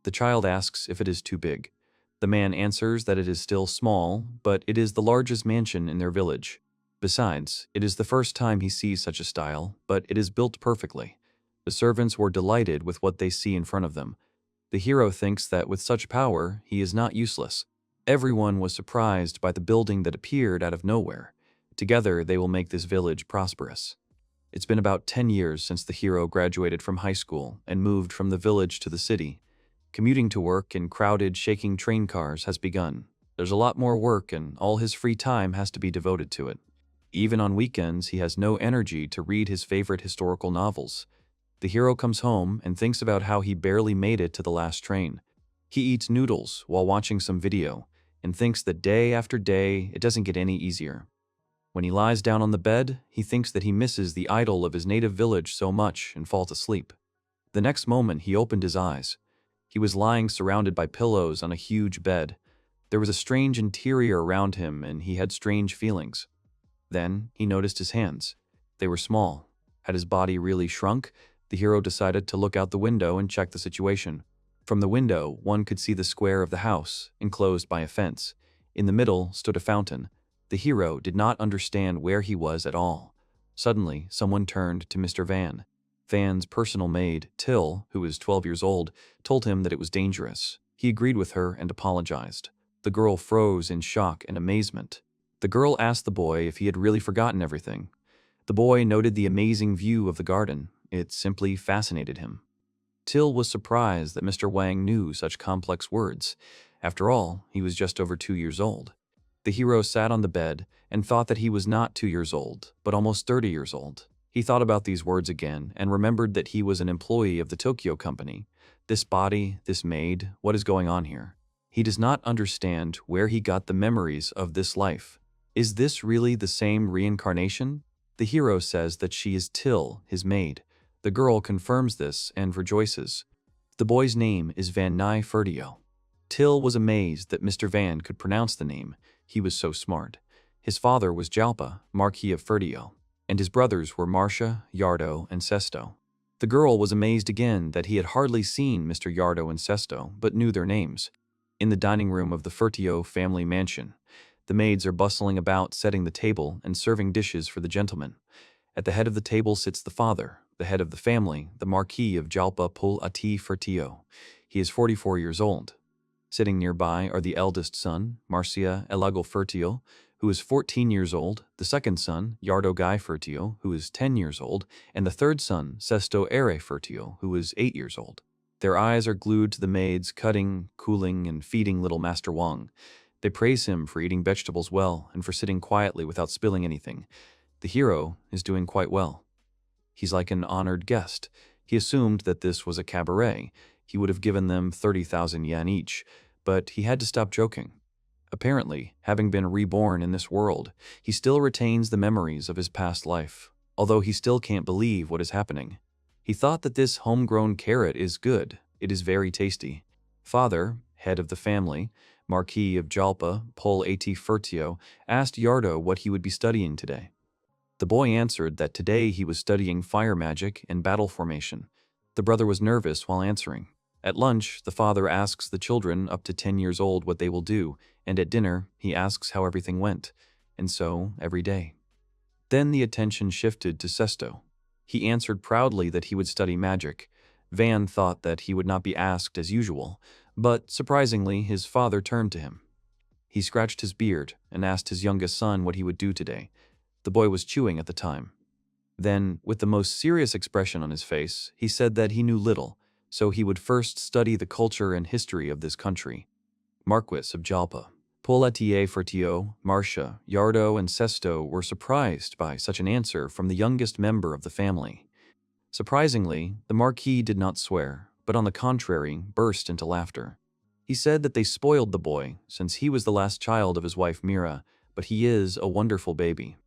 The child asks if it is too big. The man answers that it is still small, but it is the largest mansion in their village. Besides, it is the first time he sees such a style, but it is built perfectly. The servants were delighted with what they see in front of them. The hero thinks that with such power, he is not useless. Everyone was surprised by the building that appeared out of nowhere. Together, they will make this village prosperous. It's been about 10 years since the hero graduated from high school and moved from the village to the city. Commuting to work in crowded, shaking train cars has begun. There's a lot more work and all his free time has to be devoted to it. Even on weekends, he has no energy to read his favorite historical novels. The hero comes home and thinks about how he barely made it to the last train. He eats noodles while watching some video and thinks that day after day, it doesn't get any easier. When he lies down on the bed, he thinks that he misses the idol of his native village so much and falls asleep. The next moment, he opened his eyes. He was lying surrounded by pillows on a huge bed. There was a strange interior around him and he had strange feelings. Then he noticed his hands. They were small. Had his body really shrunk? The hero decided to look out the window and check the situation. From the window, one could see the square of the house, enclosed by a fence. In the middle stood a fountain. The hero did not understand where he was at all. Suddenly, someone turned to Mr. Van. Van's personal maid, Till, who was 12 years old, told him that it was dangerous. He agreed with her and apologized. The girl froze in shock and amazement. The girl asked the boy if he had really forgotten everything. The boy noted the amazing view of the garden. It simply fascinated him. Till was surprised that Mr. Wang knew such complex words. After all, he was just over 2 years old. The hero sat on the bed and thought that he was not 2 years old, but almost 30 years old. He thought about these words again and remembered that he was an employee of the Tokyo company. This body, this maid, what is going on here? He does not understand where he got the memories of this life. Is this really the same reincarnation? The hero says that she is Till, his maid. The girl confirms this and rejoices. The boy's name is Van Nai Fertio. Till was amazed that Mr. Van could pronounce the name. He was so smart. His father was Jalpa, Marquis of Fertio, and his brothers were Marcia, Yardo, and Sesto. The girl was amazed again that he had hardly seen Mr. Yardo and Sesto, but knew their names. In the dining room of the Fertio family mansion, the maids are bustling about setting the table and serving dishes for the gentlemen. At the head of the table sits the father, the head of the family, the Marquis of Jalpa Pul Ati Fertio. He is 44 years old. Sitting nearby are the eldest son, Marcia Elago Fertio, who is 14 years old, the second son, Yardo Guy Fertio, who is 10 years old, and the third son, Sesto Ere Fertio, who is 8 years old. Their eyes are glued to the maids cutting, cooling, and feeding little Master Wang. They praise him for eating vegetables well and for sitting quietly without spilling anything. The hero is doing quite well. He's like an honored guest. He assumed that this was a cabaret. He would have given them 30,000 yen each, but he had to stop joking. Apparently, having been reborn in this world, he still retains the memories of his past life, although he still can't believe what is happening. He thought that this homegrown carrot is good. It is very tasty. Father, head of the family, Marquis of Jalpa, Pol At Fertio, asked Yardo what he would be studying today. The boy answered that today he was studying fire magic and battle formation. The brother was nervous while answering. At lunch, the father asks the children up to 10 years old what they will do, and at dinner, he asks how everything went, and so every day. Then the attention shifted to Sesto. He answered proudly that he would study magic. Van thought that he would not be asked as usual, but surprisingly, his father turned to him. He scratched his beard and asked his youngest son what he would do today. The boy was chewing at the time. Then, with the most serious expression on his face, he said that he knew little, so he would first study the culture and history of this country. Marquis of Jalpa, Polatier Fertio, Marcia, Yardo, and Sesto were surprised by such an answer from the youngest member of the family. Surprisingly, the Marquis did not swear, but on the contrary, burst into laughter. He said that they spoiled the boy, since he was the last child of his wife Mura, but he is a wonderful baby.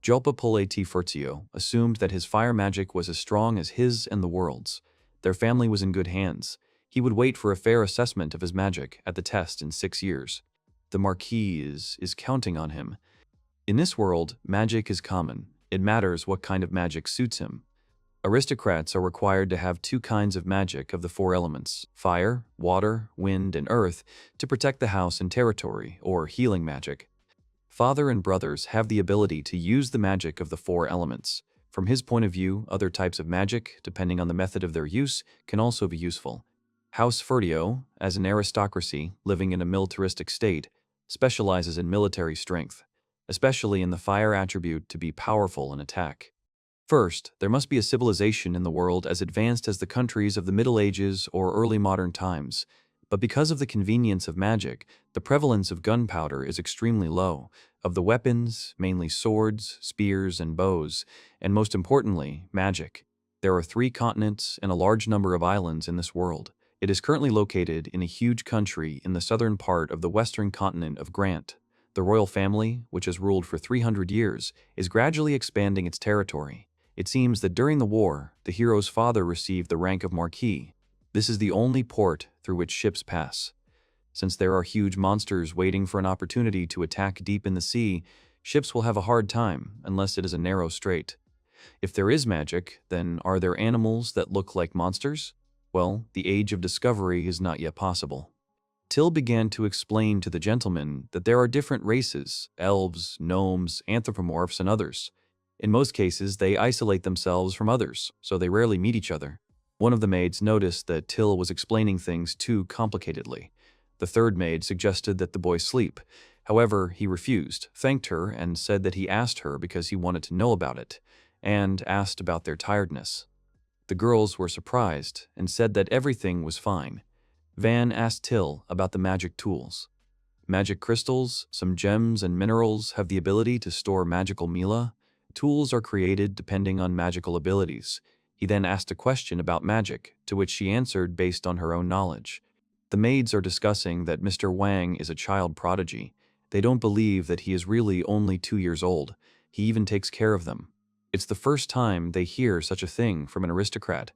Jalpa Polati Fertio assumed that his fire magic was as strong as his and the world's. Their family was in good hands. He would wait for a fair assessment of his magic at the test in 6 years. The Marquis is counting on him. In this world, magic is common. It matters what kind of magic suits him. Aristocrats are required to have two kinds of magic of the four elements, fire, water, wind, and earth, to protect the house and territory, or healing magic. Father and brothers have the ability to use the magic of the four elements. From his point of view, other types of magic, depending on the method of their use, can also be useful. House Fertio, as an aristocracy living in a militaristic state, specializes in military strength, especially in the fire attribute to be powerful in attack. First, there must be a civilization in the world as advanced as the countries of the Middle Ages or early modern times, but because of the convenience of magic, the prevalence of gunpowder is extremely low, of the weapons, mainly swords, spears, and bows, and most importantly, magic. There are 3 continents and a large number of islands in this world. It is currently located in a huge country in the southern part of the western continent of Grant. The royal family, which has ruled for 300 years, is gradually expanding its territory. It seems that during the war, the hero's father received the rank of Marquis. This is the only port through which ships pass. Since there are huge monsters waiting for an opportunity to attack deep in the sea, ships will have a hard time unless it is a narrow strait. If there is magic, then are there animals that look like monsters? Well, the age of discovery is not yet possible. Till began to explain to the gentleman that there are different races, elves, gnomes, anthropomorphs, and others. In most cases, they isolate themselves from others, so they rarely meet each other. One of the maids noticed that Till was explaining things too complicatedly. The third maid suggested that the boy sleep. However, he refused, thanked her, and said that he asked her because he wanted to know about it, and asked about their tiredness. The girls were surprised and said that everything was fine. Van asked Till about the magic tools. Magic crystals, some gems and minerals have the ability to store magical mila. Tools are created depending on magical abilities. He then asked a question about magic, to which she answered based on her own knowledge. The maids are discussing that Mr. Wang is a child prodigy. They don't believe that he is really only 2 years old. He even takes care of them. It's the first time they hear such a thing from an aristocrat.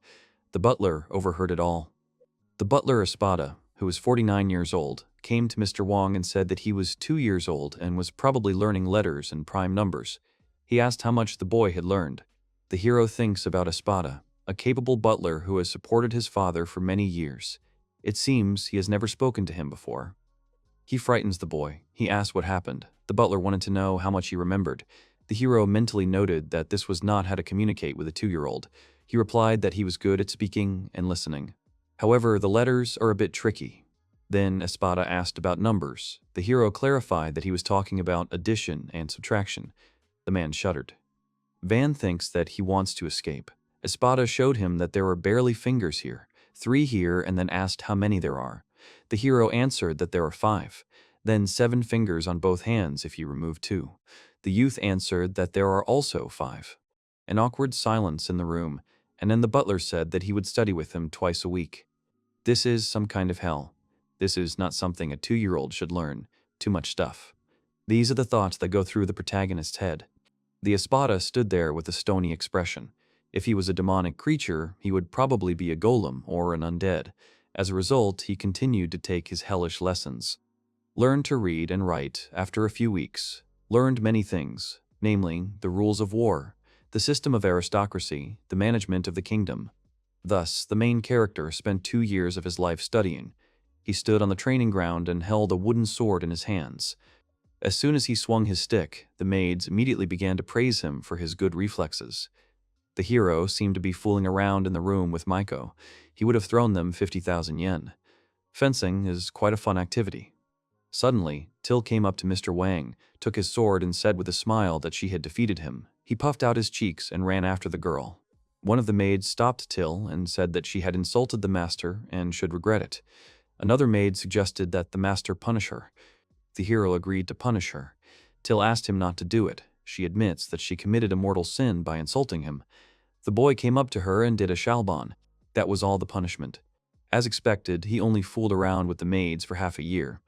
The butler overheard it all. The butler Espada, who was 49 years old, came to Mr. Wang and said that he was 2 years old and was probably learning letters and prime numbers. He asked how much the boy had learned. The hero thinks about Espada, a capable butler who has supported his father for many years. It seems he has never spoken to him before. He frightens the boy. He asks what happened. The butler wanted to know how much he remembered. The hero mentally noted that this was not how to communicate with a 2-year-old. He replied that he was good at speaking and listening. However, the letters are a bit tricky. Then Espada asked about numbers. The hero clarified that he was talking about addition and subtraction. The man shuddered. Van thinks that he wants to escape. Espada showed him that there are barely fingers here, 3 here, and then asked how many there are. The hero answered that there are 5, then 7 fingers on both hands if you remove 2. The youth answered that there are also 5. An awkward silence in the room, and then the butler said that he would study with him twice a week. This is some kind of hell. This is not something a 2-year-old should learn. Too much stuff. These are the thoughts that go through the protagonist's head. The Espada stood there with a stony expression. If he was a demonic creature, he would probably be a golem or an undead. As a result, he continued to take his hellish lessons. Learned to read and write after a few weeks. Learned many things, namely, the rules of war, the system of aristocracy, the management of the kingdom. Thus, the main character spent 2 years of his life studying. He stood on the training ground and held a wooden sword in his hands. As soon as he swung his stick, the maids immediately began to praise him for his good reflexes. The hero seemed to be fooling around in the room with Maiko. He would have thrown them 50,000 yen. Fencing is quite a fun activity. Suddenly, Till came up to Mr. Wang, took his sword and said with a smile that she had defeated him. He puffed out his cheeks and ran after the girl. One of the maids stopped Till and said that she had insulted the master and should regret it. Another maid suggested that the master punish her. The hero agreed to punish her. Till asked him not to do it. She admits that she committed a mortal sin by insulting him. The boy came up to her and did a shalban. That was all the punishment. As expected, he only fooled around with the maids for half a year.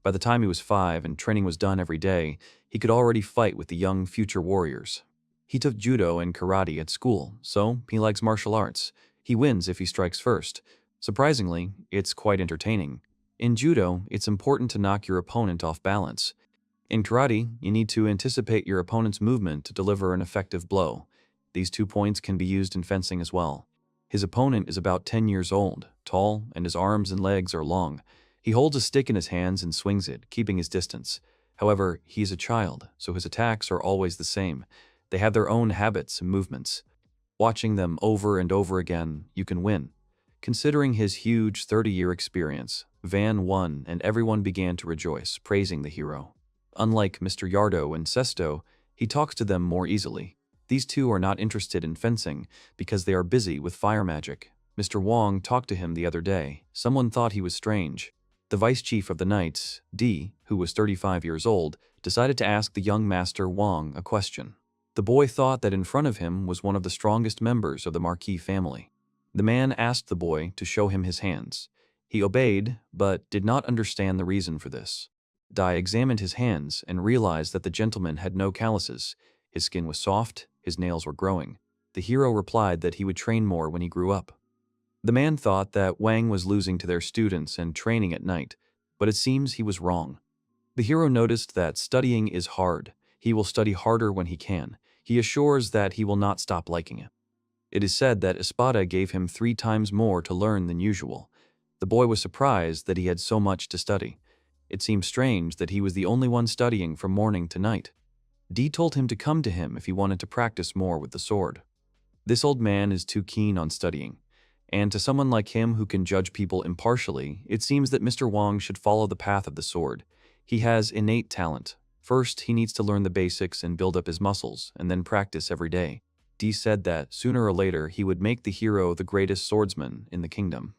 By the time he was 5 and training was done every day, he could already fight with the young future warriors. He took judo and karate at school, so he likes martial arts. He wins if he strikes first. Surprisingly, it's quite entertaining. In judo, it's important to knock your opponent off balance. In karate, you need to anticipate your opponent's movement to deliver an effective blow. These 2 points can be used in fencing as well. His opponent is about 10 years old, tall, and his arms and legs are long. He holds a stick in his hands and swings it, keeping his distance. However, he is a child, so his attacks are always the same. They have their own habits and movements. Watching them over and over again, you can win. Considering his huge 30-year experience, Van won and everyone began to rejoice, praising the hero. Unlike Mr. Yardo and Sesto, he talks to them more easily. These 2 are not interested in fencing because they are busy with fire magic. Mr. Wong talked to him the other day. Someone thought he was strange. The vice chief of the knights, D, who was 35 years old, decided to ask the young master Wong a question. The boy thought that in front of him was one of the strongest members of the Marquis family. The man asked the boy to show him his hands. He obeyed, but did not understand the reason for this. Dai examined his hands and realized that the gentleman had no calluses. His skin was soft, his nails were growing. The hero replied that he would train more when he grew up. The man thought that Wang was losing to their students and training at night, but it seems he was wrong. The hero noticed that studying is hard. He will study harder when he can. He assures that he will not stop liking it. It is said that Espada gave him 3 times more to learn than usual. The boy was surprised that he had so much to study. It seemed strange that he was the only one studying from morning to night. D told him to come to him if he wanted to practice more with the sword. This old man is too keen on studying, and to someone like him who can judge people impartially, it seems that Mr. Wong should follow the path of the sword. He has innate talent. First, he needs to learn the basics and build up his muscles, and then practice every day. D said that sooner or later he would make the hero the greatest swordsman in the kingdom.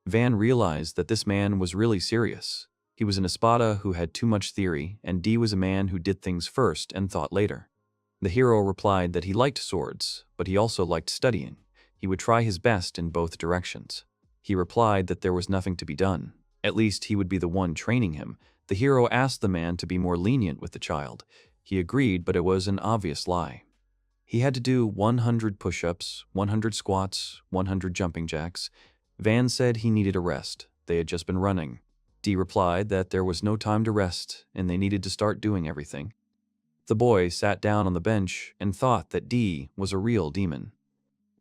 Van realized that this man was really serious. He was an Espada who had too much theory, and D was a man who did things first and thought later. The hero replied that he liked swords, but he also liked studying. He would try his best in both directions. He replied that there was nothing to be done. At least he would be the one training him. The hero asked the man to be more lenient with the child. He agreed, but it was an obvious lie. He had to do 100 push-ups, 100 squats, 100 jumping jacks. Van said he needed a rest. They had just been running. D replied that there was no time to rest and they needed to start doing everything. The boy sat down on the bench and thought that D was a real demon.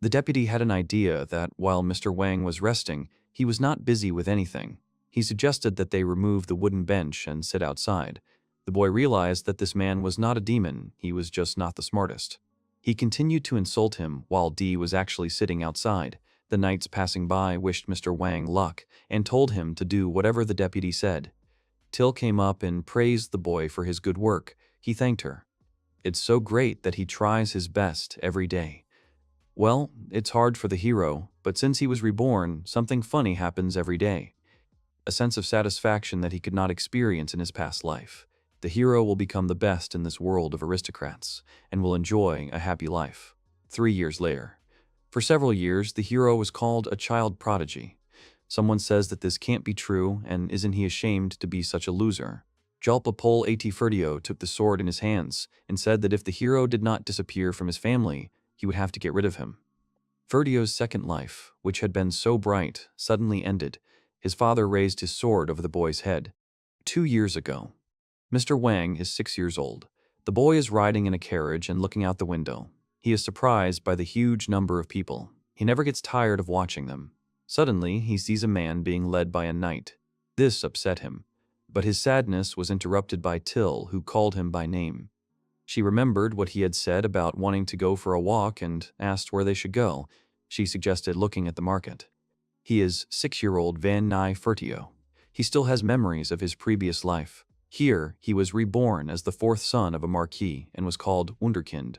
The deputy had an idea that while Mr. Wang was resting, he was not busy with anything. He suggested that they remove the wooden bench and sit outside. The boy realized that this man was not a demon, he was just not the smartest. He continued to insult him while D was actually sitting outside. The knights passing by wished Mr. Wang luck and told him to do whatever the deputy said. Till came up and praised the boy for his good work. He thanked her. It's so great that he tries his best every day. Well, it's hard for the hero, but since he was reborn, something funny happens every day. A sense of satisfaction that he could not experience in his past life. The hero will become the best in this world of aristocrats and will enjoy a happy life. 3 years later. For several years, the hero was called a child prodigy. Someone says that this can't be true, and isn't he ashamed to be such a loser? Jalpapol A.T. Fertio took the sword in his hands and said that if the hero did not disappear from his family, he would have to get rid of him. Fertio's second life, which had been so bright, suddenly ended. His father raised his sword over the boy's head. 2 years ago. Mr. Wang is 6 years old. The boy is riding in a carriage and looking out the window. He is surprised by the huge number of people. He never gets tired of watching them. Suddenly, he sees a man being led by a knight. This upset him, but his sadness was interrupted by Till, who called him by name. She remembered what he had said about wanting to go for a walk and asked where they should go. She suggested looking at the market. He is 6-year-old Van Nai Fertio. He still has memories of his previous life. Here, he was reborn as the 4th son of a marquis and was called Wunderkind.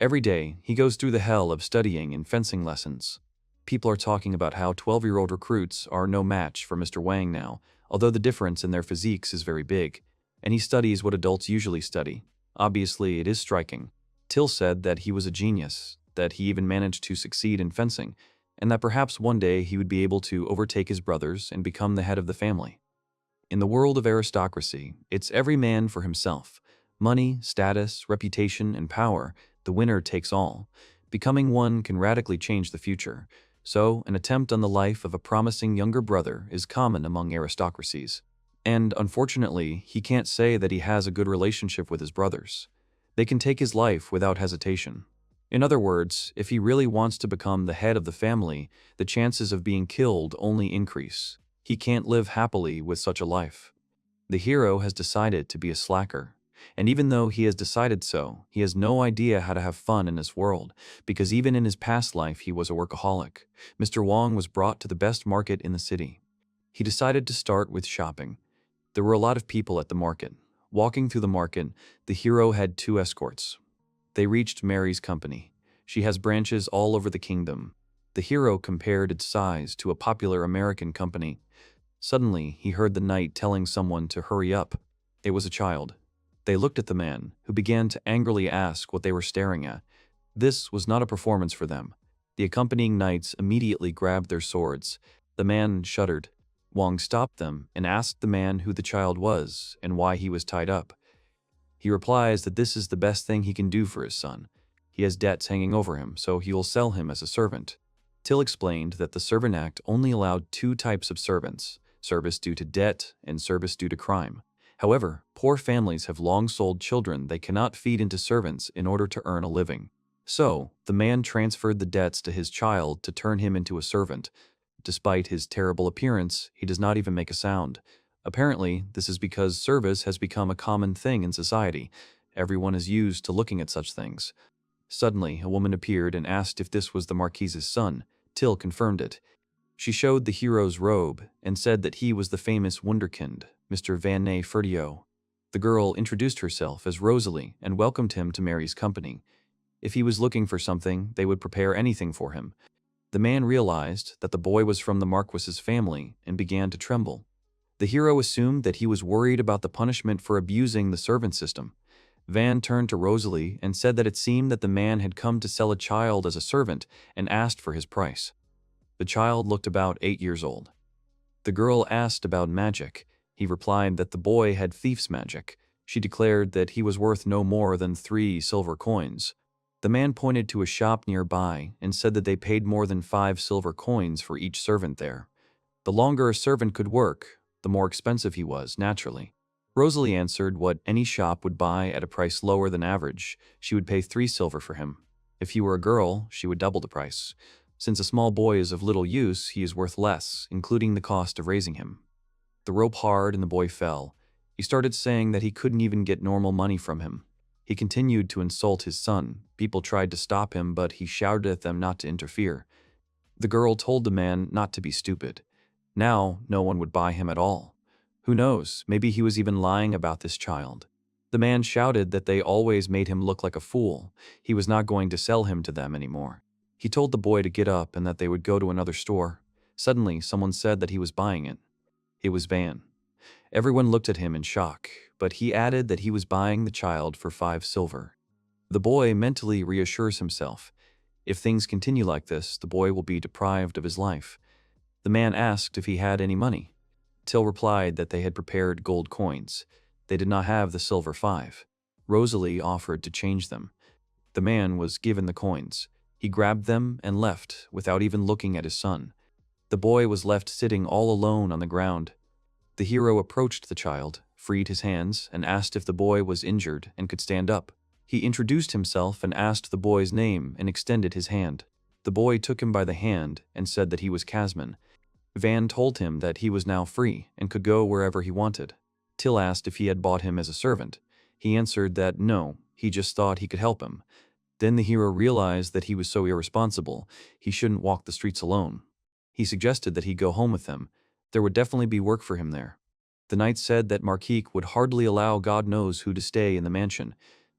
Every day, he goes through the hell of studying and fencing lessons. People are talking about how 12-year-old recruits are no match for Mr. Wang now, although the difference in their physiques is very big, and he studies what adults usually study. Obviously, it is striking. Till said that he was a genius, that he even managed to succeed in fencing, and that perhaps one day he would be able to overtake his brothers and become the head of the family. In the world of aristocracy, it's every man for himself. Money, status, reputation, and power, the winner takes all. Becoming one can radically change the future. So, an attempt on the life of a promising younger brother is common among aristocracies. And, unfortunately, he can't say that he has a good relationship with his brothers. They can take his life without hesitation. In other words, if he really wants to become the head of the family, the chances of being killed only increase. He can't live happily with such a life. The hero has decided to be a slacker. And even though he has decided so, he has no idea how to have fun in this world, because even in his past life he was a workaholic. Mr. Wong was brought to the best market in the city. He decided to start with shopping. There were a lot of people at the market. Walking through the market, the hero had 2 escorts. They reached Mary's company. She has branches all over the kingdom. The hero compared its size to a popular American company. Suddenly, he heard the knight telling someone to hurry up. It was a child. They looked at the man, who began to angrily ask what they were staring at. This was not a performance for them. The accompanying knights immediately grabbed their swords. The man shuddered. Wong stopped them and asked the man who the child was and why he was tied up. He replies that this is the best thing he can do for his son. He has debts hanging over him, so he will sell him as a servant. Till explained that the Servant Act only allowed 2 types of servants: service due to debt and service due to crime. However, poor families have long sold children they cannot feed into servants in order to earn a living. So, the man transferred the debts to his child to turn him into a servant. Despite his terrible appearance, he does not even make a sound. Apparently, this is because service has become a common thing in society. Everyone is used to looking at such things. Suddenly, a woman appeared and asked if this was the Marquise's son. Till confirmed it. She showed the hero's robe and said that he was the famous wunderkind, Mr. Van Fertio. The girl introduced herself as Rosalie and welcomed him to Mary's company. If he was looking for something, they would prepare anything for him. The man realized that the boy was from the Marquis's family and began to tremble. The hero assumed that he was worried about the punishment for abusing the servant system. Van turned to Rosalie and said that it seemed that the man had come to sell a child as a servant and asked for his price. The child looked about 8 years old. The girl asked about magic. He replied that the boy had thief's magic. She declared that he was worth no more than 3 silver coins. The man pointed to a shop nearby and said that they paid more than 5 silver coins for each servant there. The longer a servant could work, the more expensive he was, naturally. Rosalie answered what any shop would buy at a price lower than average. She would pay 3 silver for him. If he were a girl, she would double the price. Since a small boy is of little use, he is worth less, including the cost of raising him. The rope hard and the boy fell. He started saying that he couldn't even get normal money from him. He continued to insult his son. People tried to stop him, but he shouted at them not to interfere. The girl told the man not to be stupid. Now, no one would buy him at all. Who knows, maybe he was even lying about this child. The man shouted that they always made him look like a fool. He was not going to sell him to them anymore. He told the boy to get up and that they would go to another store. Suddenly, someone said that he was buying it. It was Van. Everyone looked at him in shock, but he added that he was buying the child for 5 silver. The boy mentally reassures himself. If things continue like this, the boy will be deprived of his life. The man asked if he had any money. Till replied that they had prepared gold coins. They did not have the silver 5. Rosalie offered to change them. The man was given the coins. He grabbed them and left without even looking at his son. The boy was left sitting all alone on the ground. The hero approached the child, freed his hands, and asked if the boy was injured and could stand up. He introduced himself and asked the boy's name and extended his hand. The boy took him by the hand and said that he was Casman. Van told him that he was now free and could go wherever he wanted. Till asked if he had bought him as a servant. He answered that no, he just thought he could help him. Then the hero realized that he was so irresponsible, he shouldn't walk the streets alone. He suggested that he go home with them. There would definitely be work for him there. The knight said that Marquis would hardly allow God knows who to stay in the mansion,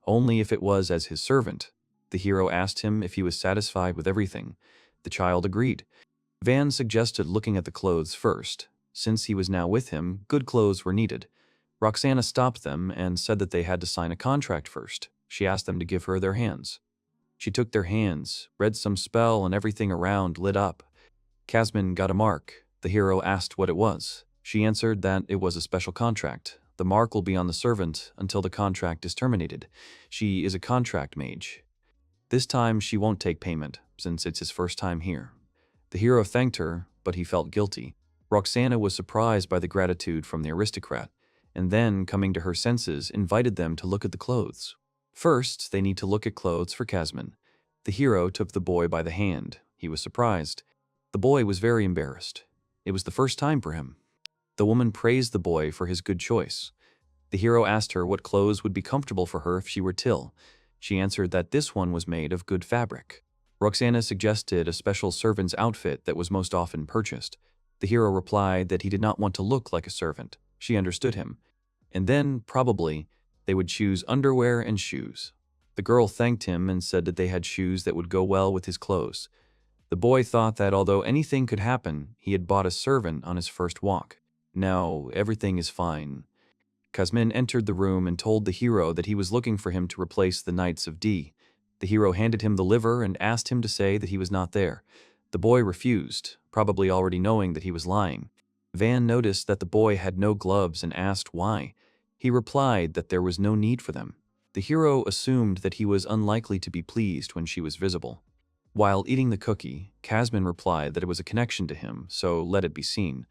only if it was as his servant. The hero asked him if he was satisfied with everything. The child agreed. Van suggested looking at the clothes first. Since he was now with him, good clothes were needed. Roxana stopped them and said that they had to sign a contract first. She asked them to give her their hands. She took their hands, read some spell, and everything around lit up. Casman got a mark. The hero asked what it was. She answered that it was a special contract. The mark will be on the servant until the contract is terminated. She is a contract mage. This time she won't take payment, since it's his first time here. The hero thanked her, but he felt guilty. Roxana was surprised by the gratitude from the aristocrat, and then, coming to her senses, invited them to look at the clothes. First, they need to look at clothes for Casman. The hero took the boy by the hand. He was surprised. The boy was very embarrassed. It was the first time for him. The woman praised the boy for his good choice. The hero asked her what clothes would be comfortable for her if she were Till. She answered that this one was made of good fabric. Roxana suggested a special servant's outfit that was most often purchased. The hero replied that he did not want to look like a servant. She understood him. And then, probably, they would choose underwear and shoes. The girl thanked him and said that they had shoes that would go well with his clothes. The boy thought that although anything could happen, he had bought a servant on his first walk. Now, everything is fine. Kazmin entered the room and told the hero that he was looking for him to replace the Knights of D. The hero handed him the liver and asked him to say that he was not there. The boy refused, probably already knowing that he was lying. Van noticed that the boy had no gloves and asked why. He replied that there was no need for them. The hero assumed that he was unlikely to be pleased when she was visible. While eating the cookie, Kazmin replied that it was a connection to him, so let it be seen.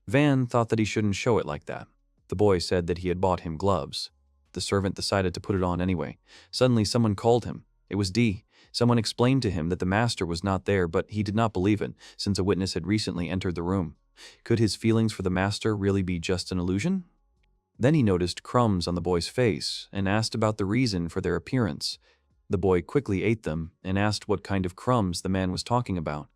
Van thought that he shouldn't show it like that. The boy said that he had bought him gloves. The servant decided to put it on anyway. Suddenly someone called him. It was D. Someone explained to him that the master was not there, but he did not believe it, since a witness had recently entered the room. Could his feelings for the master really be just an illusion? Then he noticed crumbs on the boy's face and asked about the reason for their appearance. The boy quickly ate them and asked what kind of crumbs the man was talking about.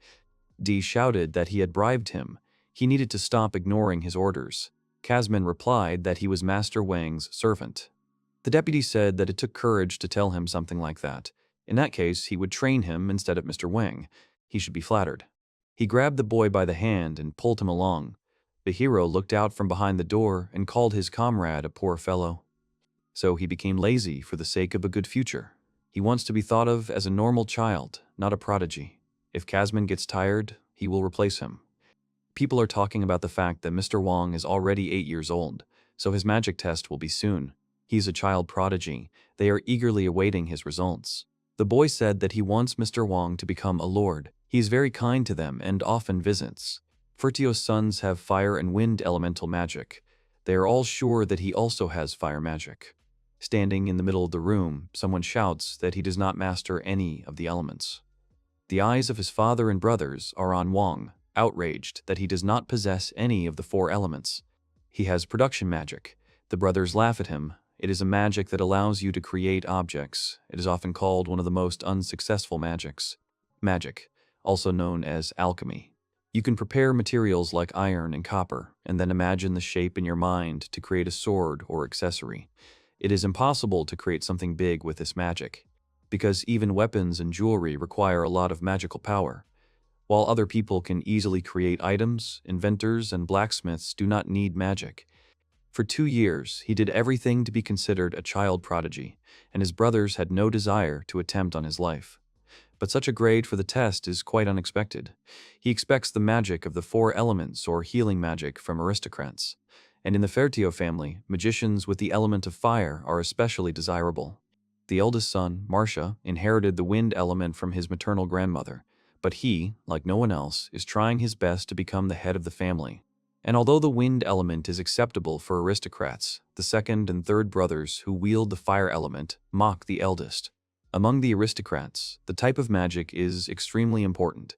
D shouted that he had bribed him. He needed to stop ignoring his orders. Kazmin replied that he was Master Wang's servant. The deputy said that it took courage to tell him something like that. In that case, he would train him instead of Mr. Wang. He should be flattered. He grabbed the boy by the hand and pulled him along. The hero looked out from behind the door and called his comrade a poor fellow. So he became lazy for the sake of a good future. He wants to be thought of as a normal child, not a prodigy. If Kazmin gets tired, he will replace him. People are talking about the fact that Mr. Wang is already 8 years old, so his magic test will be soon. He's a child prodigy. They are eagerly awaiting his results. The boy said that he wants Mr. Wang to become a lord. He is very kind to them and often visits. Fertio's sons have fire and wind elemental magic. They are all sure that he also has fire magic. Standing in the middle of the room, someone shouts that he does not master any of the elements. The eyes of his father and brothers are on Wang, outraged that he does not possess any of the 4 elements. He has production magic. The brothers laugh at him. It is a magic that allows you to create objects. It is often called one of the most unsuccessful magics. Magic, also known as alchemy. You can prepare materials like iron and copper, and then imagine the shape in your mind to create a sword or accessory. It is impossible to create something big with this magic, because even weapons and jewelry require a lot of magical power. While other people can easily create items, inventors and blacksmiths do not need magic. For 2 years, he did everything to be considered a child prodigy, and his brothers had no desire to attempt on his life. But such a grade for the test is quite unexpected. He expects the magic of the 4 elements or healing magic from aristocrats. And in the Fertio family, magicians with the element of fire are especially desirable. The eldest son, Marcia, inherited the wind element from his maternal grandmother, but he, like no one else, is trying his best to become the head of the family. And although the wind element is acceptable for aristocrats, the second and third brothers who wield the fire element mock the eldest. Among the aristocrats, the type of magic is extremely important.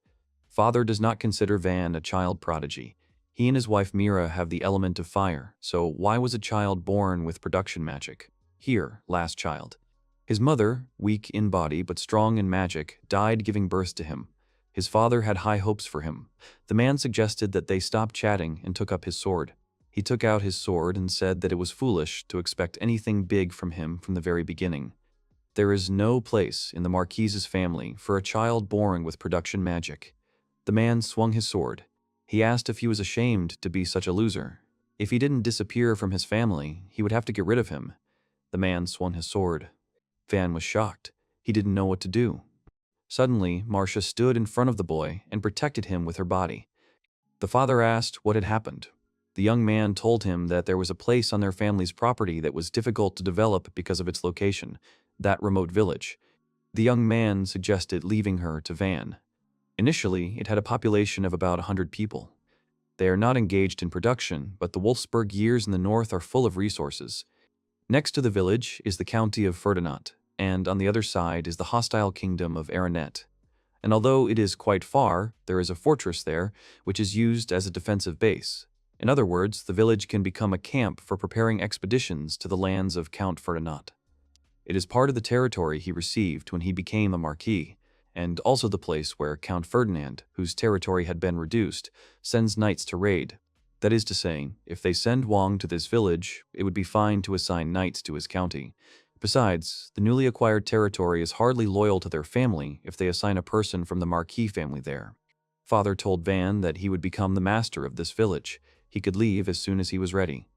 Father does not consider Van a child prodigy. He and his wife Mura have the element of fire, so why was a child born with production magic? Here, last child. His mother, weak in body but strong in magic, died giving birth to him. His father had high hopes for him. The man suggested that they stop chatting and took up his sword. He took out his sword and said that it was foolish to expect anything big from him from the very beginning. There is no place in the Marquise's family for a child born with production magic. The man swung his sword. He asked if he was ashamed to be such a loser. If he didn't disappear from his family, he would have to get rid of him. The man swung his sword. Van was shocked. He didn't know what to do. Suddenly, Marcia stood in front of the boy and protected him with her body. The father asked what had happened. The young man told him that there was a place on their family's property that was difficult to develop because of its location, that remote village. The young man suggested leaving her to Van. Initially, it had a population of about 100 people. They are not engaged in production, but the Wolfsburg years in the north are full of resources. Next to the village is the county of Ferdinand, and on the other side is the hostile kingdom of Aranet. And although it is quite far, there is a fortress there, which is used as a defensive base. In other words, the village can become a camp for preparing expeditions to the lands of Count Ferdinand. It is part of the territory he received when he became a marquis, and also the place where Count Ferdinand, whose territory had been reduced, sends knights to raid. That is to say, if they send Wang to this village, it would be fine to assign knights to his county. Besides, the newly acquired territory is hardly loyal to their family if they assign a person from the marquis family there. Father told Van that he would become the master of this village. He could leave as soon as he was ready.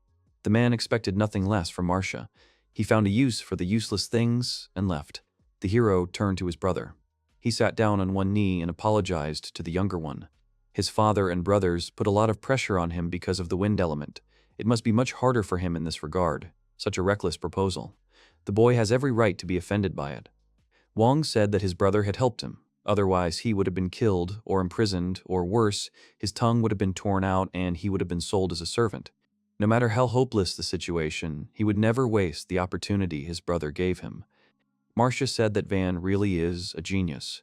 The man expected nothing less from Marcia. He found a use for the useless things and left. The hero turned to his brother. He sat down on one knee and apologized to the younger one. His father and brothers put a lot of pressure on him because of the wind element. It must be much harder for him in this regard. Such a reckless proposal. The boy has every right to be offended by it. Wang said that his brother had helped him. Otherwise, he would have been killed or imprisoned, or worse, his tongue would have been torn out and he would have been sold as a servant. No matter how hopeless the situation, he would never waste the opportunity his brother gave him. Marcia said that Van really is a genius.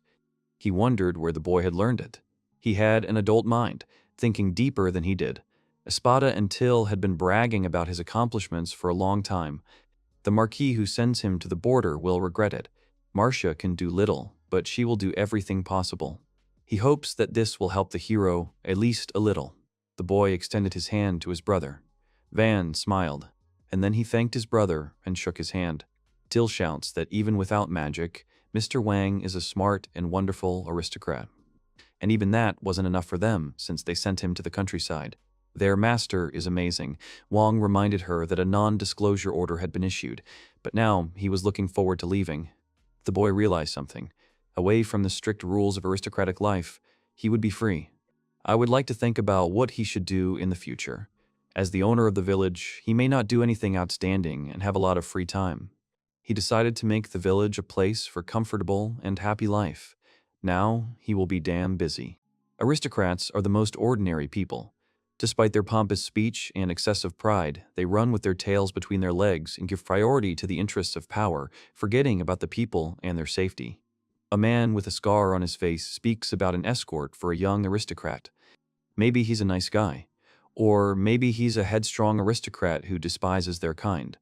He wondered where the boy had learned it. He had an adult mind, thinking deeper than he did. Espada and Till had been bragging about his accomplishments for a long time. The marquis who sends him to the border will regret it. Marcia can do little, but she will do everything possible. He hopes that this will help the hero at least a little. The boy extended his hand to his brother. Van smiled, and then he thanked his brother and shook his hand. Till shouts that even without magic, Mr. Wang is a smart and wonderful aristocrat. And even that wasn't enough for them, since they sent him to the countryside. Their master is amazing. Wang reminded her that a non-disclosure order had been issued, but now he was looking forward to leaving. The boy realized something. Away from the strict rules of aristocratic life, he would be free. I would like to think about what he should do in the future. As the owner of the village, he may not do anything outstanding and have a lot of free time. He decided to make the village a place for comfortable and happy life. Now he will be damn busy. Aristocrats are the most ordinary people. Despite their pompous speech and excessive pride, they run with their tails between their legs and give priority to the interests of power, forgetting about the people and their safety. A man with a scar on his face speaks about an escort for a young aristocrat. Maybe he's a nice guy. Or maybe he's a headstrong aristocrat who despises their kind.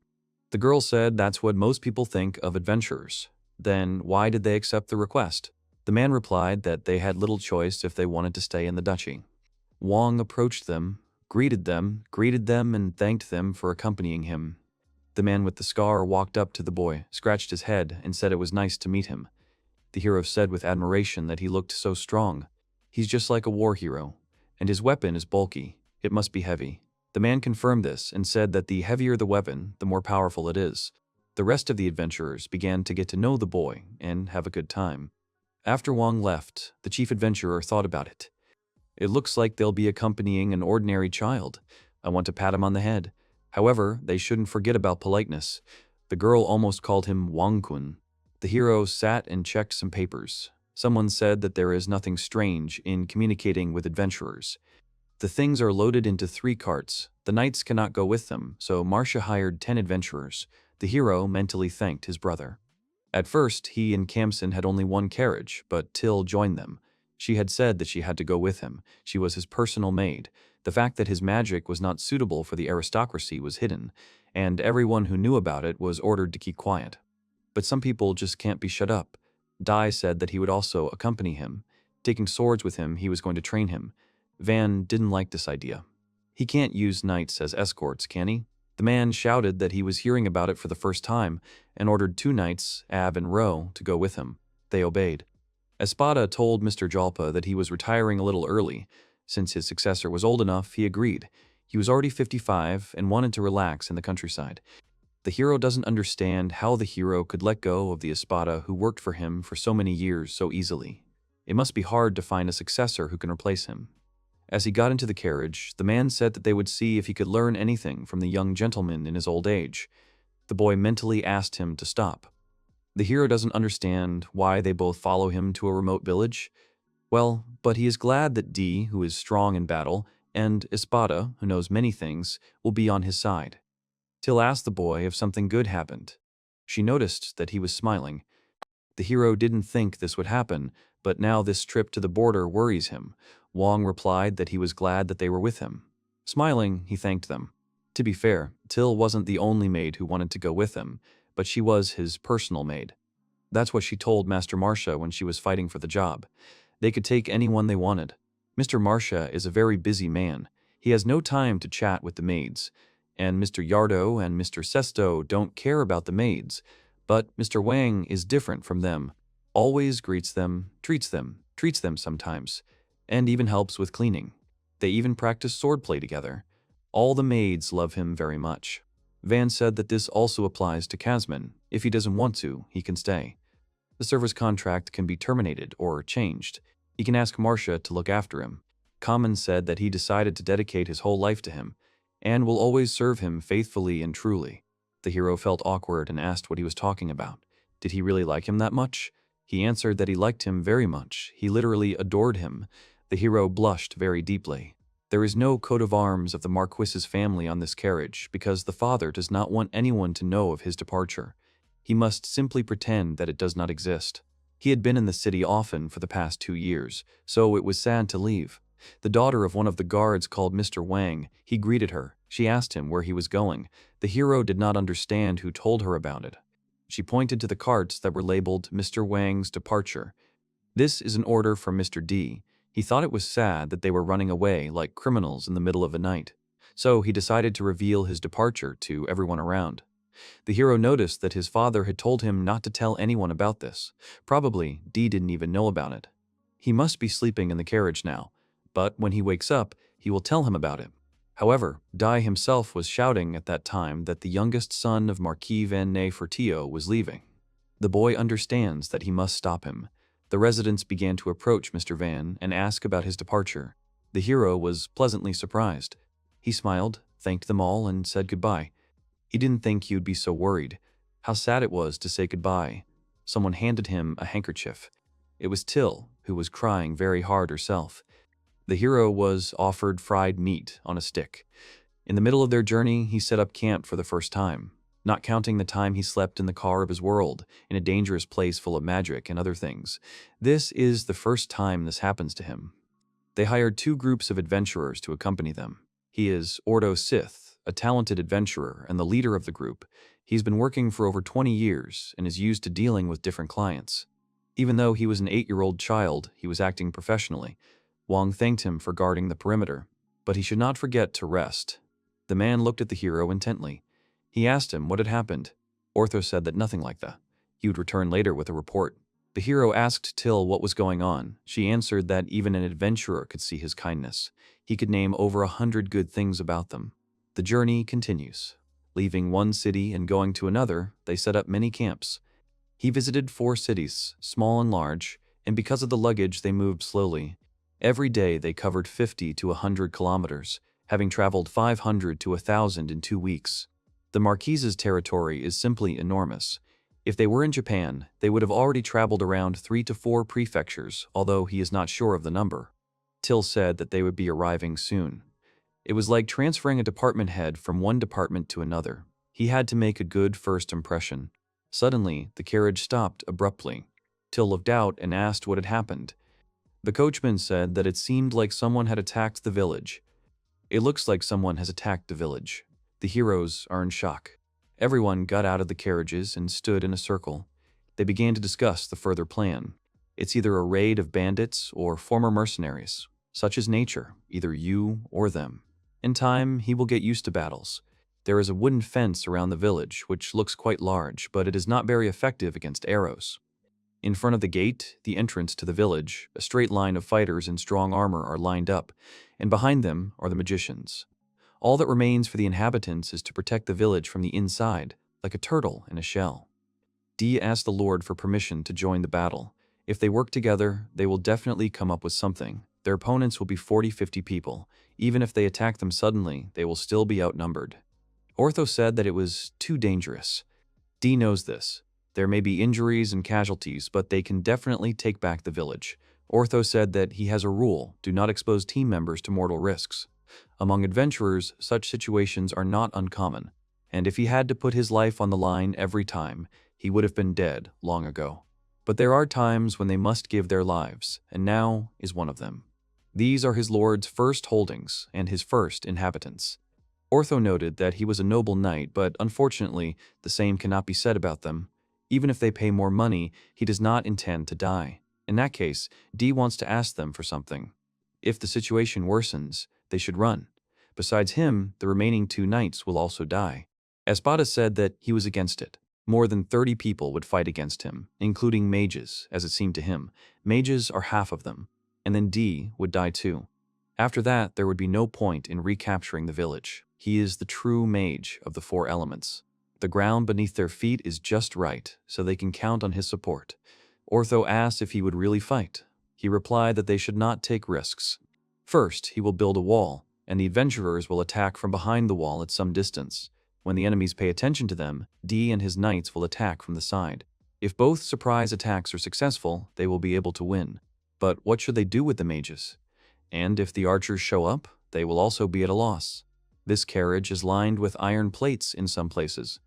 The girl said that's what most people think of adventurers. Then why did they accept the request? The man replied that they had little choice if they wanted to stay in the duchy. Wang approached them, greeted them, and thanked them for accompanying him. The man with the scar walked up to the boy, scratched his head, and said it was nice to meet him. The hero said with admiration that he looked so strong. He's just like a war hero, and his weapon is bulky. It must be heavy. The man confirmed this and said that the heavier the weapon, the more powerful it is. The rest of the adventurers began to get to know the boy and have a good time. After Wang left, the chief adventurer thought about it. It looks like they'll be accompanying an ordinary child. I want to pat him on the head. However, they shouldn't forget about politeness. The girl almost called him Wang-kun. The hero sat and checked some papers. Someone said that there is nothing strange in communicating with adventurers. The things are loaded into 3 carts. The knights cannot go with them, so Marcia hired 10 adventurers. The hero mentally thanked his brother. At first, he and Kamsen had only 1 carriage, but Till joined them. She had said that she had to go with him. She was his personal maid. The fact that his magic was not suitable for the aristocracy was hidden, and everyone who knew about it was ordered to keep quiet. But some people just can't be shut up. Dai said that he would also accompany him. Taking swords with him, he was going to train him. Van didn't like this idea. He can't use knights as escorts, can he? The man shouted that he was hearing about it for the first time and ordered 2 knights, Ab and Ro, to go with him. They obeyed. Espada told Mr. Jalpa that he was retiring a little early. Since his successor was old enough, he agreed. He was already 55 and wanted to relax in the countryside. The hero doesn't understand how the hero could let go of the Espada who worked for him for so many years so easily. It must be hard to find a successor who can replace him. As he got into the carriage, the man said that they would see if he could learn anything from the young gentleman in his old age. The boy mentally asked him to stop. The hero doesn't understand why they both follow him to a remote village. Well, but he is glad that D, who is strong in battle, and Espada, who knows many things, will be on his side. Till asked the boy if something good happened. She noticed that he was smiling. The hero didn't think this would happen, but now this trip to the border worries him. Wang replied that he was glad that they were with him. Smiling, he thanked them. To be fair, Till wasn't the only maid who wanted to go with him, but she was his personal maid. That's what she told Master Marcia when she was fighting for the job. They could take anyone they wanted. Mr. Marcia is a very busy man. He has no time to chat with the maids. And Mr. Yardo and Mr. Sesto don't care about the maids. But Mr. Wang is different from them. Always greets them, treats them sometimes, and even helps with cleaning. They even practice swordplay together. All the maids love him very much. Van said that this also applies to Kazman. If he doesn't want to, he can stay. The service contract can be terminated or changed. He can ask Marcia to look after him. Kamen said that he decided to dedicate his whole life to him, and will always serve him faithfully and truly. The hero felt awkward and asked what he was talking about. Did he really like him that much? He answered that he liked him very much. He literally adored him. The hero blushed very deeply. There is no coat of arms of the Marquis's family on this carriage because the father does not want anyone to know of his departure. He must simply pretend that it does not exist. He had been in the city often for the past 2 years, so it was sad to leave. The daughter of one of the guards called Mr. Wang. He greeted her. She asked him where he was going. The hero did not understand who told her about it. She pointed to the carts that were labeled Mr. Wang's departure. This is an order from Mr. D. He thought it was sad that they were running away like criminals in the middle of the night. So he decided to reveal his departure to everyone around. The hero noticed that his father had told him not to tell anyone about this. Probably D didn't even know about it. He must be sleeping in the carriage now, but when he wakes up, he will tell him about it. However, Dai himself was shouting at that time that the youngest son of Marquis Van Ney Fertio was leaving. The boy understands that he must stop him. The residents began to approach Mr. Van and ask about his departure. The hero was pleasantly surprised. He smiled, thanked them all, and said goodbye. He didn't think he would be so worried. How sad it was to say goodbye. Someone handed him a handkerchief. It was Till, who was crying very hard herself. The hero was offered fried meat on a stick. In the middle of their journey, he set up camp for the first time, not counting the time he slept in the car of his world, in a dangerous place full of magic and other things. This is the first time this happens to him. They hired 2 groups of adventurers to accompany them. He is Ordo Sith, a talented adventurer and the leader of the group. He's been working for over 20 years and is used to dealing with different clients. Even though he was an 8-year-old child, he was acting professionally. Wang thanked him for guarding the perimeter, but he should not forget to rest. The man looked at the hero intently. He asked him what had happened. Ortho said that nothing like that. He would return later with a report. The hero asked Till what was going on. She answered that even an adventurer could see his kindness. He could name over 100 good things about them. The journey continues. Leaving one city and going to another, they set up many camps. He visited 4 cities, small and large, and because of the luggage they moved slowly. Every day they covered 50 to 100 kilometers, having traveled 500 to 1,000 in 2 weeks. The Marquise's territory is simply enormous. If they were in Japan, they would have already traveled around 3 to 4 prefectures, although he is not sure of the number. Till said that they would be arriving soon. It was like transferring a department head from one department to another. He had to make a good first impression. Suddenly, the carriage stopped abruptly. Till looked out and asked what had happened. The coachman said that it seemed like someone had attacked the village. It looks like someone has attacked the village. The heroes are in shock. Everyone got out of the carriages and stood in a circle. They began to discuss the further plan. It's either a raid of bandits or former mercenaries. Such is nature, either you or them. In time, he will get used to battles. There is a wooden fence around the village, which looks quite large, but it is not very effective against arrows. In front of the gate, the entrance to the village, a straight line of fighters in strong armor are lined up, and behind them are the magicians. All that remains for the inhabitants is to protect the village from the inside, like a turtle in a shell. D asked the Lord for permission to join the battle. If they work together, they will definitely come up with something. Their opponents will be 40-50 people. Even if they attack them suddenly, they will still be outnumbered. Ortho said that it was too dangerous. D knows this. There may be injuries and casualties, but they can definitely take back the village. Ortho said that he has a rule: do not expose team members to mortal risks. Among adventurers, such situations are not uncommon, and if he had to put his life on the line every time, he would have been dead long ago. But there are times when they must give their lives, and now is one of them. These are his lord's first holdings and his first inhabitants. Ortho noted that he was a noble knight, but unfortunately, the same cannot be said about them. Even if they pay more money, he does not intend to die. In that case, D wants to ask them for something. If the situation worsens, they should run. Besides him, the remaining 2 knights will also die. Espada said that he was against it. More than 30 people would fight against him, including mages, as it seemed to him. Mages are half of them. And then D would die too. After that, there would be no point in recapturing the village. He is the true mage of the 4 elements. The ground beneath their feet is just right, so they can count on his support. Ortho asked if he would really fight. He replied that they should not take risks. First, he will build a wall, and the adventurers will attack from behind the wall at some distance. When the enemies pay attention to them, D and his knights will attack from the side. If both surprise attacks are successful, they will be able to win. But what should they do with the mages? And if the archers show up, they will also be at a loss. This carriage is lined with iron plates in some places.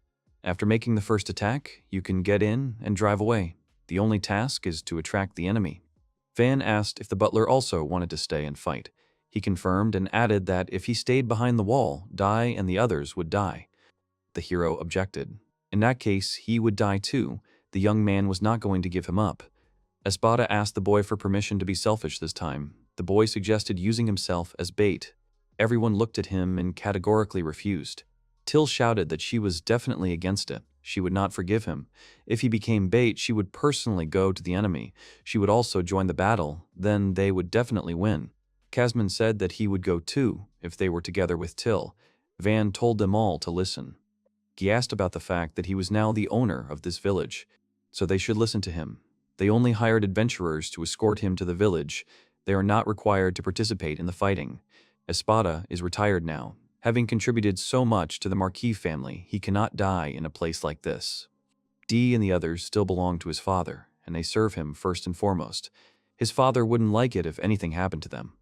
After making the first attack, you can get in and drive away. The only task is to attract the enemy. Van asked if the butler also wanted to stay and fight. He confirmed and added that if he stayed behind the wall, Dai and the others would die. The hero objected. In that case, he would die too. The young man was not going to give him up. Espada asked the boy for permission to be selfish this time. The boy suggested using himself as bait. Everyone looked at him and categorically refused. Till shouted that she was definitely against it. She would not forgive him. If he became bait, she would personally go to the enemy. She would also join the battle. Then they would definitely win. Casman said that he would go too, if they were together with Till. Van told them all to listen. He asked about the fact that he was now the owner of this village, so they should listen to him. They only hired adventurers to escort him to the village. They are not required to participate in the fighting. Espada is retired now. Having contributed so much to the Marquis family, he cannot die in a place like this. D and the others still belong to his father, and they serve him first and foremost. His father wouldn't like it if anything happened to them.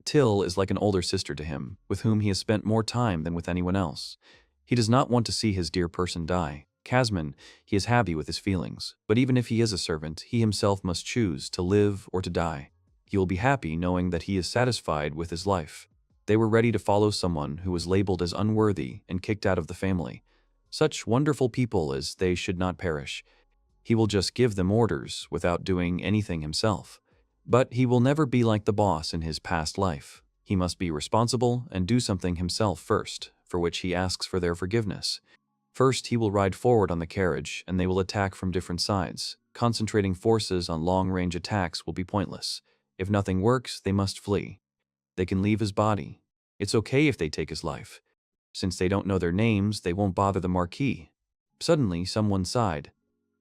Till is like an older sister to him, with whom he has spent more time than with anyone else. He does not want to see his dear person die. Casman, he is happy with his feelings, but even if he is a servant, he himself must choose to live or to die. He will be happy knowing that he is satisfied with his life. They were ready to follow someone who was labeled as unworthy and kicked out of the family. Such wonderful people as they should not perish. He will just give them orders without doing anything himself. But he will never be like the boss in his past life. He must be responsible and do something himself first, for which he asks for their forgiveness. First, he will ride forward on the carriage, and they will attack from different sides. Concentrating forces on long-range attacks will be pointless. If nothing works, they must flee. They can leave his body. It's okay if they take his life. Since they don't know their names, they won't bother the Marquis. Suddenly, someone sighed.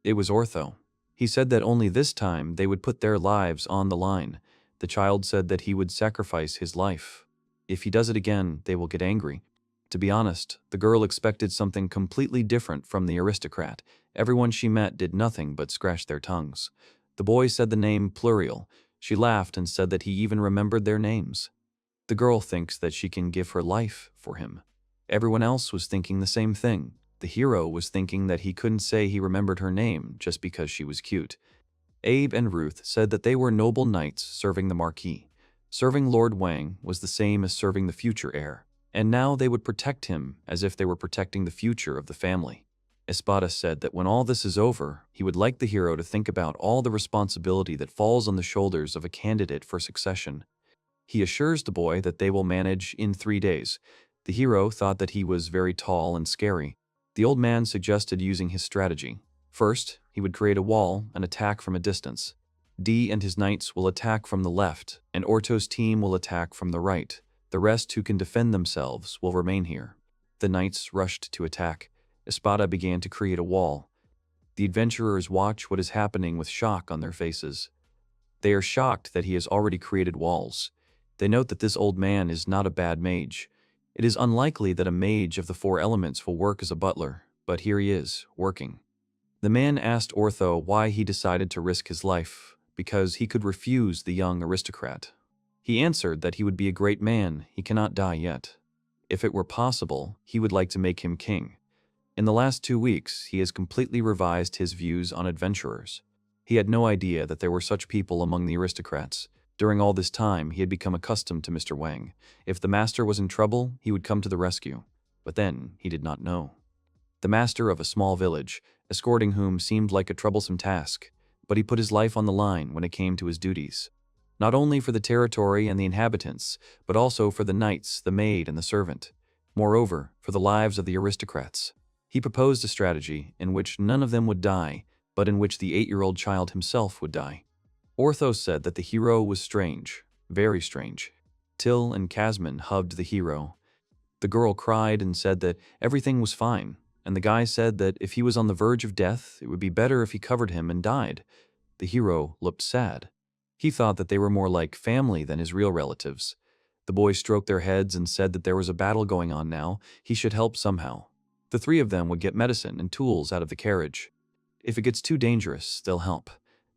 It was Ortho. He said that only this time they would put their lives on the line. The child said that he would sacrifice his life. If he does it again, they will get angry. To be honest, the girl expected something completely different from the aristocrat. Everyone she met did nothing but scratch their tongues. The boy said the name Plurial. She laughed and said that he even remembered their names. The girl thinks that she can give her life for him. Everyone else was thinking the same thing. The hero was thinking that he couldn't say he remembered her name just because she was cute. Abe and Ruth said that they were noble knights serving the Marquis. Serving Lord Wang was the same as serving the future heir, and now they would protect him as if they were protecting the future of the family. Espada said that when all this is over, he would like the hero to think about all the responsibility that falls on the shoulders of a candidate for succession. He assures the boy that they will manage in 3 days. The hero thought that he was very tall and scary. The old man suggested using his strategy. First, he would create a wall and attack from a distance. D and his knights will attack from the left, and Orto's team will attack from the right. The rest who can defend themselves will remain here. The knights rushed to attack. Espada began to create a wall. The adventurers watch what is happening with shock on their faces. They are shocked that he has already created walls. They note that this old man is not a bad mage. It is unlikely that a mage of the 4 elements will work as a butler, but here he is, working. The man asked Ortho why he decided to risk his life, because he could refuse the young aristocrat. He answered that he would be a great man, he cannot die yet. If it were possible, he would like to make him king. In the last 2 weeks, he has completely revised his views on adventurers. He had no idea that there were such people among the aristocrats. During all this time, he had become accustomed to Mr. Wang. If the master was in trouble, he would come to the rescue. But then, he did not know. The master of a small village, escorting whom seemed like a troublesome task, but he put his life on the line when it came to his duties. Not only for the territory and the inhabitants, but also for the knights, the maid, and the servant. Moreover, for the lives of the aristocrats. He proposed a strategy in which none of them would die, but in which the 8-year-old child himself would die. Ortho said that the hero was strange, very strange. Till and Kasman hugged the hero. The girl cried and said that everything was fine, and the guy said that if he was on the verge of death, it would be better if he covered him and died. The hero looked sad. He thought that they were more like family than his real relatives. The boys stroked their heads and said that there was a battle going on now, he should help somehow. The 3 of them would get medicine and tools out of the carriage. If it gets too dangerous, they'll help.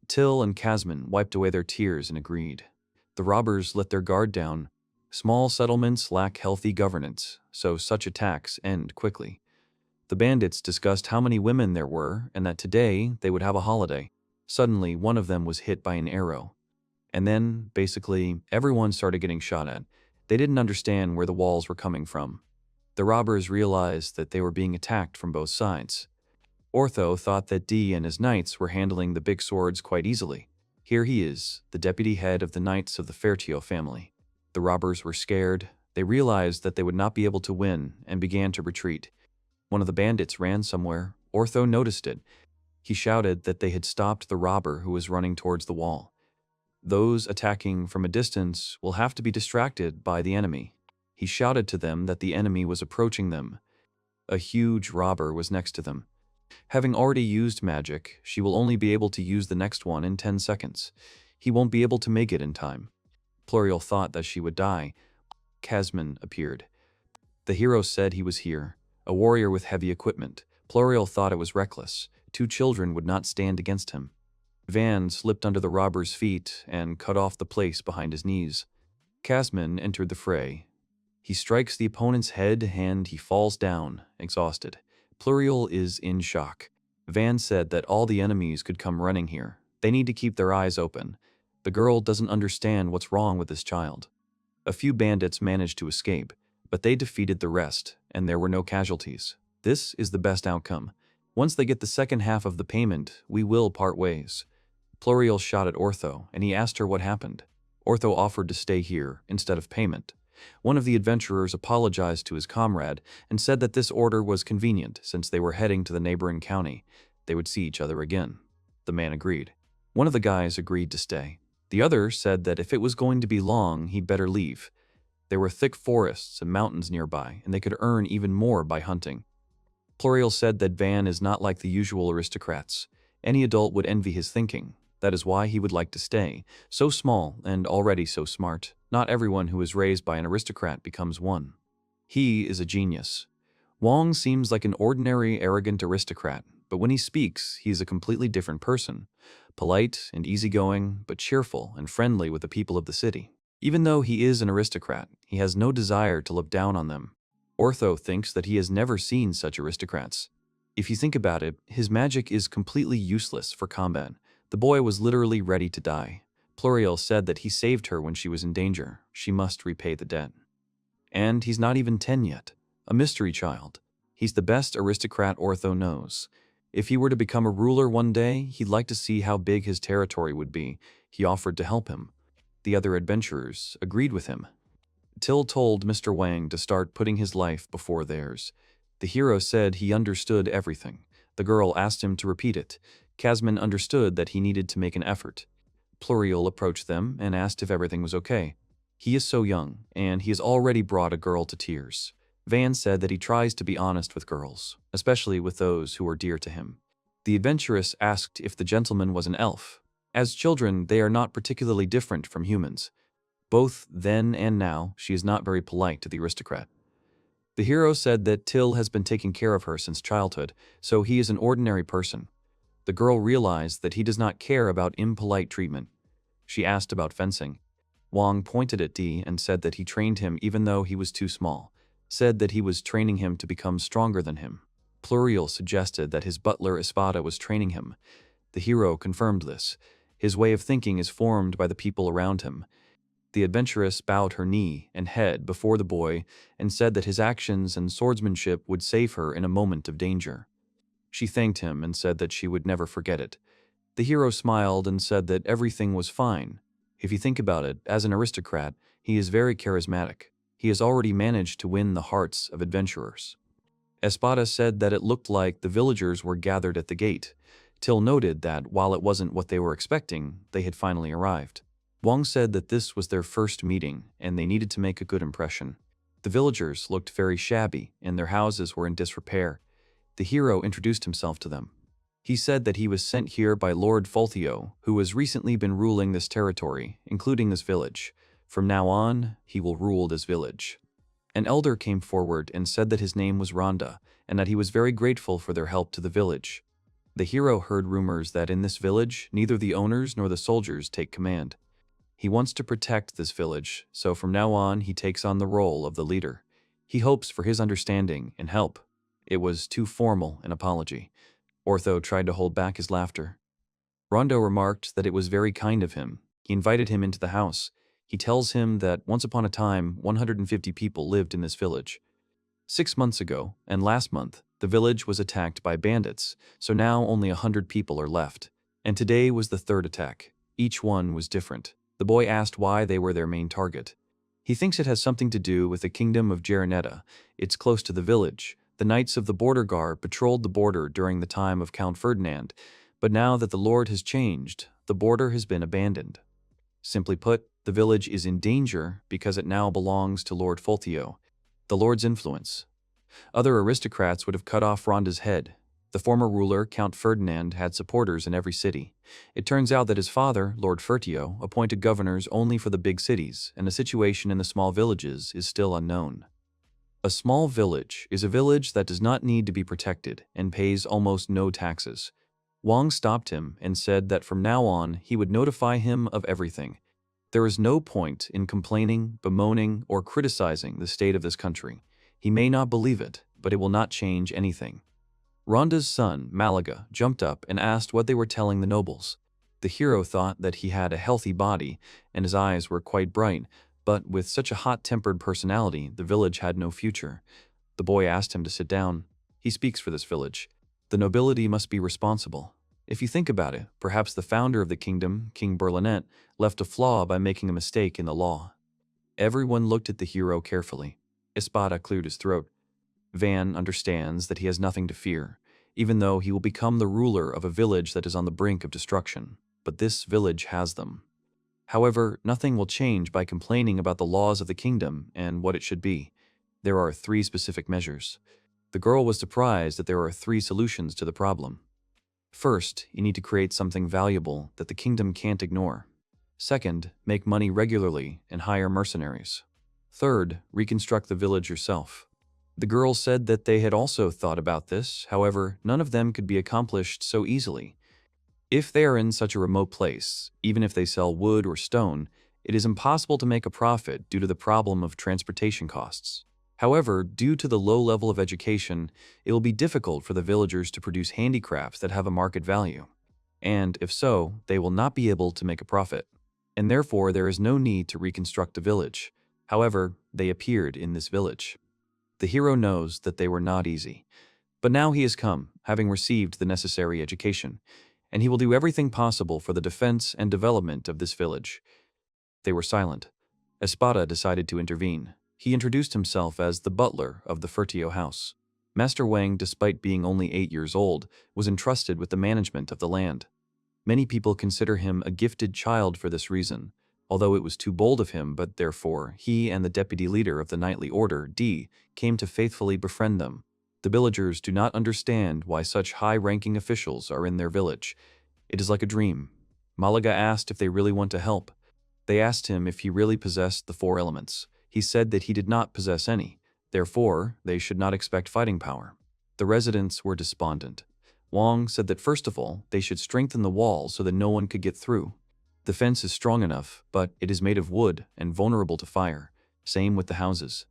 Till and Kasman wiped away their tears and agreed. The robbers let their guard down. Small settlements lack healthy governance, so such attacks end quickly. The bandits discussed how many women there were and that today they would have a holiday. Suddenly, one of them was hit by an arrow. And then, basically, everyone started getting shot at. They didn't understand where the walls were coming from. The robbers realized that they were being attacked from both sides. Ortho thought that D and his knights were handling the big swords quite easily. Here he is, the deputy head of the knights of the Fertio family. The robbers were scared. They realized that they would not be able to win and began to retreat. One of the bandits ran somewhere. Ortho noticed it. He shouted that they had stopped the robber who was running towards the wall. Those attacking from a distance will have to be distracted by the enemy. He shouted to them that the enemy was approaching them. A huge robber was next to them. Having already used magic, she will only be able to use the next one in 10 seconds. He won't be able to make it in time. Pluriel thought that she would die. Kasman appeared. The hero said he was here, a warrior with heavy equipment. Pluriel thought it was reckless. 2 children would not stand against him. Van slipped under the robber's feet and cut off the place behind his knees. Kasman entered the fray. He strikes the opponent's head and he falls down, exhausted. Pluriel is in shock. Van said that all the enemies could come running here. They need to keep their eyes open. The girl doesn't understand what's wrong with this child. A few bandits managed to escape, but they defeated the rest, and there were no casualties. This is the best outcome. Once they get the second half of the payment, we will part ways. Pluriel shot at Ortho, and he asked her what happened. Ortho offered to stay here instead of payment. One of the adventurers apologized to his comrade and said that this order was convenient since they were heading to the neighboring county. They would see each other again. The man agreed. One of the guys agreed to stay. The other said that if it was going to be long, he'd better leave. There were thick forests and mountains nearby, and they could earn even more by hunting. Pluriel said that Van is not like the usual aristocrats. Any adult would envy his thinking. That is why he would like to stay. So small and already so smart. Not everyone who is raised by an aristocrat becomes one. He is a genius. Wang seems like an ordinary, arrogant aristocrat, but when he speaks, he is a completely different person. Polite and easygoing, but cheerful and friendly with the people of the city. Even though he is an aristocrat, he has no desire to look down on them. Ortho thinks that he has never seen such aristocrats. If you think about it, his magic is completely useless for combat. The boy was literally ready to die. Pluriel said that he saved her when she was in danger. She must repay the debt. And he's not even 10 yet. A mystery child. He's the best aristocrat Ortho knows. If he were to become a ruler one day, he'd like to see how big his territory would be. He offered to help him. The other adventurers agreed with him. Till told Mr. Wang to start putting his life before theirs. The hero said he understood everything. The girl asked him to repeat it. Kasman understood that he needed to make an effort. Pluriel approached them and asked if everything was okay. He is so young, and he has already brought a girl to tears. Van said that he tries to be honest with girls, especially with those who are dear to him. The adventuress asked if the gentleman was an elf. As children, they are not particularly different from humans. Both then and now, she is not very polite to the aristocrat. The hero said that Till has been taking care of her since childhood, so he is an ordinary person. The girl realized that he does not care about impolite treatment. She asked about fencing. Wang pointed at D and said that he trained him even though he was too small, said that he was training him to become stronger than him. Pluriel suggested that his butler Espada was training him. The hero confirmed this. His way of thinking is formed by the people around him. The adventuress bowed her knee and head before the boy and said that his actions and swordsmanship would save her in a moment of danger. She thanked him and said that she would never forget it. The hero smiled and said that everything was fine. If you think about it, as an aristocrat, he is very charismatic. He has already managed to win the hearts of adventurers. Espada said that it looked like the villagers were gathered at the gate. Till noted that, while it wasn't what they were expecting, they had finally arrived. Wang said that this was their first meeting, and they needed to make a good impression. The villagers looked very shabby, and their houses were in disrepair. The hero introduced himself to them. He said that he was sent here by Lord Fertio, who has recently been ruling this territory, including this village. From now on, he will rule this village. An elder came forward and said that his name was Rhonda, and that he was very grateful for their help to the village. The hero heard rumors that in this village, neither the owners nor the soldiers take command. He wants to protect this village, so from now on he takes on the role of the leader. He hopes for his understanding and help. It was too formal an apology. Ortho tried to hold back his laughter. Rondo remarked that it was very kind of him. He invited him into the house. He tells him that once upon a time, 150 people lived in this village. 6 months ago, and last month, the village was attacked by bandits, so now only 100 people are left. And today was the third attack. Each one was different. The boy asked why they were their main target. He thinks it has something to do with the kingdom of Geronetta. It's close to the village. The Knights of the Border Guard patrolled the border during the time of Count Ferdinand, but now that the Lord has changed, the border has been abandoned. Simply put, the village is in danger because it now belongs to Lord Fertio, the Lord's influence. Other aristocrats would have cut off Rhonda's head. The former ruler, Count Ferdinand, had supporters in every city. It turns out that his father, Lord Fertio, appointed governors only for the big cities, and the situation in the small villages is still unknown. A small village is a village that does not need to be protected and pays almost no taxes. Wang stopped him and said that from now on he would notify him of everything. There is no point in complaining, bemoaning, or criticizing the state of this country. He may not believe it, but it will not change anything. Rhonda's son, Malaga, jumped up and asked what they were telling the nobles. The hero thought that he had a healthy body, and his eyes were quite bright, but with such a hot-tempered personality, the village had no future. The boy asked him to sit down. He speaks for this village. The nobility must be responsible. If you think about it, perhaps the founder of the kingdom, King Berlinet, left a flaw by making a mistake in the law. Everyone looked at the hero carefully. Espada cleared his throat. Van understands that he has nothing to fear, even though he will become the ruler of a village that is on the brink of destruction. But this village has them. However, nothing will change by complaining about the laws of the kingdom and what it should be. There are 3 specific measures. The girl was surprised that there are 3 solutions to the problem. First, you need to create something valuable that the kingdom can't ignore. Second, make money regularly and hire mercenaries. Third, reconstruct the village yourself. The girl said that they had also thought about this, however, none of them could be accomplished so easily. If they are in such a remote place, even if they sell wood or stone, it is impossible to make a profit due to the problem of transportation costs. However, due to the low level of education, it will be difficult for the villagers to produce handicrafts that have a market value. And if so, they will not be able to make a profit. And therefore, there is no need to reconstruct the village. However, they appeared in this village. The hero knows that they were not easy. But now he has come, having received the necessary education, and he will do everything possible for the defense and development of this village. They were silent. Espada decided to intervene. He introduced himself as the butler of the Fertio house. Master Wang, despite being only 8 years old, was entrusted with the management of the land. Many people consider him a gifted child for this reason, although it was too bold of him, but therefore he and the deputy leader of the knightly order, D, came to faithfully befriend them. The villagers do not understand why such high-ranking officials are in their village. It is like a dream. Malaga asked if they really want to help. They asked him if he really possessed the 4 elements. He said that he did not possess any. Therefore, they should not expect fighting power. The residents were despondent. Wang said that first of all, they should strengthen the wall so that no one could get through. The fence is strong enough, but it is made of wood and vulnerable to fire. Same with the houses.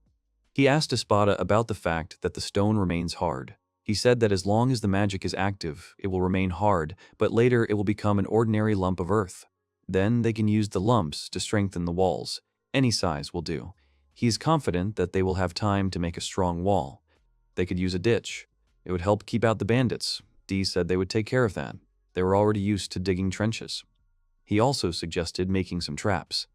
He asked Espada about the fact that the stone remains hard. He said that as long as the magic is active, it will remain hard, but later it will become an ordinary lump of earth. Then they can use the lumps to strengthen the walls. Any size will do. He is confident that they will have time to make a strong wall. They could use a ditch. It would help keep out the bandits. D said they would take care of that. They were already used to digging trenches. He also suggested making some traps.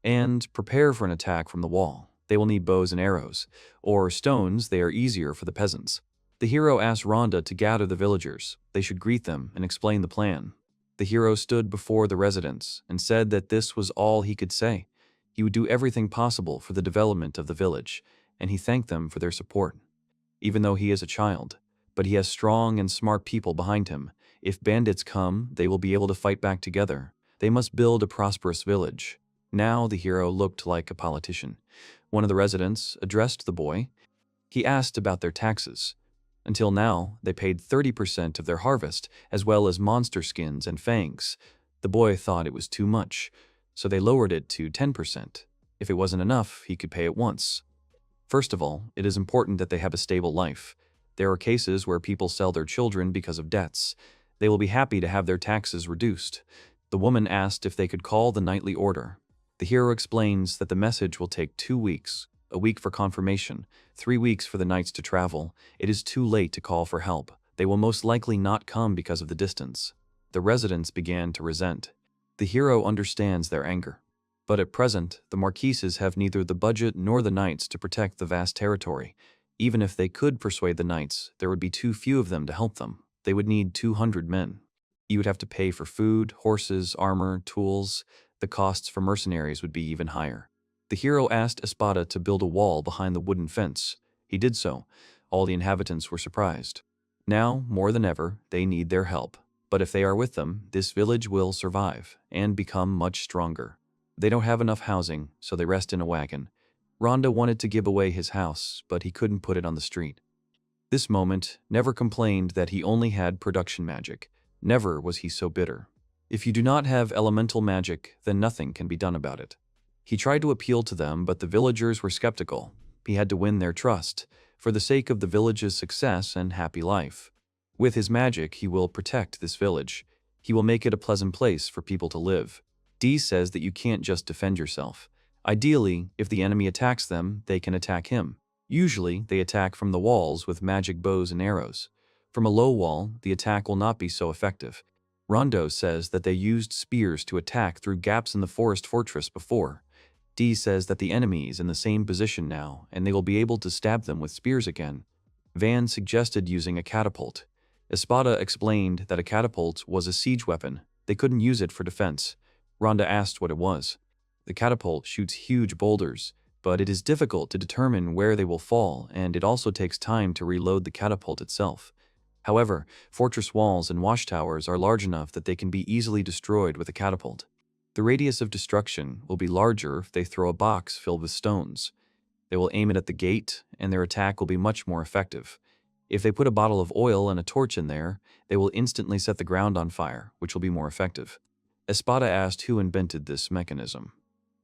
And prepare for an attack from the wall. They will need bows and arrows. Or stones, they are easier for the peasants. The hero asked Rhonda to gather the villagers. They should greet them and explain the plan. The hero stood before the residents and said that this was all he could say. He would do everything possible for the development of the village, and he thanked them for their support. Even though he is a child, but he has strong and smart people behind him. If bandits come, they will be able to fight back together. They must build a prosperous village. Now the hero looked like a politician. One of the residents addressed the boy. He asked about their taxes. Until now, they paid 30% of their harvest, as well as monster skins and fangs. The boy thought it was too much, so they lowered it to 10%. If it wasn't enough, he could pay it once. First of all, it is important that they have a stable life. There are cases where people sell their children because of debts. They will be happy to have their taxes reduced. The woman asked if they could call the nightly order. The hero explains that the message will take 2 weeks, a week for confirmation, 3 weeks for the knights to travel. It is too late to call for help. They will most likely not come because of the distance. The residents began to resent. The hero understands their anger. But at present, the marquises have neither the budget nor the knights to protect the vast territory. Even if they could persuade the knights, there would be too few of them to help them. They would need 200 men. You would have to pay for food, horses, armor, tools. The costs for mercenaries would be even higher. The hero asked Espada to build a wall behind the wooden fence. He did so. All the inhabitants were surprised. Now, more than ever, they need their help. But if they are with them, this village will survive and become much stronger. They don't have enough housing, so they rest in a wagon. Rhonda wanted to give away his house, but he couldn't put it on the street. This moment never complained that he only had production magic. Never was he so bitter. If you do not have elemental magic, then nothing can be done about it. He tried to appeal to them, but the villagers were skeptical. He had to win their trust, for the sake of the village's success and happy life. With his magic, he will protect this village. He will make it a pleasant place for people to live. D says that you can't just defend yourself. Ideally, if the enemy attacks them, they can attack him. Usually, they attack from the walls with magic bows and arrows. From a low wall, the attack will not be so effective. Rondo says that they used spears to attack through gaps in the forest fortress before. D says that the enemy is in the same position now, and they will be able to stab them with spears again. Van suggested using a catapult. Espada explained that a catapult was a siege weapon. They couldn't use it for defense. Rhonda asked what it was. The catapult shoots huge boulders, but it is difficult to determine where they will fall, and it also takes time to reload the catapult itself. However, fortress walls and watchtowers are large enough that they can be easily destroyed with a catapult. The radius of destruction will be larger if they throw a box filled with stones. They will aim it at the gate, and their attack will be much more effective. If they put a bottle of oil and a torch in there, they will instantly set the ground on fire, which will be more effective. Espada asked who invented this mechanism.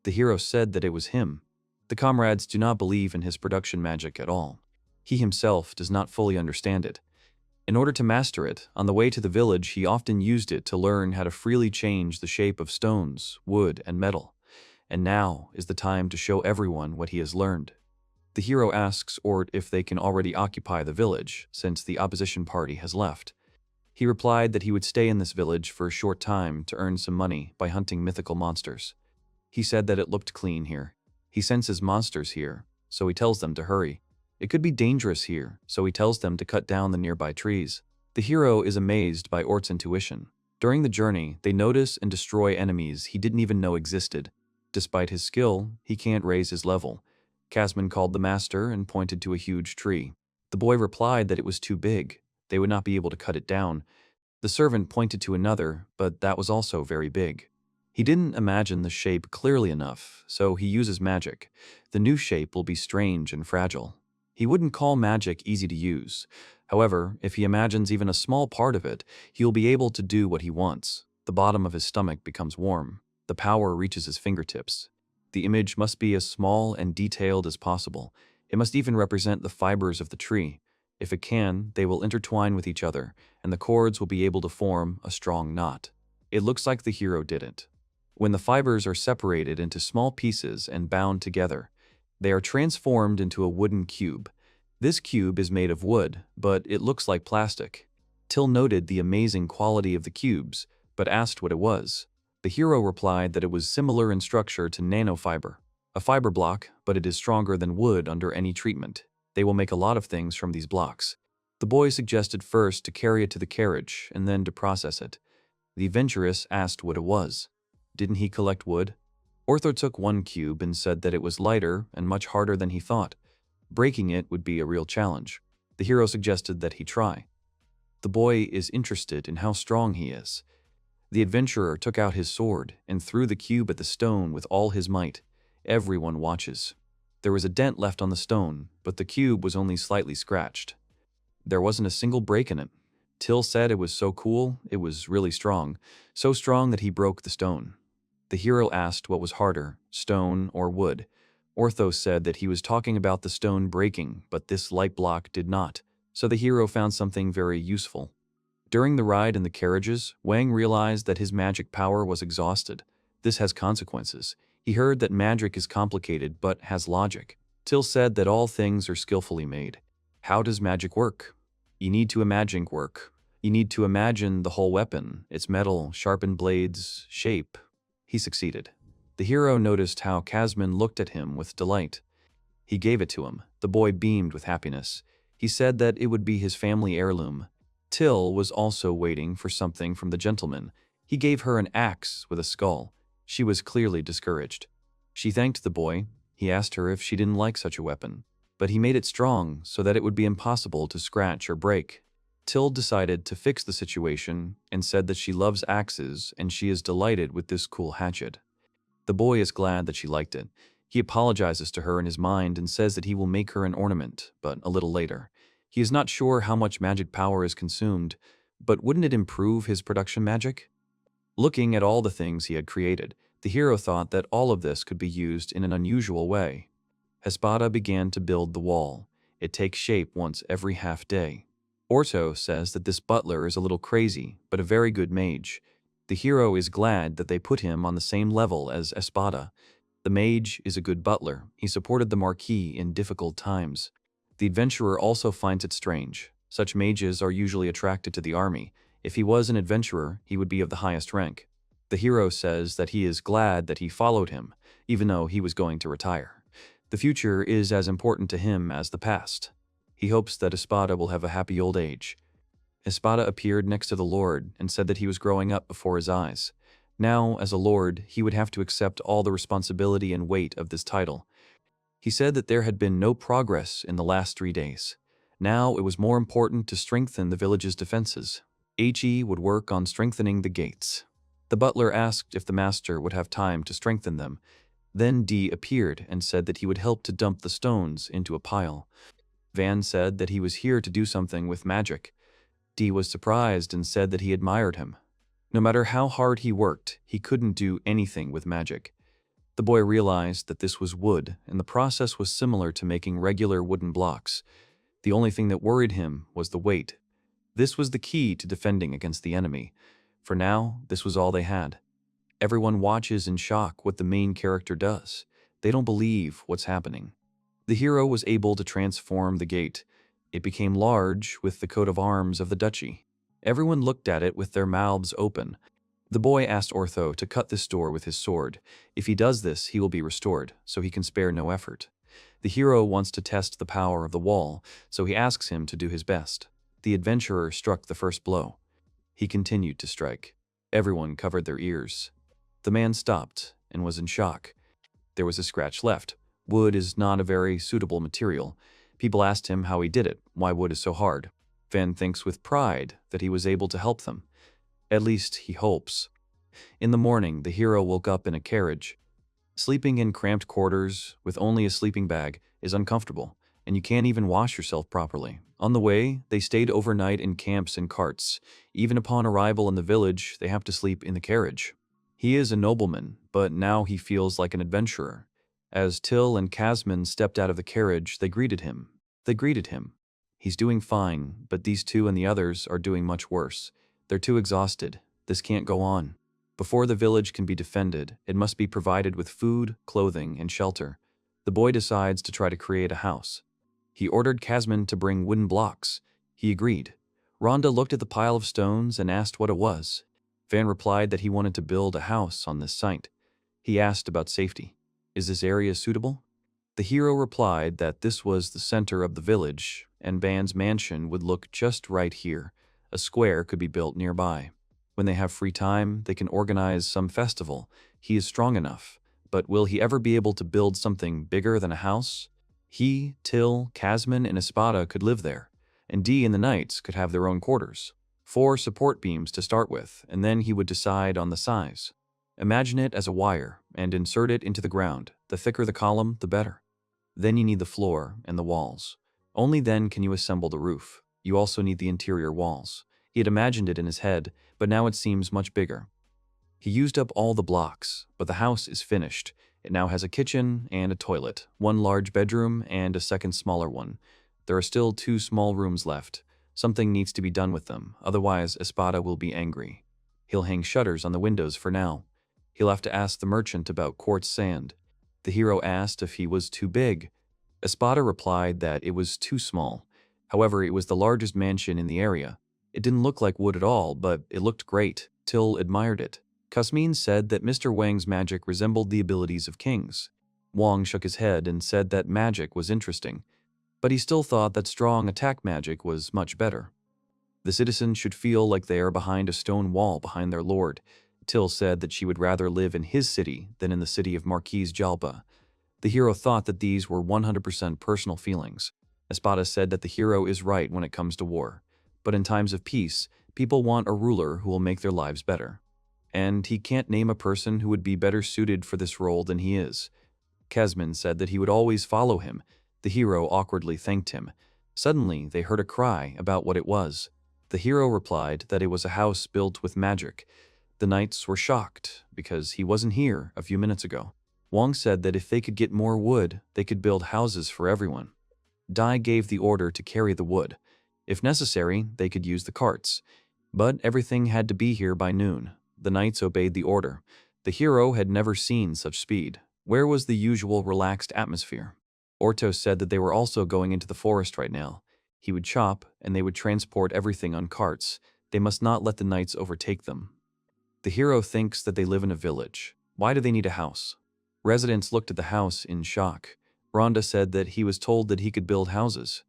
The hero said that it was him. The comrades do not believe in his production magic at all. He himself does not fully understand it. In order to master it, on the way to the village he often used it to learn how to freely change the shape of stones, wood, and metal. And now is the time to show everyone what he has learned. The hero asks Ort if they can already occupy the village, since the opposition party has left. He replied that he would stay in this village for a short time to earn some money by hunting mythical monsters. He said that it looked clean here. He senses monsters here, so he tells them to hurry. It could be dangerous here, so he tells them to cut down the nearby trees. The hero is amazed by Ort's intuition. During the journey, they notice and destroy enemies he didn't even know existed. Despite his skill, he can't raise his level. Casman called the master and pointed to a huge tree. The boy replied that it was too big. They would not be able to cut it down. The servant pointed to another, but that was also very big. He didn't imagine the shape clearly enough, so he uses magic. The new shape will be strange and fragile. He wouldn't call magic easy to use. However, if he imagines even a small part of it, he will be able to do what he wants. The bottom of his stomach becomes warm. The power reaches his fingertips. The image must be as small and detailed as possible. It must even represent the fibers of the tree. If it can, they will intertwine with each other, and the cords will be able to form a strong knot. It looks like the hero did it. When the fibers are separated into small pieces and bound together, they are transformed into a wooden cube. This cube is made of wood, but it looks like plastic. Till noted the amazing quality of the cubes, but asked what it was. The hero replied that it was similar in structure to nanofiber, a fiber block, but it is stronger than wood under any treatment. They will make a lot of things from these blocks. The boy suggested first to carry it to the carriage and then to process it. The adventuress asked what it was. Didn't he collect wood? Ortho took one cube and said that it was lighter and much harder than he thought. Breaking it would be a real challenge. The hero suggested that he try. The boy is interested in how strong he is. The adventurer took out his sword and threw the cube at the stone with all his might. Everyone watches. There was a dent left on the stone, but the cube was only slightly scratched. There wasn't a single break in it. Till said it was so cool, it was really strong, so strong that he broke the stone. The hero asked what was harder, stone or wood. Ortho said that he was talking about the stone breaking, but this light block did not, so the hero found something very useful. During the ride in the carriages, Wang realized that his magic power was exhausted. This has consequences. He heard that magic is complicated but has logic. Till said that all things are skillfully made. How does magic work? You need to imagine work. You need to imagine the whole weapon, its metal, sharpened blades, shape. He succeeded. The hero noticed how Kazman looked at him with delight. He gave it to him. The boy beamed with happiness. He said that it would be his family heirloom. Till was also waiting for something from the gentleman. He gave her an axe with a skull. She was clearly discouraged. She thanked the boy. He asked her if she didn't like such a weapon, but he made it strong so that it would be impossible to scratch or break. Till decided to fix the situation and said that she loves axes and she is delighted with this cool hatchet. The boy is glad that she liked it. He apologizes to her in his mind and says that he will make her an ornament, but a little later. He is not sure how much magic power is consumed, but wouldn't it improve his production magic? Looking at all the things he had created, the hero thought that all of this could be used in an unusual way. Espada began to build the wall. It takes shape once every half day. Orto says that this butler is a little crazy, but a very good mage. The hero is glad that they put him on the same level as Espada. The mage is a good butler. He supported the Marquis in difficult times. The adventurer also finds it strange. Such mages are usually attracted to the army. If he was an adventurer, he would be of the highest rank. The hero says that he is glad that he followed him, even though he was going to retire. The future is as important to him as the past. He hopes that Espada will have a happy old age. Espada appeared next to the Lord and said that he was growing up before his eyes. Now, as a lord, he would have to accept all the responsibility and weight of this title. He said that there had been no progress in the last 3 days. Now it was more important to strengthen the village's defenses. He would work on strengthening the gates. The butler asked if the master would have time to strengthen them. Then D appeared and said that he would help to dump the stones into a pile. Van said that he was here to do something with magic. D was surprised and said that he admired him. No matter how hard he worked, he couldn't do anything with magic. The boy realized that this was wood, and the process was similar to making regular wooden blocks. The only thing that worried him was the weight. This was the key to defending against the enemy. For now, this was all they had. Everyone watches in shock what the main character does. They don't believe what's happening. The hero was able to transform the gate. It became large with the coat of arms of the duchy. Everyone looked at it with their mouths open. The boy asked Ortho to cut this door with his sword. If he does this, he will be restored, so he can spare no effort. The hero wants to test the power of the wall, so he asks him to do his best. The adventurer struck the first blow. He continued to strike. Everyone covered their ears. The man stopped and was in shock. There was a scratch left. Wood is not a very suitable material. People asked him how he did it, why wood is so hard. Van thinks with pride that he was able to help them. At least he hopes. In the morning, the hero woke up in a carriage. Sleeping in cramped quarters with only a sleeping bag is uncomfortable, and you can't even wash yourself properly. On the way, they stayed overnight in camps and carts. Even upon arrival in the village, they have to sleep in the carriage. He is a nobleman, but now he feels like an adventurer. As Till and Kazman stepped out of the carriage, they greeted him. He's doing fine, but these two and the others are doing much worse. They're too exhausted. This can't go on. Before the village can be defended, it must be provided with food, clothing, and shelter. The boy decides to try to create a house. He ordered Kazman to bring wooden blocks. He agreed. Rhonda looked at the pile of stones and asked what it was. Van replied that he wanted to build a house on this site. He asked about safety. Is this area suitable? The hero replied that this was the center of the village, and Van's mansion would look just right here. A square could be built nearby. When they have free time, they can organize some festival. He is strong enough, but will he ever be able to build something bigger than a house? He, Till, Kazman, and Espada could live there, and Dee and the Knights could have their own quarters. 4 support beams to start with, and then he would decide on the size. Imagine it as a wire, and insert it into the ground. The thicker the column, the better. Then you need the floor and the walls. Only then can you assemble the roof. You also need the interior walls. He had imagined it in his head, but now it seems much bigger. He used up all the blocks, but the house is finished. It now has a kitchen and a toilet, 1 large bedroom and a second smaller one. There are still 2 small rooms left. Something needs to be done with them, otherwise Espada will be angry. He'll hang shutters on the windows for now. He'll have to ask the merchant about quartz sand. The hero asked if he was too big. Espada replied that it was too small. However, it was the largest mansion in the area. It didn't look like wood at all, but it looked great. Till admired it. Kasmin said that Mr. Wang's magic resembled the abilities of kings. Wang shook his head and said that magic was interesting, but he still thought that strong attack magic was much better. The citizens should feel like they are behind a stone wall behind their lord. Till said that she would rather live in his city than in the city of Marquise Jalba. The hero thought that these were 100% personal feelings. Espada said that the hero is right when it comes to war, but in times of peace, people want a ruler who will make their lives better. And he can't name a person who would be better suited for this role than he is. Kazman said that he would always follow him. The hero awkwardly thanked him. Suddenly, they heard a cry about what it was. The hero replied that it was a house built with magic. The knights were shocked because he wasn't here a few minutes ago. Wang said that if they could get more wood, they could build houses for everyone. Dai gave the order to carry the wood. If necessary, they could use the carts. But everything had to be here by noon. The knights obeyed the order. The hero had never seen such speed. Where was the usual relaxed atmosphere? Orto said that they were also going into the forest right now. He would chop, and they would transport everything on carts. They must not let the knights overtake them. The hero thinks that they live in a village. Why do they need a house? Residents looked at the house in shock. Rhonda said that he was told that he could build houses.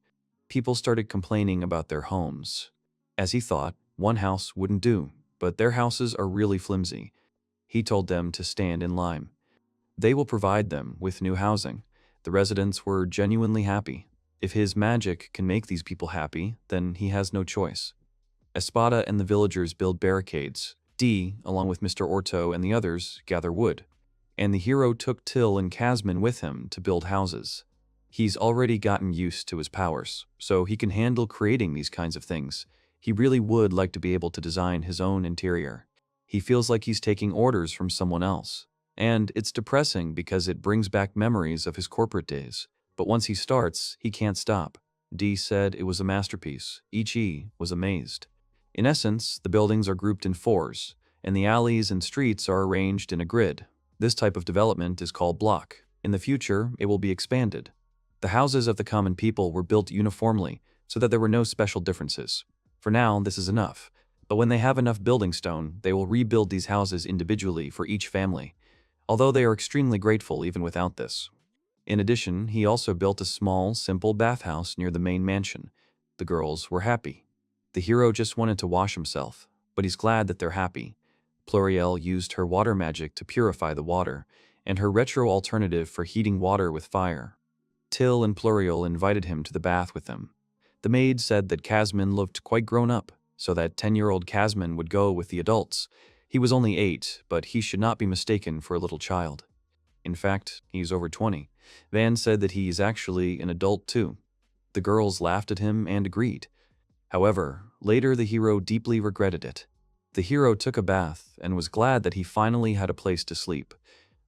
People started complaining about their homes. As he thought, one house wouldn't do, but their houses are really flimsy. He told them to stand in line. They will provide them with new housing. The residents were genuinely happy. If his magic can make these people happy, then he has no choice. Espada and the villagers build barricades. Dee, along with Mr. Orto and the others, gather wood. And the hero took Till and Kazman with him to build houses. He's already gotten used to his powers, so he can handle creating these kinds of things. He really would like to be able to design his own interior. He feels like he's taking orders from someone else. And it's depressing because it brings back memories of his corporate days. But once he starts, he can't stop. Dee said it was a masterpiece. Ichi was amazed. In essence, the buildings are grouped in 4s, and the alleys and streets are arranged in a grid. This type of development is called block. In the future, it will be expanded. The houses of the common people were built uniformly, so that there were no special differences. For now, this is enough. But when they have enough building stone, they will rebuild these houses individually for each family, although they are extremely grateful even without this. In addition, he also built a small, simple bathhouse near the main mansion. The girls were happy. The hero just wanted to wash himself, but he's glad that they're happy. Pluriel used her water magic to purify the water, and her retro alternative for heating water with fire. Till and Pluriel invited him to the bath with them. The maid said that Kazman looked quite grown up, so that 10-year-old Kazman would go with the adults. He was only 8, but he should not be mistaken for a little child. In fact, he's over 20. Van said that he's actually an adult too. The girls laughed at him and agreed. However, later the hero deeply regretted it. The hero took a bath and was glad that he finally had a place to sleep.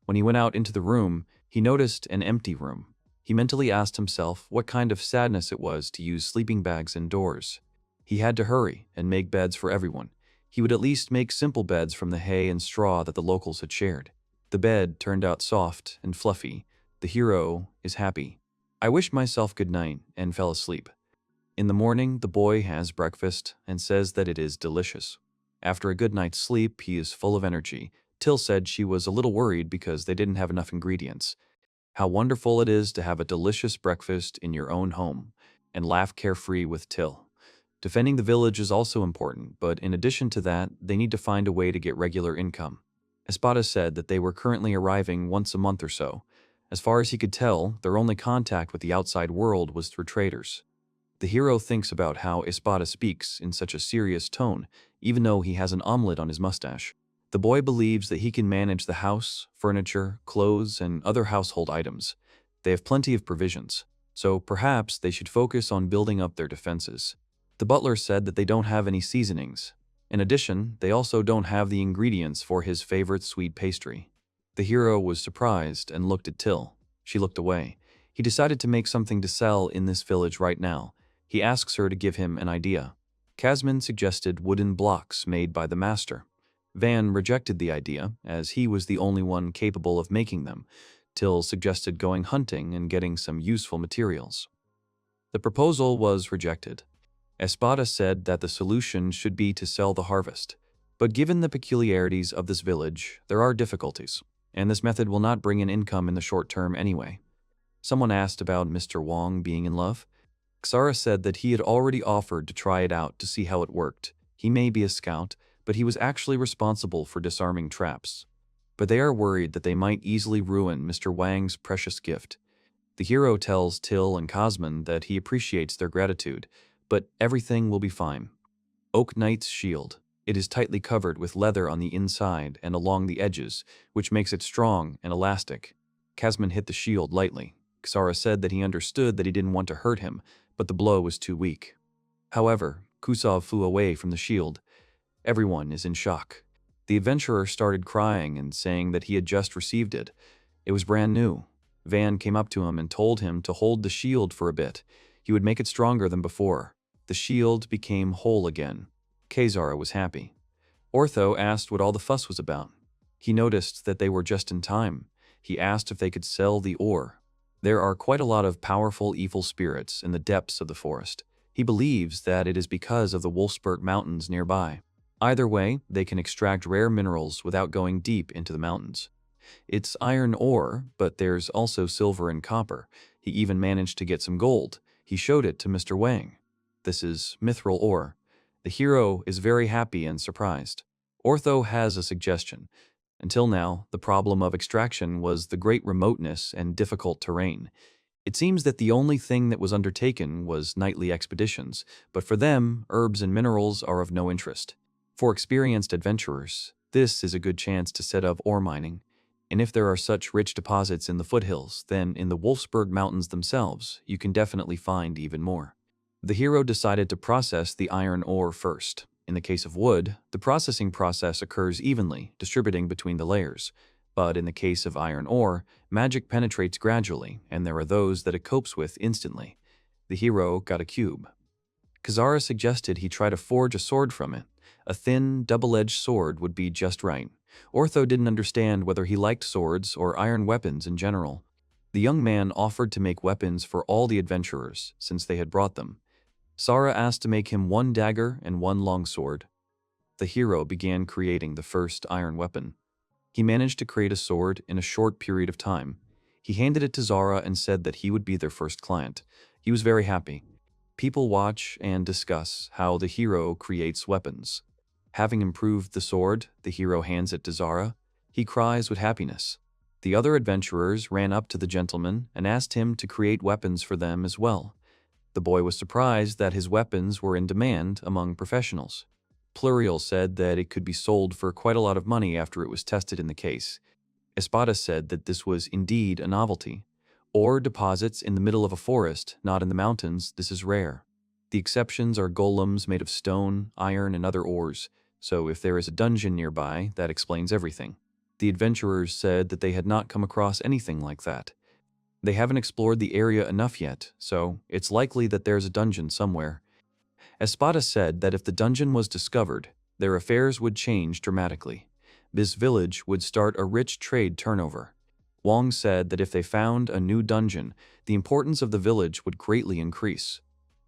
When he went out into the room, he noticed an empty room. He mentally asked himself what kind of sadness it was to use sleeping bags indoors. He had to hurry and make beds for everyone. He would at least make simple beds from the hay and straw that the locals had shared. The bed turned out soft and fluffy. The hero is happy. I wished myself good night and fell asleep. In the morning, the boy has breakfast and says that it is delicious. After a good night's sleep, he is full of energy. Till said she was a little worried because they didn't have enough ingredients. How wonderful it is to have a delicious breakfast in your own home, and laugh carefree with Till. Defending the village is also important, but in addition to that, they need to find a way to get regular income. Espada said that they were currently arriving once a month or so. As far as he could tell, their only contact with the outside world was through traders. The hero thinks about how Espada speaks in such a serious tone, even though he has an omelet on his mustache. The boy believes that he can manage the house, furniture, clothes, and other household items. They have plenty of provisions, so perhaps they should focus on building up their defenses. The butler said that they don't have any seasonings. In addition, they also don't have the ingredients for his favorite sweet pastry. The hero was surprised and looked at Till. She looked away. He decided to make something to sell in this village right now. He asks her to give him an idea. Kasman suggested wooden blocks made by the master. Van rejected the idea, as he was the only one capable of making them. Till suggested going hunting and getting some useful materials. The proposal was rejected. Espada said that the solution should be to sell the harvest. But given the peculiarities of this village, there are difficulties, and this method will not bring in income in the short term anyway. Someone asked about Mr. Wong being in love. Xara said that he had already offered to try it out to see how it worked. He may be a scout, but he was actually responsible for disarming traps. But they are worried that they might easily ruin Mr. Wang's precious gift. The hero tells Till and Cosman that he appreciates their gratitude, but everything will be fine. Oak Knight's shield. It is tightly covered with leather on the inside and along the edges, which makes it strong and elastic. Cosman hit the shield lightly. Xara said that he understood that he didn't want to hurt him, but the blow was too weak. However, Kusov flew away from the shield. Everyone is in shock. The adventurer started crying and saying that he had just received it. It was brand new. Van came up to him and told him to hold the shield for a bit. He would make it stronger than before. The shield became whole again. Kazara was happy. Ortho asked what all the fuss was about. He noticed that they were just in time. He asked if they could sell the ore. There are quite a lot of powerful evil spirits in the depths of the forest. He believes that it is because of the Wolfsburg Mountains nearby. Either way, they can extract rare minerals without going deep into the mountains. It's iron ore, but there's also silver and copper. He even managed to get some gold. He showed it to Mr. Wang. This is mithril ore. The hero is very happy and surprised. Ortho has a suggestion. Until now, the problem of extraction was the great remoteness and difficult terrain. It seems that the only thing that was undertaken was nightly expeditions, but for them, herbs and minerals are of no interest. For experienced adventurers, this is a good chance to set up ore mining. And if there are such rich deposits in the foothills, then in the Wolfsburg Mountains themselves, you can definitely find even more. The hero decided to process the iron ore first. In the case of wood, the processing process occurs evenly, distributing between the layers. But in the case of iron ore, magic penetrates gradually, and there are those that it copes with instantly. The hero got a cube. Kazara suggested he try to forge a sword from it. A thin, double-edged sword would be just right. Ortho didn't understand whether he liked swords or iron weapons in general. The young man offered to make weapons for all the adventurers, since they had brought them. Sara asked to make him one dagger and one longsword. The hero began creating the first iron weapon. He managed to create a sword in a short period of time. He handed it to Zara and said that he would be their first client. He was very happy. People watch and discuss how the hero creates weapons. Having improved the sword, the hero hands it to Zara. He cries with happiness. The other adventurers ran up to the gentleman and asked him to create weapons for them as well. The boy was surprised that his weapons were in demand among professionals. Pluriel said that it could be sold for quite a lot of money after it was tested in the case. Espada said that this was indeed a novelty. Ore deposits in the middle of a forest, not in the mountains, this is rare. The exceptions are golems made of stone, iron, and other ores, so if there is a dungeon nearby, that explains everything. The adventurers said that they had not come across anything like that. They haven't explored the area enough yet, so it's likely that there's a dungeon somewhere. Espada said that if the dungeon was discovered, their affairs would change dramatically. This village would start a rich trade turnover. Wong said that if they found a new dungeon, the importance of the village would greatly increase.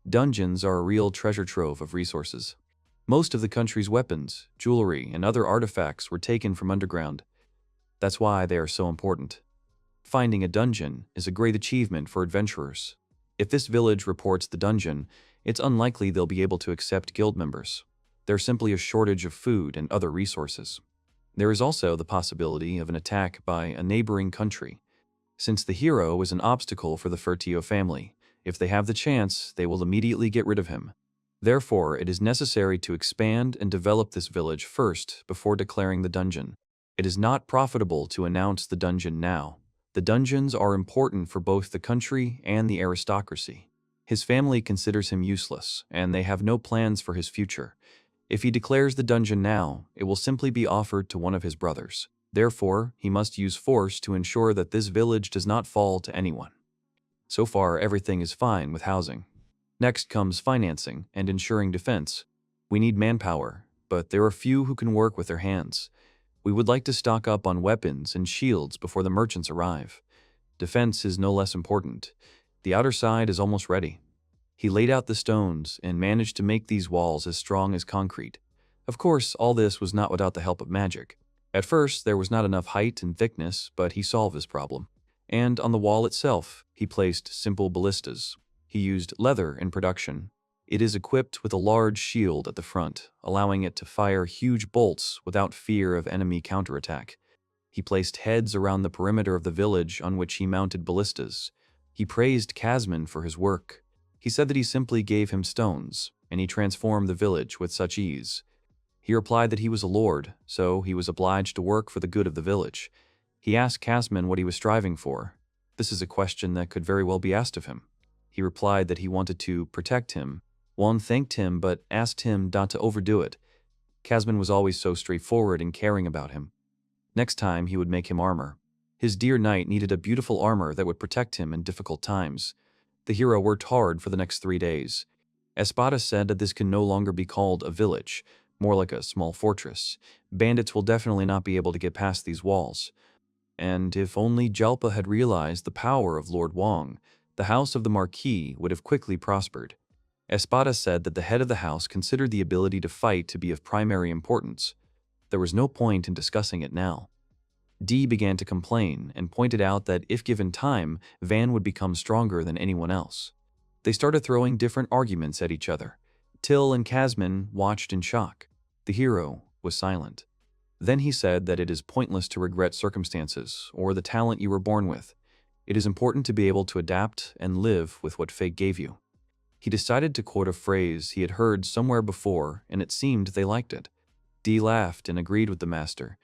Dungeons are a real treasure trove of resources. Most of the country's weapons, jewelry, and other artifacts were taken from underground. That's why they are so important. Finding a dungeon is a great achievement for adventurers. If this village reports the dungeon, it's unlikely they'll be able to accept guild members. There's simply a shortage of food and other resources. There is also the possibility of an attack by a neighboring country. Since the hero is an obstacle for the Fertio family, if they have the chance, they will immediately get rid of him. Therefore, it is necessary to expand and develop this village first before declaring the dungeon. It is not profitable to announce the dungeon now. The dungeons are important for both the country and the aristocracy. His family considers him useless, and they have no plans for his future. If he declares the dungeon now, it will simply be offered to one of his brothers. Therefore, he must use force to ensure that this village does not fall to anyone. So far, everything is fine with housing. Next comes financing and ensuring defense. We need manpower, but there are few who can work with their hands. We would like to stock up on weapons and shields before the merchants arrive. Defense is no less important. The outer side is almost ready. He laid out the stones and managed to make these walls as strong as concrete. Of course, all this was not without the help of magic. At first, there was not enough height and thickness, but he solved this problem. And on the wall itself, he placed simple ballistas. He used leather in production. It is equipped with a large shield at the front, allowing it to fire huge bolts without fear of enemy counterattack. He placed heads around the perimeter of the village on which he mounted ballistas. He praised Kazman for his work. He said that he simply gave him stones, and he transformed the village with such ease. He replied that he was a lord, so he was obliged to work for the good of the village. He asked Kazman what he was striving for. This is a question that could very well be asked of him. He replied that he wanted to protect him. Juan thanked him but asked him not to overdo it. Kazman was always so straightforward in caring about him. Next time he would make him armor. His dear knight needed a beautiful armor that would protect him in difficult times. The hero worked hard for the next 3 days. Espada said that this can no longer be called a village, more like a small fortress. Bandits will definitely not be able to get past these walls. And if only Jalpa had realized the power of Lord Wong, the house of the Marquis would have quickly prospered. Espada said that the head of the house considered the ability to fight to be of primary importance. There was no point in discussing it now. Dee began to complain and pointed out that if given time, Van would become stronger than anyone else. They started throwing different arguments at each other. Till and Kazman watched in shock. The hero was silent. Then he said that it is pointless to regret circumstances or the talent you were born with. It is important to be able to adapt and live with what fate gave you. He decided to quote a phrase he had heard somewhere before, and it seemed they liked it. Dee laughed and agreed with the master.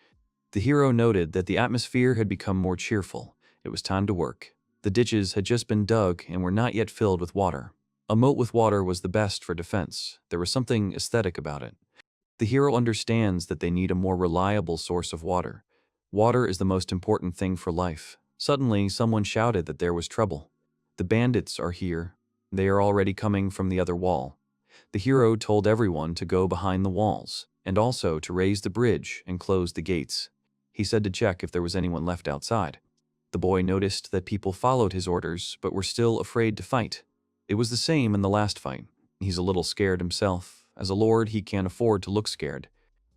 The hero noted that the atmosphere had become more cheerful. It was time to work. The ditches had just been dug and were not yet filled with water. A moat with water was the best for defense. There was something aesthetic about it. The hero understands that they need a more reliable source of water. Water is the most important thing for life. Suddenly, someone shouted that there was trouble. The bandits are here. They are already coming from the other wall. The hero told everyone to go behind the walls, and also to raise the bridge and close the gates. He said to check if there was anyone left outside. The boy noticed that people followed his orders, but were still afraid to fight. It was the same in the last fight. He's a little scared himself. As a lord, he can't afford to look scared.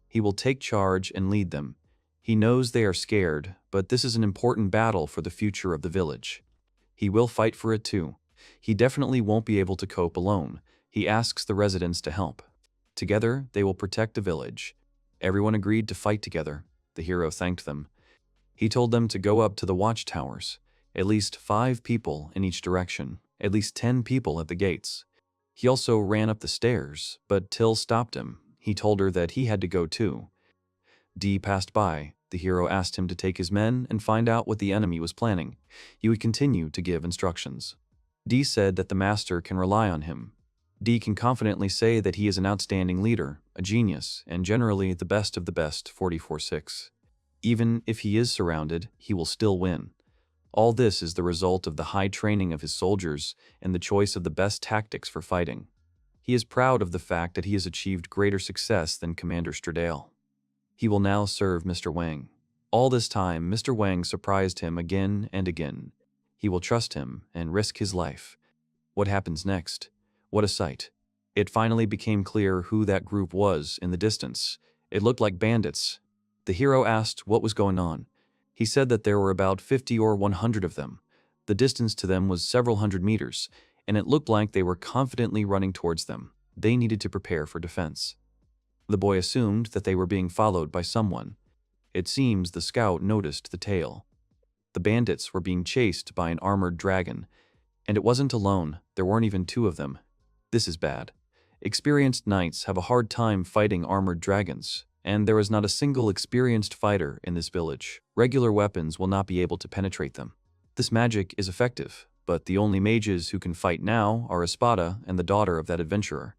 He will take charge and lead them. He knows they are scared, but this is an important battle for the future of the village. He will fight for it too. He definitely won't be able to cope alone. He asks the residents to help. Together, they will protect the village. Everyone agreed to fight together. The hero thanked them. He told them to go up to the watchtowers. At least 5 people in each direction. At least 10 people at the gates. He also ran up the stairs, but Till stopped him. He told her that he had to go too. Dee passed by. The hero asked him to take his men and find out what the enemy was planning. He would continue to give instructions. Dee said that the master can rely on him. Dee can confidently say that he is an outstanding leader, a genius, and generally the best of the best 44-6. Even if he is surrounded, he will still win. All this is the result of the high training of his soldiers and the choice of the best tactics for fighting. He is proud of the fact that he has achieved greater success than Commander Stradale. He will now serve Mr. Wang. All this time, Mr. Wang surprised him again and again. He will trust him and risk his life. What happens next? What a sight. It finally became clear who that group was in the distance. It looked like bandits. The hero asked what was going on. He said that there were about 50 or 100 of them. The distance to them was several hundred meters, and it looked like they were confidently running towards them. They needed to prepare for defense. The boy assumed that they were being followed by someone. It seems the scout noticed the tail. The bandits were being chased by an armored dragon, and it wasn't alone. There weren't even two of them. This is bad. Experienced knights have a hard time fighting armored dragons, and there is not a single experienced fighter in this village. Regular weapons will not be able to penetrate them. This magic is effective, but the only mages who can fight now are Espada and the daughter of that adventurer,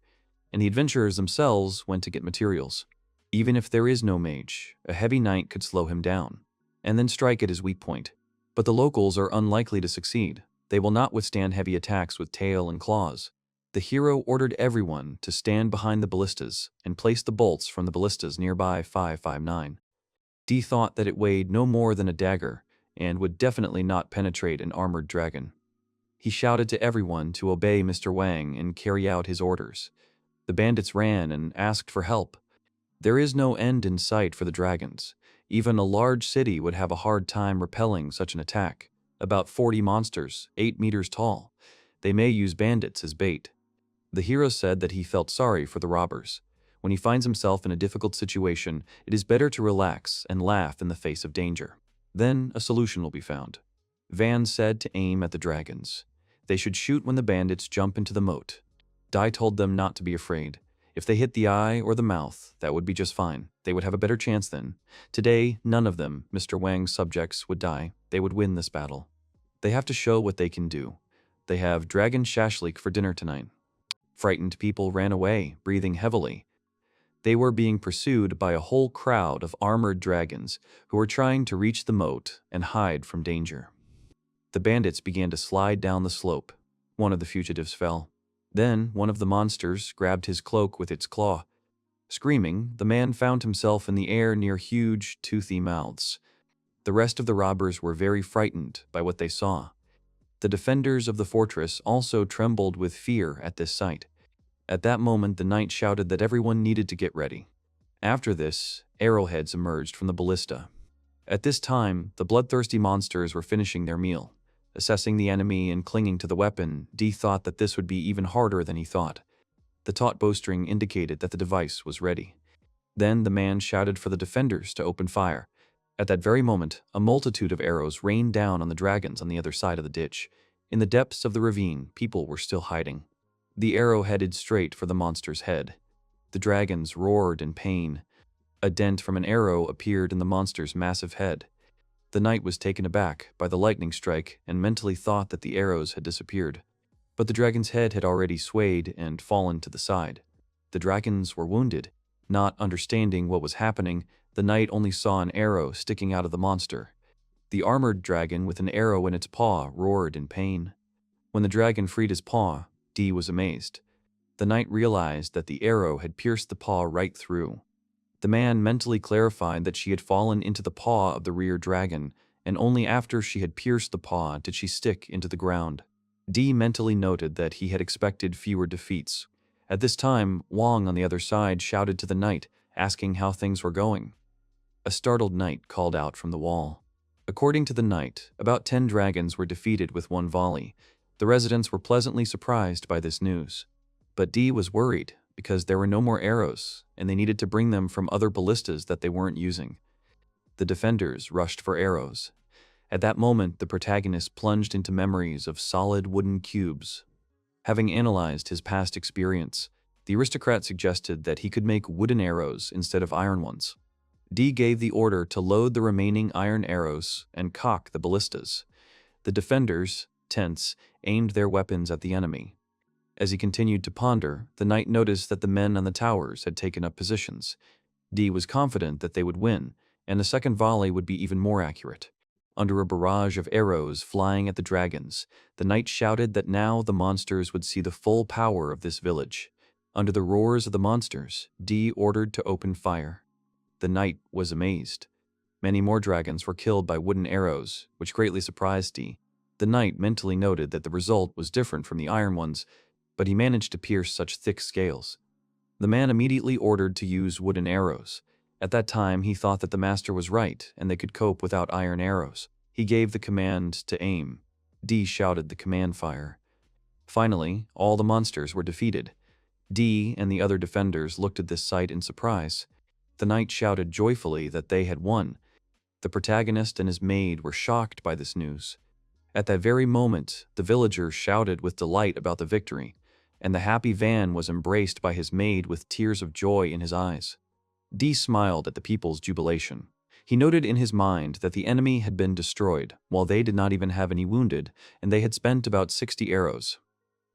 and the adventurers themselves went to get materials. Even if there is no mage, a heavy knight could slow him down, and then strike at his weak point. But the locals are unlikely to succeed. They will not withstand heavy attacks with tail and claws. The hero ordered everyone to stand behind the ballistas and place the bolts from the ballistas nearby 559. D thought that it weighed no more than a dagger and would definitely not penetrate an armored dragon. He shouted to everyone to obey Mr. Wang and carry out his orders. The bandits ran and asked for help. There is no end in sight for the dragons. Even a large city would have a hard time repelling such an attack. About 40 monsters, 8 meters tall. They may use bandits as bait. The hero said that he felt sorry for the robbers. When he finds himself in a difficult situation, it is better to relax and laugh in the face of danger. Then a solution will be found. Van said to aim at the dragons. They should shoot when the bandits jump into the moat. Dai told them not to be afraid. If they hit the eye or the mouth, that would be just fine. They would have a better chance then. Today, none of them, Mr. Wang's subjects, would die. They would win this battle. They have to show what they can do. They have dragon shashlik for dinner tonight. Frightened people ran away, breathing heavily. They were being pursued by a whole crowd of armored dragons who were trying to reach the moat and hide from danger. The bandits began to slide down the slope. One of the fugitives fell. Then one of the monsters grabbed his cloak with its claw. Screaming, the man found himself in the air near huge, toothy mouths. The rest of the robbers were very frightened by what they saw. The defenders of the fortress also trembled with fear at this sight. At that moment, the knight shouted that everyone needed to get ready. After this, arrowheads emerged from the ballista. At this time, the bloodthirsty monsters were finishing their meal. Assessing the enemy and clinging to the weapon, D thought that this would be even harder than he thought. The taut bowstring indicated that the device was ready. Then the man shouted for the defenders to open fire. At that very moment, a multitude of arrows rained down on the dragons on the other side of the ditch. In the depths of the ravine, people were still hiding. The arrow headed straight for the monster's head. The dragons roared in pain. A dent from an arrow appeared in the monster's massive head. The knight was taken aback by the lightning strike and mentally thought that the arrows had disappeared. But the dragon's head had already swayed and fallen to the side. The dragons were wounded. Not understanding what was happening, the knight only saw an arrow sticking out of the monster. The armored dragon with an arrow in its paw roared in pain. When the dragon freed his paw, D was amazed. The knight realized that the arrow had pierced the paw right through. The man mentally clarified that she had fallen into the paw of the rear dragon, and only after she had pierced the paw did she stick into the ground. D mentally noted that he had expected fewer defeats. At this time, Wang on the other side shouted to the knight, asking how things were going. A startled knight called out from the wall. According to the knight, about 10 dragons were defeated with one volley. The residents were pleasantly surprised by this news. But D was worried because there were no more arrows, and they needed to bring them from other ballistas that they weren't using. The defenders rushed for arrows. At that moment, the protagonist plunged into memories of solid wooden cubes. Having analyzed his past experience, the aristocrat suggested that he could make wooden arrows instead of iron ones. D gave the order to load the remaining iron arrows and cock the ballistas. The defenders, tense, aimed their weapons at the enemy. As he continued to ponder, the knight noticed that the men on the towers had taken up positions. D was confident that they would win, and the second volley would be even more accurate. Under a barrage of arrows flying at the dragons, the knight shouted that now the monsters would see the full power of this village. Under the roars of the monsters, D ordered to open fire. The knight was amazed. Many more dragons were killed by wooden arrows, which greatly surprised D. The knight mentally noted that the result was different from the iron ones, but he managed to pierce such thick scales. The man immediately ordered to use wooden arrows. At that time, he thought that the master was right and they could cope without iron arrows. He gave the command to aim. D shouted the command fire. Finally, all the monsters were defeated. D and the other defenders looked at this sight in surprise. The knight shouted joyfully that they had won. The protagonist and his maid were shocked by this news. At that very moment, the villager shouted with delight about the victory, and the happy Van was embraced by his maid with tears of joy in his eyes. D smiled at the people's jubilation. He noted in his mind that the enemy had been destroyed, while they did not even have any wounded, and they had spent about 60 arrows.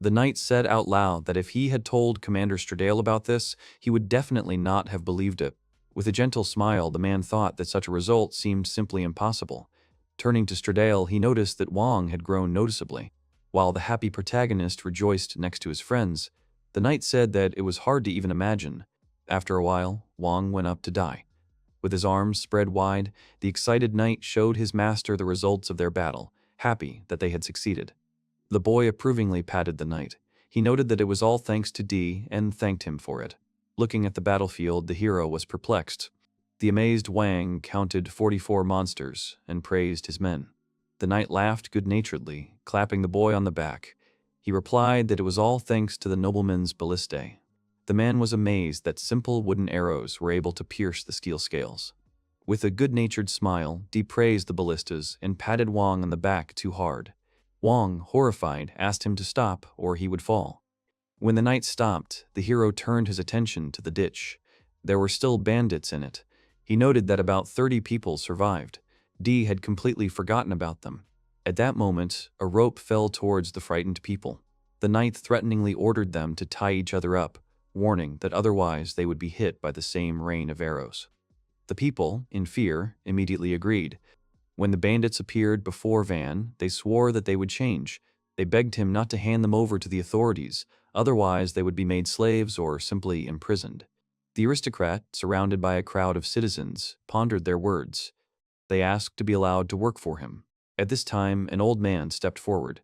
The knight said out loud that if he had told Commander Stradale about this, he would definitely not have believed it. With a gentle smile, the man thought that such a result seemed simply impossible. Turning to Stradale, he noticed that Wang had grown noticeably. While the happy protagonist rejoiced next to his friends, the knight said that it was hard to even imagine. After a while, Wang went up to die. With his arms spread wide, the excited knight showed his master the results of their battle, happy that they had succeeded. The boy approvingly patted the knight. He noted that it was all thanks to D and thanked him for it. Looking at the battlefield, the hero was perplexed. The amazed Wang counted 44 monsters and praised his men. The knight laughed good-naturedly, clapping the boy on the back. He replied that it was all thanks to the nobleman's ballistae. The man was amazed that simple wooden arrows were able to pierce the steel scales. With a good-natured smile, D praised the ballistas and patted Wang on the back too hard. Wang, horrified, asked him to stop or he would fall. When the knight stopped, the hero turned his attention to the ditch. There were still bandits in it. He noted that about 30 people survived. D had completely forgotten about them. At that moment, a rope fell towards the frightened people. The knight threateningly ordered them to tie each other up, warning that otherwise they would be hit by the same rain of arrows. The people, in fear, immediately agreed. When the bandits appeared before Van, they swore that they would change. They begged him not to hand them over to the authorities, otherwise they would be made slaves or simply imprisoned. The aristocrat, surrounded by a crowd of citizens, pondered their words. They asked to be allowed to work for him. At this time, an old man stepped forward.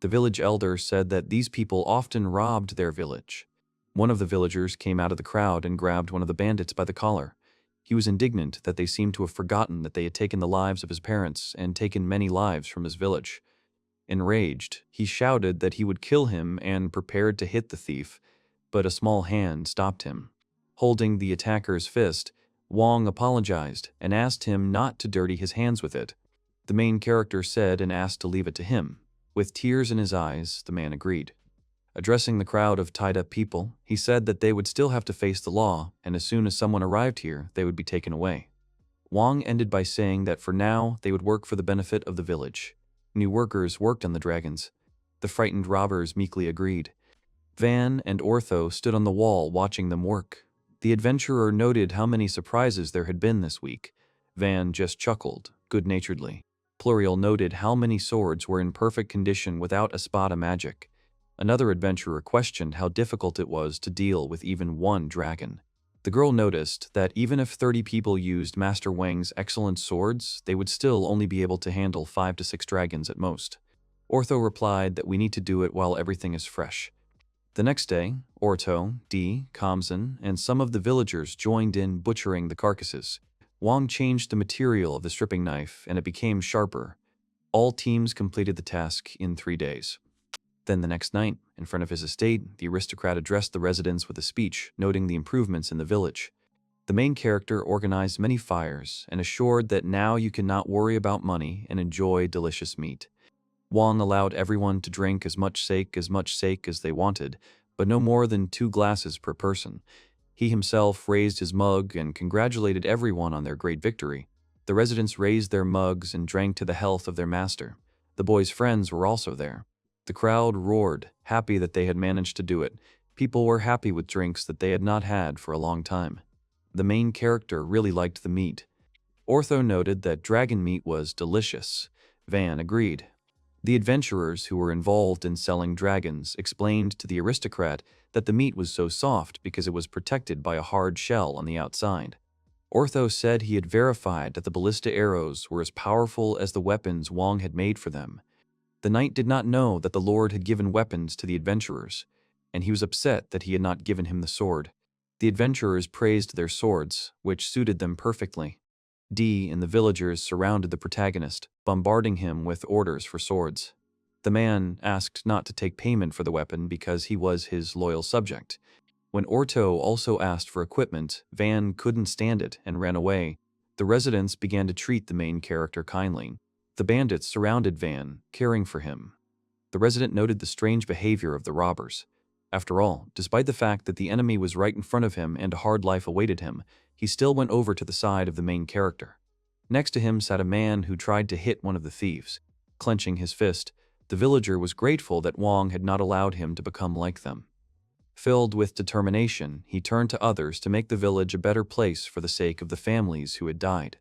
The village elder said that these people often robbed their village. One of the villagers came out of the crowd and grabbed one of the bandits by the collar. He was indignant that they seemed to have forgotten that they had taken the lives of his parents and taken many lives from his village. Enraged, he shouted that he would kill him and prepared to hit the thief, but a small hand stopped him. Holding the attacker's fist, Wang apologized and asked him not to dirty his hands with it. The main character said and asked to leave it to him. With tears in his eyes, the man agreed. Addressing the crowd of tied-up people, he said that they would still have to face the law, and as soon as someone arrived here, they would be taken away. Wang ended by saying that for now, they would work for the benefit of the village. New workers worked on the dragons. The frightened robbers meekly agreed. Van and Ortho stood on the wall watching them work. The adventurer noted how many surprises there had been this week. Van just chuckled, good-naturedly. Pluriel noted how many swords were in perfect condition without a spot of magic. Another adventurer questioned how difficult it was to deal with even one dragon. The girl noticed that even if 30 people used Master Wang's excellent swords, they would still only be able to handle 5 to 6 dragons at most. Ortho replied that we need to do it while everything is fresh. The next day, Orto, D, Kamsen, and some of the villagers joined in butchering the carcasses. Wang changed the material of the stripping knife and it became sharper. All teams completed the task in 3 days. Then the next night, in front of his estate, the aristocrat addressed the residents with a speech, noting the improvements in the village. The main character organized many fires and assured that now you can not worry about money and enjoy delicious meat. Wang allowed everyone to drink as much sake as they wanted, but no more than 2 glasses per person. He himself raised his mug and congratulated everyone on their great victory. The residents raised their mugs and drank to the health of their master. The boy's friends were also there. The crowd roared, happy that they had managed to do it. People were happy with drinks that they had not had for a long time. The main character really liked the meat. Ortho noted that dragon meat was delicious. Van agreed. The adventurers who were involved in selling dragons explained to the aristocrat that the meat was so soft because it was protected by a hard shell on the outside. Ortho said he had verified that the ballista arrows were as powerful as the weapons Wong had made for them. The knight did not know that the lord had given weapons to the adventurers, and he was upset that he had not given him the sword. The adventurers praised their swords, which suited them perfectly. Dee and the villagers surrounded the protagonist, bombarding him with orders for swords. The man asked not to take payment for the weapon because he was his loyal subject. When Orto also asked for equipment, Van couldn't stand it and ran away. The residents began to treat the main character kindly. The bandits surrounded Van, caring for him. The resident noted the strange behavior of the robbers. After all, despite the fact that the enemy was right in front of him and a hard life awaited him, he still went over to the side of the main character. Next to him sat a man who tried to hit one of the thieves. Clenching his fist, the villager was grateful that Wong had not allowed him to become like them. Filled with determination, he turned to others to make the village a better place for the sake of the families who had died.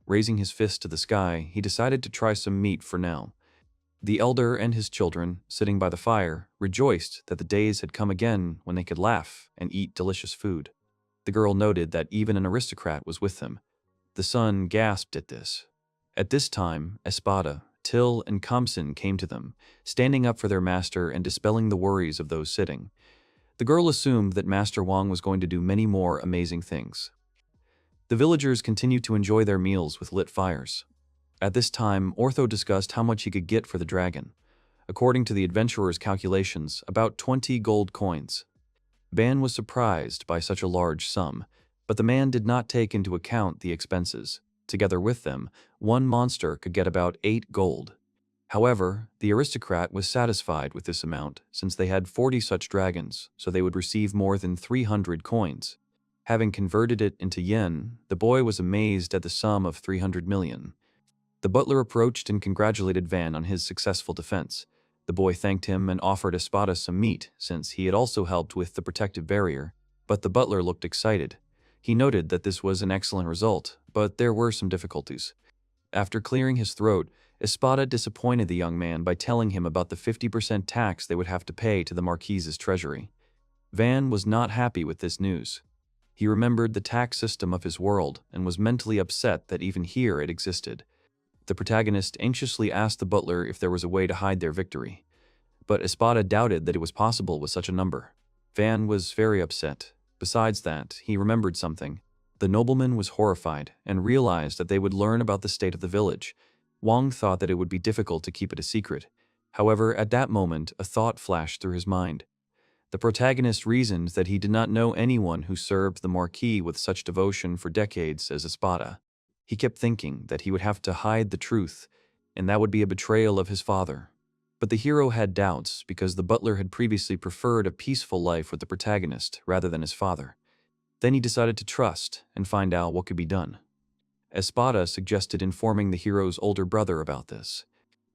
Raising his fist to the sky, he decided to try some meat for now. The elder and his children, sitting by the fire, rejoiced that the days had come again when they could laugh and eat delicious food. The girl noted that even an aristocrat was with them. The son gasped at this. At this time, Espada, Till, and Kamsen came to them, standing up for their master and dispelling the worries of those sitting. The girl assumed that Master Wong was going to do many more amazing things. The villagers continued to enjoy their meals with lit fires. At this time, Ortho discussed how much he could get for the dragon. According to the adventurer's calculations, about 20 gold coins. Ban was surprised by such a large sum, but the man did not take into account the expenses. Together with them, one monster could get about 8 gold. However, the aristocrat was satisfied with this amount since they had 40 such dragons, so they would receive more than 300 coins. Having converted it into yen, the boy was amazed at the sum of 300 million. The butler approached and congratulated Van on his successful defense. The boy thanked him and offered Espada some meat, since he had also helped with the protective barrier, but the butler looked excited. He noted that this was an excellent result, but there were some difficulties. After clearing his throat, Espada disappointed the young man by telling him about the 50% tax they would have to pay to the Marquise's treasury. Van was not happy with this news. He remembered the tax system of his world and was mentally upset that even here it existed. The protagonist anxiously asked the butler if there was a way to hide their victory, but Espada doubted that it was possible with such a number. Van was very upset. Besides that, he remembered something. The nobleman was horrified and realized that they would learn about the state of the village. Wong thought that it would be difficult to keep it a secret. However, at that moment, a thought flashed through his mind. The protagonist reasoned that he did not know anyone who served the Marquis with such devotion for decades as Espada. He kept thinking that he would have to hide the truth, and that would be a betrayal of his father. But the hero had doubts because the butler had previously preferred a peaceful life with the protagonist rather than his father. Then he decided to trust and find out what could be done. Espada suggested informing the hero's older brother about this.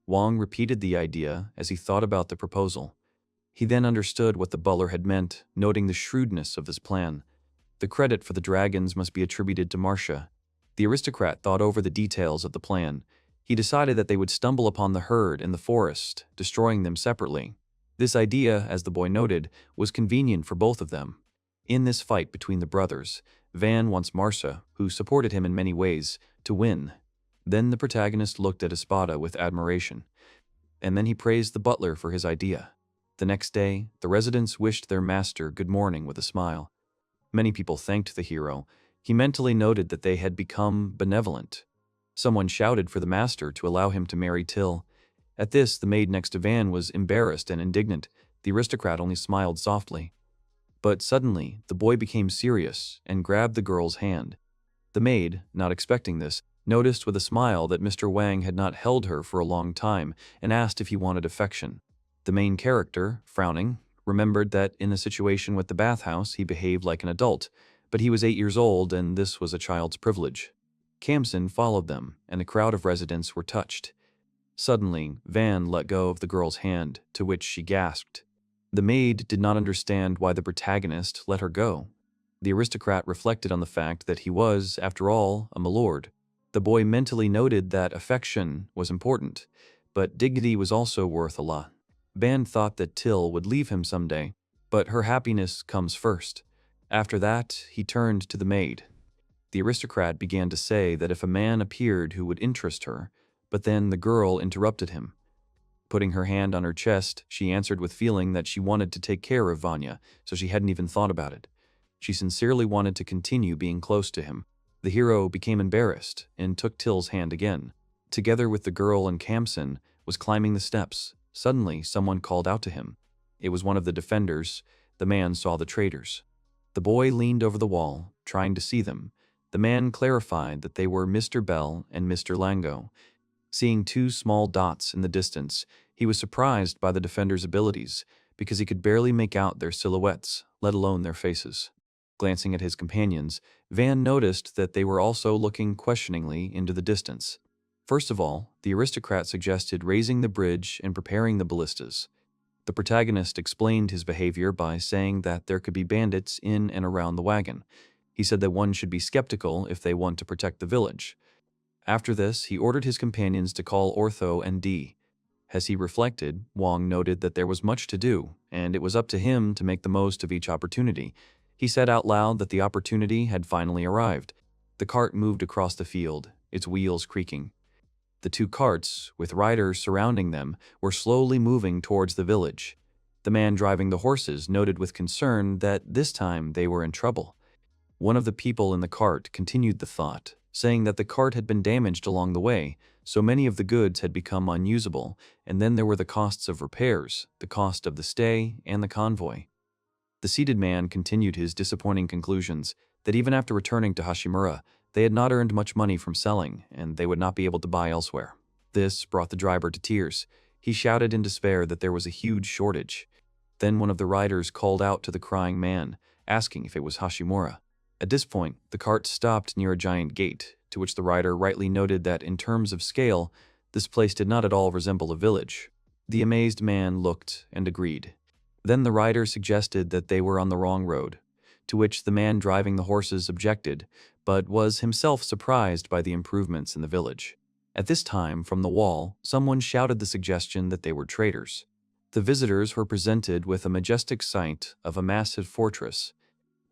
Wong repeated the idea as he thought about the proposal. He then understood what the butler had meant, noting the shrewdness of this plan. The credit for the dragons must be attributed to Marcia. The aristocrat thought over the details of the plan. He decided that they would stumble upon the herd in the forest, destroying them separately. This idea, as the boy noted, was convenient for both of them. In this fight between the brothers, Van wants Marcia, who supported him in many ways, to win. Then the protagonist looked at Espada with admiration, and then he praised the butler for his idea. The next day, the residents wished their master good morning with a smile. Many people thanked the hero. He mentally noted that they had become benevolent. Someone shouted for the master to allow him to marry Till. At this, the maid next to Van was embarrassed and indignant. The aristocrat only smiled softly. But suddenly, the boy became serious and grabbed the girl's hand. The maid, not expecting this, noticed with a smile that Mr. Wang had not held her for a long time and asked if he wanted affection. The main character, frowning, remembered that in the situation with the bathhouse he behaved like an adult, but he was 8 years old and this was a child's privilege. Kamsen followed them, and the crowd of residents were touched. Suddenly, Van let go of the girl's hand, to which she gasped. The maid did not understand why the protagonist let her go. The aristocrat reflected on the fact that he was, after all, a milord. The boy mentally noted that affection was important, but dignity was also worth a lot. Van thought that Till would leave him someday, but her happiness comes first. After that, he turned to the maid. The aristocrat began to say that if a man appeared who would interest her, but then the girl interrupted him. Putting her hand on her chest, she answered with feeling that she wanted to take care of Vanya, so she hadn't even thought about it. She sincerely wanted to continue being close to him. The hero became embarrassed and took Till's hand again. Together with the girl and Kamsen, was climbing the steps. Suddenly, someone called out to him. It was one of the defenders. The man saw the traitors. The boy leaned over the wall, trying to see them. The man clarified that they were Mr. Bell and Mr. Lango. Seeing two small dots in the distance, he was surprised by the defenders' abilities, because he could barely make out their silhouettes, let alone their faces. Glancing at his companions, Van noticed that they were also looking questioningly into the distance. First of all, the aristocrat suggested raising the bridge and preparing the ballistas. The protagonist explained his behavior by saying that there could be bandits in and around the wagon. He said that one should be skeptical if they want to protect the village. After this, he ordered his companions to call Ortho and D. As he reflected, Wang noted that there was much to do, and it was up to him to make the most of each opportunity. He said out loud that the opportunity had finally arrived. The cart moved across the field, its wheels creaking. The two carts, with riders surrounding them, were slowly moving towards the village. The man driving the horses noted with concern that this time they were in trouble. One of the people in the cart continued the thought, saying that the cart had been damaged along the way, so many of the goods had become unusable, and then there were the costs of repairs, the cost of the stay, and the convoy. The seated man continued his disappointing conclusions that even after returning to Hashimura, they had not earned much money from selling, and they would not be able to buy elsewhere. This brought the driver to tears. He shouted in despair that there was a huge shortage. Then one of the riders called out to the crying man, asking if it was Hashimura. At this point, the cart stopped near a giant gate, to which the rider rightly noted that in terms of scale, this place did not at all resemble a village. The amazed man looked and agreed. Then the rider suggested that they were on the wrong road, to which the man driving the horses objected, but was himself surprised by the improvements in the village. At this time, from the wall, someone shouted the suggestion that they were traitors. The visitors were presented with a majestic sight of a massive fortress.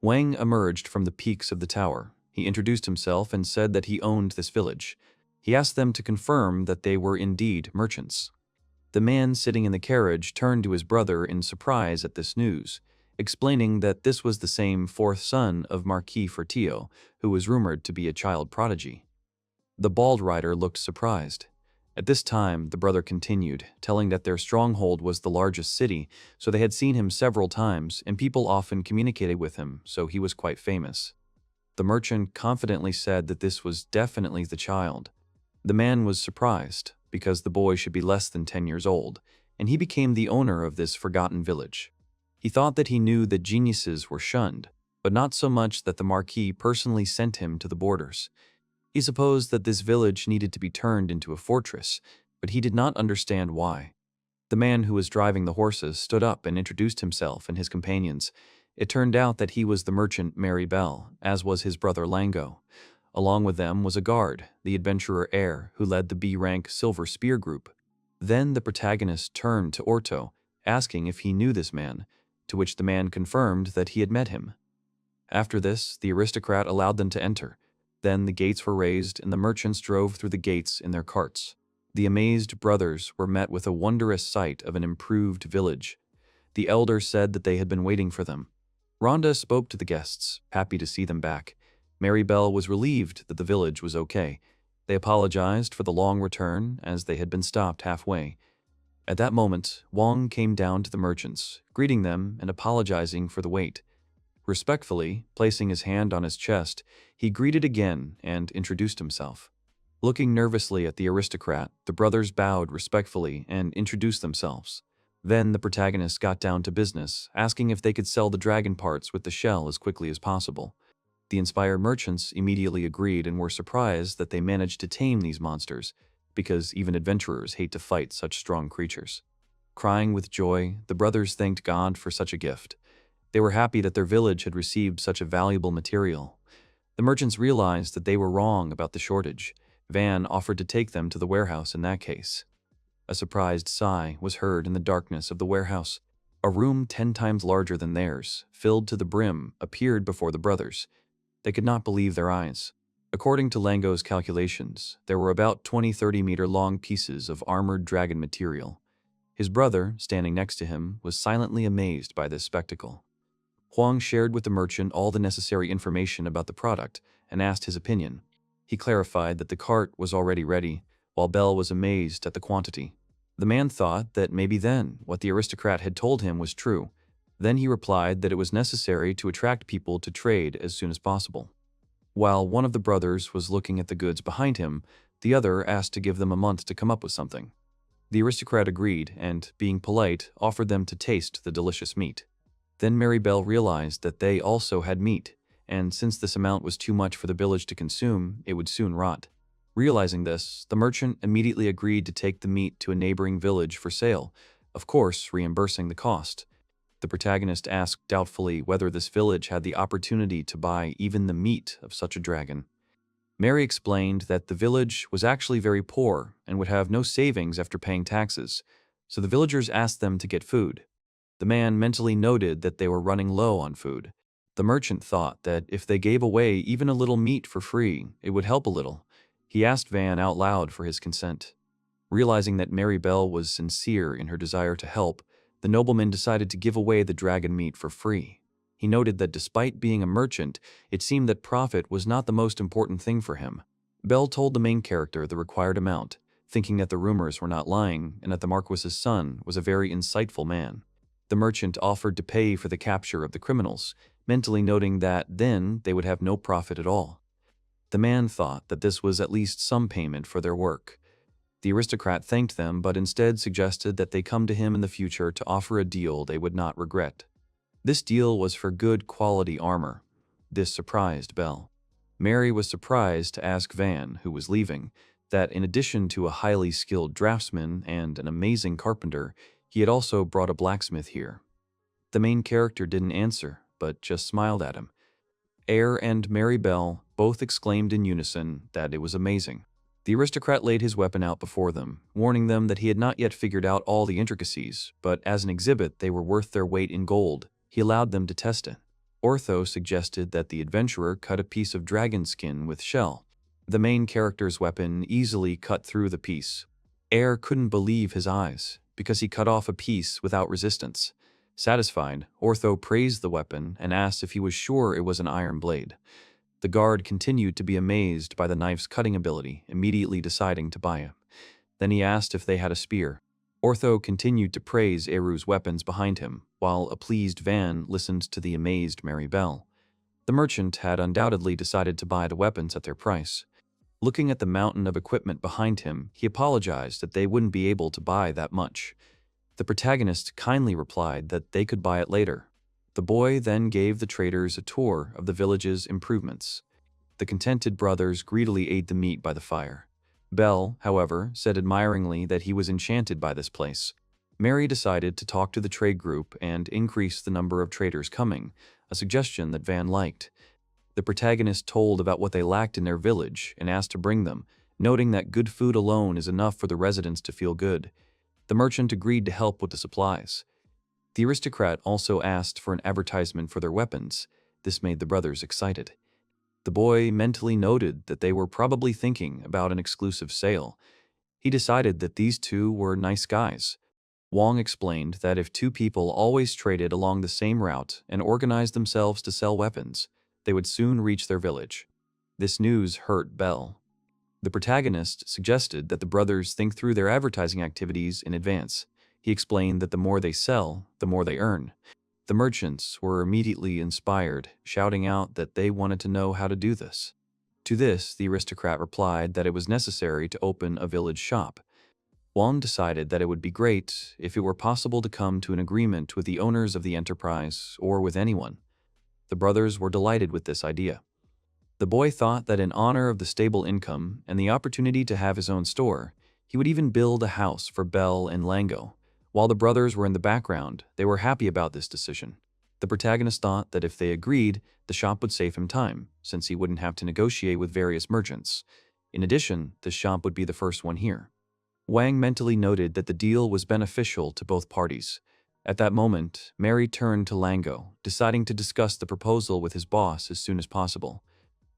Wang emerged from the peaks of the tower. He introduced himself and said that he owned this village. He asked them to confirm that they were indeed merchants. The man sitting in the carriage turned to his brother in surprise at this news, explaining that this was the same fourth son of Marquis Fertio, who was rumored to be a child prodigy. The bald rider looked surprised. At this time, the brother continued, telling that their stronghold was the largest city, so they had seen him several times, and people often communicated with him, so he was quite famous. The merchant confidently said that this was definitely the child. The man was surprised, because the boy should be less than 10 years old, and he became the owner of this forgotten village. He thought that he knew that geniuses were shunned, but not so much that the Marquis personally sent him to the borders. He supposed that this village needed to be turned into a fortress, but he did not understand why. The man who was driving the horses stood up and introduced himself and his companions. It turned out that he was the merchant Mary Bell, as was his brother Lango. Along with them was a guard, the adventurer heir, who led the B-rank Silver Spear group. Then the protagonist turned to Orto, asking if he knew this man, to which the man confirmed that he had met him. After this, the aristocrat allowed them to enter. Then the gates were raised, and the merchants drove through the gates in their carts. The amazed brothers were met with a wondrous sight of an improved village. The elder said that they had been waiting for them. Rhonda spoke to the guests, happy to see them back. Mary Bell was relieved that the village was okay. They apologized for the long return, as they had been stopped halfway. At that moment, Wang came down to the merchants, greeting them and apologizing for the wait. Respectfully, placing his hand on his chest, he greeted again and introduced himself. Looking nervously at the aristocrat, the brothers bowed respectfully and introduced themselves. Then the protagonist got down to business, asking if they could sell the dragon parts with the shell as quickly as possible. The inspired merchants immediately agreed and were surprised that they managed to tame these monsters, because even adventurers hate to fight such strong creatures. Crying with joy, the brothers thanked God for such a gift. They were happy that their village had received such a valuable material. The merchants realized that they were wrong about the shortage. Van offered to take them to the warehouse in that case. A surprised sigh was heard in the darkness of the warehouse. A room 10 times larger than theirs, filled to the brim, appeared before the brothers. They could not believe their eyes. According to Lango's calculations, there were about 20-30-meter-long pieces of armored dragon material. His brother, standing next to him, was silently amazed by this spectacle. Huang shared with the merchant all the necessary information about the product and asked his opinion. He clarified that the cart was already ready, while Bell was amazed at the quantity. The man thought that maybe then what the aristocrat had told him was true. Then he replied that it was necessary to attract people to trade as soon as possible. While one of the brothers was looking at the goods behind him, the other asked to give them a month to come up with something. The aristocrat agreed and, being polite, offered them to taste the delicious meat. Then Mary Bell realized that they also had meat, and since this amount was too much for the village to consume, it would soon rot. Realizing this, the merchant immediately agreed to take the meat to a neighboring village for sale, of course reimbursing the cost. The protagonist asked doubtfully whether this village had the opportunity to buy even the meat of such a dragon. Mary explained that the village was actually very poor and would have no savings after paying taxes, so the villagers asked them to get food. The man mentally noted that they were running low on food. The merchant thought that if they gave away even a little meat for free, it would help a little. He asked Van out loud for his consent. Realizing that Mary Bell was sincere in her desire to help, the nobleman decided to give away the dragon meat for free. He noted that despite being a merchant, it seemed that profit was not the most important thing for him. Bell told the main character the required amount, thinking that the rumors were not lying and that the Marquis's son was a very insightful man. The merchant offered to pay for the capture of the criminals, mentally noting that then they would have no profit at all. The man thought that this was at least some payment for their work. The aristocrat thanked them, but instead suggested that they come to him in the future to offer a deal they would not regret. This deal was for good quality armor. This surprised Bell. Mary was surprised to ask Van, who was leaving, that in addition to a highly skilled draftsman and an amazing carpenter, he had also brought a blacksmith here. The main character didn't answer, but just smiled at him. Eyre and Mary Bell both exclaimed in unison that it was amazing. The aristocrat laid his weapon out before them, warning them that he had not yet figured out all the intricacies, but as an exhibit they were worth their weight in gold. He allowed them to test it. Ortho suggested that the adventurer cut a piece of dragon skin with shell. The main character's weapon easily cut through the piece. Eyre couldn't believe his eyes, because he cut off a piece without resistance. Satisfied, Ortho praised the weapon and asked if he was sure it was an iron blade. The guard continued to be amazed by the knife's cutting ability, immediately deciding to buy it. Then he asked if they had a spear. Ortho continued to praise Eyre's weapons behind him, while a pleased Van listened to the amazed Mary Bell. The merchant had undoubtedly decided to buy the weapons at their price. Looking at the mountain of equipment behind him, he apologized that they wouldn't be able to buy that much. The protagonist kindly replied that they could buy it later. The boy then gave the traders a tour of the village's improvements. The contented brothers greedily ate the meat by the fire. Bell, however, said admiringly that he was enchanted by this place. Mary decided to talk to the trade group and increase the number of traders coming, a suggestion that Van liked. The protagonist told about what they lacked in their village and asked to bring them, noting that good food alone is enough for the residents to feel good. The merchant agreed to help with the supplies. The aristocrat also asked for an advertisement for their weapons. This made the brothers excited. The boy mentally noted that they were probably thinking about an exclusive sale. He decided that these two were nice guys. Wong explained that if two people always traded along the same route and organized themselves to sell weapons, they would soon reach their village. This news hurt Bell. The protagonist suggested that the brothers think through their advertising activities in advance. He explained that the more they sell, the more they earn. The merchants were immediately inspired, shouting out that they wanted to know how to do this. To this, the aristocrat replied that it was necessary to open a village shop. Wong decided that it would be great if it were possible to come to an agreement with the owners of the enterprise or with anyone. The brothers were delighted with this idea. The boy thought that in honor of the stable income and the opportunity to have his own store, he would even build a house for Bell and Lango. While the brothers were in the background, they were happy about this decision. The protagonist thought that if they agreed, the shop would save him time, since he wouldn't have to negotiate with various merchants. In addition, the shop would be the first one here. Wang mentally noted that the deal was beneficial to both parties. At that moment, Mary turned to Lango, deciding to discuss the proposal with his boss as soon as possible.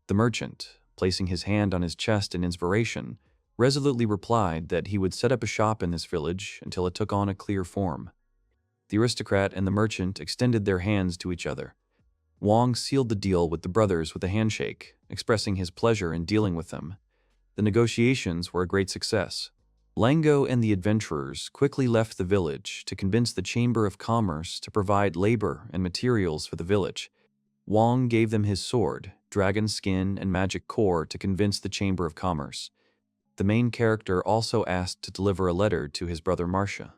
The merchant, placing his hand on his chest in inspiration, resolutely replied that he would set up a shop in this village until it took on a clear form. The aristocrat and the merchant extended their hands to each other. Wang sealed the deal with the brothers with a handshake, expressing his pleasure in dealing with them. The negotiations were a great success. Lango and the adventurers quickly left the village to convince the Chamber of Commerce to provide labor and materials for the village. Wang gave them his sword, dragon skin, and magic core to convince the Chamber of Commerce. The main character also asked to deliver a letter to his brother Marcia.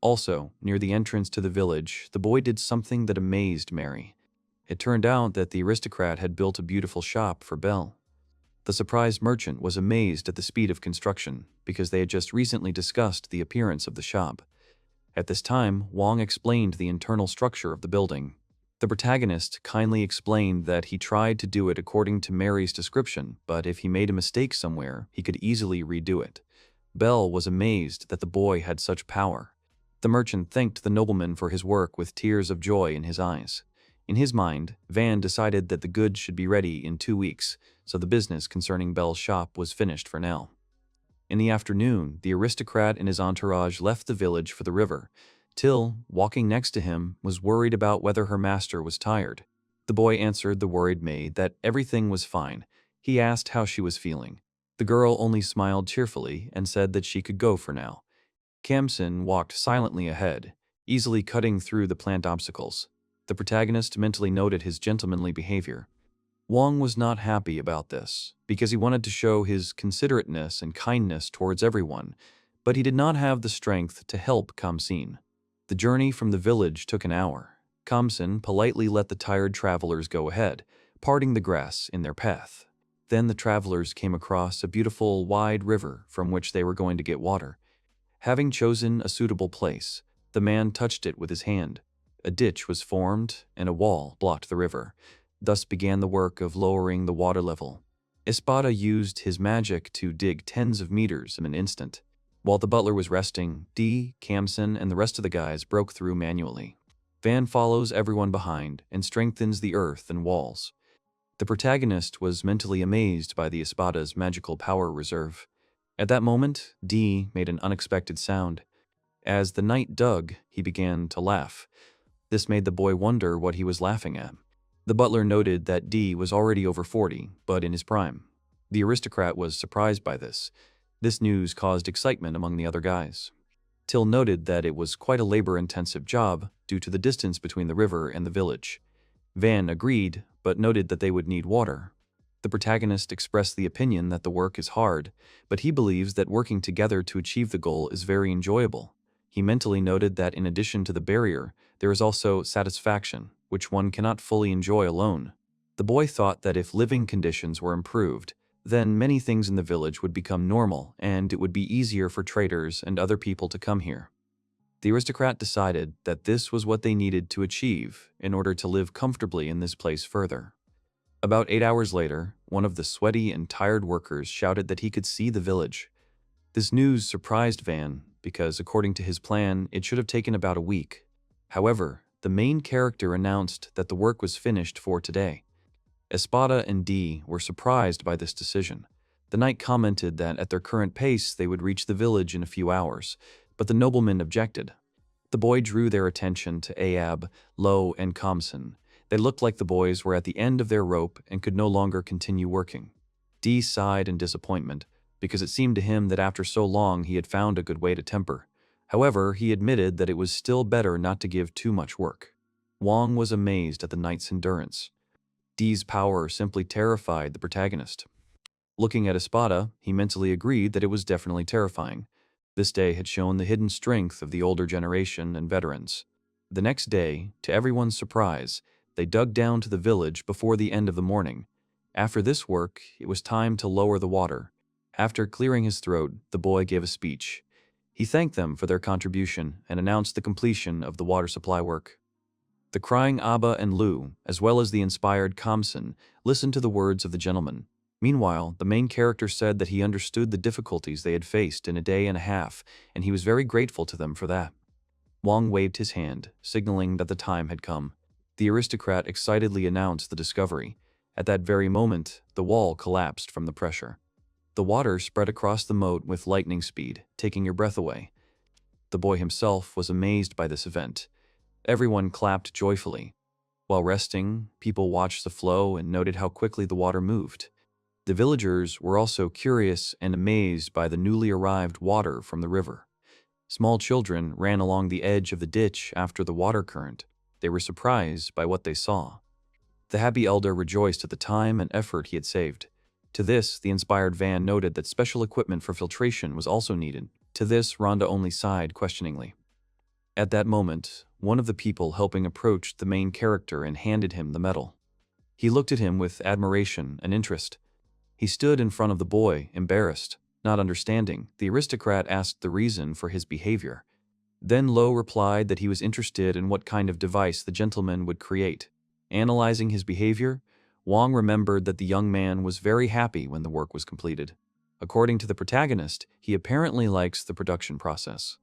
Also, near the entrance to the village, the boy did something that amazed Mary. It turned out that the aristocrat had built a beautiful shop for Belle. The surprised merchant was amazed at the speed of construction, because they had just recently discussed the appearance of the shop. At this time, Wang explained the internal structure of the building. The protagonist kindly explained that he tried to do it according to Mary's description, but if he made a mistake somewhere, he could easily redo it. Belle was amazed that the boy had such power. The merchant thanked the nobleman for his work with tears of joy in his eyes. In his mind, Van decided that the goods should be ready in 2 weeks, so the business concerning Belle's shop was finished for now. In the afternoon, the aristocrat and his entourage left the village for the river. Till, walking next to him, was worried about whether her master was tired. The boy answered the worried maid that everything was fine. He asked how she was feeling. The girl only smiled cheerfully and said that she could go for now. Kamsen walked silently ahead, easily cutting through the plant obstacles. The protagonist mentally noted his gentlemanly behavior. Wang was not happy about this, because he wanted to show his considerateness and kindness towards everyone, but he did not have the strength to help Kamsen. The journey from the village took an hour. Kamsen politely let the tired travelers go ahead, parting the grass in their path. Then the travelers came across a beautiful, wide river from which they were going to get water. Having chosen a suitable place, the man touched it with his hand. A ditch was formed, and a wall blocked the river. Thus began the work of lowering the water level. Espada used his magic to dig tens of meters in an instant. While the butler was resting, D, Kamsen, and the rest of the guys broke through manually. Van follows everyone behind and strengthens the earth and walls. The protagonist was mentally amazed by the Espada's magical power reserve. At that moment, D made an unexpected sound. As the knight dug, he began to laugh. This made the boy wonder what he was laughing at. The butler noted that D was already over 40, but in his prime. The aristocrat was surprised by this. This news caused excitement among the other guys. Till noted that it was quite a labor-intensive job due to the distance between the river and the village. Van agreed, but noted that they would need water. The protagonist expressed the opinion that the work is hard, but he believes that working together to achieve the goal is very enjoyable. He mentally noted that in addition to the barrier, there is also satisfaction, which one cannot fully enjoy alone. The boy thought that if living conditions were improved, then many things in the village would become normal, and it would be easier for traders and other people to come here. The aristocrat decided that this was what they needed to achieve in order to live comfortably in this place further. About 8 hours later, one of the sweaty and tired workers shouted that he could see the village. This news surprised Van, because according to his plan, it should have taken about a week. However, the main character announced that the work was finished for today. Espada and D were surprised by this decision. The knight commented that at their current pace they would reach the village in a few hours, but the nobleman objected. The boy drew their attention to Ahab, Lo, and Kamsen. They looked like the boys were at the end of their rope and could no longer continue working. D sighed in disappointment, because it seemed to him that after so long he had found a good way to temper. However, he admitted that it was still better not to give too much work. Wang was amazed at the knight's endurance. D's power simply terrified the protagonist. Looking at Espada, he mentally agreed that it was definitely terrifying. This day had shown the hidden strength of the older generation and veterans. The next day, to everyone's surprise, they dug down to the village before the end of the morning. After this work, it was time to lower the water. After clearing his throat, the boy gave a speech. He thanked them for their contribution and announced the completion of the water supply work. The crying Abba and Lu, as well as the inspired Kamsen, listened to the words of the gentleman. Meanwhile, the main character said that he understood the difficulties they had faced in a day and a half, and he was very grateful to them for that. Wang waved his hand, signaling that the time had come. The aristocrat excitedly announced the discovery. At that very moment, the wall collapsed from the pressure. The water spread across the moat with lightning speed, taking your breath away. The boy himself was amazed by this event. Everyone clapped joyfully. While resting, people watched the flow and noted how quickly the water moved. The villagers were also curious and amazed by the newly arrived water from the river. Small children ran along the edge of the ditch after the water current. They were surprised by what they saw. The happy elder rejoiced at the time and effort he had saved. To this, the inspired Van noted that special equipment for filtration was also needed. To this, Rhonda only sighed questioningly. At that moment, one of the people helping approached the main character and handed him the medal. He looked at him with admiration and interest. He stood in front of the boy, embarrassed. Not understanding, the aristocrat asked the reason for his behavior. Then Lo replied that he was interested in what kind of device the gentleman would create. Analyzing his behavior, Wang remembered that the young man was very happy when the work was completed. According to the protagonist, he apparently likes the production process.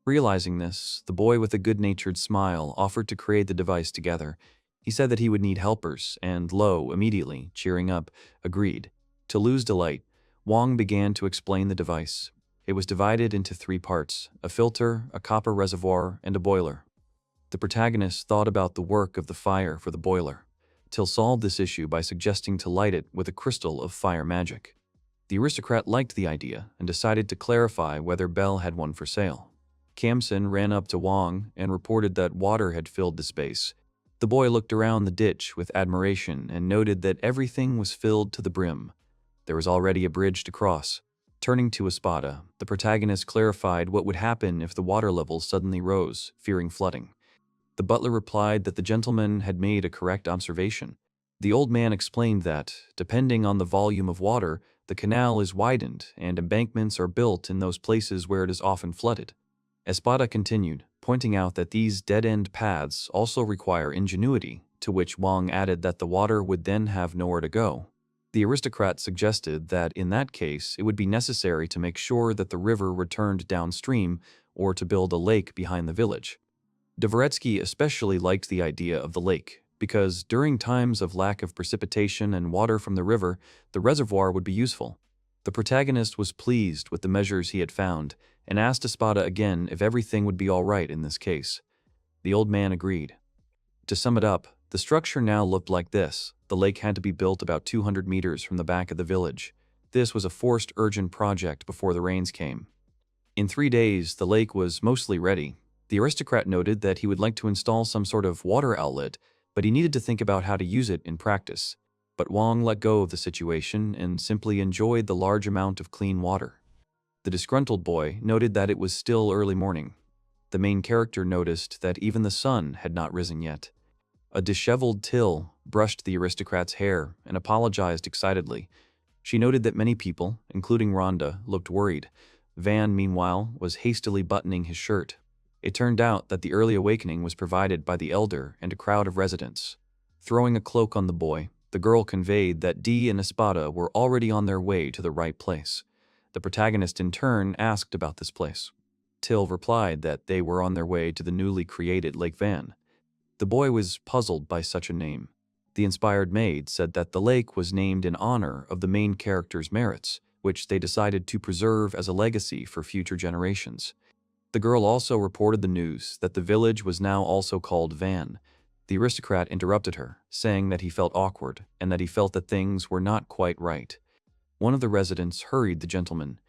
Realizing this, the boy with a good-natured smile offered to create the device together. He said that he would need helpers, and Lo, immediately, cheering up, agreed. To Lu's delight, Wang began to explain the device. It was divided into 3 parts: a filter, a copper reservoir, and a boiler. The protagonist thought about the work of the fire for the boiler. Till solved this issue by suggesting to light it with a crystal of fire magic. The aristocrat liked the idea and decided to clarify whether Belle had one for sale. Kamsen ran up to Wang and reported that water had filled the space. The boy looked around the ditch with admiration and noted that everything was filled to the brim. There was already a bridge to cross. Turning to Espada, the protagonist clarified what would happen if the water level suddenly rose, fearing flooding. The butler replied that the gentleman had made a correct observation. The old man explained that, depending on the volume of water, the canal is widened and embankments are built in those places where it is often flooded. Espada continued, pointing out that these dead-end paths also require ingenuity, to which Wang added that the water would then have nowhere to go. The aristocrat suggested that in that case it would be necessary to make sure that the river returned downstream or to build a lake behind the village. Dvoretsky especially liked the idea of the lake, because during times of lack of precipitation and water from the river, the reservoir would be useful. The protagonist was pleased with the measures he had found, and asked Espada again if everything would be all right in this case. The old man agreed. To sum it up, the structure now looked like this. The lake had to be built about 200 meters from the back of the village. This was a forced urgent project before the rains came. In 3 days, the lake was mostly ready. The aristocrat noted that he would like to install some sort of water outlet, but he needed to think about how to use it in practice. But Wang let go of the situation and simply enjoyed the large amount of clean water. The disgruntled boy noted that it was still early morning. The main character noticed that even the sun had not risen yet. A disheveled Till brushed the aristocrat's hair and apologized excitedly. She noted that many people, including Rhonda, looked worried. Van, meanwhile, was hastily buttoning his shirt. It turned out that the early awakening was provided by the elder and a crowd of residents. Throwing a cloak on the boy, the girl conveyed that Dee and Espada were already on their way to the right place. The protagonist in turn asked about this place. Till replied that they were on their way to the newly created Lake Van. The boy was puzzled by such a name. The inspired maid said that the lake was named in honor of the main character's merits, which they decided to preserve as a legacy for future generations. The girl also reported the news that the village was now also called Van. The aristocrat interrupted her, saying that he felt awkward and that he felt that things were not quite right. One of the residents hurried the gentleman.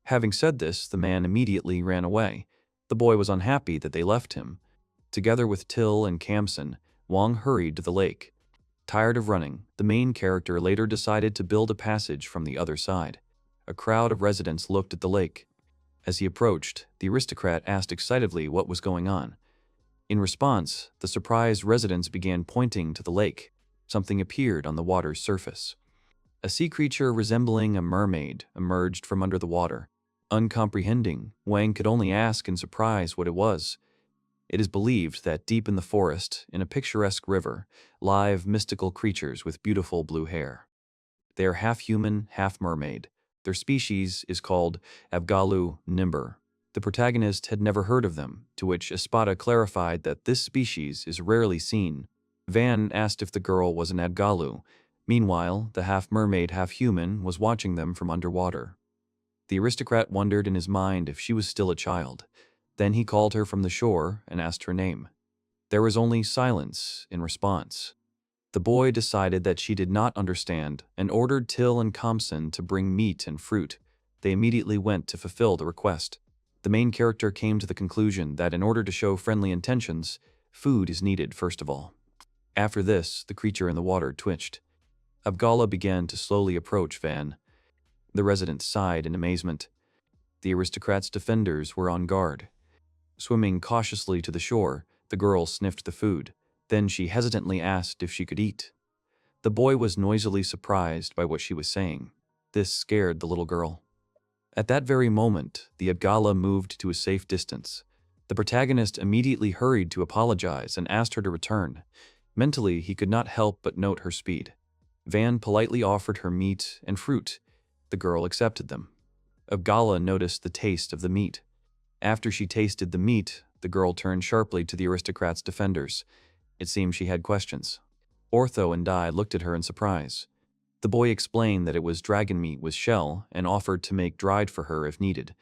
Having said this, the man immediately ran away. The boy was unhappy that they left him. Together with Till and Kamsen, Wang hurried to the lake. Tired of running, the main character later decided to build a passage from the other side. A crowd of residents looked at the lake. As he approached, the aristocrat asked excitedly what was going on. In response, the surprised residents began pointing to the lake. Something appeared on the water's surface. A sea creature resembling a mermaid emerged from under the water. Uncomprehending, Wang could only ask in surprise what it was. It is believed that deep in the forest, in a picturesque river, live mystical creatures with beautiful blue hair. They are half human, half mermaid. Their species is called Abgalu Nimber. The protagonist had never heard of them, to which Espada clarified that this species is rarely seen. Van asked if the girl was an Abgalu. Meanwhile, the half-mermaid, half-human was watching them from underwater. The aristocrat wondered in his mind if she was still a child. Then he called her from the shore and asked her name. There was only silence in response. The boy decided that she did not understand and ordered Till and Compson to bring meat and fruit. They immediately went to fulfill the request. The main character came to the conclusion that in order to show friendly intentions, food is needed first of all. After this, the creature in the water twitched. Abgala began to slowly approach Van. The resident sighed in amazement. The aristocrat's defenders were on guard. Swimming cautiously to the shore, the girl sniffed the food. Then she hesitantly asked if she could eat. The boy was noisily surprised by what she was saying. This scared the little girl. At that very moment, the Abgala moved to a safe distance. The protagonist immediately hurried to apologize and asked her to return. Mentally, he could not help but note her speed. Van politely offered her meat and fruit. The girl accepted them. Abgala noticed the taste of the meat. After she tasted the meat, the girl turned sharply to the aristocrat's defenders. It seemed she had questions. Ortho and Dai looked at her in surprise. The boy explained that it was dragon meat with shell and offered to make dried for her if needed.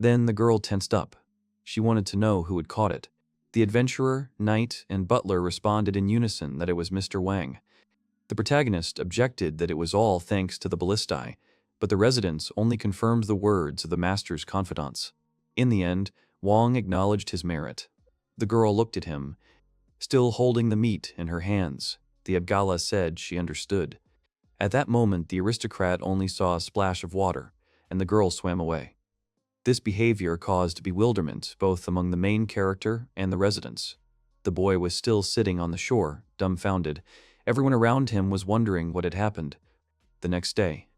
Then the girl tensed up. She wanted to know who had caught it. The adventurer, knight, and butler responded in unison that it was Mr. Wang. The protagonist objected that it was all thanks to the ballistae, but the residents only confirmed the words of the master's confidants. In the end, Wang acknowledged his merit. The girl looked at him, still holding the meat in her hands. The Abgala said she understood. At that moment, the aristocrat only saw a splash of water, and the girl swam away. This behavior caused bewilderment both among the main character and the residents. The boy was still sitting on the shore, dumbfounded. Everyone around him was wondering what had happened. The next day,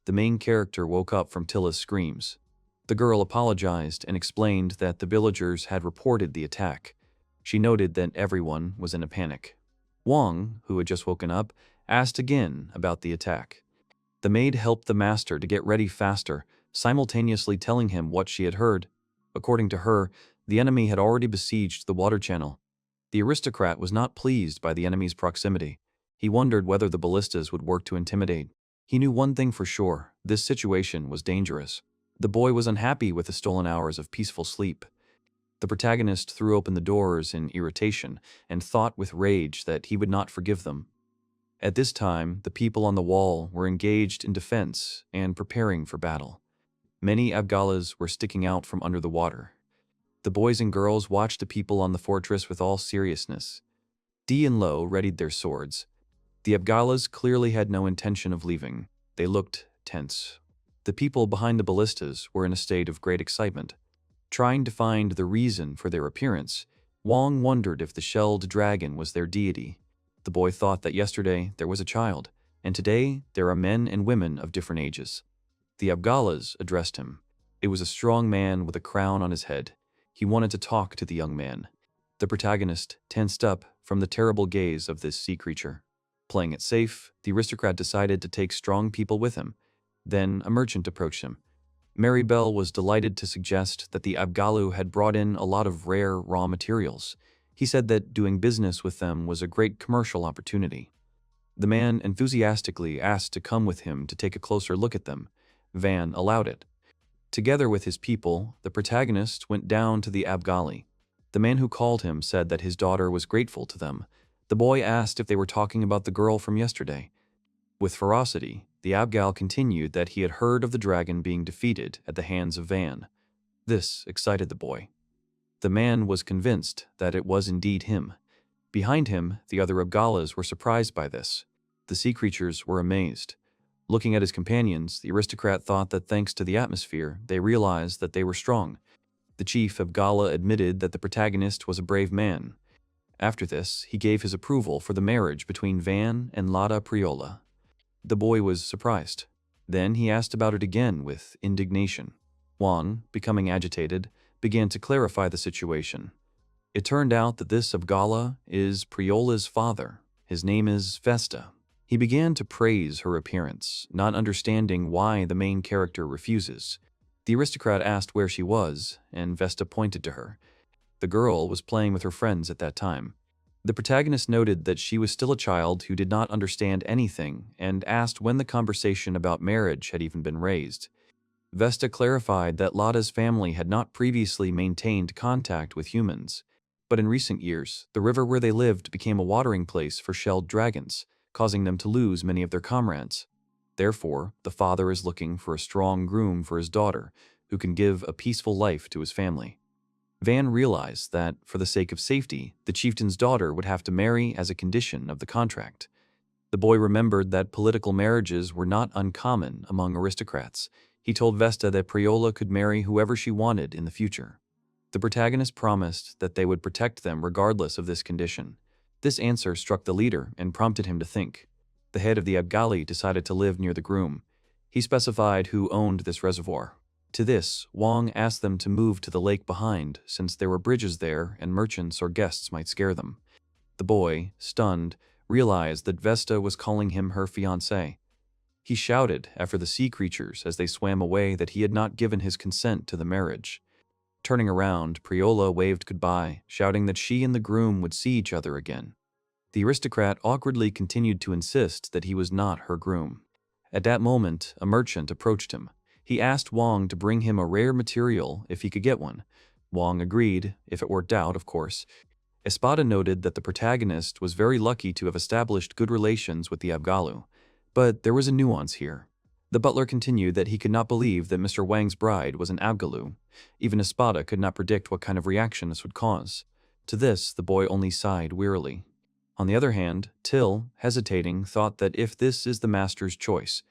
the main character woke up from Tilla's screams. The girl apologized and explained that the villagers had reported the attack. She noted that everyone was in a panic. Wang, who had just woken up, asked again about the attack. The maid helped the master to get ready faster, simultaneously telling him what she had heard. According to her, the enemy had already besieged the water channel. The aristocrat was not pleased by the enemy's proximity. He wondered whether the ballistas would work to intimidate. He knew one thing for sure: this situation was dangerous. The boy was unhappy with the stolen hours of peaceful sleep. The protagonist threw open the doors in irritation and thought with rage that he would not forgive them. At this time, the people on the wall were engaged in defense and preparing for battle. Many Abgalas were sticking out from under the water. The boys and girls watched the people on the fortress with all seriousness. Di and Lo readied their swords. The Abgalas clearly had no intention of leaving. They looked tense. The people behind the ballistas were in a state of great excitement. Trying to find the reason for their appearance, Wang wondered if the shelled dragon was their deity. The boy thought that yesterday there was a child, and today there are men and women of different ages. The Abgalas addressed him. It was a strong man with a crown on his head. He wanted to talk to the young man. The protagonist tensed up from the terrible gaze of this sea creature. Playing it safe, the aristocrat decided to take strong people with him. Then a merchant approached him. Mary Bell was delighted to suggest that the Abgalu had brought in a lot of rare raw materials. He said that doing business with them was a great commercial opportunity. The man enthusiastically asked to come with him to take a closer look at them. Van allowed it. Together with his people, the protagonist went down to the Abgali. The man who called him said that his daughter was grateful to them. The boy asked if they were talking about the girl from yesterday. With ferocity, the Abgal continued that he had heard of the dragon being defeated at the hands of Van. This excited the boy. The man was convinced that it was indeed him. Behind him, the other Abgalas were surprised by this. The sea creatures were amazed. Looking at his companions, the aristocrat thought that thanks to the atmosphere, they realized that they were strong. The chief Abgala admitted that the protagonist was a brave man. After this, he gave his approval for the marriage between Van and Lada Priola. The boy was surprised. Then he asked about it again with indignation. Wang, becoming agitated, began to clarify the situation. It turned out that this Abgala is Priola's father. His name is Vesta. He began to praise her appearance, not understanding why the main character refuses. The aristocrat asked where she was, and Vesta pointed to her. The girl was playing with her friends at that time. The protagonist noted that she was still a child who did not understand anything and asked when the conversation about marriage had even been raised. Vesta clarified that Lada's family had not previously maintained contact with humans, but in recent years, the river where they lived became a watering place for shelled dragons, causing them to lose many of their comrades. Therefore, the father is looking for a strong groom for his daughter, who can give a peaceful life to his family. Van realized that, for the sake of safety, the chieftain's daughter would have to marry as a condition of the contract. The boy remembered that political marriages were not uncommon among aristocrats. He told Vesta that Priola could marry whoever she wanted in the future. The protagonist promised that they would protect them regardless of this condition. This answer struck the leader and prompted him to think. The head of the Abgali decided to live near the groom. He specified who owned this reservoir. To this, Wang asked them to move to the lake behind, since there were bridges there and merchants or guests might scare them. The boy, stunned, realized that Vesta was calling him her fiancé. He shouted after the sea creatures as they swam away that he had not given his consent to the marriage. Turning around, Priola waved goodbye, shouting that she and the groom would see each other again. The aristocrat awkwardly continued to insist that he was not her groom. At that moment, a merchant approached him. He asked Wang to bring him a rare material if he could get one. Wang agreed, if it worked out, of course. Espada noted that the protagonist was very lucky to have established good relations with the Abgalu. But there was a nuance here. The butler continued that he could not believe that Mr. Wang's bride was an Abgalu. Even Espada could not predict what kind of reaction this would cause. To this, the boy only sighed wearily. On the other hand, Till, hesitating, thought that if this is the master's choice,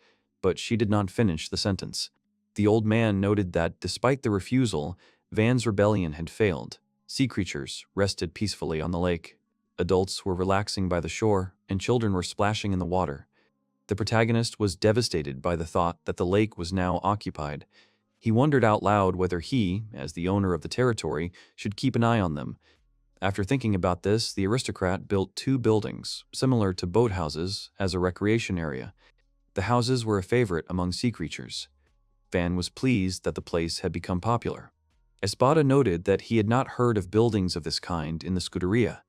but she did not finish the sentence. The old man noted that, despite the refusal, Van's rebellion had failed. Sea creatures rested peacefully on the lake. Adults were relaxing by the shore, and children were splashing in the water. The protagonist was devastated by the thought that the lake was now occupied. He wondered out loud whether he, as the owner of the territory, should keep an eye on them. After thinking about this, the aristocrat built 2 buildings, similar to boathouses, as a recreation area. The houses were a favorite among sea creatures. Van was pleased that the place had become popular. Espada noted that he had not heard of buildings of this kind in the Scuderia.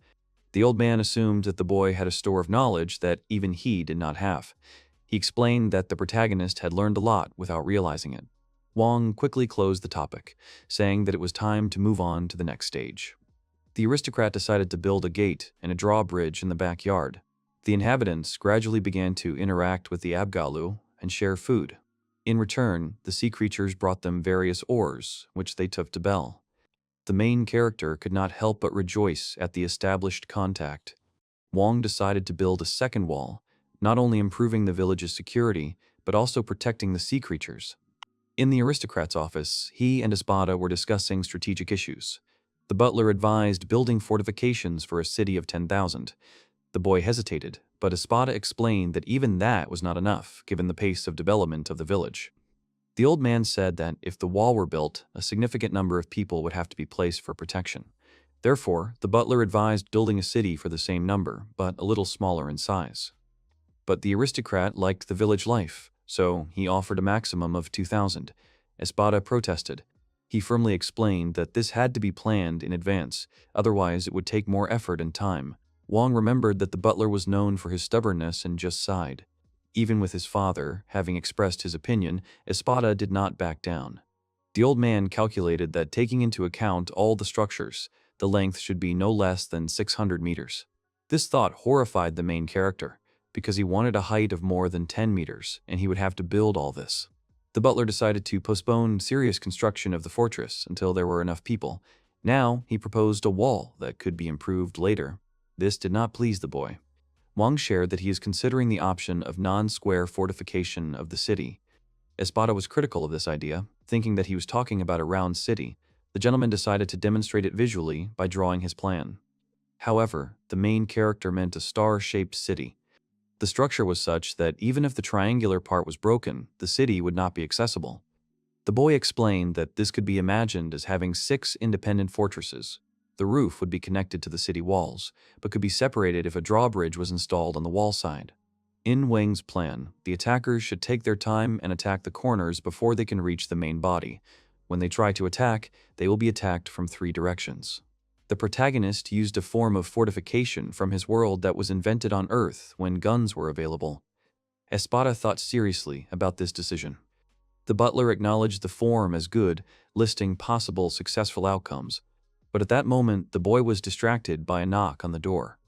The old man assumed that the boy had a store of knowledge that even he did not have. He explained that the protagonist had learned a lot without realizing it. Wang quickly closed the topic, saying that it was time to move on to the next stage. The aristocrat decided to build a gate and a drawbridge in the backyard. The inhabitants gradually began to interact with the Abgalu and share food. In return, the sea creatures brought them various ores, which they took to Bell. The main character could not help but rejoice at the established contact. Wang decided to build a second wall, not only improving the village's security, but also protecting the sea creatures. In the aristocrat's office, he and Espada were discussing strategic issues. The butler advised building fortifications for a city of 10,000. The boy hesitated, but Espada explained that even that was not enough, given the pace of development of the village. The old man said that if the wall were built, a significant number of people would have to be placed for protection. Therefore, the butler advised building a city for the same number, but a little smaller in size. But the aristocrat liked the village life, so he offered a maximum of 2,000. Espada protested. He firmly explained that this had to be planned in advance, otherwise it would take more effort and time. Wang remembered that the butler was known for his stubbornness and just sighed. Even with his father having expressed his opinion, Espada did not back down. The old man calculated that taking into account all the structures, the length should be no less than 600 meters. This thought horrified the main character, because he wanted a height of more than 10 meters, and he would have to build all this. The butler decided to postpone serious construction of the fortress until there were enough people. Now, he proposed a wall that could be improved later. This did not please the boy. Wang shared that he is considering the option of non-square fortification of the city. Espada was critical of this idea, thinking that he was talking about a round city. The gentleman decided to demonstrate it visually by drawing his plan. However, the main character meant a star-shaped city. The structure was such that even if the triangular part was broken, the city would not be accessible. The boy explained that this could be imagined as having 6 independent fortresses. The roof would be connected to the city walls, but could be separated if a drawbridge was installed on the wall side. In Wang's plan, the attackers should take their time and attack the corners before they can reach the main body. When they try to attack, they will be attacked from 3 directions. The protagonist used a form of fortification from his world that was invented on Earth when guns were available. Espada thought seriously about this decision. The butler acknowledged the form as good, listing possible successful outcomes. But at that moment, the boy was distracted by a knock on the door.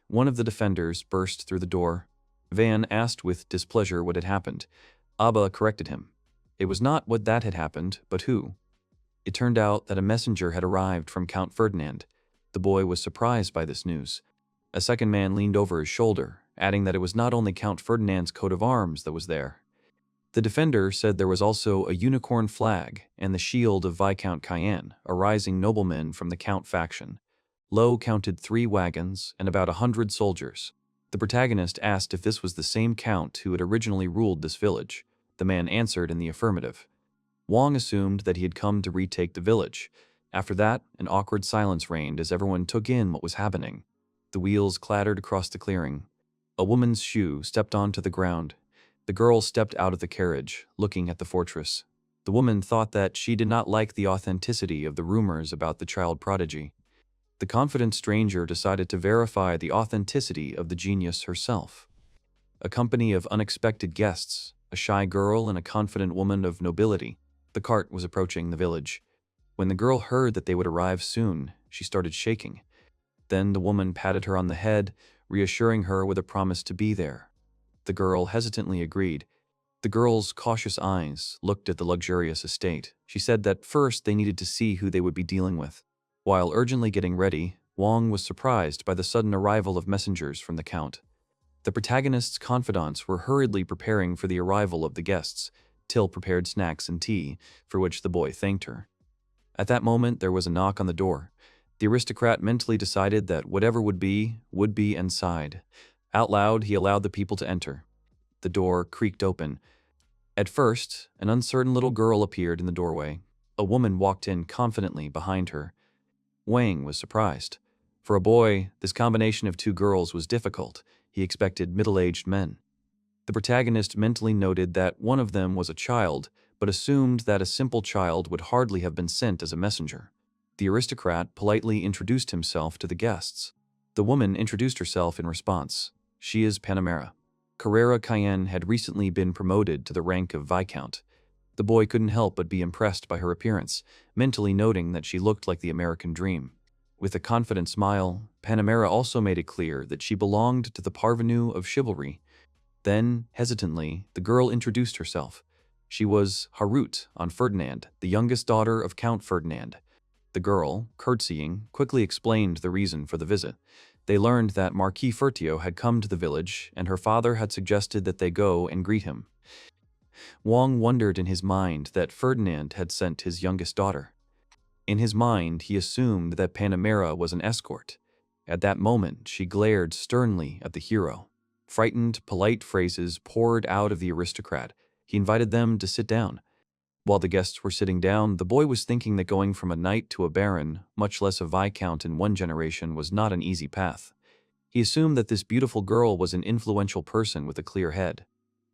One of the defenders burst through the door. Van asked with displeasure what had happened. Abba corrected him. It was not what that had happened, but who. It turned out that a messenger had arrived from Count Ferdinand. The boy was surprised by this news. A second man leaned over his shoulder, adding that it was not only Count Ferdinand's coat of arms that was there. The defender said there was also a unicorn flag and the shield of Viscount Cayenne, a rising nobleman from the Count faction. Lowe counted 3 wagons and about 100 soldiers. The protagonist asked if this was the same count who had originally ruled this village. The man answered in the affirmative. Wang assumed that he had come to retake the village. After that, an awkward silence reigned as everyone took in what was happening. The wheels clattered across the clearing. A woman's shoe stepped onto the ground. The girl stepped out of the carriage, looking at the fortress. The woman thought that she did not like the authenticity of the rumors about the child prodigy. The confident stranger decided to verify the authenticity of the genius herself. A company of unexpected guests, a shy girl and a confident woman of nobility. The cart was approaching the village. When the girl heard that they would arrive soon, she started shaking. Then the woman patted her on the head, reassuring her with a promise to be there. The girl hesitantly agreed. The girl's cautious eyes looked at the luxurious estate. She said that first they needed to see who they would be dealing with. While urgently getting ready, Wang was surprised by the sudden arrival of messengers from the Count. The protagonist's confidants were hurriedly preparing for the arrival of the guests. Till prepared snacks and tea, for which the boy thanked her. At that moment, there was a knock on the door. The aristocrat mentally decided that whatever would be, and sighed. Out loud, he allowed the people to enter. The door creaked open. At first, an uncertain little girl appeared in the doorway. A woman walked in confidently behind her. Wang was surprised. For a boy, this combination of 2 girls was difficult. He expected middle-aged men. The protagonist mentally noted that one of them was a child, but assumed that a simple child would hardly have been sent as a messenger. The aristocrat politely introduced himself to the guests. The woman introduced herself in response. She is Panamera. Carrera Cayenne had recently been promoted to the rank of Viscount. The boy couldn't help but be impressed by her appearance, mentally noting that she looked like the American dream. With a confident smile, Panamera also made it clear that she belonged to the parvenu of chivalry. Then, hesitantly, the girl introduced herself. She was Harut on Ferdinand, the youngest daughter of Count Ferdinand. The girl, curtsying, quickly explained the reason for the visit. They learned that Marquis Fertio had come to the village, and her father had suggested that they go and greet him. Wang wondered in his mind that Ferdinand had sent his youngest daughter. In his mind, he assumed that Panamera was an escort. At that moment, she glared sternly at the hero. Frightened, polite phrases poured out of the aristocrat. He invited them to sit down. While the guests were sitting down, the boy was thinking that going from a knight to a baron, much less a viscount in one generation, was not an easy path. He assumed that this beautiful girl was an influential person with a clear head.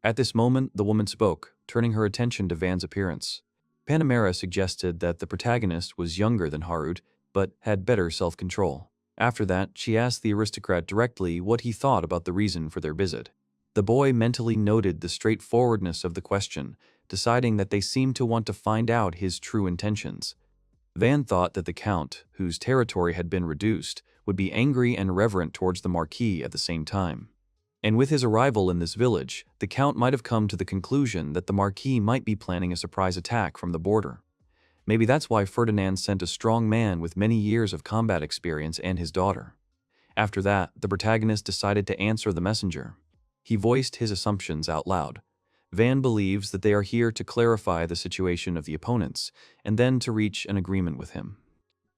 At this moment, the woman spoke, turning her attention to Van's appearance. Panamera suggested that the protagonist was younger than Harut, but had better self-control. After that, she asked the aristocrat directly what he thought about the reason for their visit. The boy mentally noted the straightforwardness of the question, deciding that they seemed to want to find out his true intentions. Van thought that the Count, whose territory had been reduced, would be angry and reverent towards the Marquis at the same time. And with his arrival in this village, the Count might have come to the conclusion that the Marquis might be planning a surprise attack from the border. Maybe that's why Ferdinand sent a strong man with many years of combat experience and his daughter. After that, the protagonist decided to answer the messenger. He voiced his assumptions out loud. Van believes that they are here to clarify the situation of the opponents, and then to reach an agreement with him.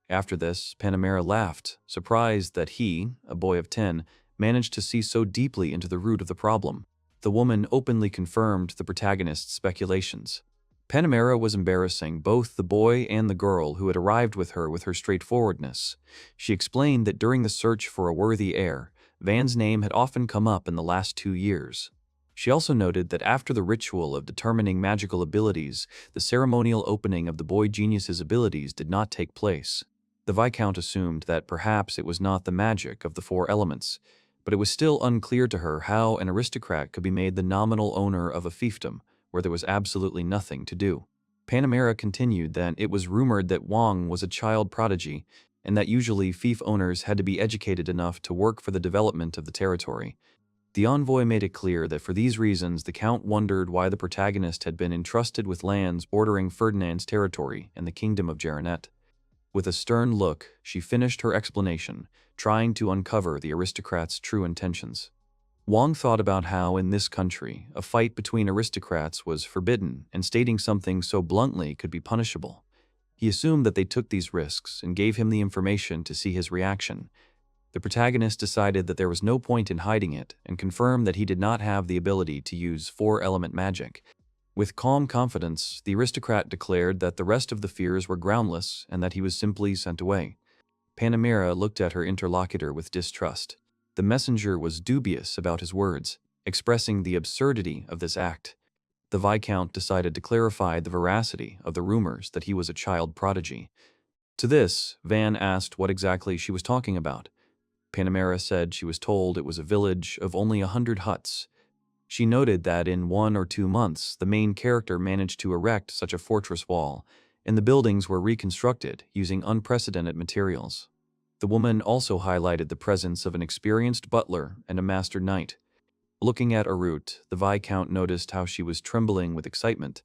After this, Panamera laughed, surprised that he, a boy of 10, managed to see so deeply into the root of the problem. The woman openly confirmed the protagonist's speculations. Panamera was embarrassing both the boy and the girl who had arrived with her straightforwardness. She explained that during the search for a worthy heir, Van's name had often come up in the last 2 years. She also noted that after the ritual of determining magical abilities, the ceremonial opening of the boy genius's abilities did not take place. The Viscount assumed that perhaps it was not the magic of the 4 elements, but it was still unclear to her how an aristocrat could be made the nominal owner of a fiefdom where there was absolutely nothing to do. Panamera continued that it was rumored that Wang was a child prodigy, and that usually fief owners had to be educated enough to work for the development of the territory. The envoy made it clear that for these reasons the Count wondered why the protagonist had been entrusted with lands bordering Ferdinand's territory and the kingdom of Geronet. With a stern look, she finished her explanation, trying to uncover the aristocrat's true intentions. Wang thought about how, in this country, a fight between aristocrats was forbidden, and stating something so bluntly could be punishable. He assumed that they took these risks and gave him the information to see his reaction. The protagonist decided that there was no point in hiding it and confirmed that he did not have the ability to use 4-element magic. With calm confidence, the aristocrat declared that the rest of the fears were groundless and that he was simply sent away. Panamera looked at her interlocutor with distrust. The messenger was dubious about his words, expressing the absurdity of this act. The Viscount decided to clarify the veracity of the rumors that he was a child prodigy. To this, Van asked what exactly she was talking about. Panamera said she was told it was a village of only 100 huts. She noted that in 1 or 2 months, the main character managed to erect such a fortress wall, and the buildings were reconstructed using unprecedented materials. The woman also highlighted the presence of an experienced butler and a master knight. Looking at Arut, the Viscount noticed how she was trembling with excitement.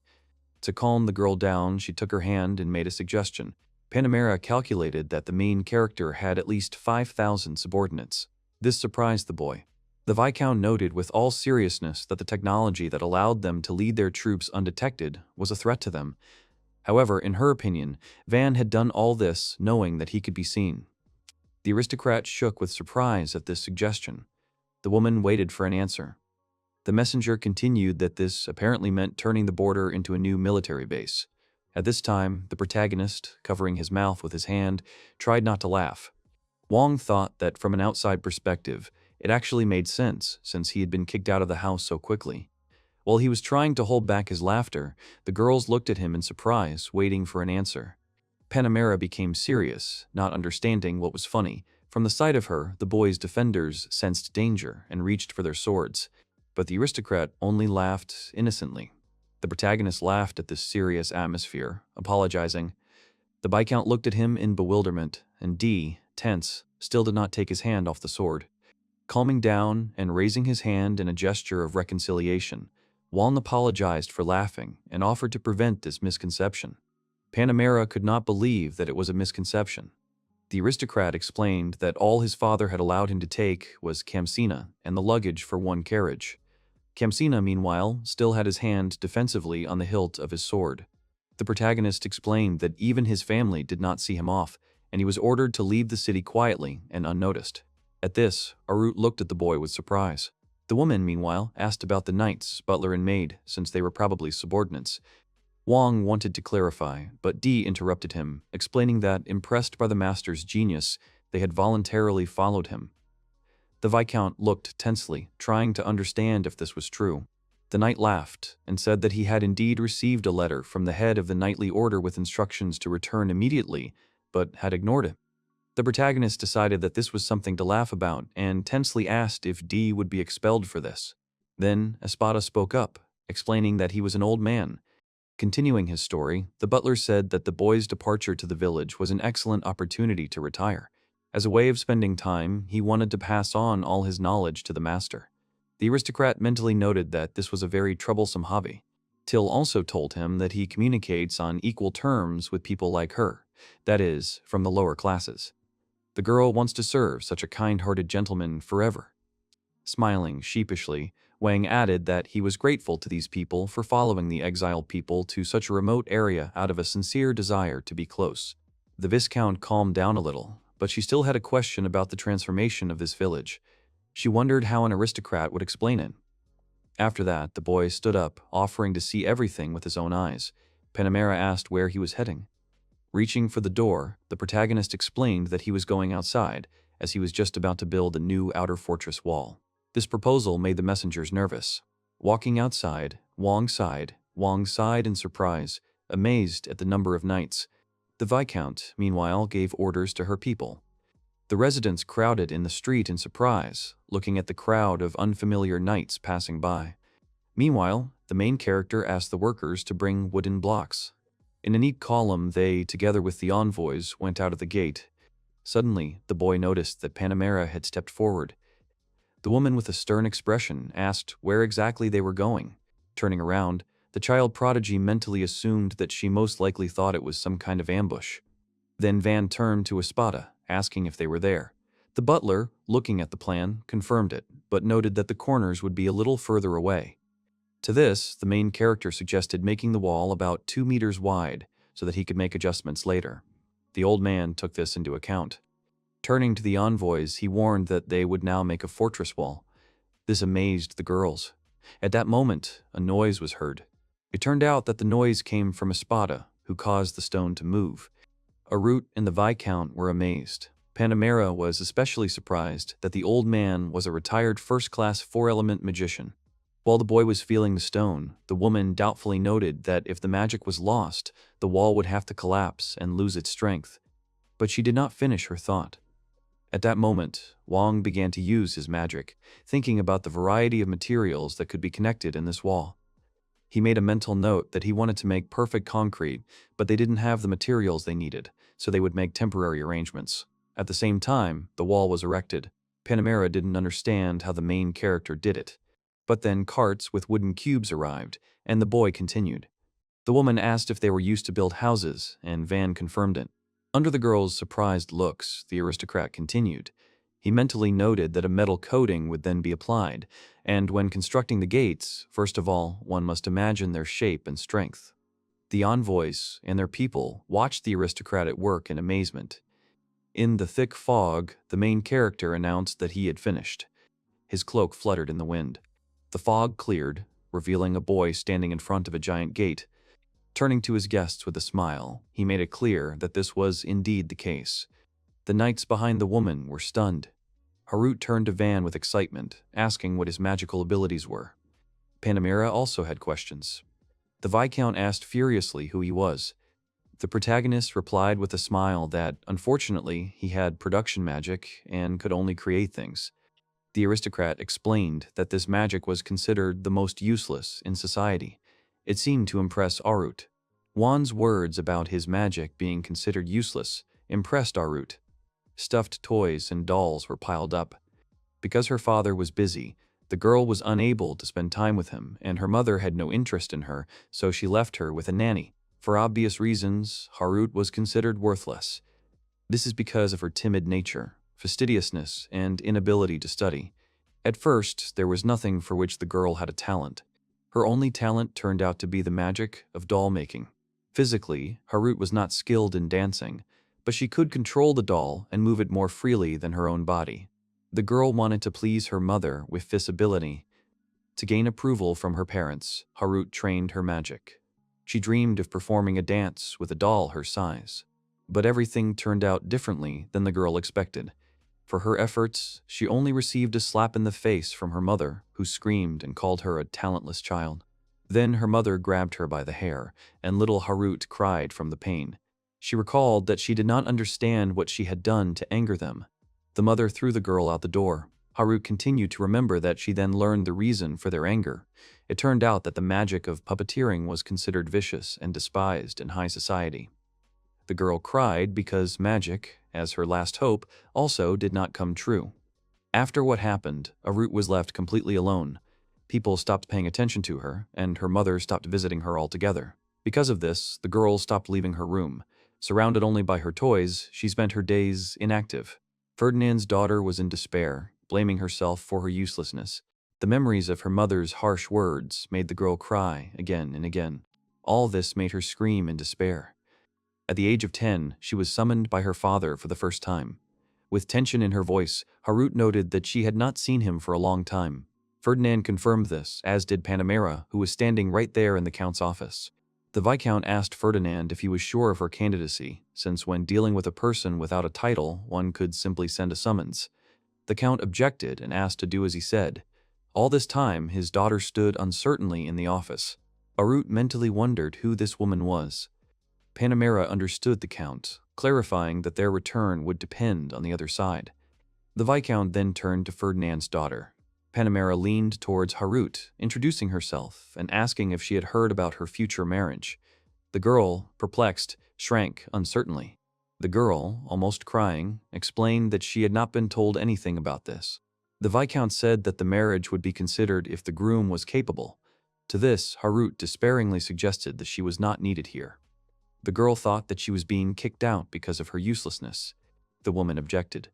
To calm the girl down, she took her hand and made a suggestion. Panamera calculated that the main character had at least 5,000 subordinates. This surprised the boy. The Viscount noted with all seriousness that the technology that allowed them to lead their troops undetected was a threat to them. However, in her opinion, Van had done all this knowing that he could be seen. The aristocrat shook with surprise at this suggestion. The woman waited for an answer. The messenger continued that this apparently meant turning the border into a new military base. At this time, the protagonist, covering his mouth with his hand, tried not to laugh. Wang thought that from an outside perspective, it actually made sense since he had been kicked out of the house so quickly. While he was trying to hold back his laughter, the girls looked at him in surprise, waiting for an answer. Panamera became serious, not understanding what was funny. From the sight of her, the boys' defenders sensed danger and reached for their swords, but the aristocrat only laughed innocently. The protagonist laughed at this serious atmosphere, apologizing. The Viscount looked at him in bewilderment, and D, tense, still did not take his hand off the sword. Calming down and raising his hand in a gesture of reconciliation, Wang apologized for laughing and offered to prevent this misconception. Panamera could not believe that it was a misconception. The aristocrat explained that all his father had allowed him to take was Kamsina and the luggage for 1 carriage. Kamsina, meanwhile, still had his hand defensively on the hilt of his sword. The protagonist explained that even his family did not see him off, and he was ordered to leave the city quietly and unnoticed. At this, Arut looked at the boy with surprise. The woman, meanwhile, asked about the knights, butler and maid, since they were probably subordinates. Wang wanted to clarify, but D interrupted him, explaining that, impressed by the master's genius, they had voluntarily followed him. The Viscount looked tensely, trying to understand if this was true. The knight laughed and said that he had indeed received a letter from the head of the knightly order with instructions to return immediately, but had ignored it. The protagonist decided that this was something to laugh about and tensely asked if D would be expelled for this. Then Espada spoke up, explaining that he was an old man. Continuing his story, the butler said that the boy's departure to the village was an excellent opportunity to retire. As a way of spending time, he wanted to pass on all his knowledge to the master. The aristocrat mentally noted that this was a very troublesome hobby. Till also told him that he communicates on equal terms with people like her, that is, from the lower classes. The girl wants to serve such a kind-hearted gentleman forever. Smiling sheepishly, Wang added that he was grateful to these people for following the exiled people to such a remote area out of a sincere desire to be close. The Viscount calmed down a little, but she still had a question about the transformation of this village. She wondered how an aristocrat would explain it. After that, the boy stood up, offering to see everything with his own eyes. Panamera asked where he was heading. Reaching for the door, the protagonist explained that he was going outside, as he was just about to build a new outer fortress wall. This proposal made the messengers nervous. Walking outside, Wang sighed in surprise, amazed at the number of knights. The Viscount, meanwhile, gave orders to her people. The residents crowded in the street in surprise, looking at the crowd of unfamiliar knights passing by. Meanwhile, the main character asked the workers to bring wooden blocks. In a neat column, they, together with the envoys, went out of the gate. Suddenly, the boy noticed that Panamera had stepped forward. The woman with a stern expression asked where exactly they were going. Turning around, the child prodigy mentally assumed that she most likely thought it was some kind of ambush. Then Van turned to Espada, asking if they were there. The butler, looking at the plan, confirmed it, but noted that the corners would be a little further away. To this, the main character suggested making the wall about 2 meters wide so that he could make adjustments later. The old man took this into account. Turning to the envoys, he warned that they would now make a fortress wall. This amazed the girls. At that moment, a noise was heard. It turned out that the noise came from Espada, who caused the stone to move. Arut and the Viscount were amazed. Panamera was especially surprised that the old man was a retired first-class 4-element magician. While the boy was feeling the stone, the woman doubtfully noted that if the magic was lost, the wall would have to collapse and lose its strength. But she did not finish her thought. At that moment, Wang began to use his magic, thinking about the variety of materials that could be connected in this wall. He made a mental note that he wanted to make perfect concrete, but they didn't have the materials they needed, so they would make temporary arrangements. At the same time, the wall was erected. Panamera didn't understand how the main character did it. But then carts with wooden cubes arrived, and the boy continued. The woman asked if they were used to build houses, and Van confirmed it. Under the girl's surprised looks, the aristocrat continued. He mentally noted that a metal coating would then be applied, and when constructing the gates, first of all, one must imagine their shape and strength. The envoys and their people watched the aristocrat at work in amazement. In the thick fog, the main character announced that he had finished. His cloak fluttered in the wind. The fog cleared, revealing a boy standing in front of a giant gate. Turning to his guests with a smile, he made it clear that this was indeed the case. The knights behind the woman were stunned. Harut turned to Van with excitement, asking what his magical abilities were. Panamera also had questions. The Viscount asked furiously who he was. The protagonist replied with a smile that, unfortunately, he had production magic and could only create things. The aristocrat explained that this magic was considered the most useless in society. It seemed to impress Arut. Juan's words about his magic being considered useless impressed Arut. Stuffed toys and dolls were piled up. Because her father was busy, the girl was unable to spend time with him, and her mother had no interest in her, so she left her with a nanny. For obvious reasons, Harut was considered worthless. This is because of her timid nature, fastidiousness, and inability to study. At first, there was nothing for which the girl had a talent. Her only talent turned out to be the magic of doll making. Physically, Harut was not skilled in dancing, but she could control the doll and move it more freely than her own body. The girl wanted to please her mother with this ability. To gain approval from her parents, Harut trained her magic. She dreamed of performing a dance with a doll her size. But everything turned out differently than the girl expected. For her efforts, she only received a slap in the face from her mother, who screamed and called her a talentless child. Then her mother grabbed her by the hair, and little Harut cried from the pain. She recalled that she did not understand what she had done to anger them. The mother threw the girl out the door. Harut continued to remember that she then learned the reason for their anger. It turned out that the magic of puppeteering was considered vicious and despised in high society. The girl cried because magic, as her last hope, also did not come true. After what happened, Harut was left completely alone. People stopped paying attention to her, and her mother stopped visiting her altogether. Because of this, the girl stopped leaving her room. Surrounded only by her toys, she spent her days inactive. Ferdinand's daughter was in despair, blaming herself for her uselessness. The memories of her mother's harsh words made the girl cry again and again. All this made her scream in despair. At the age of 10, she was summoned by her father for the first time. With tension in her voice, Harut noted that she had not seen him for a long time. Ferdinand confirmed this, as did Panamera, who was standing right there in the count's office. The Viscount asked Ferdinand if he was sure of her candidacy, since when dealing with a person without a title, one could simply send a summons. The Count objected and asked to do as he said. All this time, his daughter stood uncertainly in the office. Arut mentally wondered who this woman was. Panamera understood the Count, clarifying that their return would depend on the other side. The Viscount then turned to Ferdinand's daughter. Panamera leaned towards Harut, introducing herself and asking if she had heard about her future marriage. The girl, perplexed, shrank uncertainly. The girl, almost crying, explained that she had not been told anything about this. The Viscount said that the marriage would be considered if the groom was capable. To this, Harut despairingly suggested that she was not needed here. The girl thought that she was being kicked out because of her uselessness. The woman objected.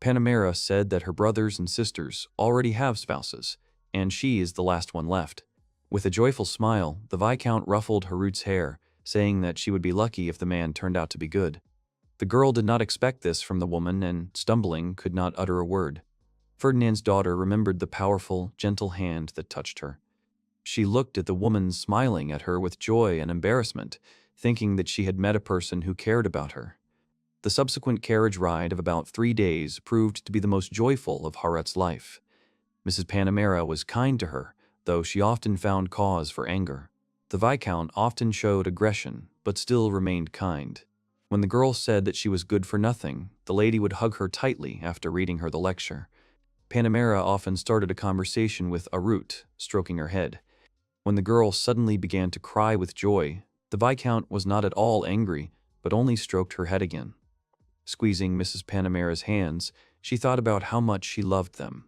Panamera said that her brothers and sisters already have spouses, and she is the last one left. With a joyful smile, the Viscount ruffled Harut's hair, saying that she would be lucky if the man turned out to be good. The girl did not expect this from the woman and, stumbling, could not utter a word. Ferdinand's daughter remembered the powerful, gentle hand that touched her. She looked at the woman smiling at her with joy and embarrassment, thinking that she had met a person who cared about her. The subsequent carriage ride of about 3 days proved to be the most joyful of Harut's life. Mrs. Panamera was kind to her, though she often found cause for anger. The Viscount often showed aggression, but still remained kind. When the girl said that she was good for nothing, the lady would hug her tightly after reading her the lecture. Panamera often started a conversation with Arut, stroking her head. When the girl suddenly began to cry with joy, the Viscount was not at all angry, but only stroked her head again. Squeezing Mrs. Panamera's hands, she thought about how much she loved them.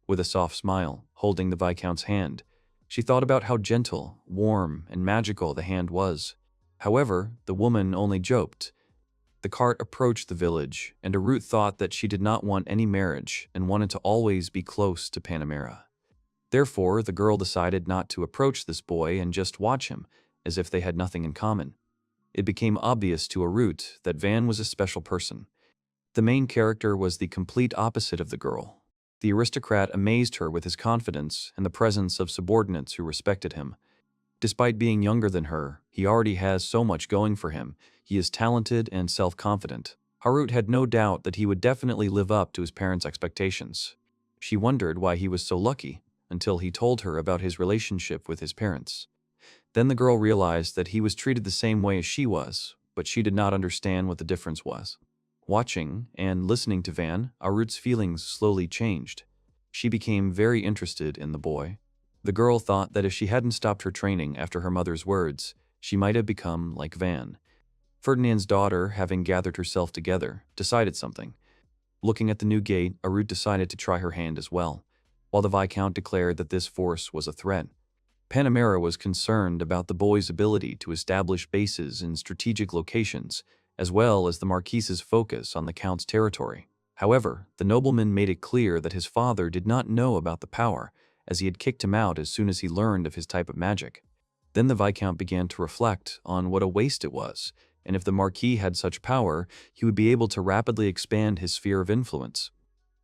With a soft smile, holding the Viscount's hand, she thought about how gentle, warm, and magical the hand was. However, the woman only joked. The cart approached the village, and Arut thought that she did not want any marriage and wanted to always be close to Panamera. Therefore, the girl decided not to approach this boy and just watch him, as if they had nothing in common. It became obvious to Arut that Van was a special person. The main character was the complete opposite of the girl. The aristocrat amazed her with his confidence and the presence of subordinates who respected him. Despite being younger than her, he already has so much going for him. He is talented and self-confident. Harut had no doubt that he would definitely live up to his parents' expectations. She wondered why he was so lucky, until he told her about his relationship with his parents. Then the girl realized that he was treated the same way as she was, but she did not understand what the difference was. Watching and listening to Van, Arut's feelings slowly changed. She became very interested in the boy. The girl thought that if she hadn't stopped her training after her mother's words, she might have become like Van. Ferdinand's daughter, having gathered herself together, decided something. Looking at the new gate, Arut decided to try her hand as well, while the Viscount declared that this force was a threat. Panamera was concerned about the boy's ability to establish bases in strategic locations, as well as the Marquise's focus on the Count's territory. However, the nobleman made it clear that his father did not know about the power, as he had kicked him out as soon as he learned of his type of magic. Then the Viscount began to reflect on what a waste it was, and if the Marquis had such power, he would be able to rapidly expand his sphere of influence.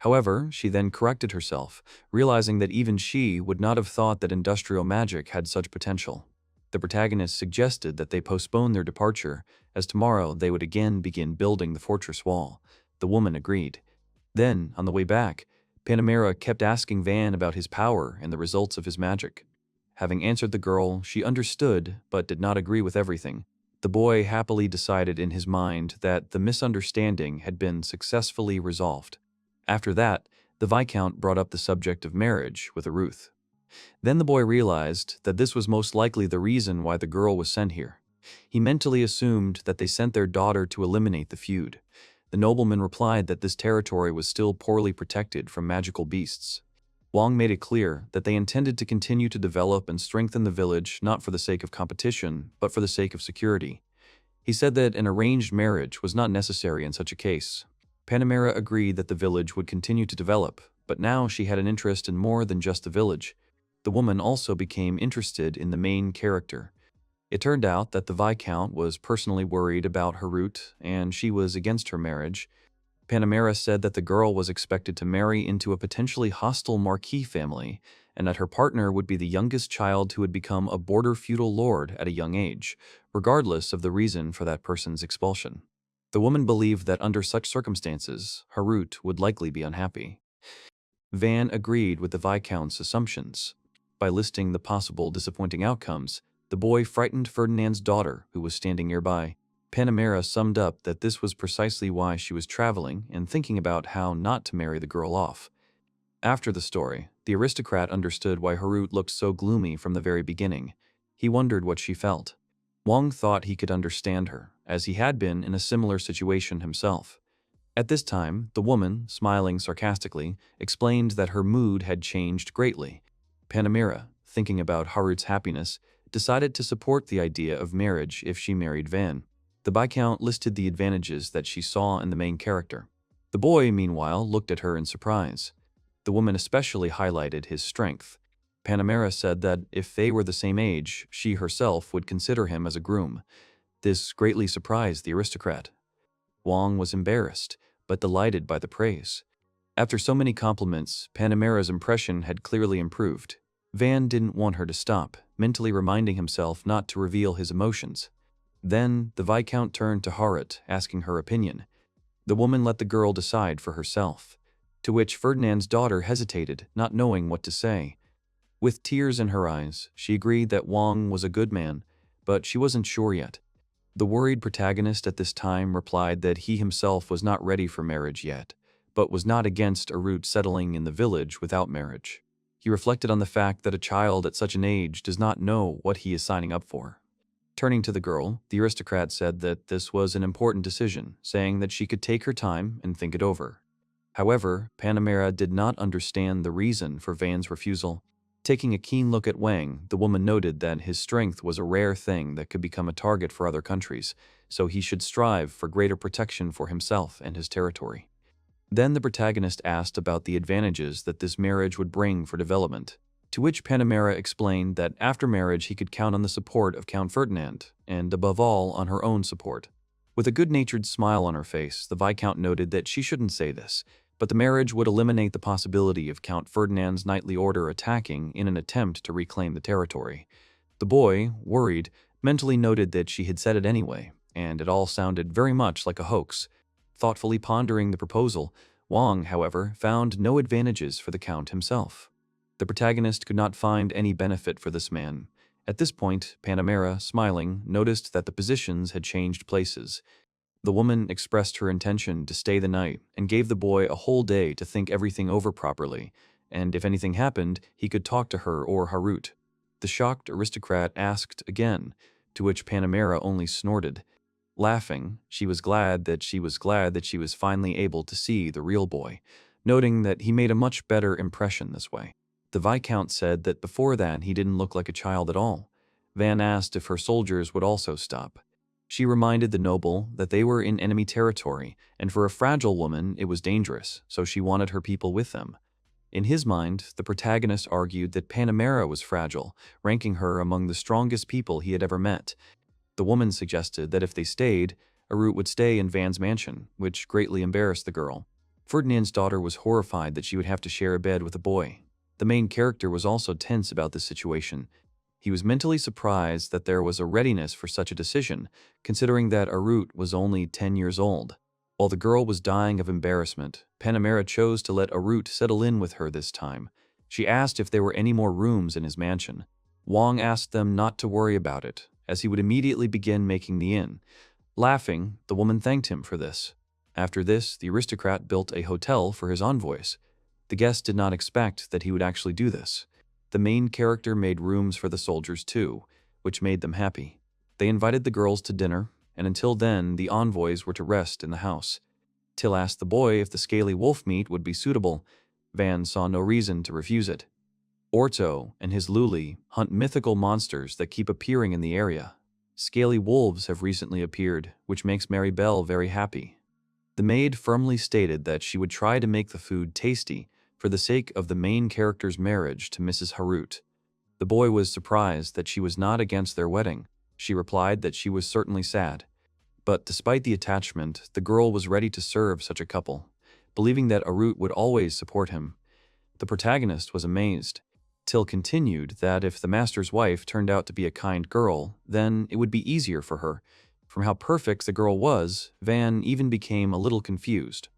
However, she then corrected herself, realizing that even she would not have thought that industrial magic had such potential. The protagonist suggested that they postpone their departure, as tomorrow they would again begin building the fortress wall. The woman agreed. Then, on the way back, Panamera kept asking Van about his power and the results of his magic. Having answered the girl, she understood but did not agree with everything. The boy happily decided in his mind that the misunderstanding had been successfully resolved. After that, the Viscount brought up the subject of marriage with Arut. Then the boy realized that this was most likely the reason why the girl was sent here. He mentally assumed that they sent their daughter to eliminate the feud. The nobleman replied that this territory was still poorly protected from magical beasts. Wang made it clear that they intended to continue to develop and strengthen the village not for the sake of competition, but for the sake of security. He said that an arranged marriage was not necessary in such a case. Panamera agreed that the village would continue to develop, but now she had an interest in more than just the village. The woman also became interested in the main character. It turned out that the Viscount was personally worried about Harut, and she was against her marriage. Panamera said that the girl was expected to marry into a potentially hostile Marquis family, and that her partner would be the youngest child who had become a border feudal lord at a young age, regardless of the reason for that person's expulsion. The woman believed that under such circumstances, Harut would likely be unhappy. Van agreed with the Viscount's assumptions. By listing the possible disappointing outcomes, the boy frightened Ferdinand's daughter, who was standing nearby. Panamera summed up that this was precisely why she was traveling and thinking about how not to marry the girl off. After the story, the aristocrat understood why Harut looked so gloomy from the very beginning. He wondered what she felt. Wang thought he could understand her, as he had been in a similar situation himself. At this time, the woman, smiling sarcastically, explained that her mood had changed greatly. Panamera, thinking about Harut's happiness, decided to support the idea of marriage if she married Van. The Viscount listed the advantages that she saw in the main character. The boy, meanwhile, looked at her in surprise. The woman especially highlighted his strength. Panamera said that if they were the same age, she herself would consider him as a groom. This greatly surprised the aristocrat. Wang was embarrassed, but delighted by the praise. After so many compliments, Panamera's impression had clearly improved. Van didn't want her to stop, mentally reminding himself not to reveal his emotions. Then, the Viscount turned to Harut, asking her opinion. The woman let the girl decide for herself, to which Ferdinand's daughter hesitated, not knowing what to say. With tears in her eyes, she agreed that Wang was a good man, but she wasn't sure yet. The worried protagonist at this time replied that he himself was not ready for marriage yet, but was not against Harut settling in the village without marriage. He reflected on the fact that a child at such an age does not know what he is signing up for. Turning to the girl, the aristocrat said that this was an important decision, saying that she could take her time and think it over. However, Panamera did not understand the reason for Van's refusal. Taking a keen look at Wang, the woman noted that his strength was a rare thing that could become a target for other countries, so he should strive for greater protection for himself and his territory. Then the protagonist asked about the advantages that this marriage would bring for development, to which Panamera explained that after marriage he could count on the support of Count Ferdinand, and above all on her own support. With a good-natured smile on her face, the Viscount noted that she shouldn't say this, but the marriage would eliminate the possibility of Count Ferdinand's knightly order attacking in an attempt to reclaim the territory. The boy, worried, mentally noted that she had said it anyway, and it all sounded very much like a hoax. Thoughtfully pondering the proposal, Wang, however, found no advantages for the Count himself. The protagonist could not find any benefit for this man. At this point, Panamera, smiling, noticed that the positions had changed places. The woman expressed her intention to stay the night and gave the boy a whole day to think everything over properly, and if anything happened, he could talk to her or Harut. The shocked aristocrat asked again, to which Panamera only snorted. Laughing, she was glad that she was finally able to see the real boy, noting that he made a much better impression this way. The Viscount said that before that he didn't look like a child at all. Van asked if her soldiers would also stop. She reminded the noble that they were in enemy territory, and for a fragile woman it was dangerous, so she wanted her people with them. In his mind, the protagonist argued that Panamera was fragile, ranking her among the strongest people he had ever met. The woman suggested that if they stayed, Harut would stay in Van's mansion, which greatly embarrassed the girl. Ferdinand's daughter was horrified that she would have to share a bed with a boy. The main character was also tense about this situation. He was mentally surprised that there was a readiness for such a decision, considering that Harut was only 10 years old. While the girl was dying of embarrassment, Panamera chose to let Harut settle in with her this time. She asked if there were any more rooms in his mansion. Wang asked them not to worry about it, as he would immediately begin making the inn. Laughing, the woman thanked him for this. After this, the aristocrat built a hotel for his envoys. The guests did not expect that he would actually do this. The main character made rooms for the soldiers too, which made them happy. They invited the girls to dinner, and until then the envoys were to rest in the house. Till asked the boy if the scaly wolf meat would be suitable. Van saw no reason to refuse it. Orto and his Luli hunt mythical monsters that keep appearing in the area. Scaly wolves have recently appeared, which makes Mary Belle very happy. The maid firmly stated that she would try to make the food tasty for the sake of the main character's marriage to Mrs. Harut. The boy was surprised that she was not against their wedding. She replied that she was certainly sad. But despite the attachment, the girl was ready to serve such a couple, believing that Harut would always support him. The protagonist was amazed. Till continued that if the master's wife turned out to be a kind girl, then it would be easier for her. From how perfect the girl was, Van even became a little confused.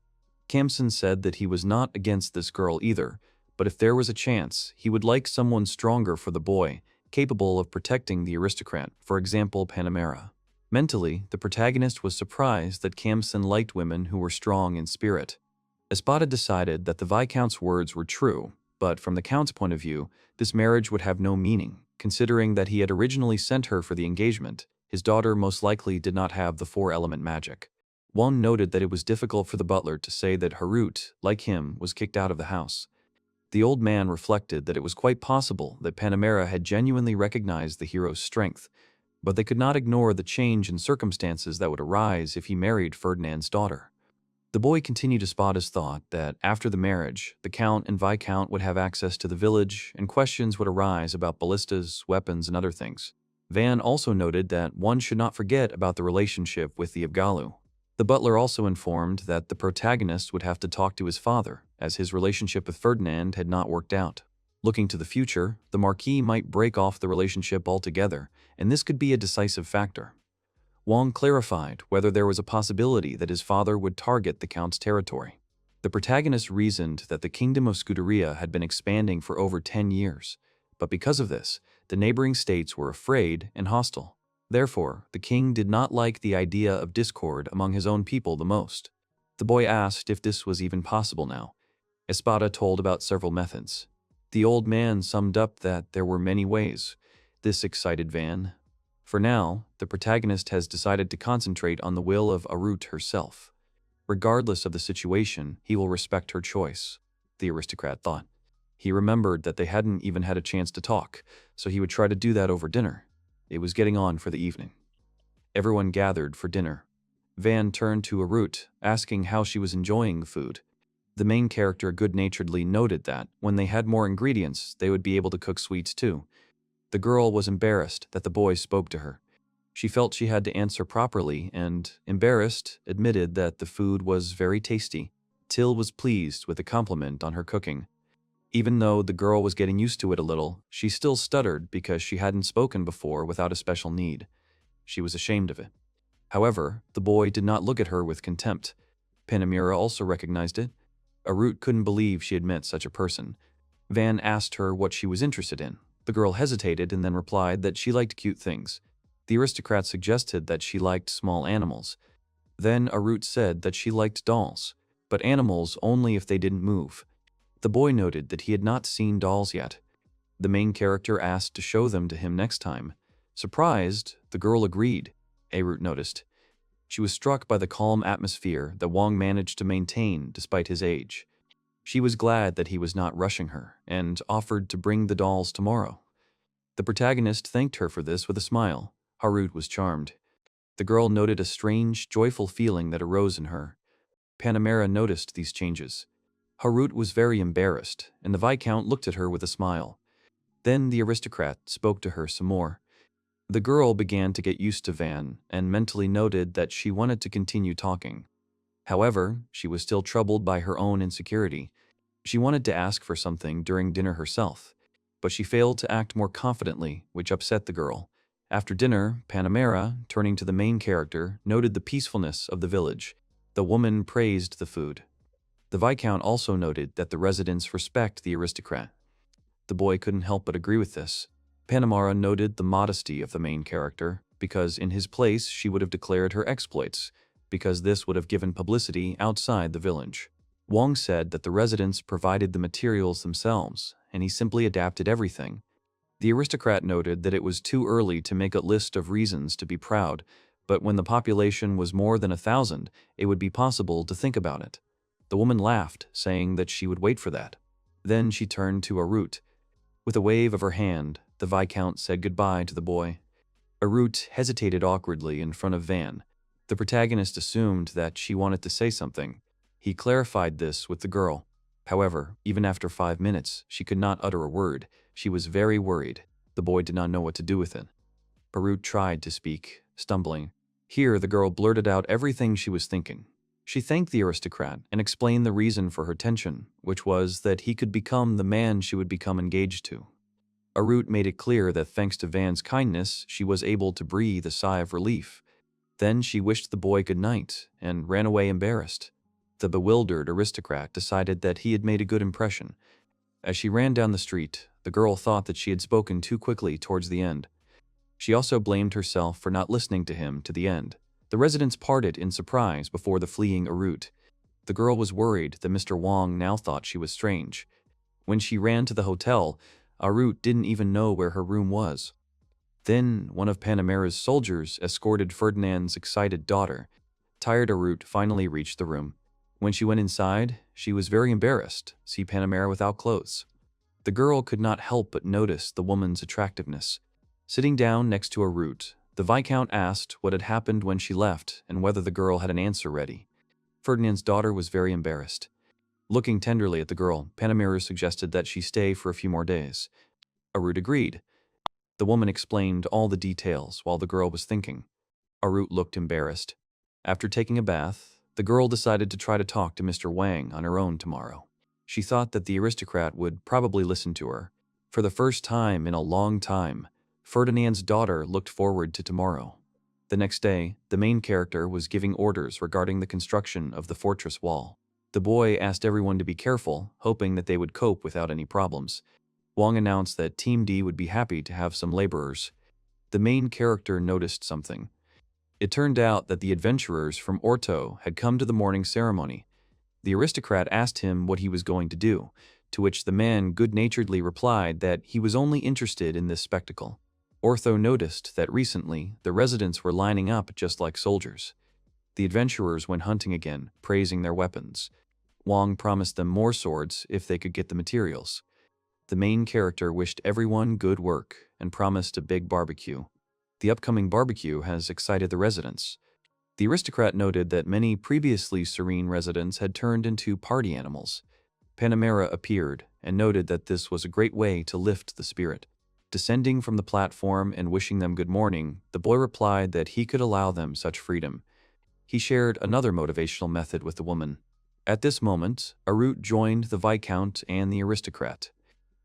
Kamsen said that he was not against this girl either, but if there was a chance, he would like someone stronger for the boy, capable of protecting the aristocrat, for example Panamera. Mentally, the protagonist was surprised that Kamsen liked women who were strong in spirit. Espada decided that the Viscount's words were true, but from the Count's point of view, this marriage would have no meaning, considering that he had originally sent her for the engagement. His daughter most likely did not have the four-element magic. One noted that it was difficult for the butler to say that Harut, like him, was kicked out of the house. The old man reflected that it was quite possible that Panamera had genuinely recognized the hero's strength, but they could not ignore the change in circumstances that would arise if he married Ferdinand's daughter. The boy continued to spot his thought that after the marriage, the Count and Viscount would have access to the village and questions would arise about ballistas, weapons, and other things. Van also noted that one should not forget about the relationship with the Abgalu. The butler also informed that the protagonist would have to talk to his father, as his relationship with Ferdinand had not worked out. Looking to the future, the Marquis might break off the relationship altogether, and this could be a decisive factor. Wang clarified whether there was a possibility that his father would target the Count's territory. The protagonist reasoned that the kingdom of Scuderia had been expanding for over 10 years, but because of this, the neighboring states were afraid and hostile. Therefore, the king did not like the idea of discord among his own people the most. The boy asked if this was even possible now. Espada told about several methods. The old man summed up that there were many ways. This excited Van. For now, the protagonist has decided to concentrate on the will of Arut herself. Regardless of the situation, he will respect her choice, the aristocrat thought. He remembered that they hadn't even had a chance to talk, so he would try to do that over dinner. It was getting on for the evening. Everyone gathered for dinner. Van turned to Arut, asking how she was enjoying the food. The main character good-naturedly noted that, when they had more ingredients, they would be able to cook sweets too. The girl was embarrassed that the boy spoke to her. She felt she had to answer properly and, embarrassed, admitted that the food was very tasty. Till was pleased with the compliment on her cooking. Even though the girl was getting used to it a little, she still stuttered because she hadn't spoken before without a special need. She was ashamed of it. However, the boy did not look at her with contempt. Panamera also recognized it. Arut couldn't believe she had met such a person. Van asked her what she was interested in. The girl hesitated and then replied that she liked cute things. The aristocrat suggested that she liked small animals. Then Arut said that she liked dolls, but animals only if they didn't move. The boy noted that he had not seen dolls yet. The main character asked to show them to him next time. Surprised, the girl agreed, Arut noticed. She was struck by the calm atmosphere that Wang managed to maintain despite his age. She was glad that he was not rushing her, and offered to bring the dolls tomorrow. The protagonist thanked her for this with a smile. Harut was charmed. The girl noted a strange, joyful feeling that arose in her. Panamera noticed these changes. Harut was very embarrassed, and the Viscount looked at her with a smile. Then the aristocrat spoke to her some more. The girl began to get used to Van, and mentally noted that she wanted to continue talking. However, she was still troubled by her own insecurity. She wanted to ask for something during dinner herself, but she failed to act more confidently, which upset the girl. After dinner, Panamera, turning to the main character, noted the peacefulness of the village. The woman praised the food. The Viscount also noted that the residents respect the aristocrat. The boy couldn't help but agree with this. Panamera noted the modesty of the main character, because in his place she would have declared her exploits, because this would have given publicity outside the village. Wang said that the residents provided the materials themselves, and he simply adapted everything. The aristocrat noted that it was too early to make a list of reasons to be proud, but when the population was more than 1,000, it would be possible to think about it. The woman laughed, saying that she would wait for that. Then she turned to Arut. With a wave of her hand, the Viscount said goodbye to the boy. Arut hesitated awkwardly in front of Van. The protagonist assumed that she wanted to say something. He clarified this with the girl. However, even after 5 minutes, she could not utter a word. She was very worried. The boy did not know what to do with it. Arut tried to speak, stumbling. Here, the girl blurted out everything she was thinking. She thanked the aristocrat and explained the reason for her tension, which was that he could become the man she would become engaged to. Arut made it clear that thanks to Van's kindness, she was able to breathe a sigh of relief. Then she wished the boy good night and ran away embarrassed. The bewildered aristocrat decided that he had made a good impression. As she ran down the street, the girl thought that she had spoken too quickly towards the end. She also blamed herself for not listening to him to the end. The residents parted in surprise before the fleeing Arut. The girl was worried that Mr. Wong now thought she was strange. When she ran to the hotel, Arut didn't even know where her room was. Then, one of Panamera's soldiers escorted Ferdinand's excited daughter. Tired Arut finally reached the room. When she went inside, she was very embarrassed to see Panamera without clothes. The girl could not help but notice the woman's attractiveness. Sitting down next to Arut, the Viscount asked what had happened when she left and whether the girl had an answer ready. Ferdinand's daughter was very embarrassed. Looking tenderly at the girl, Panamera suggested that she stay for a few more days. Arut agreed. The woman explained all the details while the girl was thinking. Arut looked embarrassed. After taking a bath, the girl decided to try to talk to Mr. Wang on her own tomorrow. She thought that the aristocrat would probably listen to her. For the first time in a long time, Ferdinand's daughter looked forward to tomorrow. The next day, the main character was giving orders regarding the construction of the fortress wall. The boy asked everyone to be careful, hoping that they would cope without any problems. Wang announced that Team D would be happy to have some laborers. The main character noticed something. It turned out that the adventurers from Orto had come to the morning ceremony. The aristocrat asked him what he was going to do, to which the man good-naturedly replied that he was only interested in this spectacle. Ortho noticed that recently the residents were lining up just like soldiers. The adventurers went hunting again, praising their weapons. Wang promised them more swords if they could get the materials. The main character wished everyone good work and promised a big barbecue. The upcoming barbecue has excited the residents. The aristocrat noted that many previously serene residents had turned into party animals. Panamera appeared and noted that this was a great way to lift the spirit. Descending from the platform and wishing them good morning, the boy replied that he could allow them such freedom. He shared another motivational method with the woman. At this moment, Arut joined the Viscount and the aristocrat.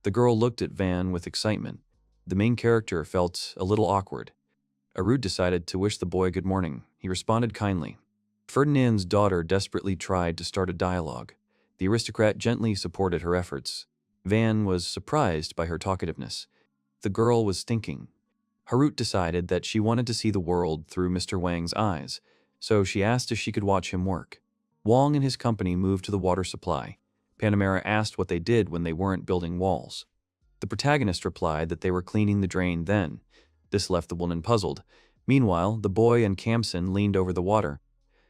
The girl looked at Van with excitement. The main character felt a little awkward. Arut decided to wish the boy good morning. He responded kindly. Ferdinand's daughter desperately tried to start a dialogue. The aristocrat gently supported her efforts. Van was surprised by her talkativeness. The girl was thinking. Arut decided that she wanted to see the world through Mr. Wang's eyes, so she asked if she could watch him work. Wang and his company moved to the water supply. Panamera asked what they did when they weren't building walls. The protagonist replied that they were cleaning the drain then. This left the woman puzzled. Meanwhile, the boy and Kamsen leaned over the water.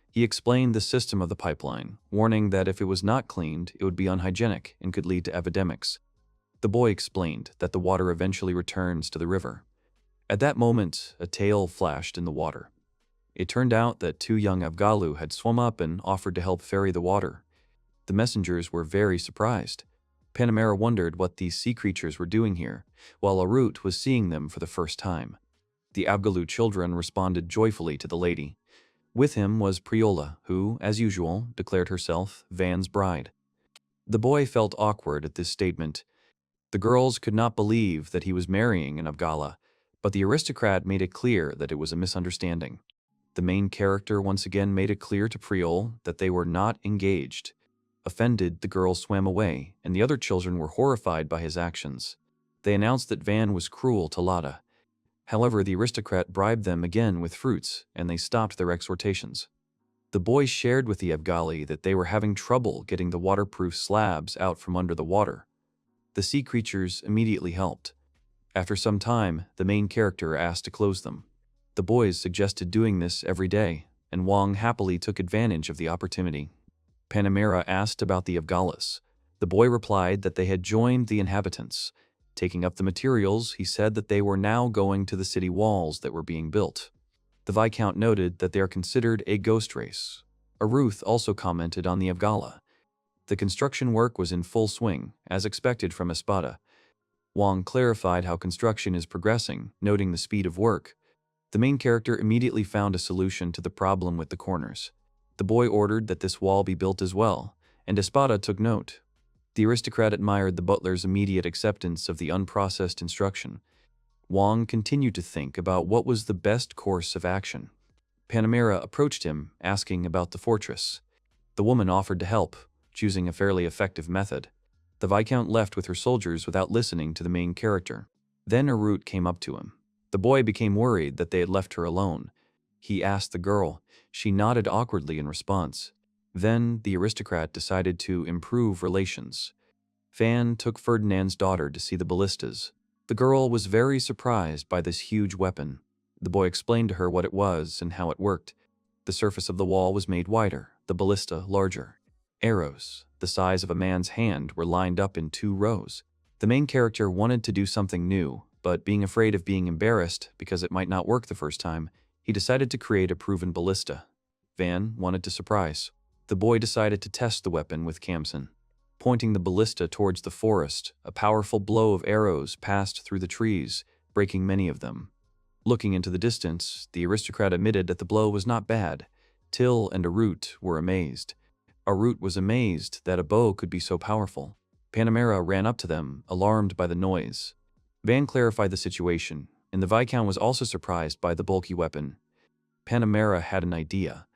He explained the system of the pipeline, warning that if it was not cleaned, it would be unhygienic and could lead to epidemics. The boy explained that the water eventually returns to the river. At that moment, a tail flashed in the water. It turned out that two young Avgalu had swum up and offered to help ferry the water. The messengers were very surprised. Panamera wondered what these sea creatures were doing here, while Arut was seeing them for the first time. The Avgalu children responded joyfully to the lady. With him was Priola, who, as usual, declared herself Van's bride. The boy felt awkward at this statement. The girls could not believe that he was marrying an Avgala, but the aristocrat made it clear that it was a misunderstanding. The main character once again made it clear to Priol that they were not engaged. Offended, the girl swam away, and the other children were horrified by his actions. They announced that Van was cruel to Lada. However, the aristocrat bribed them again with fruits, and they stopped their exhortations. The boys shared with the Avgali that they were having trouble getting the waterproof slabs out from under the water. The sea creatures immediately helped. After some time, the main character asked to close them. The boys suggested doing this every day, and Wang happily took advantage of the opportunity. Panamera asked about the Avgalas. The boy replied that they had joined the inhabitants. Taking up the materials, he said that they were now going to the city walls that were being built. The Viscount noted that they are considered a ghost race. Aruth also commented on the Avgala. The construction work was in full swing, as expected from Espada. Wang clarified how construction is progressing, noting the speed of work. The main character immediately found a solution to the problem with the corners. The boy ordered that this wall be built as well, and Espada took note. The aristocrat admired the butler's immediate acceptance of the unprocessed instruction. Wang continued to think about what was the best course of action. Panamera approached him, asking about the fortress. The woman offered to help, choosing a fairly effective method. The Viscount left with her soldiers without listening to the main character. Then a root came up to him. The boy became worried that they had left her alone. He asked the girl. She nodded awkwardly in response. Then the aristocrat decided to improve relations. Fan took Ferdinand's daughter to see the ballistas. The girl was very surprised by this huge weapon. The boy explained to her what it was and how it worked. The surface of the wall was made wider, the ballista larger. Arrows, the size of a man's hand, were lined up in 2 rows. The main character wanted to do something new, but being afraid of being embarrassed because it might not work the first time, he decided to create a proven ballista. Van wanted to surprise. The boy decided to test the weapon with Kamsen. Pointing the ballista towards the forest, a powerful blow of arrows passed through the trees, breaking many of them. Looking into the distance, the aristocrat admitted that the blow was not bad. Till and Arut were amazed. Arut was amazed that a bow could be so powerful. Panamera ran up to them, alarmed by the noise. Van clarified the situation, and the Viscount was also surprised by the bulky weapon. Panamera had an idea.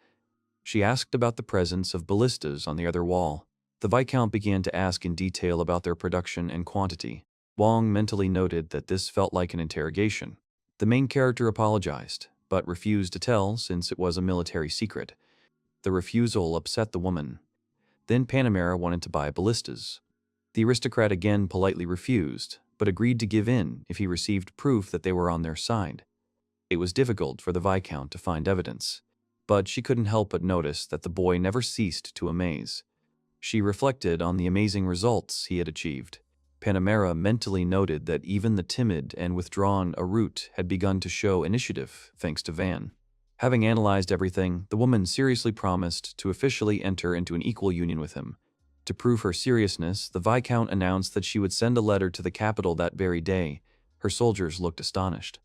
She asked about the presence of ballistas on the other wall. The Viscount began to ask in detail about their production and quantity. Wang mentally noted that this felt like an interrogation. The main character apologized, but refused to tell since it was a military secret. The refusal upset the woman. Then Panamera wanted to buy ballistas. The aristocrat again politely refused, but agreed to give in if he received proof that they were on their side. It was difficult for the Viscount to find evidence, but she couldn't help but notice that the boy never ceased to amaze. She reflected on the amazing results he had achieved. Panamera mentally noted that even the timid and withdrawn Arut had begun to show initiative thanks to Van. Having analyzed everything, the woman seriously promised to officially enter into an equal union with him. To prove her seriousness, the Viscount announced that she would send a letter to the capital that very day. Her soldiers looked astonished.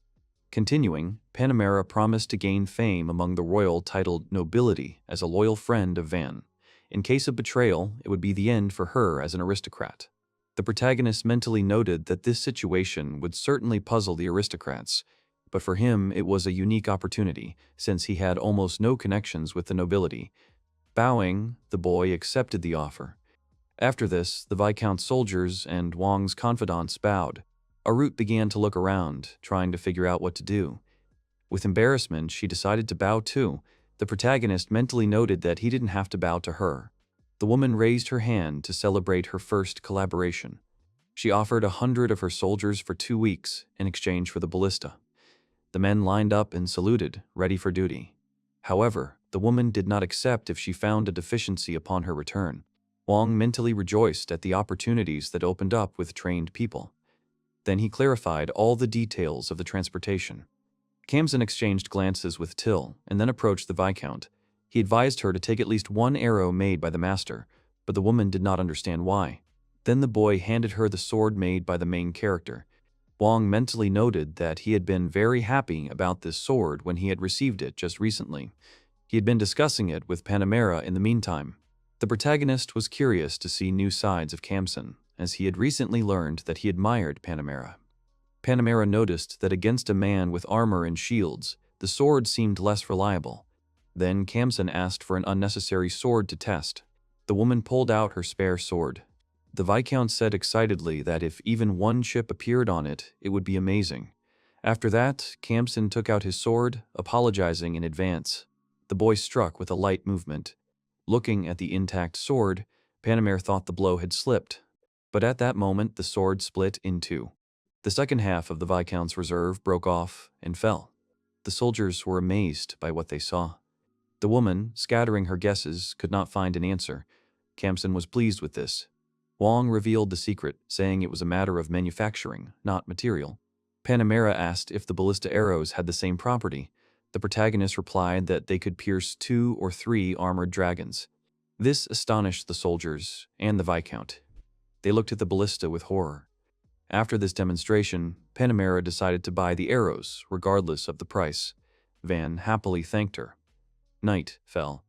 Continuing, Panamera promised to gain fame among the royal titled nobility as a loyal friend of Van. In case of betrayal, it would be the end for her as an aristocrat. The protagonist mentally noted that this situation would certainly puzzle the aristocrats, but for him it was a unique opportunity, since he had almost no connections with the nobility. Bowing, the boy accepted the offer. After this, the Viscount's soldiers and Wang's confidants bowed. Arut began to look around, trying to figure out what to do. With embarrassment, she decided to bow too. The protagonist mentally noted that he didn't have to bow to her. The woman raised her hand to celebrate her first collaboration. She offered 100 of her soldiers for 2 weeks in exchange for the ballista. The men lined up and saluted, ready for duty. However, the woman did not accept if she found a deficiency upon her return. Wang mentally rejoiced at the opportunities that opened up with trained people. Then he clarified all the details of the transportation. Kamsen exchanged glances with Till and then approached the Viscount. He advised her to take at least 1 arrow made by the master, but the woman did not understand why. Then the boy handed her the sword made by the main character. Wang mentally noted that he had been very happy about this sword when he had received it just recently. He had been discussing it with Panamera in the meantime. The protagonist was curious to see new sides of Kamsen, as he had recently learned that he admired Panamera. Panamera noticed that against a man with armor and shields, the sword seemed less reliable. Then Kamsen asked for an unnecessary sword to test. The woman pulled out her spare sword. The Viscount said excitedly that if even 1 chip appeared on it, it would be amazing. After that, Kamsen took out his sword, apologizing in advance. The boy struck with a light movement. Looking at the intact sword, Panamera thought the blow had slipped, but at that moment the sword split in 2. The second half of the Viscount's reserve broke off and fell. The soldiers were amazed by what they saw. The woman, scattering her guesses, could not find an answer. Kamsen was pleased with this. Wang revealed the secret, saying it was a matter of manufacturing, not material. Panamera asked if the ballista arrows had the same property. The protagonist replied that they could pierce 2 or 3 armored dragons. This astonished the soldiers and the Viscount. They looked at the ballista with horror. After this demonstration, Panamera decided to buy the arrows, regardless of the price. Van happily thanked her. Night fell.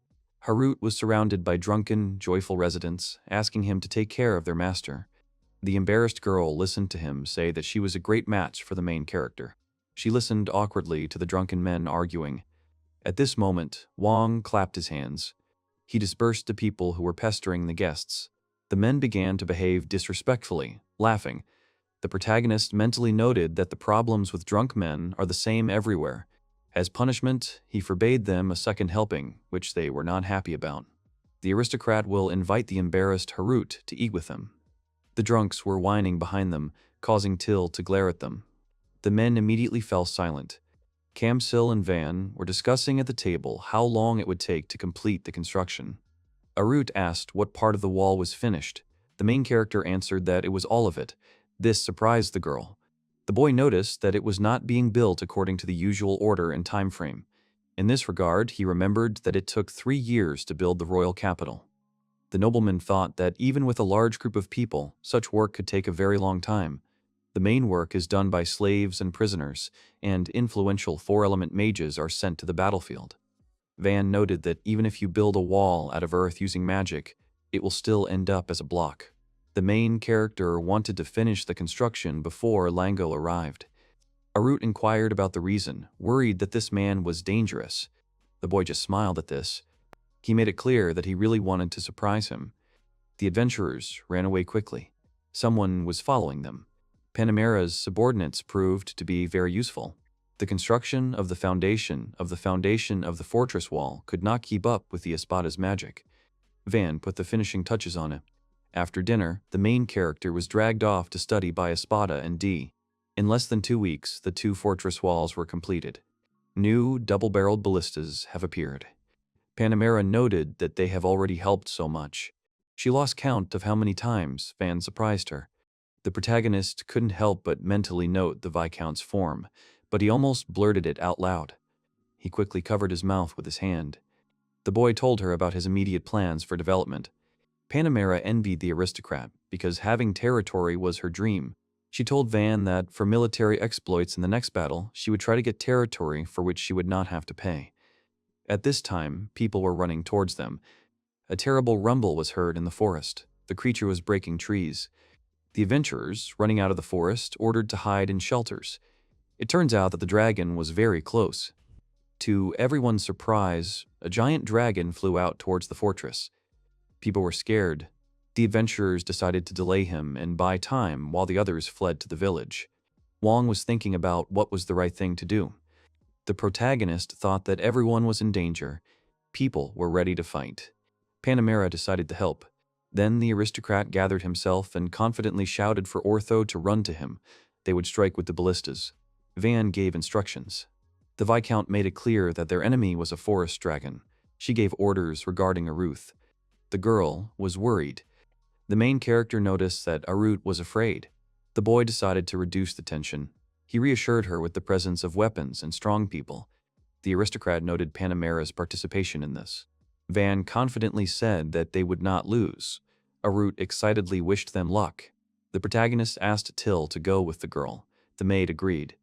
Harut was surrounded by drunken, joyful residents, asking him to take care of their master. The embarrassed girl listened to him say that she was a great match for the main character. She listened awkwardly to the drunken men arguing. At this moment, Wang clapped his hands. He dispersed the people who were pestering the guests. The men began to behave disrespectfully, laughing. The protagonist mentally noted that the problems with drunk men are the same everywhere. As punishment, he forbade them a second helping, which they were not happy about. The aristocrat will invite the embarrassed Harut to eat with him. The drunks were whining behind them, causing Till to glare at them. The men immediately fell silent. Kamsil and Van were discussing at the table how long it would take to complete the construction. Harut asked what part of the wall was finished. The main character answered that it was all of it. This surprised the girl. The boy noticed that it was not being built according to the usual order and time frame. In this regard, he remembered that it took 3 years to build the royal capital. The nobleman thought that even with a large group of people, such work could take a very long time. The main work is done by slaves and prisoners, and influential 4-element mages are sent to the battlefield. Van noted that even if you build a wall out of earth using magic, it will still end up as a block. The main character wanted to finish the construction before Lango arrived. Harut inquired about the reason, worried that this man was dangerous. The boy just smiled at this. He made it clear that he really wanted to surprise him. The adventurers ran away quickly. Someone was following them. Panamera's subordinates proved to be very useful. The construction of the foundation of the fortress wall could not keep up with the Espada's magic. Van put the finishing touches on it. After dinner, the main character was dragged off to study by Espada and D. In less than 2 weeks, the 2 fortress walls were completed. New double-barreled ballistas have appeared. Panamera noted that they have already helped so much. She lost count of how many times Van surprised her. The protagonist couldn't help but mentally note the Viscount's form, but he almost blurted it out loud. He quickly covered his mouth with his hand. The boy told her about his immediate plans for development. Panamera envied the aristocrat because having territory was her dream. She told Van that for military exploits in the next battle, she would try to get territory for which she would not have to pay. At this time, people were running towards them. A terrible rumble was heard in the forest. The creature was breaking trees. The adventurers, running out of the forest, ordered to hide in shelters. It turns out that the dragon was very close. To everyone's surprise, a giant dragon flew out towards the fortress. People were scared. The adventurers decided to delay him and buy time while the others fled to the village. Wang was thinking about what was the right thing to do. The protagonist thought that everyone was in danger. People were ready to fight. Panamera decided to help. Then the aristocrat gathered himself and confidently shouted for Ortho to run to him. They would strike with the ballistas. Van gave instructions. The Viscount made it clear that their enemy was a forest dragon. She gave orders regarding Aruth. The girl was worried. The main character noticed that Arut was afraid. The boy decided to reduce the tension. He reassured her with the presence of weapons and strong people. The aristocrat noted Panamera's participation in this. Van confidently said that they would not lose. Arut excitedly wished them luck. The protagonist asked Till to go with the girl. The maid agreed.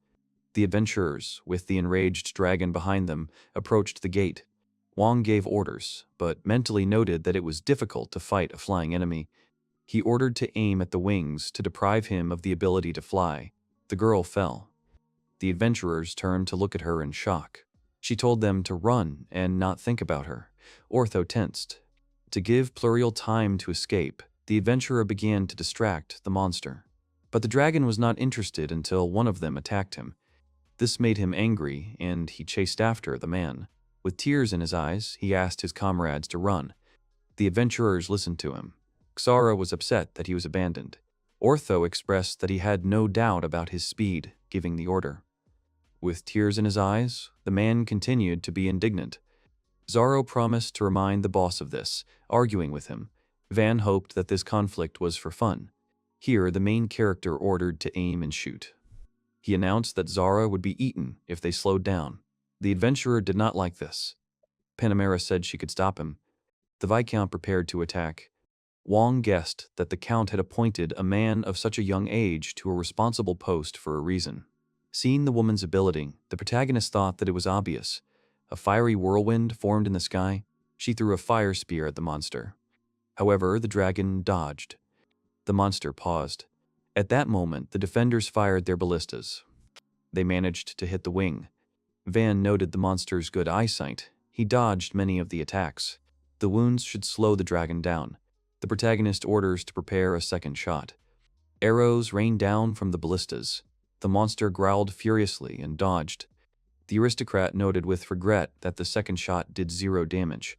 The adventurers, with the enraged dragon behind them, approached the gate. Wang gave orders, but mentally noted that it was difficult to fight a flying enemy. He ordered to aim at the wings to deprive him of the ability to fly. The girl fell. The adventurers turned to look at her in shock. She told them to run and not think about her. Ortho tensed. To give Pluriel time to escape, the adventurer began to distract the monster. But the dragon was not interested until one of them attacked him. This made him angry, and he chased after the man. With tears in his eyes, he asked his comrades to run. The adventurers listened to him. Xara was upset that he was abandoned. Ortho expressed that he had no doubt about his speed, giving the order. With tears in his eyes, the man continued to be indignant. Zaro promised to remind the boss of this, arguing with him. Van hoped that this conflict was for fun. Here, the main character ordered to aim and shoot. He announced that Zara would be eaten if they slowed down. The adventurer did not like this. Panamera said she could stop him. The Viscount prepared to attack. Wang guessed that the Count had appointed a man of such a young age to a responsible post for a reason. Seeing the woman's ability, the protagonist thought that it was obvious. A fiery whirlwind formed in the sky. She threw a fire spear at the monster. However, the dragon dodged. The monster paused. At that moment, the defenders fired their ballistas. They managed to hit the wing. Van noted the monster's good eyesight. He dodged many of the attacks. The wounds should slow the dragon down. The protagonist orders to prepare a second shot. Arrows rained down from the ballistas. The monster growled furiously and dodged. The aristocrat noted with regret that the second shot did 0 damage.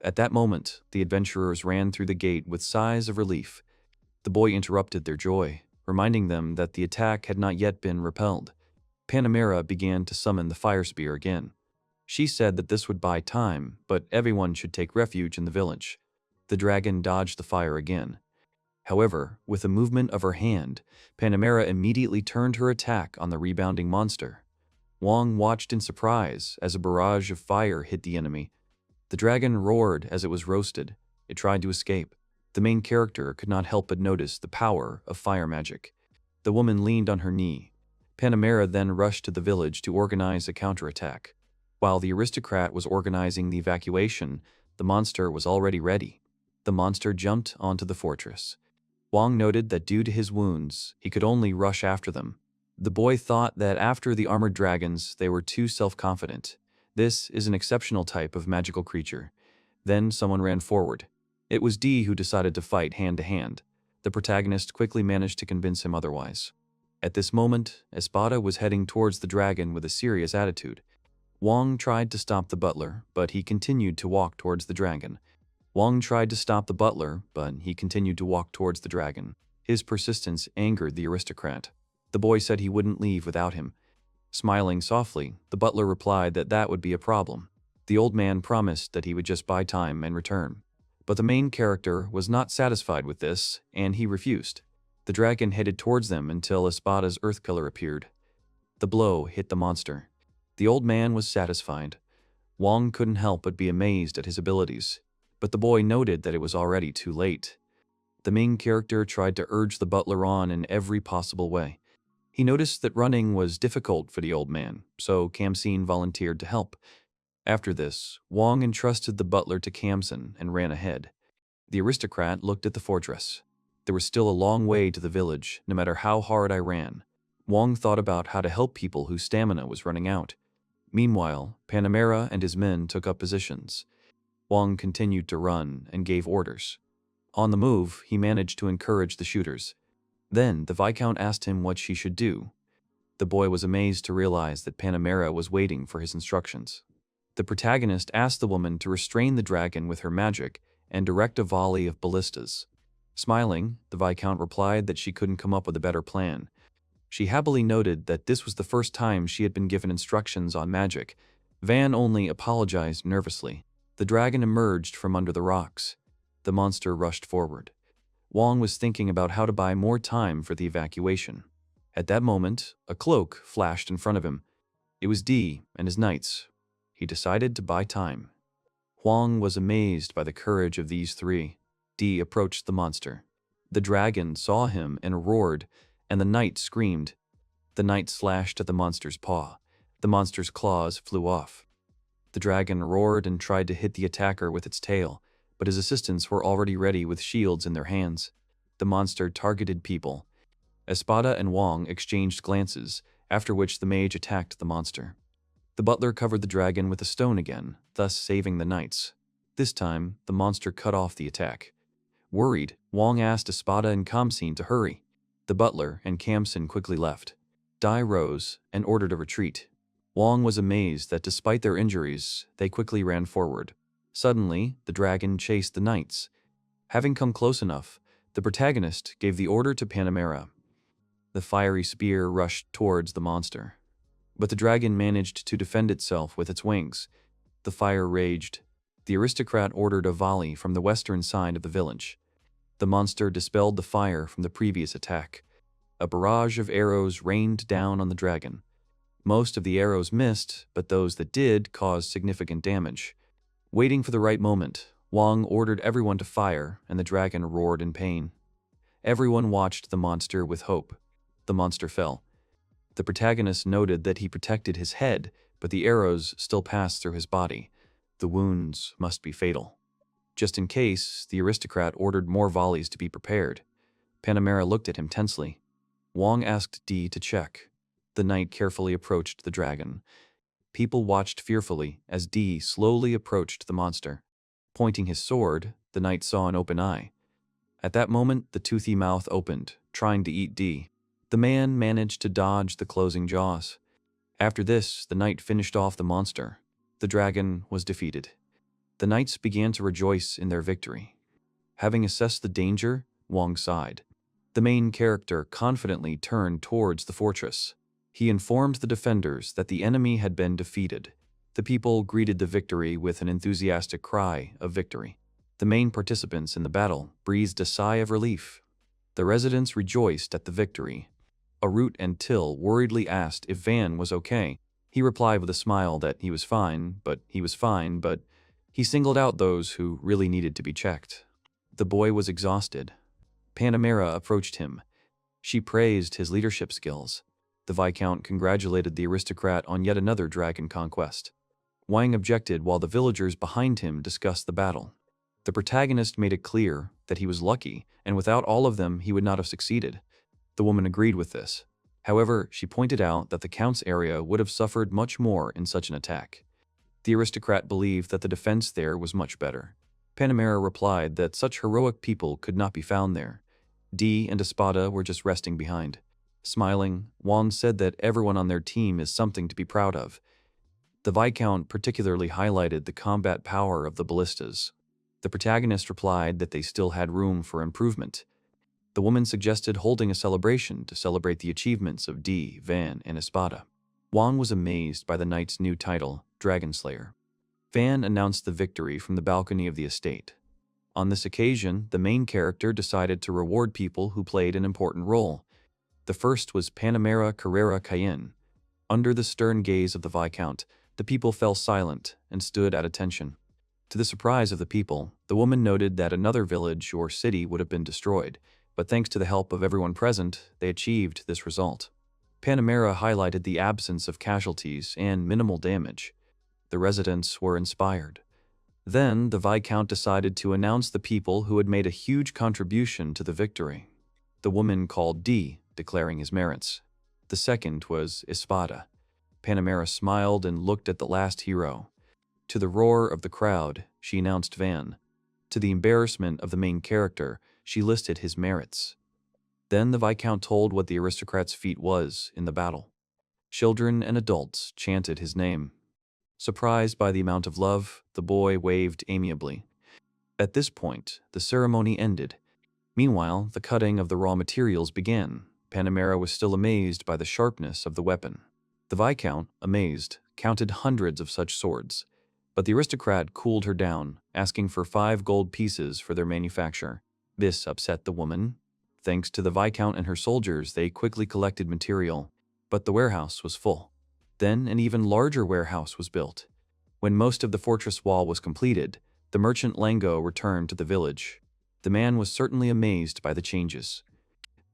At that moment, the adventurers ran through the gate with sighs of relief. The boy interrupted their joy, reminding them that the attack had not yet been repelled. Panamera began to summon the fire spear again. She said that this would buy time, but everyone should take refuge in the village. The dragon dodged the fire again. However, with a movement of her hand, Panamera immediately turned her attack on the rebounding monster. Wong watched in surprise as a barrage of fire hit the enemy. The dragon roared as it was roasted. It tried to escape. The main character could not help but notice the power of fire magic. The woman leaned on her knee. Panamera then rushed to the village to organize a counterattack. While the aristocrat was organizing the evacuation, the monster was already ready. The monster jumped onto the fortress. Wong noted that due to his wounds, he could only rush after them. The boy thought that after the armored dragons, they were too self-confident. This is an exceptional type of magical creature. Then someone ran forward. It was D who decided to fight hand-to-hand. The protagonist quickly managed to convince him otherwise. At this moment, Espada was heading towards the dragon with a serious attitude. Wong tried to stop the butler, but he continued to walk towards the dragon. Wong tried to stop the butler, but he continued to walk towards the dragon. His persistence angered the aristocrat. The boy said he wouldn't leave without him. Smiling softly, the butler replied that that would be a problem. The old man promised that he would just buy time and return. But the main character was not satisfied with this, and he refused. The dragon headed towards them until Espada's earth pillar appeared. The blow hit the monster. The old man was satisfied. Wong couldn't help but be amazed at his abilities. But the boy noted that it was already too late. The main character tried to urge the butler on in every possible way. He noticed that running was difficult for the old man, so Kamsin volunteered to help. After this, Wong entrusted the butler to Kamsin and ran ahead. The aristocrat looked at the fortress. There was still a long way to the village, no matter how hard I ran. Wong thought about how to help people whose stamina was running out. Meanwhile, Panamera and his men took up positions. Wong continued to run and gave orders. On the move, he managed to encourage the shooters. Then, the Viscount asked him what she should do. The boy was amazed to realize that Panamera was waiting for his instructions. The protagonist asked the woman to restrain the dragon with her magic and direct a volley of ballistas. Smiling, the Viscount replied that she couldn't come up with a better plan. She happily noted that this was the first time she had been given instructions on magic. Van only apologized nervously. The dragon emerged from under the rocks. The monster rushed forward. Wong was thinking about how to buy more time for the evacuation. At that moment, a cloak flashed in front of him. It was D and his knights. He decided to buy time. Wong was amazed by the courage of these three. D approached the monster. The dragon saw him and roared, and the knight screamed. The knight slashed at the monster's paw. The monster's claws flew off. The dragon roared and tried to hit the attacker with its tail, but his assistants were already ready with shields in their hands. The monster targeted people. Espada and Wong exchanged glances, after which the mage attacked the monster. The butler covered the dragon with a stone again, thus saving the knights. This time, the monster cut off the attack. Worried, Wong asked Espada and Kamsin to hurry. The butler and Kamsin quickly left. Dai rose and ordered a retreat. Wong was amazed that despite their injuries, they quickly ran forward. Suddenly, the dragon chased the knights. Having come close enough, the protagonist gave the order to Panamera. The fiery spear rushed towards the monster. But the dragon managed to defend itself with its wings. The fire raged. The aristocrat ordered a volley from the western side of the village. The monster dispelled the fire from the previous attack. A barrage of arrows rained down on the dragon. Most of the arrows missed, but those that did caused significant damage. Waiting for the right moment, Wong ordered everyone to fire, and the dragon roared in pain. Everyone watched the monster with hope. The monster fell. The protagonist noted that he protected his head, but the arrows still passed through his body. The wounds must be fatal. Just in case, the aristocrat ordered more volleys to be prepared. Panamera looked at him tensely. Wang asked D to check. The knight carefully approached the dragon. People watched fearfully as D slowly approached the monster. Pointing his sword, the knight saw an open eye. At that moment, the toothy mouth opened, trying to eat D. The man managed to dodge the closing jaws. After this, the knight finished off the monster. The dragon was defeated. The knights began to rejoice in their victory. Having assessed the danger, Wang sighed. The main character confidently turned towards the fortress. He informed the defenders that the enemy had been defeated. The people greeted the victory with an enthusiastic cry of victory. The main participants in the battle breathed a sigh of relief. The residents rejoiced at the victory. Arut and Till worriedly asked if Van was okay. He replied with a smile that he was fine, but he singled out those who really needed to be checked. The boy was exhausted. Panamera approached him. She praised his leadership skills. The Viscount congratulated the aristocrat on yet another dragon conquest. Wang objected while the villagers behind him discussed the battle. The protagonist made it clear that he was lucky, and without all of them he would not have succeeded. The woman agreed with this. However, she pointed out that the Count's area would have suffered much more in such an attack. The aristocrat believed that the defense there was much better. Panamera replied that such heroic people could not be found there. D and Espada were just resting behind. Smiling, Wang said that everyone on their team is something to be proud of. The Viscount particularly highlighted the combat power of the ballistas. The protagonist replied that they still had room for improvement. The woman suggested holding a celebration to celebrate the achievements of D, Van, and Espada. Wang was amazed by the knight's new title, Dragon Slayer. Van announced the victory from the balcony of the estate. On this occasion, the main character decided to reward people who played an important role. The first was Panamera Carrera Cayenne. Under the stern gaze of the Viscount, the people fell silent and stood at attention. To the surprise of the people, the woman noted that another village or city would have been destroyed, but thanks to the help of everyone present, they achieved this result. Panamera highlighted the absence of casualties and minimal damage. The residents were inspired. Then, the Viscount decided to announce the people who had made a huge contribution to the victory. The woman called D, declaring his merits. The second was Espada. Panamera smiled and looked at the last hero. To the roar of the crowd, she announced Van. To the embarrassment of the main character, she listed his merits. Then the Viscount told what the aristocrat's feat was in the battle. Children and adults chanted his name. Surprised by the amount of love, the boy waved amiably. At this point, the ceremony ended. Meanwhile, the cutting of the raw materials began. Panamera was still amazed by the sharpness of the weapon. The Viscount, amazed, counted hundreds of such swords. But the aristocrat cooled her down, asking for 5 gold pieces for their manufacture. This upset the woman. Thanks to the Viscount and her soldiers, they quickly collected material, but the warehouse was full. Then an even larger warehouse was built. When most of the fortress wall was completed, the merchant Lango returned to the village. The man was certainly amazed by the changes.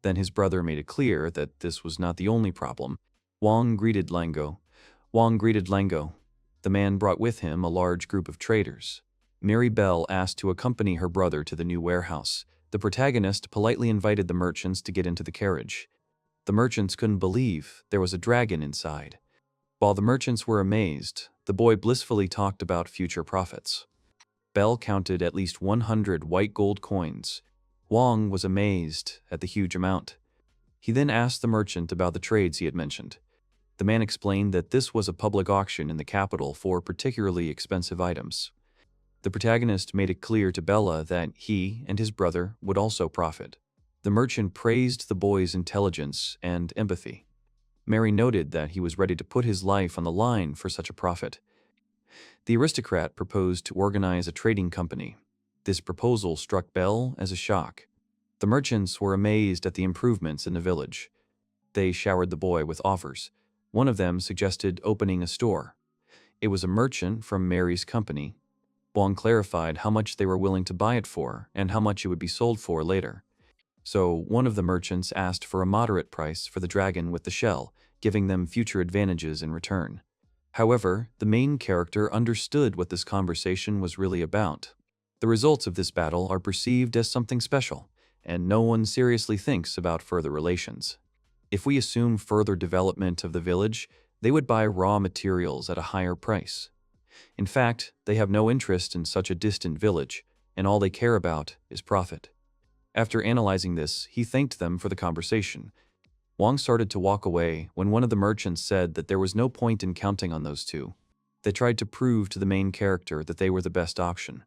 Then his brother made it clear that this was not the only problem. Wang greeted Lango. The man brought with him a large group of traders. Mary Belle asked to accompany her brother to the new warehouse. The protagonist politely invited the merchants to get into the carriage. The merchants couldn't believe there was a dragon inside. While the merchants were amazed, the boy blissfully talked about future profits. Belle counted at least 100 white gold coins. Wang was amazed at the huge amount. He then asked the merchant about the trades he had mentioned. The man explained that this was a public auction in the capital for particularly expensive items. The protagonist made it clear to Bella that he and his brother would also profit. The merchant praised the boy's intelligence and empathy. Mary noted that he was ready to put his life on the line for such a profit. The aristocrat proposed to organize a trading company. This proposal struck Belle as a shock. The merchants were amazed at the improvements in the village. They showered the boy with offers. One of them suggested opening a store. It was a merchant from Mary's company. Wang clarified how much they were willing to buy it for and how much it would be sold for later. So one of the merchants asked for a moderate price for the dragon with the shell, giving them future advantages in return. However, the main character understood what this conversation was really about. The results of this battle are perceived as something special, and no one seriously thinks about further relations. If we assume further development of the village, they would buy raw materials at a higher price. In fact, they have no interest in such a distant village, and all they care about is profit. After analyzing this, he thanked them for the conversation. Wang started to walk away when one of the merchants said that there was no point in counting on those two. They tried to prove to the main character that they were the best option.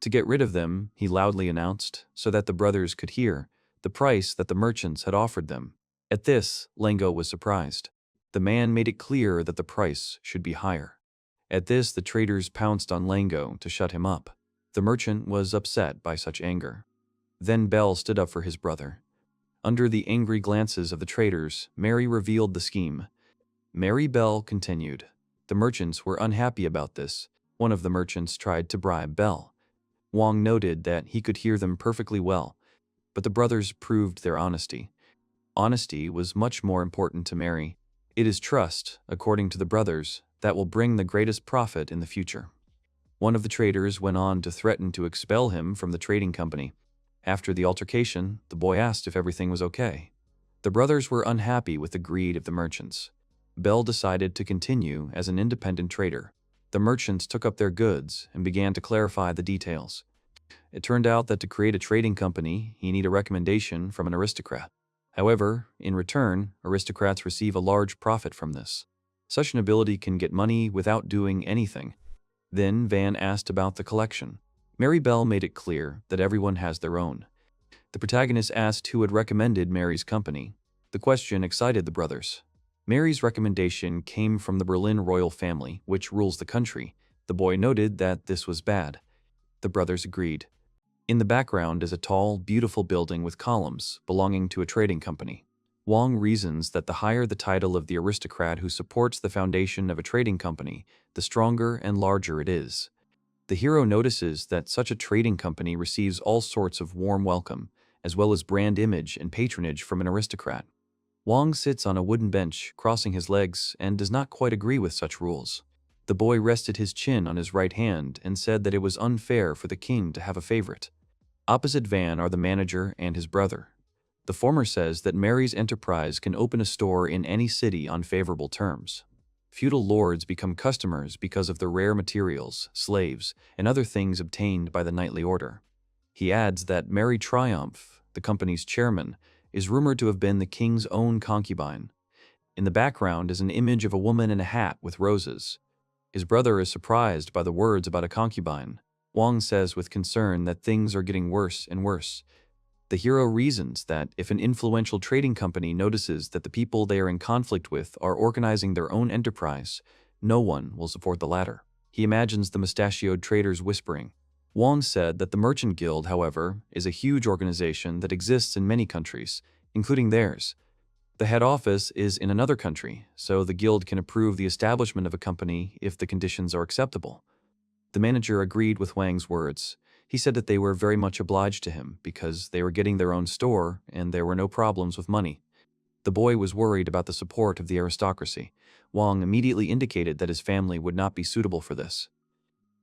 To get rid of them, he loudly announced, so that the brothers could hear, the price that the merchants had offered them. At this, Lengo was surprised. The man made it clear that the price should be higher. At this, the traders pounced on Lengo to shut him up. The merchant was upset by such anger. Then Bell stood up for his brother. Under the angry glances of the traders, Mary revealed the scheme. Mary Bell continued. The merchants were unhappy about this. One of the merchants tried to bribe Bell. Wang noted that he could hear them perfectly well, but the brothers proved their honesty. Honesty was much more important to Mary. It is trust, according to the brothers, that will bring the greatest profit in the future. One of the traders went on to threaten to expel him from the trading company. After the altercation, the boy asked if everything was okay. The brothers were unhappy with the greed of the merchants. Bell decided to continue as an independent trader. The merchants took up their goods and began to clarify the details. It turned out that to create a trading company, you need a recommendation from an aristocrat. However, in return, aristocrats receive a large profit from this. Such an ability can get money without doing anything. Then Van asked about the collection. Mary Bell made it clear that everyone has their own. The protagonist asked who had recommended Mary's company. The question excited the brothers. Mary's recommendation came from the Berlin royal family, which rules the country. The boy noted that this was bad. The brothers agreed. In the background is a tall, beautiful building with columns belonging to a trading company. Wang reasons that the higher the title of the aristocrat who supports the foundation of a trading company, the stronger and larger it is. The hero notices that such a trading company receives all sorts of warm welcome, as well as brand image and patronage from an aristocrat. Wang sits on a wooden bench, crossing his legs, and does not quite agree with such rules. The boy rested his chin on his right hand and said that it was unfair for the king to have a favorite. Opposite Van are the manager and his brother. The former says that Mary's enterprise can open a store in any city on favorable terms. Feudal lords become customers because of the rare materials, slaves, and other things obtained by the knightly order. He adds that Mary Triumph, the company's chairman, is rumored to have been the king's own concubine. In the background is an image of a woman in a hat with roses. His brother is surprised by the words about a concubine. Wang says with concern that things are getting worse and worse. The hero reasons that if an influential trading company notices that the people they are in conflict with are organizing their own enterprise, no one will support the latter. He imagines the mustachioed traders whispering. Wang said that the Merchant Guild, however, is a huge organization that exists in many countries, including theirs. The head office is in another country, so the guild can approve the establishment of a company if the conditions are acceptable. The manager agreed with Wang's words. He said that they were very much obliged to him because they were getting their own store and there were no problems with money. The boy was worried about the support of the aristocracy. Wang immediately indicated that his family would not be suitable for this.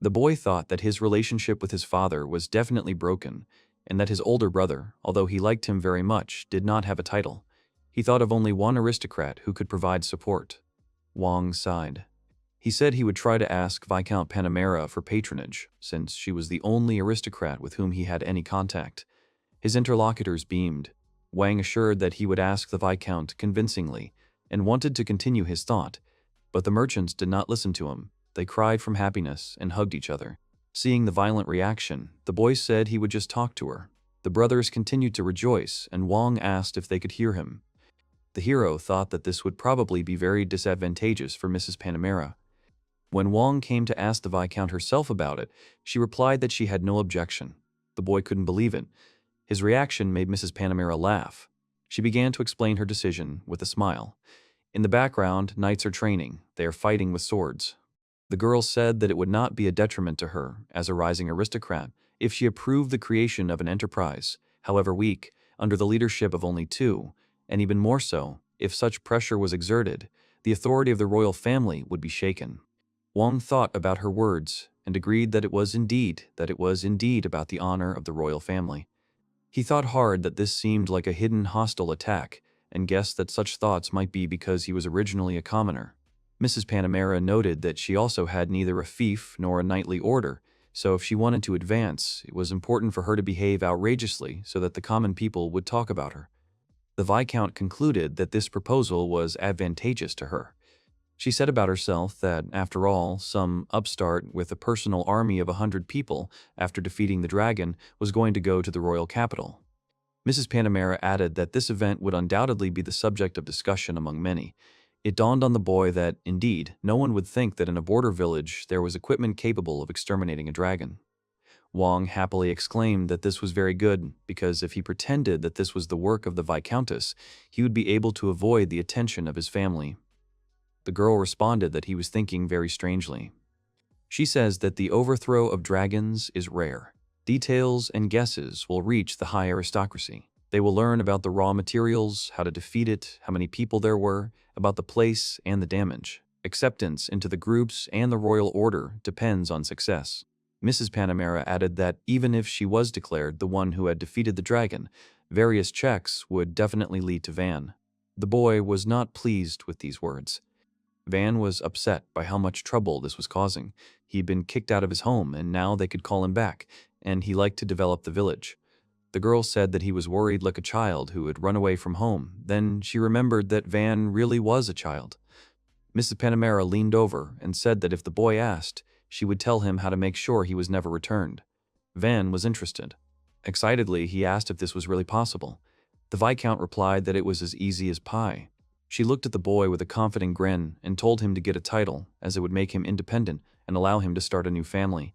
The boy thought that his relationship with his father was definitely broken and that his older brother, although he liked him very much, did not have a title. He thought of only one aristocrat who could provide support. Wang sighed. He said he would try to ask Viscount Panamera for patronage, since she was the only aristocrat with whom he had any contact. His interlocutors beamed. Wang assured that he would ask the Viscount convincingly, and wanted to continue his thought, but the merchants did not listen to him. They cried from happiness and hugged each other. Seeing the violent reaction, the boy said he would just talk to her. The brothers continued to rejoice, and Wang asked if they could hear him. The hero thought that this would probably be very disadvantageous for Mrs. Panamera. When Wang came to ask the Viscount herself about it, she replied that she had no objection. The boy couldn't believe it. His reaction made Mrs. Panamera laugh. She began to explain her decision with a smile. In the background, knights are training. They are fighting with swords. The girl said that it would not be a detriment to her, as a rising aristocrat, if she approved the creation of an enterprise, however weak, under the leadership of only two, and even more so, if such pressure was exerted, The authority of the royal family would be shaken. Wang thought about her words and agreed that it was indeed about the honor of the royal family. He thought hard that this seemed like a hidden hostile attack and guessed that such thoughts might be because he was originally a commoner. Mrs. Panamera noted that she also had neither a fief nor a knightly order, so if she wanted to advance, it was important for her to behave outrageously so that the common people would talk about her. The Viscount concluded that this proposal was advantageous to her. She said about herself that, after all, some upstart with a personal army of 100 people after defeating the dragon was going to go to the royal capital. Mrs. Panamera added that this event would undoubtedly be the subject of discussion among many. It dawned on the boy that, indeed, no one would think that in a border village there was equipment capable of exterminating a dragon. Wang happily exclaimed that this was very good, because if he pretended that this was the work of the Viscountess, he would be able to avoid the attention of his family. The girl responded that he was thinking very strangely. She says that the overthrow of dragons is rare. Details and guesses will reach the high aristocracy. They will learn about the raw materials, how to defeat it, how many people there were, about the place and the damage. Acceptance into the groups and the royal order depends on success. Mrs. Panamera added that even if she was declared the one who had defeated the dragon, various checks would definitely lead to Van. The boy was not pleased with these words. Van was upset by how much trouble this was causing. He'd been kicked out of his home, and now they could call him back, and he liked to develop the village. The girl said that he was worried like a child who had run away from home. Then she remembered that Van really was a child. Mrs. Panamera leaned over and said that if the boy asked, she would tell him how to make sure he was never returned. Van was interested. Excitedly, he asked if this was really possible. The Viscount replied that it was as easy as pie. She looked at the boy with a confident grin and told him to get a title, as it would make him independent and allow him to start a new family.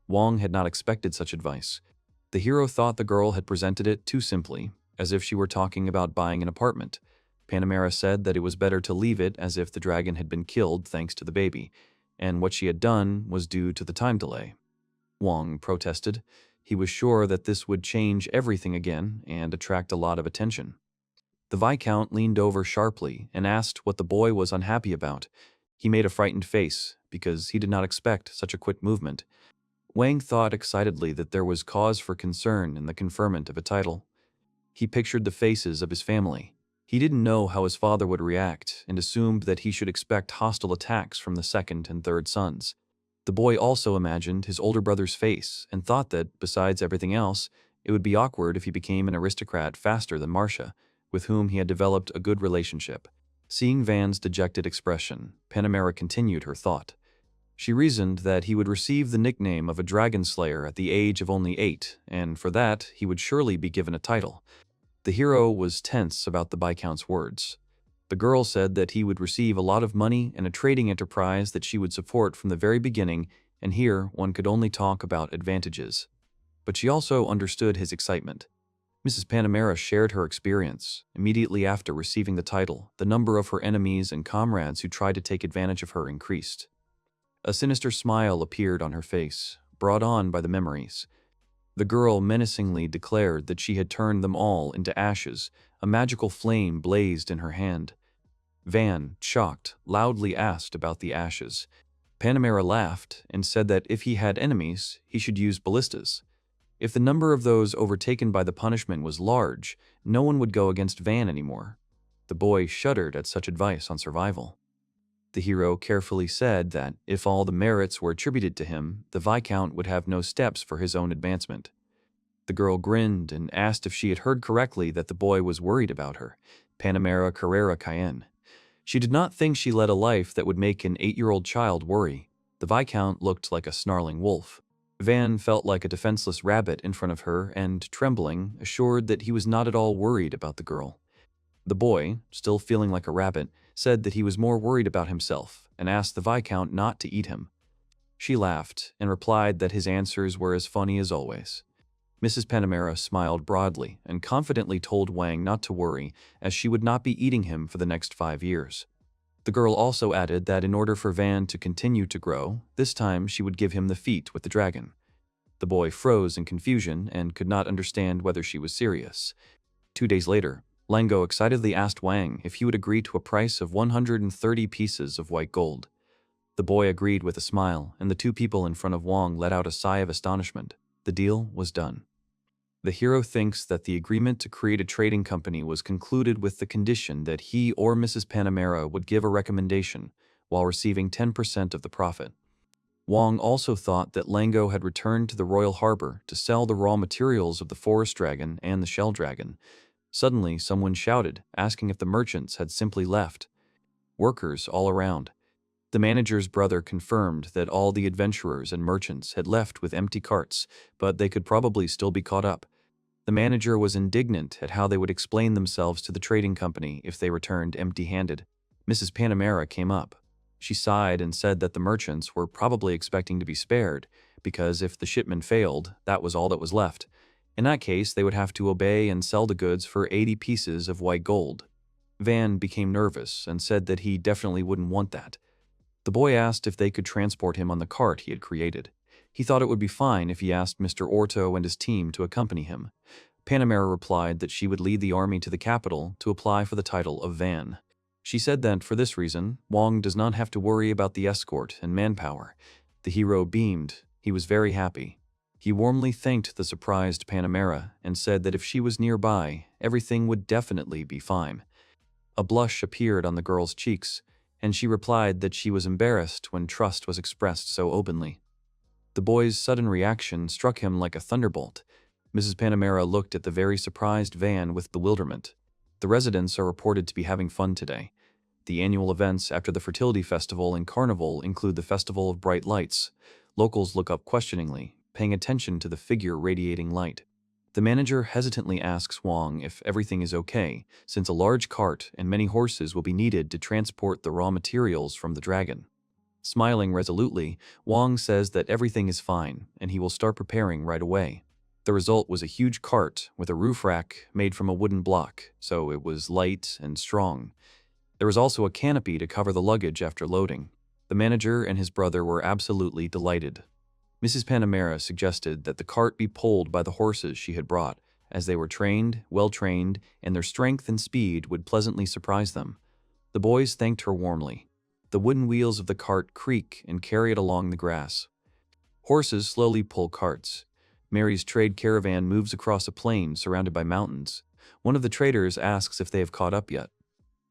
Wang had not expected such advice. The hero thought the girl had presented it too simply, as if she were talking about buying an apartment. Panamera said that it was better to leave it as if the dragon had been killed thanks to the baby, and what she had done was due to the time delay. Wang protested. He was sure that this would change everything again and attract a lot of attention. The Viscount leaned over sharply and asked what the boy was unhappy about. He made a frightened face, because he did not expect such a quick movement. Wang thought excitedly that there was cause for concern in the conferment of a title. He pictured the faces of his family. He didn't know how his father would react and assumed that he should expect hostile attacks from the second and third sons. The boy also imagined his older brother's face and thought that, besides everything else, it would be awkward if he became an aristocrat faster than Marcia, with whom he had developed a good relationship. Seeing Van's dejected expression, Panamera continued her thought. She reasoned that he would receive the nickname of a dragon slayer at the age of only 8, and for that he would surely be given a title. The hero was tense about the Viscount's words. The girl said that he would receive a lot of money and a trading enterprise that she would support from the very beginning, and here one could only talk about advantages. But she also understood his excitement. Mrs. Panamera shared her experience. Immediately after receiving the title, the number of her enemies and comrades who tried to take advantage of her increased. A sinister smile appeared on her face, brought on by the memories. The girl menacingly declared that she had turned them all into ashes. A magical flame blazed in her hand. Van, shocked, loudly asked about the ashes. Panamera laughed and said that if he had enemies, he should use ballistas. If the number of those overtaken by the punishment was large, no one would go against Van anymore. The boy shuddered at such advice on survival. The hero carefully said that if all the merits were attributed to him, the Viscount would have no steps for his own advancement. The girl grinned and asked if she had heard correctly that the boy was worried about her. Panamera Carrera Cayenne. She did not think she led a life that would make an 8-year-old child worry. The Viscount looked like a snarling wolf. Van felt like a defenseless rabbit in front of her and, trembling, assured that he was not at all worried about the girl. The boy, still feeling like a rabbit, said that he was more worried about himself and asked the Viscount not to eat him. She laughed and replied that his answers were as funny as always. Mrs. Panamera smiled broadly and confidently told Wang not to worry, as she would not be eating him for the next 5 years. The girl also added that in order for Van to continue to grow, this time she would give him the feat with the dragon. The boy froze in confusion and could not understand whether she was serious. 2 days later, Lango excitedly asked Wang if he would agree to a price of 130 pieces of white gold. The boy agreed with a smile, and the two people in front of Wang let out a sigh of astonishment. The deal was done. The hero thinks that the agreement to create a trading company was concluded with the condition that he or Mrs. Panamera would give a recommendation while receiving 10% of the profit. Wang also thought that Lango had returned to the royal harbor to sell the raw materials of the forest dragon and the shell dragon. Suddenly, someone shouted, asking if the merchants had simply left. Workers all around. The manager's brother confirmed that all the adventurers and merchants had left with empty carts, but they could probably still be caught up. The manager was indignant at how they would explain themselves to the trading company if they returned empty-handed. Mrs. Panamera came up. She sighed and said that the merchants were probably expecting to be spared, because if the shipment failed, that was all that was left. In that case, they would have to obey and sell the goods for 80 pieces of white gold. Van became nervous and said that he definitely wouldn't want that. The boy asked if they could transport him on the cart he had created. He thought it would be fine if he asked Mr. Orto and his team to accompany him. Panamera replied that she would lead the army to the capital to apply for the title of Van. She said that, for this reason, Wang does not have to worry about the escort and manpower. The hero beamed. He was very happy. He warmly thanked the surprised Panamera and said that if she was nearby, everything would definitely be fine. A blush appeared on the girl's cheeks, and she replied that she was embarrassed when trust was expressed so openly. The boy's sudden reaction struck him like a thunderbolt. Mrs. Panamera looked at the very surprised Van with bewilderment. The residents are reported to be having fun today. The annual events after the fertility festival and carnival include the Festival of Bright Lights. Locals look up questioningly, paying attention to the figure radiating light. The manager hesitantly asks Wang if everything is okay, since a large cart and many horses will be needed to transport the raw materials from the dragon. Smiling resolutely, Wang says that everything is fine and he will start preparing right away. The result was a huge cart with a roof rack made from a wooden block, so it was light and strong. There was also a canopy to cover the luggage after loading. The manager and his brother were absolutely delighted. Mrs. Panamera suggested that the cart be pulled by the horses she had brought, as they were trained, well-trained, and their strength and speed would pleasantly surprise them. The boys thanked her warmly. The wooden wheels of the cart creak and carry it along the grass. Horses slowly pull carts. Mary's trade caravan moves across a plain surrounded by mountains. One of the traders asks if they have caught up yet.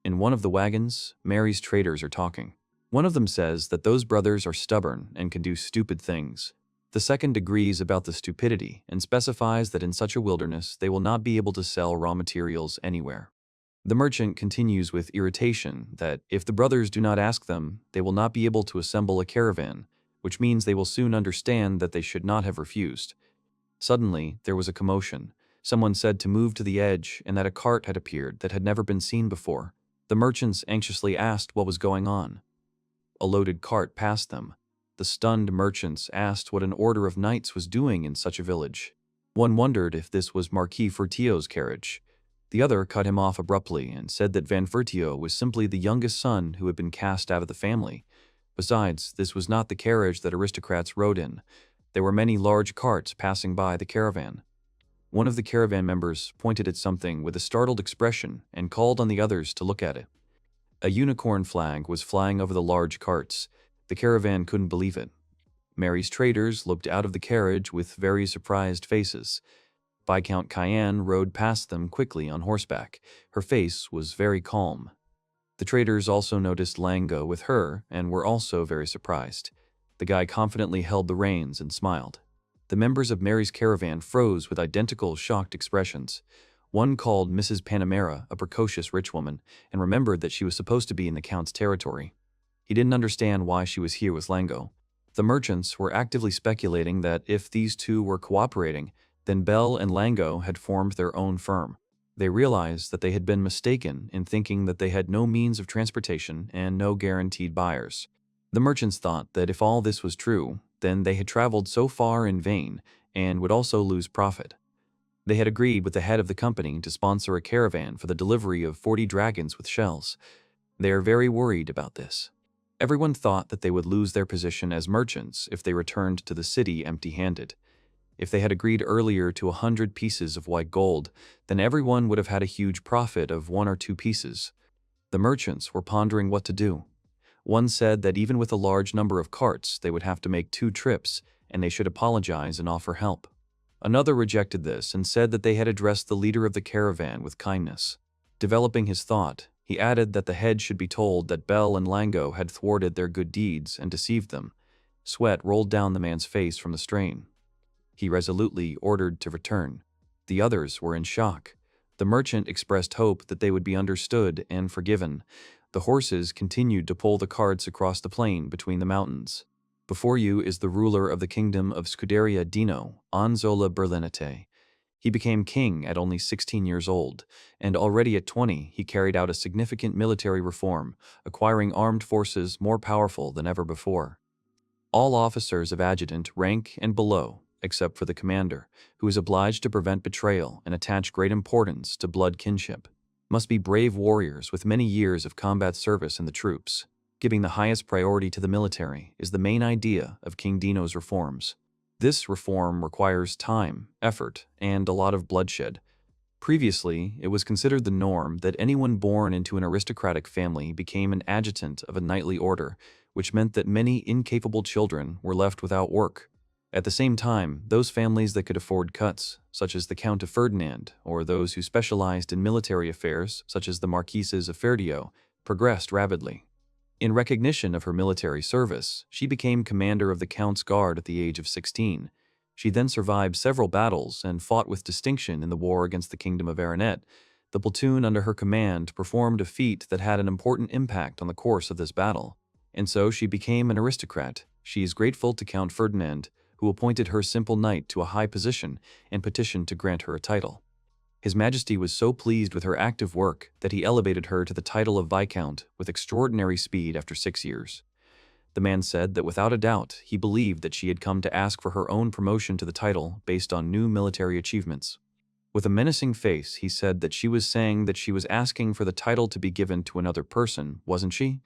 In one of the wagons, Mary's traders are talking. One of them says that those brothers are stubborn and can do stupid things. The second agrees about the stupidity and specifies that in such a wilderness they will not be able to sell raw materials anywhere. The merchant continues with irritation that if the brothers do not ask them, they will not be able to assemble a caravan, which means they will soon understand that they should not have refused. Suddenly, there was a commotion. Someone said to move to the edge and that a cart had appeared that had never been seen before. The merchants anxiously asked what was going on. A loaded cart passed them. The stunned merchants asked what an order of knights was doing in such a village. One wondered if this was Marquis Fertio's carriage. The other cut him off abruptly and said that Van Fertio was simply the youngest son who had been cast out of the family. Besides, this was not the carriage that aristocrats rode in. There were many large carts passing by the caravan. One of the caravan members pointed at something with a startled expression and called on the others to look at it. A unicorn flag was flying over the large carts. The caravan couldn't believe it. Mary's traders looked out of the carriage with very surprised faces. Viscount Cayenne rode past them quickly on horseback. Her face was very calm. The traders also noticed Lango with her and were also very surprised. The guy confidently held the reins and smiled. The members of Mary's caravan froze with identical shocked expressions. One called Mrs. Panamera a precocious rich woman and remembered that she was supposed to be in the Count's territory. He didn't understand why she was here with Lango. The merchants were actively speculating that if these two were cooperating, then Bell and Lango had formed their own firm. They realized that they had been mistaken in thinking that they had no means of transportation and no guaranteed buyers. The merchants thought that if all this was true, then they had traveled so far in vain and would also lose profit. They had agreed with the head of the company to sponsor a caravan for the delivery of 40 dragons with shells. They are very worried about this. Everyone thought that they would lose their position as merchants if they returned to the city empty-handed. If they had agreed earlier to 100 pieces of white gold, then everyone would have had a huge profit of 1 or 2 pieces. The merchants were pondering what to do. One said that even with a large number of carts, they would have to make 2 trips, and they should apologize and offer help. Another rejected this and said that they had addressed the leader of the caravan with kindness. Developing his thought, he added that the head should be told that Bell and Lango had thwarted their good deeds and deceived them. Sweat rolled down the man's face from the strain. He resolutely ordered to return. The others were in shock. The merchant expressed hope that they would be understood and forgiven. The horses continued to pull the carts across the plain between the mountains. Before you is the ruler of the kingdom of Scuderia Dino, Anzola Berlinete. He became king at only 16 years old, and already at 20 he carried out a significant military reform, acquiring armed forces more powerful than ever before. All officers of adjutant rank and below, except for the commander, who is obliged to prevent betrayal and attach great importance to blood kinship, must be brave warriors with many years of combat service in the troops. Giving the highest priority to the military is the main idea of King Dino's reforms. This reform requires time, effort, and a lot of bloodshed. Previously, it was considered the norm that anyone born into an aristocratic family became an adjutant of a knightly order, which meant that many incapable children were left without work. At the same time, those families that could afford cuts, such as the Count of Ferdinand, or those who specialized in military affairs, such as the Marquises of Fertio, progressed rapidly. In recognition of her military service, she became commander of the Count's Guard at the age of 16. She then survived several battles and fought with distinction in the war against the Kingdom of Aranet. The platoon under her command performed a feat that had an important impact on the course of this battle. And so she became an aristocrat. She is grateful to Count Ferdinand, who appointed her simple knight to a high position and petitioned to grant her a title. His Majesty was so pleased with her active work that he elevated her to the title of Viscount with extraordinary speed after 6 years. The man said that without a doubt he believed that she had come to ask for her own promotion to the title based on new military achievements. With a menacing face, he said that she was saying that she was asking for the title to be given to another person, wasn't she?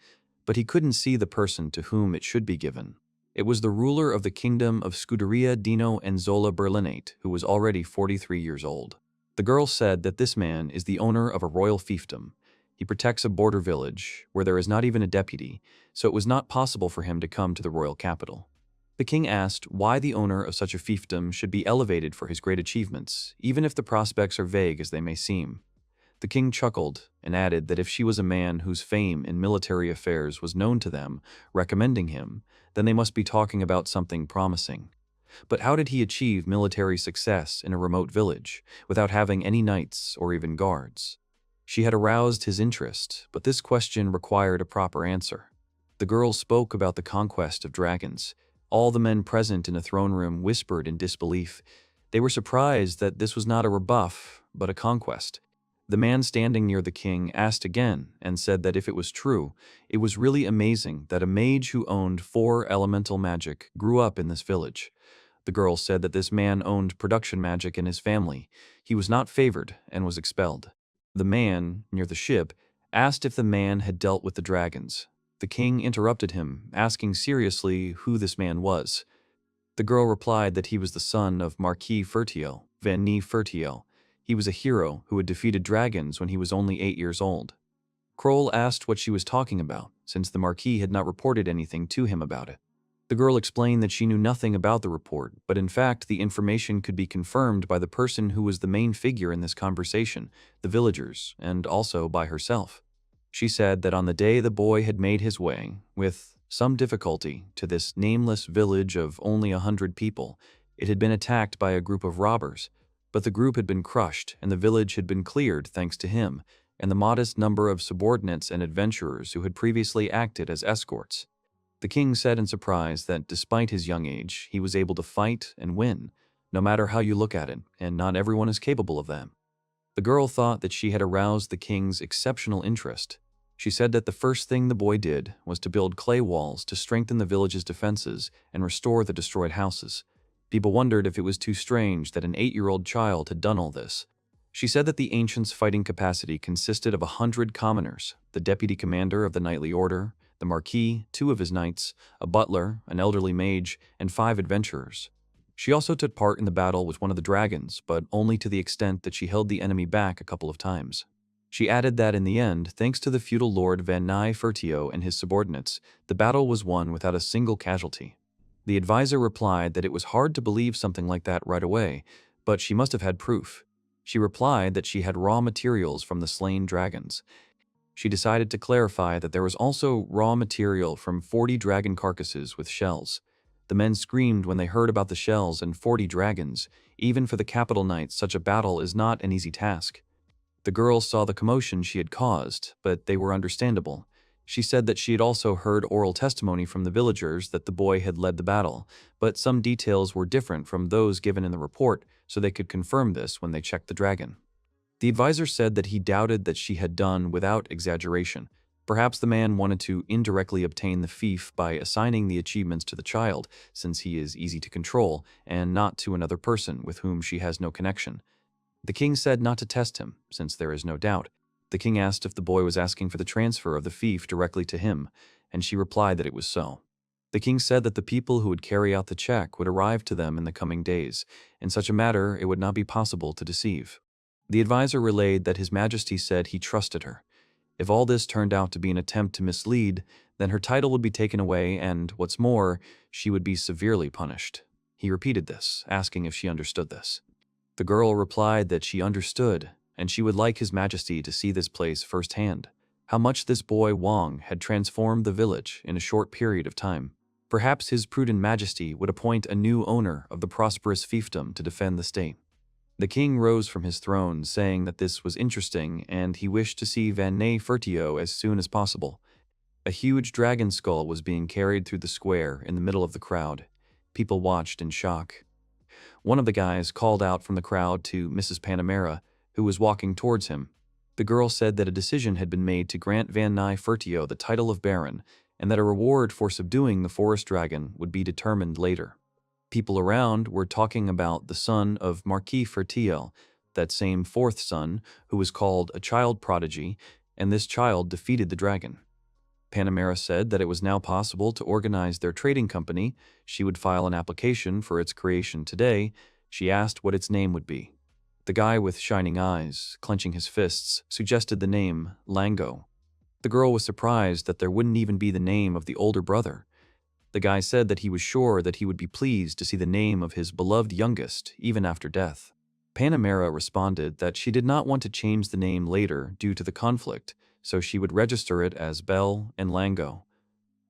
But he couldn't see the person to whom it should be given. It was the ruler of the kingdom of Scuderia Dino and Zola Berlinate, who was already 43 years old. The girl said that this man is the owner of a royal fiefdom. He protects a border village where there is not even a deputy, so it was not possible for him to come to the royal capital. The king asked why the owner of such a fiefdom should be elevated for his great achievements, even if the prospects are vague as they may seem. The king chuckled and added that if she was a man whose fame in military affairs was known to them, recommending him, then they must be talking about something promising. But how did he achieve military success in a remote village, without having any knights or even guards? She had aroused his interest, but this question required a proper answer. The girl spoke about the conquest of dragons. All the men present in the throne room whispered in disbelief. They were surprised that this was not a rebuff, but a conquest. The man standing near the king asked again and said that if it was true, it was really amazing that a mage who owned 4 elemental magic grew up in this village. The girl said that this man owned production magic in his family. He was not favored and was expelled. The man, near the ship, asked if the man had dealt with the dragons. The king interrupted him, asking seriously who this man was. The girl replied that he was the son of Marquis Fertio, Van Nie Fertio. He was a hero who had defeated dragons when he was only 8 years old. Kroll asked what she was talking about, since the Marquis had not reported anything to him about it. The girl explained that she knew nothing about the report, but in fact the information could be confirmed by the person who was the main figure in this conversation, the villagers, and also by herself. She said that on the day the boy had made his way, with some difficulty, to this nameless village of only 100 people, it had been attacked by a group of robbers. But the group had been crushed, and the village had been cleared thanks to him, and the modest number of subordinates and adventurers who had previously acted as escorts. The king said in surprise that despite his young age, he was able to fight and win, no matter how you look at it, and not everyone is capable of that. The girl thought that she had aroused the king's exceptional interest. She said that the first thing the boy did was to build clay walls to strengthen the village's defenses and restore the destroyed houses. People wondered if it was too strange that an 8-year-old child had done all this. She said that the ancients' fighting capacity consisted of 100 commoners, the deputy commander of the knightly order, the marquis, 2 of his knights, a butler, an elderly mage, and 5 adventurers. She also took part in the battle with one of the dragons, but only to the extent that she held the enemy back a couple of times. She added that in the end, thanks to the feudal lord Van Nye Fertio and his subordinates, the battle was won without a single casualty. The advisor replied that it was hard to believe something like that right away, but she must have had proof. She replied that she had raw materials from the slain dragons. She decided to clarify that there was also raw material from 40 dragon carcasses with shells. The men screamed when they heard about the shells and 40 dragons. Even for the capital knights, such a battle is not an easy task. The girls saw the commotion she had caused, but they were understandable. She said that she had also heard oral testimony from the villagers that the boy had led the battle, but some details were different from those given in the report, so they could confirm this when they checked the dragon. The advisor said that he doubted that she had done without exaggeration. Perhaps the man wanted to indirectly obtain the fief by assigning the achievements to the child, since he is easy to control, and not to another person with whom she has no connection. The king said not to test him, since there is no doubt. The king asked if the boy was asking for the transfer of the fief directly to him, and she replied that it was so. The king said that the people who would carry out the check would arrive to them in the coming days. In such a matter, it would not be possible to deceive. The advisor relayed that His Majesty said he trusted her. If all this turned out to be an attempt to mislead, then her title would be taken away and, what's more, she would be severely punished. He repeated this, asking if she understood this. The girl replied that she understood, and she would like His Majesty to see this place firsthand. How much this boy Wang had transformed the village in a short period of time. Perhaps His prudent Majesty would appoint a new owner of the prosperous fiefdom to defend the state. The king rose from his throne, saying that this was interesting and he wished to see Van Nye Fertio as soon as possible. A huge dragon skull was being carried through the square in the middle of the crowd. People watched in shock. One of the guys called out from the crowd to Mrs. Panamera, who was walking towards him. The girl said that a decision had been made to grant Van Nye Fertio the title of Baron, and that a reward for subduing the forest dragon would be determined later. People around were talking about the son of Marquis Fertio, that same fourth son, who was called a child prodigy, and this child defeated the dragon. Panamera said that it was now possible to organize their trading company. She would file an application for its creation today. She asked what its name would be. The guy with shining eyes, clenching his fists, suggested the name Lango. The girl was surprised that there wouldn't even be the name of the older brother. The guy said that he was sure that he would be pleased to see the name of his beloved youngest, even after death. Panamera responded that she did not want to change the name later due to the conflict, so she would register it as Belle and Lango.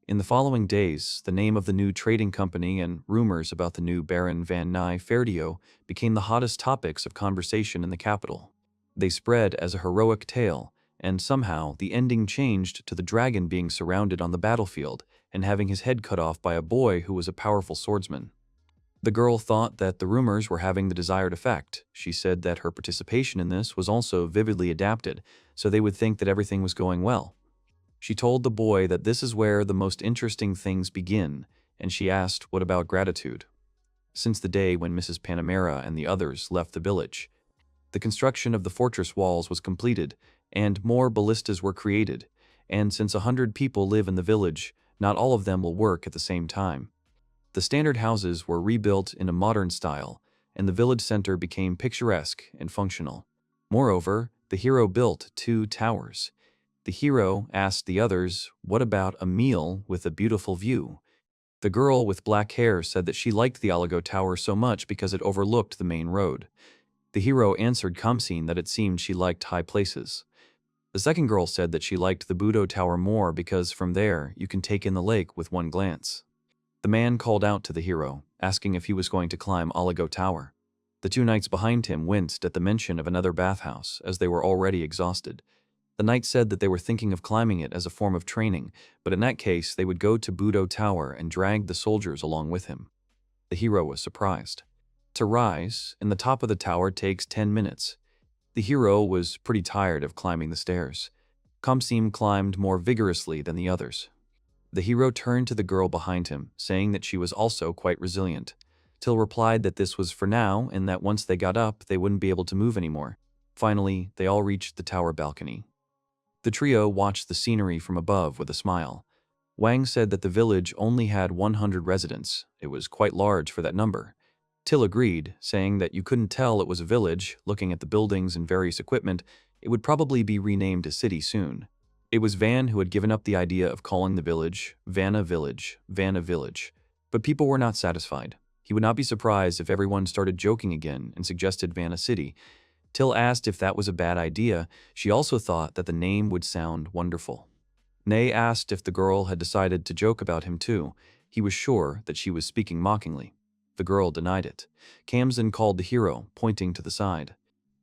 In the following days, the name of the new trading company and rumors about the new Baron Van Nye Fertio became the hottest topics of conversation in the capital. They spread as a heroic tale, and somehow the ending changed to the dragon being surrounded on the battlefield and having his head cut off by a boy who was a powerful swordsman. The girl thought that the rumors were having the desired effect. She said that her participation in this was also vividly adapted, so they would think that everything was going well. She told the boy that this is where the most interesting things begin, and she asked what about gratitude. Since the day when Mrs. Panamera and the others left the village, the construction of the fortress walls was completed, and more ballistas were created, and since 100 people live in the village, not all of them will work at the same time. The standard houses were rebuilt in a modern style, and the village center became picturesque and functional. Moreover, the hero built 2 towers. The hero asked the others, what about a meal with a beautiful view? The girl with black hair said that she liked the Oligo Tower so much because it overlooked the main road. The hero answered Kamsin that it seemed she liked high places. The second girl said that she liked the Budo Tower more because from there you can take in the lake with one glance. The man called out to the hero, asking if he was going to climb Oligo Tower. The 2 knights behind him winced at the mention of another bathhouse, as they were already exhausted. The knight said that they were thinking of climbing it as a form of training, but in that case they would go to Budo Tower and drag the soldiers along with him. The hero was surprised. To rise in the top of the tower takes 10 minutes. The hero was pretty tired of climbing the stairs. Kamsim climbed more vigorously than the others. The hero turned to the girl behind him, saying that she was also quite resilient. Till replied that this was for now and that once they got up, they wouldn't be able to move anymore. Finally, they all reached the tower balcony. The trio watched the scenery from above with a smile. Wang said that the village only had 100 residents. It was quite large for that number. Till agreed, saying that you couldn't tell it was a village. Looking at the buildings and various equipment, it would probably be renamed a city soon. It was Van who had given up the idea of calling the village Vanna Village, Vanna Village. But people were not satisfied. He would not be surprised if everyone started joking again and suggested Vanna City. Till asked if that was a bad idea. She also thought that the name would sound wonderful. Nay asked if the girl had decided to joke about him too. He was sure that she was speaking mockingly. The girl denied it. Kamsen called the hero, pointing to the side.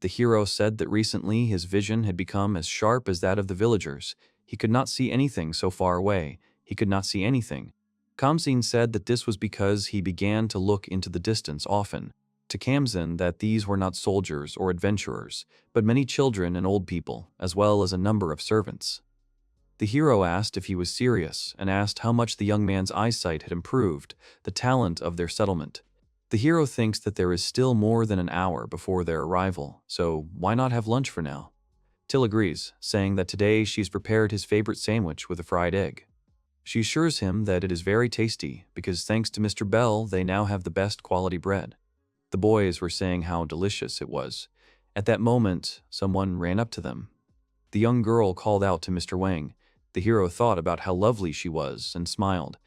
The hero said that recently his vision had become as sharp as that of the villagers. He could not see anything so far away. He could not see anything. Kamsen said that this was because he began to look into the distance often. To Kamsen that these were not soldiers or adventurers, but many children and old people, as well as a number of servants. The hero asked if he was serious and asked how much the young man's eyesight had improved, the talent of their settlement. The hero thinks that there is still more than an hour before their arrival, so why not have lunch for now? Till agrees, saying that today she's prepared his favorite sandwich with a fried egg. She assures him that it is very tasty because thanks to Mr. Bell they now have the best quality bread. The boys were saying how delicious it was. At that moment, someone ran up to them. The young girl called out to Mr. Wang. The hero thought about how lovely she was and smiled.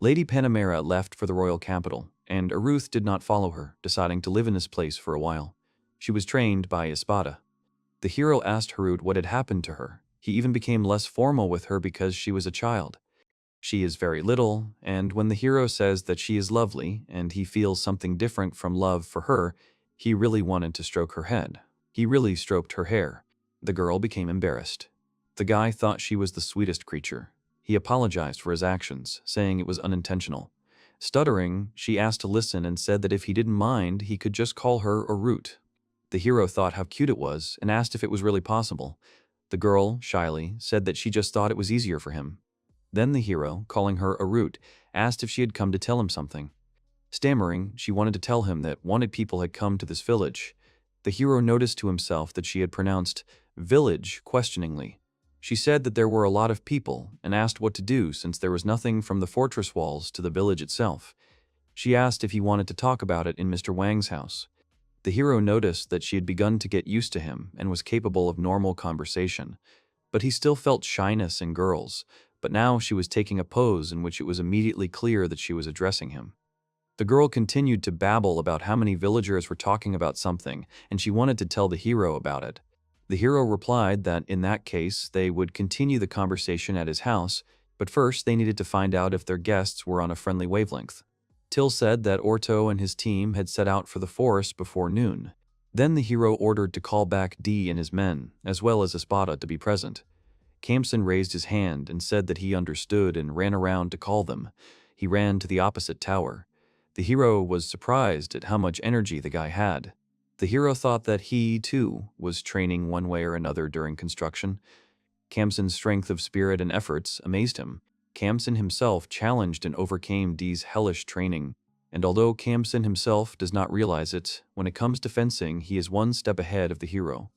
Lady Panamera left for the royal capital, and Aruth did not follow her, deciding to live in this place for a while. She was trained by Espada. The hero asked Harut what had happened to her. He even became less formal with her because she was a child. She is very little, and when the hero says that she is lovely and he feels something different from love for her, he really wanted to stroke her head. He really stroked her hair. The girl became embarrassed. The guy thought she was the sweetest creature. He apologized for his actions, saying it was unintentional. Stuttering, she asked to listen and said that if he didn't mind, he could just call her Arut. The hero thought how cute it was and asked if it was really possible. The girl, shyly, said that she just thought it was easier for him. Then the hero, calling her Arut, asked if she had come to tell him something. Stammering, she wanted to tell him that wanted people had come to this village. The hero noticed to himself that she had pronounced village questioningly. She said that there were a lot of people and asked what to do since there was nothing from the fortress walls to the village itself. She asked if he wanted to talk about it in Mr. Wang's house. The hero noticed that she had begun to get used to him and was capable of normal conversation. But he still felt shyness in girls. But now she was taking a pose in which it was immediately clear that she was addressing him. The girl continued to babble about how many villagers were talking about something, and she wanted to tell the hero about it. The hero replied that in that case they would continue the conversation at his house, but first they needed to find out if their guests were on a friendly wavelength. Till said that Orto and his team had set out for the forest before noon. Then the hero ordered to call back D and his men, as well as Espada, to be present. Kamsen raised his hand and said that he understood and ran around to call them. He ran to the opposite tower. The hero was surprised at how much energy the guy had. The hero thought that he, too, was training one way or another during construction. Kamsen's strength of spirit and efforts amazed him. Kamsen himself challenged and overcame D's hellish training. And although Kamsen himself does not realize it, when it comes to fencing, he is one step ahead of the hero.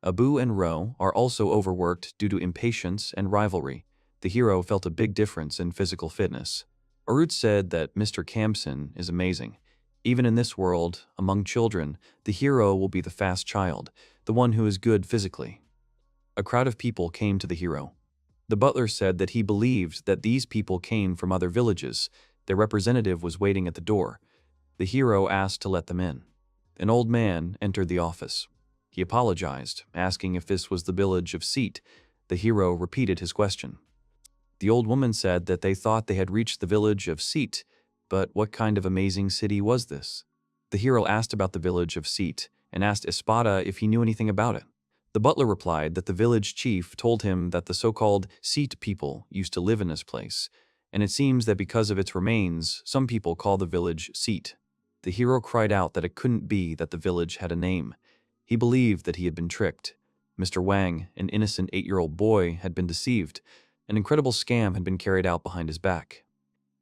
Abu and Ro are also overworked due to impatience and rivalry. The hero felt a big difference in physical fitness. Arut said that Mr. Kamsen is amazing. Even in this world, among children, the hero will be the fast child, the one who is good physically. A crowd of people came to the hero. The butler said that he believed that these people came from other villages. Their representative was waiting at the door. The hero asked to let them in. An old man entered the office. He apologized, asking if this was the village of Seat. The hero repeated his question. The old woman said that they thought they had reached the village of Seat, but what kind of amazing city was this? The hero asked about the village of Seat and asked Espada if he knew anything about it. The butler replied that the village chief told him that the so-called Seat people used to live in this place, and it seems that because of its remains, some people call the village Seat. The hero cried out that it couldn't be that the village had a name. He believed that he had been tricked. Mr. Wang, an innocent 8-year-old boy, had been deceived. An incredible scam had been carried out behind his back.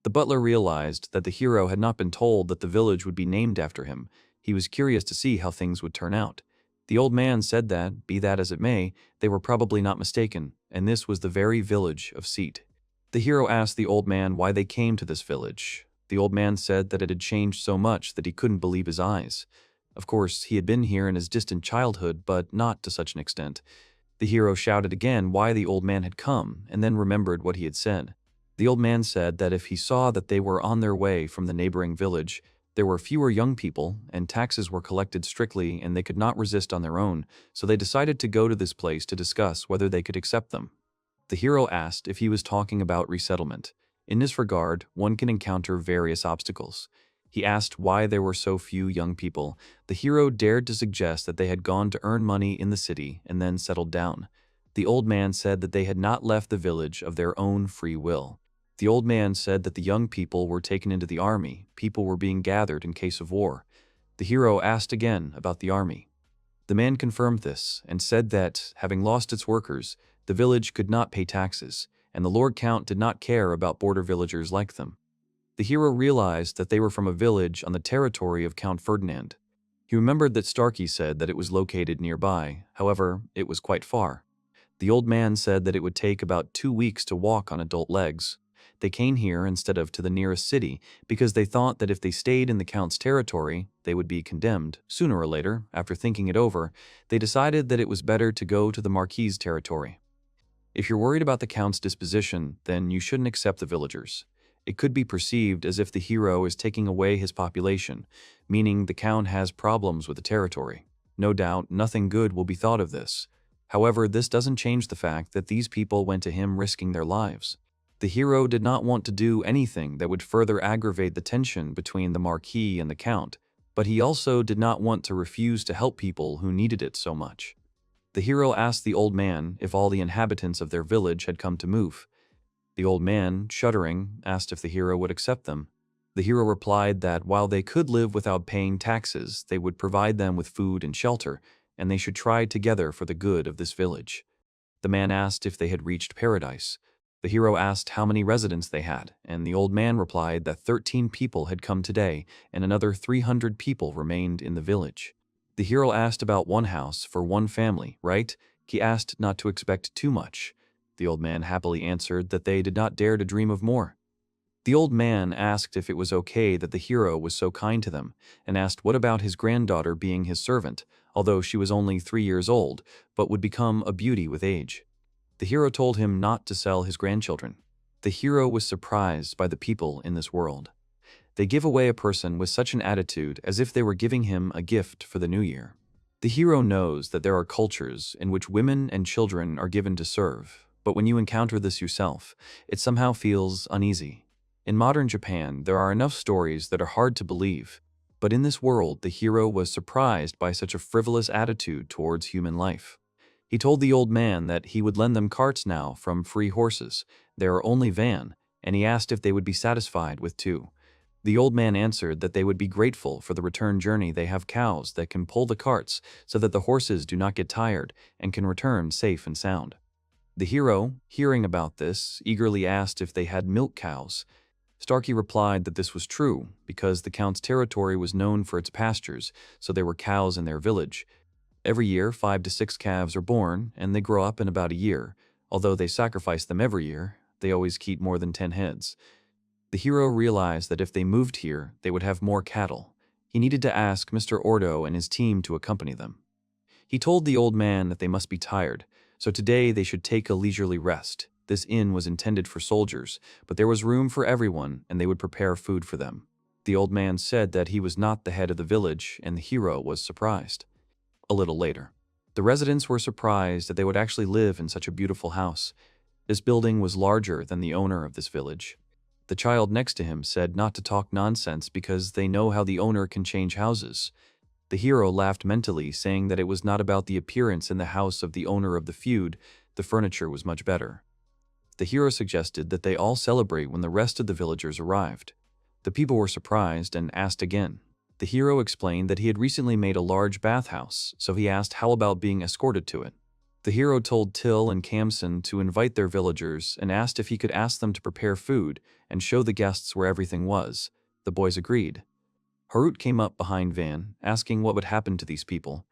The butler realized that the hero had not been told that the village would be named after him. He was curious to see how things would turn out. The old man said that, be that as it may, they were probably not mistaken, and this was the very village of Seat. The hero asked the old man why they came to this village. The old man said that it had changed so much that he couldn't believe his eyes. Of course, he had been here in his distant childhood, but not to such an extent. The hero shouted again why the old man had come, and then remembered what he had said. The old man said that if he saw that they were on their way from the neighboring village, there were fewer young people, and taxes were collected strictly, and they could not resist on their own, so they decided to go to this place to discuss whether they could accept them. The hero asked if he was talking about resettlement. In this regard, one can encounter various obstacles. He asked why there were so few young people. The hero dared to suggest that they had gone to earn money in the city and then settled down. The old man said that they had not left the village of their own free will. The old man said that the young people were taken into the army. People were being gathered in case of war. The hero asked again about the army. The man confirmed this and said that, having lost its workers, the village could not pay taxes, and the Lord Count did not care about border villagers like them. The hero realized that they were from a village on the territory of Count Ferdinand. He remembered that Starkey said that it was located nearby, however, it was quite far. The old man said that it would take about 2 weeks to walk on adult legs. They came here instead of to the nearest city because they thought that if they stayed in the Count's territory, they would be condemned. Sooner or later, after thinking it over, they decided that it was better to go to the Marquis's territory. If you're worried about the Count's disposition, then you shouldn't accept the villagers. It could be perceived as if the hero is taking away his population, meaning the Count has problems with the territory. No doubt, nothing good will be thought of this. However, this doesn't change the fact that these people went to him risking their lives. The hero did not want to do anything that would further aggravate the tension between the Marquis and the Count, but he also did not want to refuse to help people who needed it so much. The hero asked the old man if all the inhabitants of their village had come to move. The old man, shuddering, asked if the hero would accept them. The hero replied that while they could live without paying taxes, they would provide them with food and shelter, and they should try together for the good of this village. The man asked if they had reached paradise. The hero asked how many residents they had, and the old man replied that 13 people had come today, and another 300 people remained in the village. The hero asked about one house for one family, right? He asked not to expect too much. The old man happily answered that they did not dare to dream of more. The old man asked if it was okay that the hero was so kind to them, and asked what about his granddaughter being his servant, although she was only 3 years old, but would become a beauty with age. The hero told him not to sell his grandchildren. The hero was surprised by the people in this world. They give away a person with such an attitude as if they were giving him a gift for the new year. The hero knows that there are cultures in which women and children are given to serve, but when you encounter this yourself, it somehow feels uneasy. In modern Japan, there are enough stories that are hard to believe, but in this world, the hero was surprised by such a frivolous attitude towards human life. He told the old man that he would lend them carts now from free horses. They are only van, and he asked if they would be satisfied with 2. The old man answered that they would be grateful for the return journey. They have cows that can pull the carts so that the horses do not get tired and can return safe and sound. The hero, hearing about this, eagerly asked if they had milk cows. Starkey replied that this was true because the Count's territory was known for its pastures, so there were cows in their village. Every year, 5 to 6 calves are born, and they grow up in about a year. Although they sacrifice them every year, they always keep more than 10 heads. The hero realized that if they moved here, they would have more cattle. He needed to ask Mr. Ordo and his team to accompany them. He told the old man that they must be tired, so today they should take a leisurely rest. This inn was intended for soldiers, but there was room for everyone, and they would prepare food for them. The old man said that he was not the head of the village, and the hero was surprised. A little later, the residents were surprised that they would actually live in such a beautiful house. This building was larger than the owner of this village. The child next to him said not to talk nonsense because they know how the owner can change houses. The hero laughed mentally, saying that it was not about the appearance in the house of the owner of the feud, the furniture was much better. The hero suggested that they all celebrate when the rest of the villagers arrived. The people were surprised and asked again. The hero explained that he had recently made a large bathhouse, so he asked how about being escorted to it. The hero told Till and Kamsen to invite their villagers and asked if he could ask them to prepare food and show the guests where everything was. The boys agreed. Harut came up behind Van, asking what would happen to these people.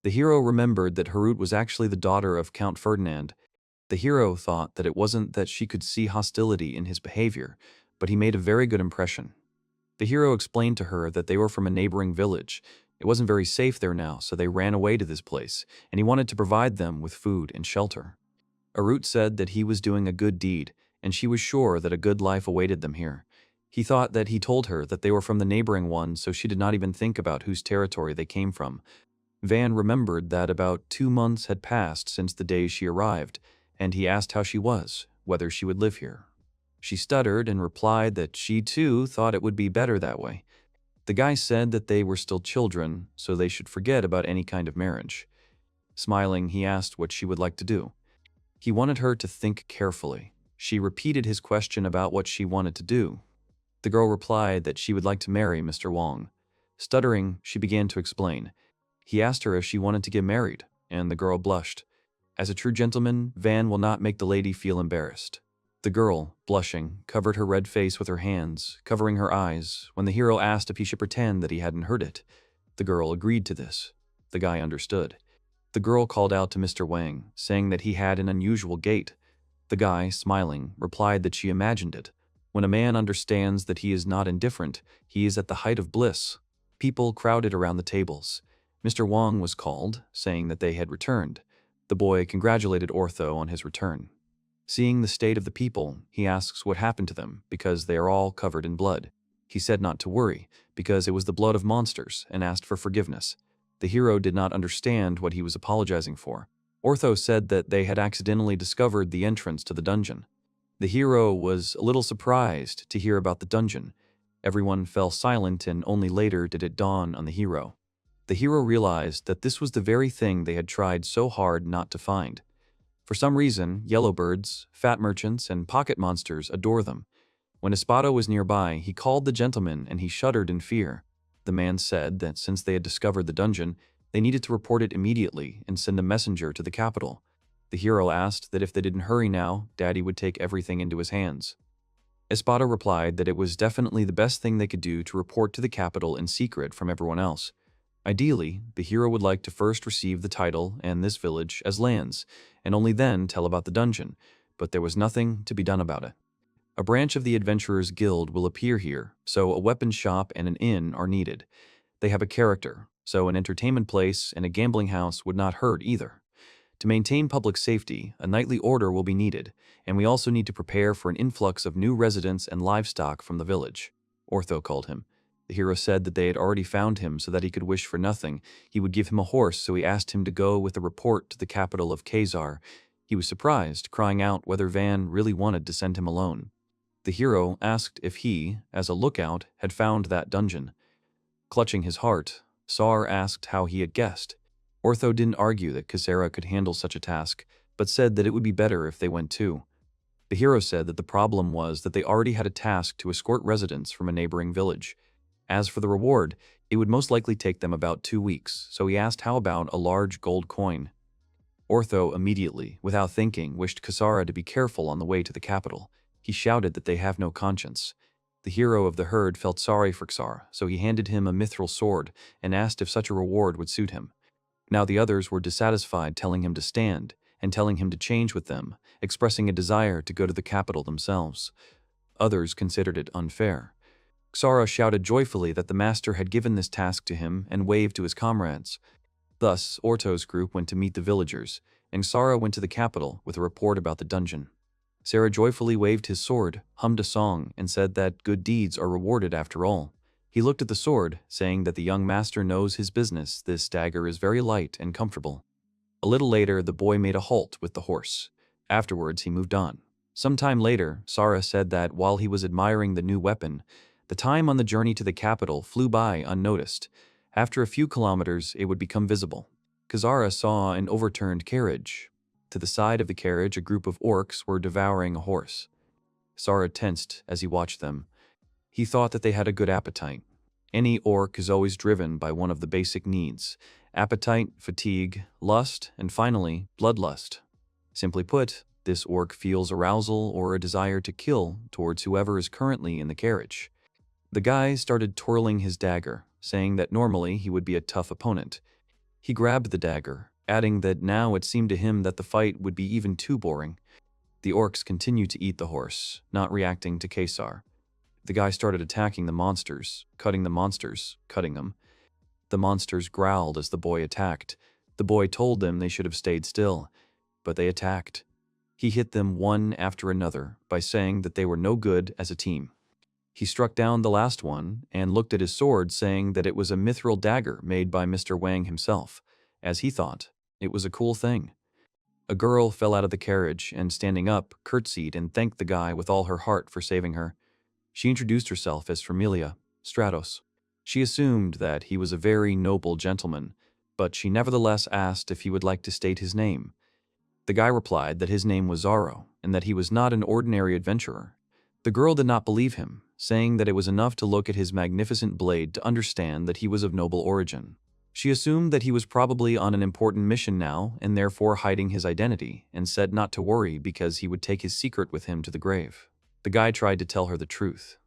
The hero remembered that Harut was actually the daughter of Count Ferdinand. The hero thought that it wasn't that she could see hostility in his behavior, but he made a very good impression. The hero explained to her that they were from a neighboring village. It wasn't very safe there now, so they ran away to this place, and he wanted to provide them with food and shelter. Arut said that he was doing a good deed, and she was sure that a good life awaited them here. He thought that he told her that they were from the neighboring one, so she did not even think about whose territory they came from. Van remembered that about 2 months had passed since the day she arrived, and he asked how she was, whether she would live here. She stuttered and replied that she too thought it would be better that way. The guy said that they were still children, so they should forget about any kind of marriage. Smiling, he asked what she would like to do. He wanted her to think carefully. She repeated his question about what she wanted to do. The girl replied that she would like to marry Mr. Wong. Stuttering, she began to explain. He asked her if she wanted to get married, and the girl blushed. As a true gentleman, Van will not make the lady feel embarrassed. The girl, blushing, covered her red face with her hands, covering her eyes, when the hero asked if he should pretend that he hadn't heard it. The girl agreed to this. The guy understood. The girl called out to Mr. Wang, saying that he had an unusual gait. The guy, smiling, replied that she imagined it. When a man understands that he is not indifferent, he is at the height of bliss. People crowded around the tables. Mr. Wang was called, saying that they had returned. The boy congratulated Ortho on his return. Seeing the state of the people, he asks what happened to them, because they are all covered in blood. He said not to worry, because it was the blood of monsters, and asked for forgiveness. The hero did not understand what he was apologizing for. Ortho said that they had accidentally discovered the entrance to the dungeon. The hero was a little surprised to hear about the dungeon. Everyone fell silent, and only later did it dawn on the hero. The hero realized that this was the very thing they had tried so hard not to find. For some reason, yellowbirds, fat merchants, and pocket monsters adore them. When Espada was nearby, he called the gentleman and he shuddered in fear. The man said that since they had discovered the dungeon, they needed to report it immediately and send a messenger to the capital. The hero asked that if they didn't hurry now, Daddy would take everything into his hands. Espada replied that it was definitely the best thing they could do to report to the capital in secret from everyone else. Ideally, the hero would like to first receive the title and this village as lands, and only then tell about the dungeon, but there was nothing to be done about it. A branch of the Adventurers Guild will appear here, so a weapon shop and an inn are needed. They have a character, so an entertainment place and a gambling house would not hurt either. To maintain public safety, a nightly order will be needed, and we also need to prepare for an influx of new residents and livestock from the village. Ortho called him. The hero said that they had already found him so that he could wish for nothing. He would give him a horse, so he asked him to go with a report to the capital of Khazar. He was surprised, crying out whether Van really wanted to send him alone. The hero asked if he, as a lookout, had found that dungeon. Clutching his heart, Sar asked how he had guessed. Ortho didn't argue that Khazara could handle such a task, but said that it would be better if they went too. The hero said that the problem was that they already had a task to escort residents from a neighboring village. As for the reward, it would most likely take them about 2 weeks, so he asked how about a large gold coin. Ortho immediately, without thinking, wished Khazara to be careful on the way to the capital. He shouted that they have no conscience. The hero of the herd felt sorry for Khazara, so he handed him a mithril sword and asked if such a reward would suit him. Now the others were dissatisfied, telling him to stand, and telling him to change with them, expressing a desire to go to the capital themselves. Others considered it unfair. Khazara shouted joyfully that the master had given this task to him and waved to his comrades. Thus, Orto's group went to meet the villagers, and Khazara went to the capital with a report about the dungeon. Sarah joyfully waved his sword, hummed a song, and said that good deeds are rewarded after all. He looked at the sword, saying that the young master knows his business. This dagger is very light and comfortable. A little later, the boy made a halt with the horse. Afterwards, he moved on. Some time later, Sarah said that while he was admiring the new weapon, the time on the journey to the capital flew by unnoticed. After a few kilometers, it would become visible. Khazara saw an overturned carriage. To the side of the carriage, a group of orcs were devouring a horse. Sarah tensed as he watched them. He thought that they had a good appetite. Any orc is always driven by one of the basic needs: appetite, fatigue, lust, and finally, bloodlust. Simply put, this orc feels arousal or a desire to kill towards whoever is currently in the carriage. The guy started twirling his dagger, saying that normally he would be a tough opponent. He grabbed the dagger, adding that now it seemed to him that the fight would be even too boring. The orcs continued to eat the horse, not reacting to Kesar. The guy started attacking the monsters, cutting them. The monsters growled as the boy attacked. The boy told them they should have stayed still, but they attacked. He hit them one after another by saying that they were no good as a team. He struck down the last one and looked at his sword, saying that it was a mithril dagger made by Mr. Wang himself. As he thought, it was a cool thing. A girl fell out of the carriage and, standing up, curtsied and thanked the guy with all her heart for saving her. She introduced herself as Familia Stratos. She assumed that he was a very noble gentleman, but she nevertheless asked if he would like to state his name. The guy replied that his name was Zaro and that he was not an ordinary adventurer. The girl did not believe him, saying that it was enough to look at his magnificent blade to understand that he was of noble origin. She assumed that he was probably on an important mission now and therefore hiding his identity, and said not to worry because he would take his secret with him to the grave. The guy tried to tell her the truth.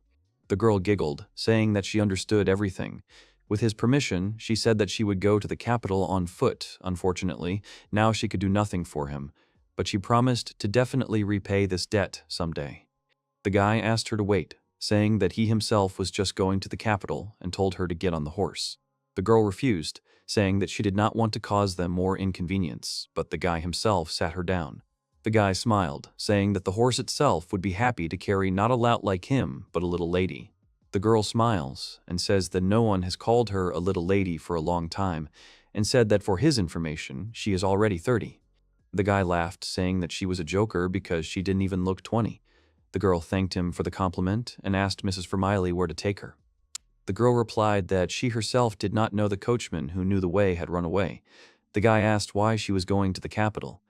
The girl giggled, saying that she understood everything. With his permission, she said that she would go to the capital on foot. Unfortunately, now she could do nothing for him, but she promised to definitely repay this debt someday. The guy asked her to wait, saying that he himself was just going to the capital, and told her to get on the horse. The girl refused, saying that she did not want to cause them more inconvenience, but the guy himself sat her down. The guy smiled, saying that the horse itself would be happy to carry not a lout like him, but a little lady. The girl smiles and says that no one has called her a little lady for a long time, and said that for his information, she is already 30. The guy laughed, saying that she was a joker because she didn't even look 20. The girl thanked him for the compliment and asked Mrs. Vermiley where to take her. The girl replied that she herself did not know the coachman who knew the way had run away. The guy asked why she was going to the capital.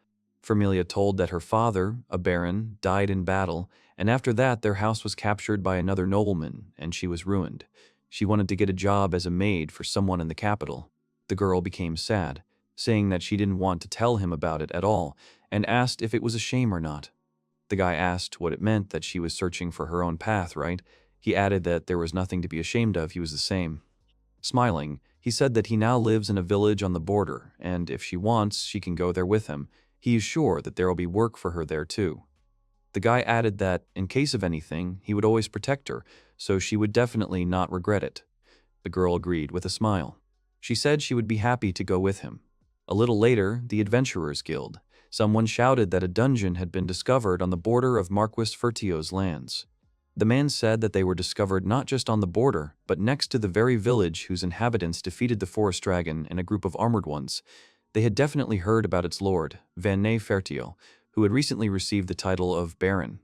Vermilia told that her father, a baron, died in battle, and after that their house was captured by another nobleman, and she was ruined. She wanted to get a job as a maid for someone in the capital. The girl became sad, saying that she didn't want to tell him about it at all, and asked if it was a shame or not. The guy asked what it meant that she was searching for her own path, right? He added that there was nothing to be ashamed of, he was the same. Smiling, he said that he now lives in a village on the border, and if she wants, she can go there with him. He is sure that there will be work for her there too. The guy added that, in case of anything, he would always protect her, so she would definitely not regret it. The girl agreed with a smile. She said she would be happy to go with him. A little later, the Adventurers Guild. Someone shouted that a dungeon had been discovered on the border of Marquis Fertio's lands. The man said that they were discovered not just on the border, but next to the very village whose inhabitants defeated the forest dragon and a group of armored ones. They had definitely heard about its lord, Vanne Fertio, who had recently received the title of Baron.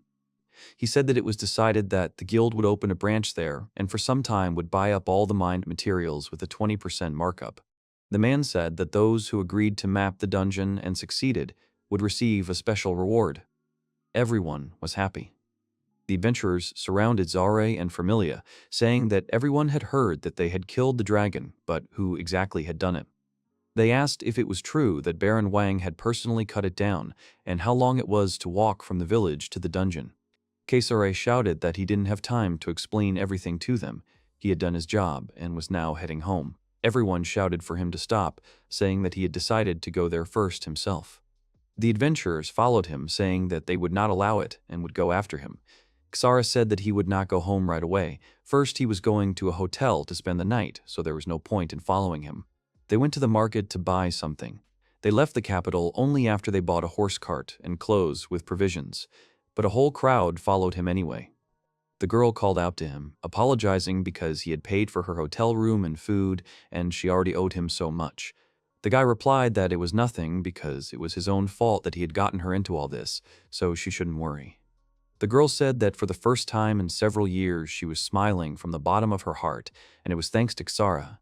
He said that it was decided that the guild would open a branch there and for some time would buy up all the mined materials with a 20% markup. The man said that those who agreed to map the dungeon and succeeded would receive a special reward. Everyone was happy. The adventurers surrounded Zare and Familia, saying that everyone had heard that they had killed the dragon, but who exactly had done it. They asked if it was true that Baron Wang had personally cut it down, and how long it was to walk from the village to the dungeon. Kesare shouted that he didn't have time to explain everything to them. He had done his job and was now heading home. Everyone shouted for him to stop, saying that he had decided to go there first himself. The adventurers followed him, saying that they would not allow it and would go after him. Xara said that he would not go home right away. First, he was going to a hotel to spend the night, so there was no point in following him. They went to the market to buy something. They left the capital only after they bought a horse cart and clothes with provisions, but a whole crowd followed him anyway. The girl called out to him, apologizing because he had paid for her hotel room and food, and she already owed him so much. The guy replied that it was nothing because it was his own fault that he had gotten her into all this, so she shouldn't worry. The girl said that for the first time in several years she was smiling from the bottom of her heart, and it was thanks to Xara.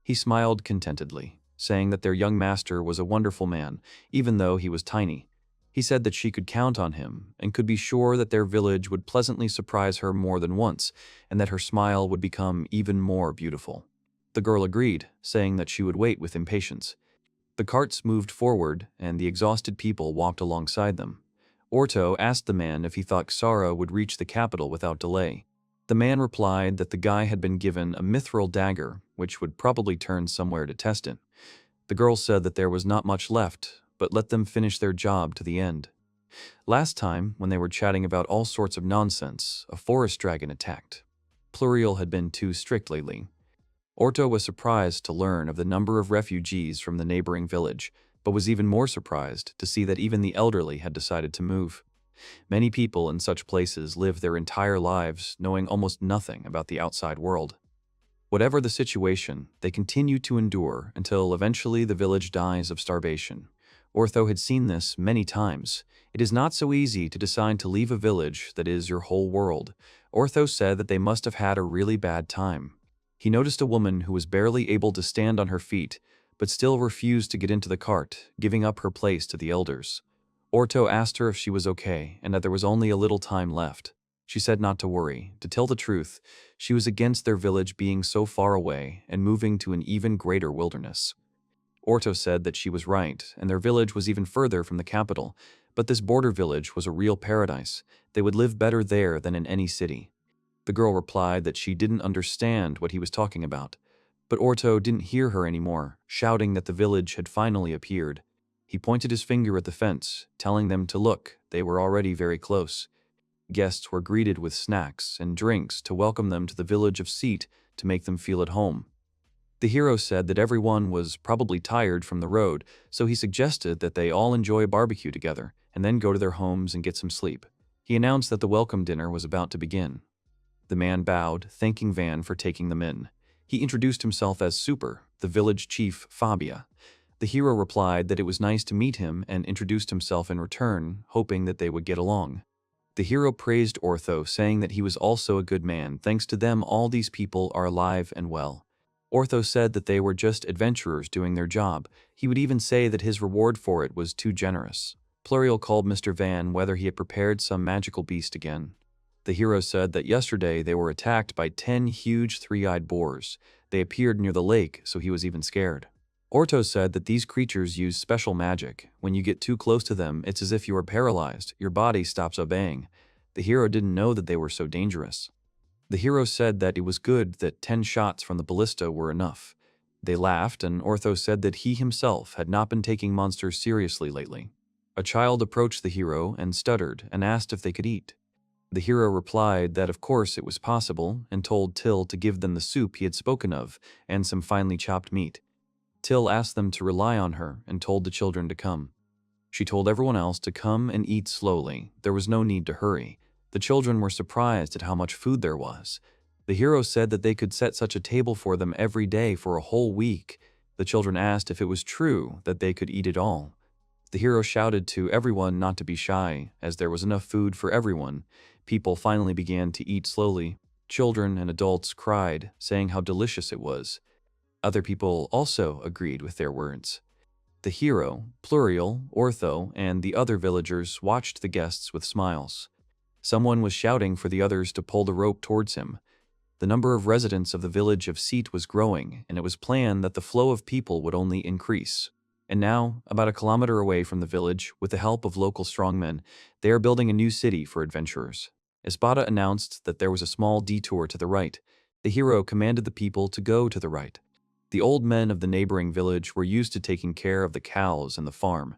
He smiled contentedly, saying that their young master was a wonderful man, even though he was tiny. He said that she could count on him, and could be sure that their village would pleasantly surprise her more than once, and that her smile would become even more beautiful. The girl agreed, saying that she would wait with impatience. The carts moved forward, and the exhausted people walked alongside them. Orto asked the man if he thought Xara would reach the capital without delay. The man replied that the guy had been given a mithril dagger, which would probably turn somewhere to test it. The girl said that there was not much left, but let them finish their job to the end. Last time, when they were chatting about all sorts of nonsense, a forest dragon attacked. Plurial had been too strict lately. Orto was surprised to learn of the number of refugees from the neighboring village, but was even more surprised to see that even the elderly had decided to move. Many people in such places live their entire lives knowing almost nothing about the outside world. Whatever the situation, they continue to endure until eventually the village dies of starvation. Ortho had seen this many times. It is not so easy to decide to leave a village that is your whole world. Ortho said that they must have had a really bad time. He noticed a woman who was barely able to stand on her feet, but still refused to get into the cart, giving up her place to the elders. Orto asked her if she was okay and that there was only a little time left. She said not to worry. To tell the truth, she was against their village being so far away and moving to an even greater wilderness. Orto said that she was right, and their village was even further from the capital, but this border village was a real paradise. They would live better there than in any city. The girl replied that she didn't understand what he was talking about, but Orto didn't hear her anymore, shouting that the village had finally appeared. He pointed his finger at the fence, telling them to look. They were already very close. Guests were greeted with snacks and drinks to welcome them to the village of Seat to make them feel at home. The hero said that everyone was probably tired from the road, so he suggested that they all enjoy a barbecue together and then go to their homes and get some sleep. He announced that the welcome dinner was about to begin. The man bowed, thanking Van for taking them in. He introduced himself as Super, the village chief Fabia. The hero replied that it was nice to meet him and introduced himself in return, hoping that they would get along. The hero praised Ortho, saying that he was also a good man. Thanks to them, all these people are alive and well. Ortho said that they were just adventurers doing their job. He would even say that his reward for it was too generous. Plurial called Mr. Van whether he had prepared some magical beast again. The hero said that yesterday they were attacked by 10 huge three-eyed boars. They appeared near the lake, so he was even scared. Orto said that these creatures use special magic. When you get too close to them, it's as if you are paralyzed. Your body stops obeying. The hero didn't know that they were so dangerous. The hero said that it was good that 10 shots from the ballista were enough. They laughed, and Ortho said that he himself had not been taking monsters seriously lately. A child approached the hero and stuttered and asked if they could eat. The hero replied that of course it was possible and told Till to give them the soup he had spoken of and some finely chopped meat. Till asked them to rely on her and told the children to come. She told everyone else to come and eat slowly. There was no need to hurry. The children were surprised at how much food there was. The hero said that they could set such a table for them every day for a whole week. The children asked if it was true that they could eat it all. The hero shouted to everyone not to be shy, as there was enough food for everyone. People finally began to eat slowly. Children and adults cried, saying how delicious it was. Other people also agreed with their words. The hero, Plurial, Ortho, and the other villagers watched the guests with smiles. Someone was shouting for the others to pull the rope towards him. The number of residents of the village of Seat was growing, and it was planned that the flow of people would only increase. And now, about a kilometer away from the village, with the help of local strongmen, they are building a new city for adventurers. Espada announced that there was a small detour to the right. The hero commanded the people to go to the right. The old men of the neighboring village were used to taking care of the cows and the farm.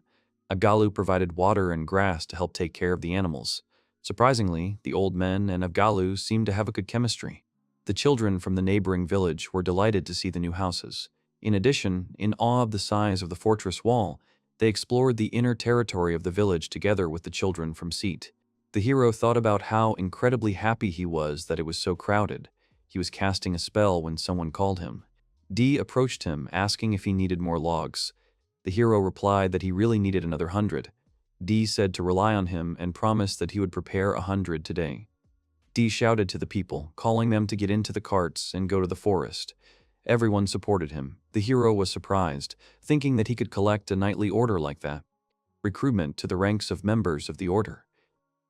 Abgalu provided water and grass to help take care of the animals. Surprisingly, the old men and Abgalu seemed to have a good chemistry. The children from the neighboring village were delighted to see the new houses. In addition, in awe of the size of the fortress wall, they explored the inner territory of the village together with the children from Seat. The hero thought about how incredibly happy he was that it was so crowded. He was casting a spell when someone called him. D approached him, asking if he needed more logs. The hero replied that he really needed another 100. D said to rely on him and promised that he would prepare 100 today. D shouted to the people, calling them to get into the carts and go to the forest. Everyone supported him. The hero was surprised, thinking that he could collect a nightly order like that. Recruitment to the ranks of members of the order.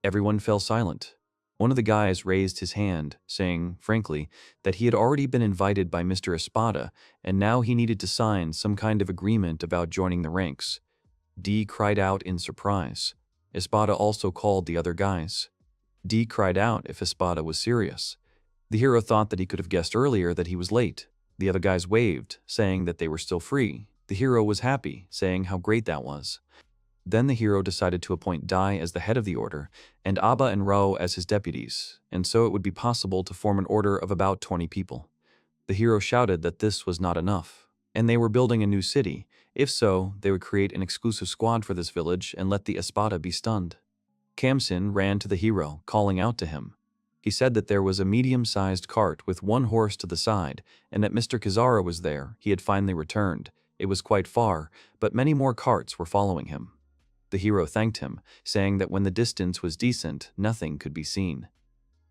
Everyone fell silent. One of the guys raised his hand, saying, frankly, that he had already been invited by Mr. Espada, and now he needed to sign some kind of agreement about joining the ranks. D cried out in surprise. Espada also called the other guys. D cried out if Espada was serious. The hero thought that he could have guessed earlier that he was late. The other guys waved, saying that they were still free. The hero was happy, saying how great that was. Then the hero decided to appoint Dai as the head of the order, and Aba and Rao as his deputies, and so it would be possible to form an order of about 20 people. The hero shouted that this was not enough, and they were building a new city. If so, they would create an exclusive squad for this village and let the Espada be stunned. Kamsin ran to the hero, calling out to him. He said that there was a medium-sized cart with one horse to the side, and that Mr. Kizara was there. He had finally returned. It was quite far, but many more carts were following him. The hero thanked him, saying that when the distance was decent, nothing could be seen.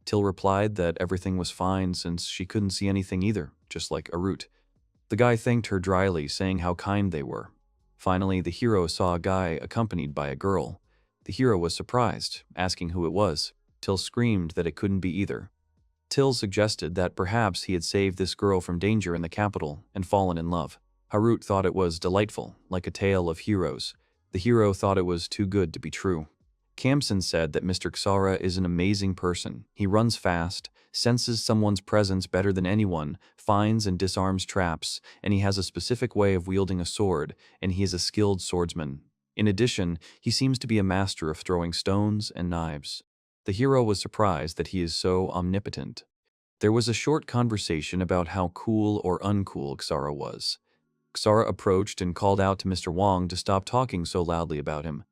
Till replied that everything was fine since she couldn't see anything either, just like Arut. The guy thanked her dryly, saying how kind they were. Finally, the hero saw a guy accompanied by a girl. The hero was surprised, asking who it was. Till screamed that it couldn't be either. Till suggested that perhaps he had saved this girl from danger in the capital and fallen in love. Harut thought it was delightful, like a tale of heroes. The hero thought it was too good to be true. Kamsin said that Mr. Kizara is an amazing person. He runs fast, senses someone's presence better than anyone, finds and disarms traps, and he has a specific way of wielding a sword, and he is a skilled swordsman. In addition, he seems to be a master of throwing stones and knives. The hero was surprised that he is so omnipotent. There was a short conversation about how cool or uncool Kizara was. Kizara approached and called out to Mr. Wong to stop talking so loudly about him.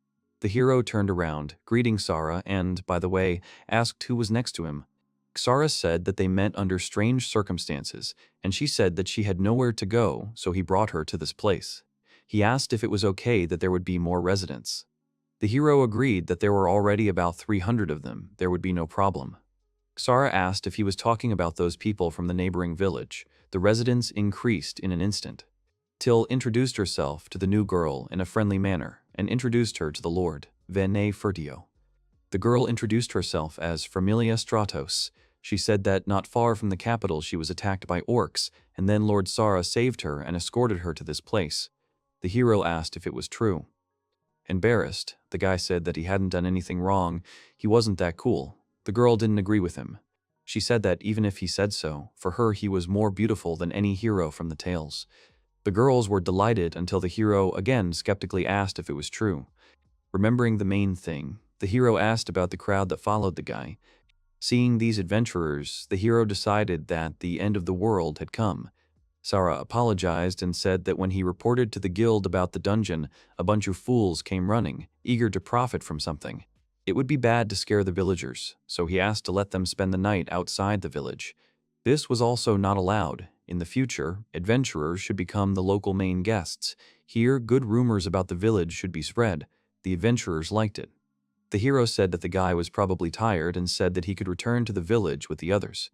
The hero turned around, greeting Kizara, and, by the way, asked who was next to him. Kizara said that they met under strange circumstances, and she said that she had nowhere to go, so he brought her to this place. He asked if it was okay that there would be more residents. The hero agreed that there were already about 300 of them, there would be no problem. Kizara asked if he was talking about those people from the neighboring village. The residents increased in an instant. Till introduced herself to the new girl in a friendly manner and introduced her to the Lord, Vene Fertio. The girl introduced herself as Familia Stratos. She said that not far from the capital she was attacked by orcs, and then Lord Sara saved her and escorted her to this place. The hero asked if it was true. Embarrassed, the guy said that he hadn't done anything wrong, he wasn't that cool. The girl didn't agree with him. She said that even if he said so, for her he was more beautiful than any hero from the tales. The girls were delighted until the hero again skeptically asked if it was true. Remembering the main thing, the hero asked about the crowd that followed the guy. Seeing these adventurers, the hero decided that the end of the world had come. Sara apologized and said that when he reported to the guild about the dungeon, a bunch of fools came running, eager to profit from something. It would be bad to scare the villagers, so he asked to let them spend the night outside the village. This was also not allowed. In the future, adventurers should become the local main guests. Here, good rumors about the village should be spread. The adventurers liked it. The hero said that the guy was probably tired and said that he could return to the village with the others.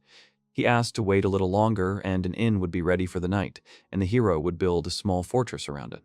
He asked to wait a little longer and an inn would be ready for the night, and the hero would build a small fortress around it.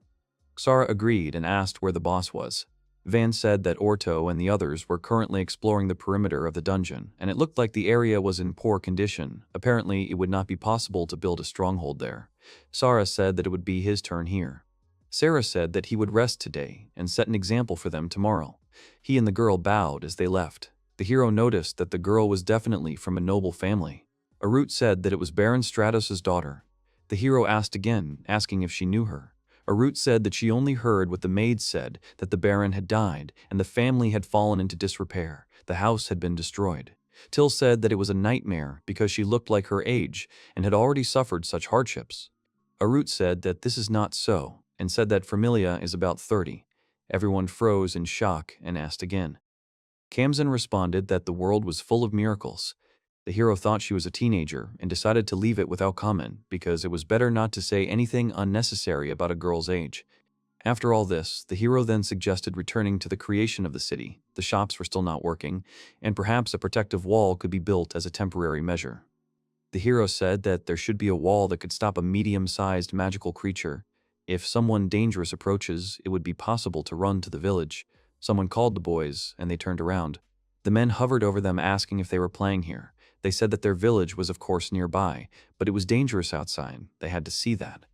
Sara agreed and asked where the boss was. Van said that Orto and the others were currently exploring the perimeter of the dungeon, and it looked like the area was in poor condition. Apparently, it would not be possible to build a stronghold there. Sara said that it would be his turn here. Sarah said that he would rest today and set an example for them tomorrow. He and the girl bowed as they left. The hero noticed that the girl was definitely from a noble family. Arut said that it was Baron Stratos' daughter. The hero asked again, asking if she knew her. Arut said that she only heard what the maid said, that the Baron had died, and the family had fallen into disrepair. The house had been destroyed. Till said that it was a nightmare because she looked like her age and had already suffered such hardships. Arut said that this is not so, and said that Familia is about 30. Everyone froze in shock and asked again. Kamsin responded that the world was full of miracles. The hero thought she was a teenager and decided to leave it without comment because it was better not to say anything unnecessary about a girl's age. After all this, the hero then suggested returning to the creation of the city. The shops were still not working, and perhaps a protective wall could be built as a temporary measure. The hero said that there should be a wall that could stop a medium-sized magical creature. If someone dangerous approaches, it would be possible to run to the village. Someone called the boys, and they turned around. The men hovered over them asking if they were playing here. They said that their village was of course nearby, but it was dangerous outside. They had to see that.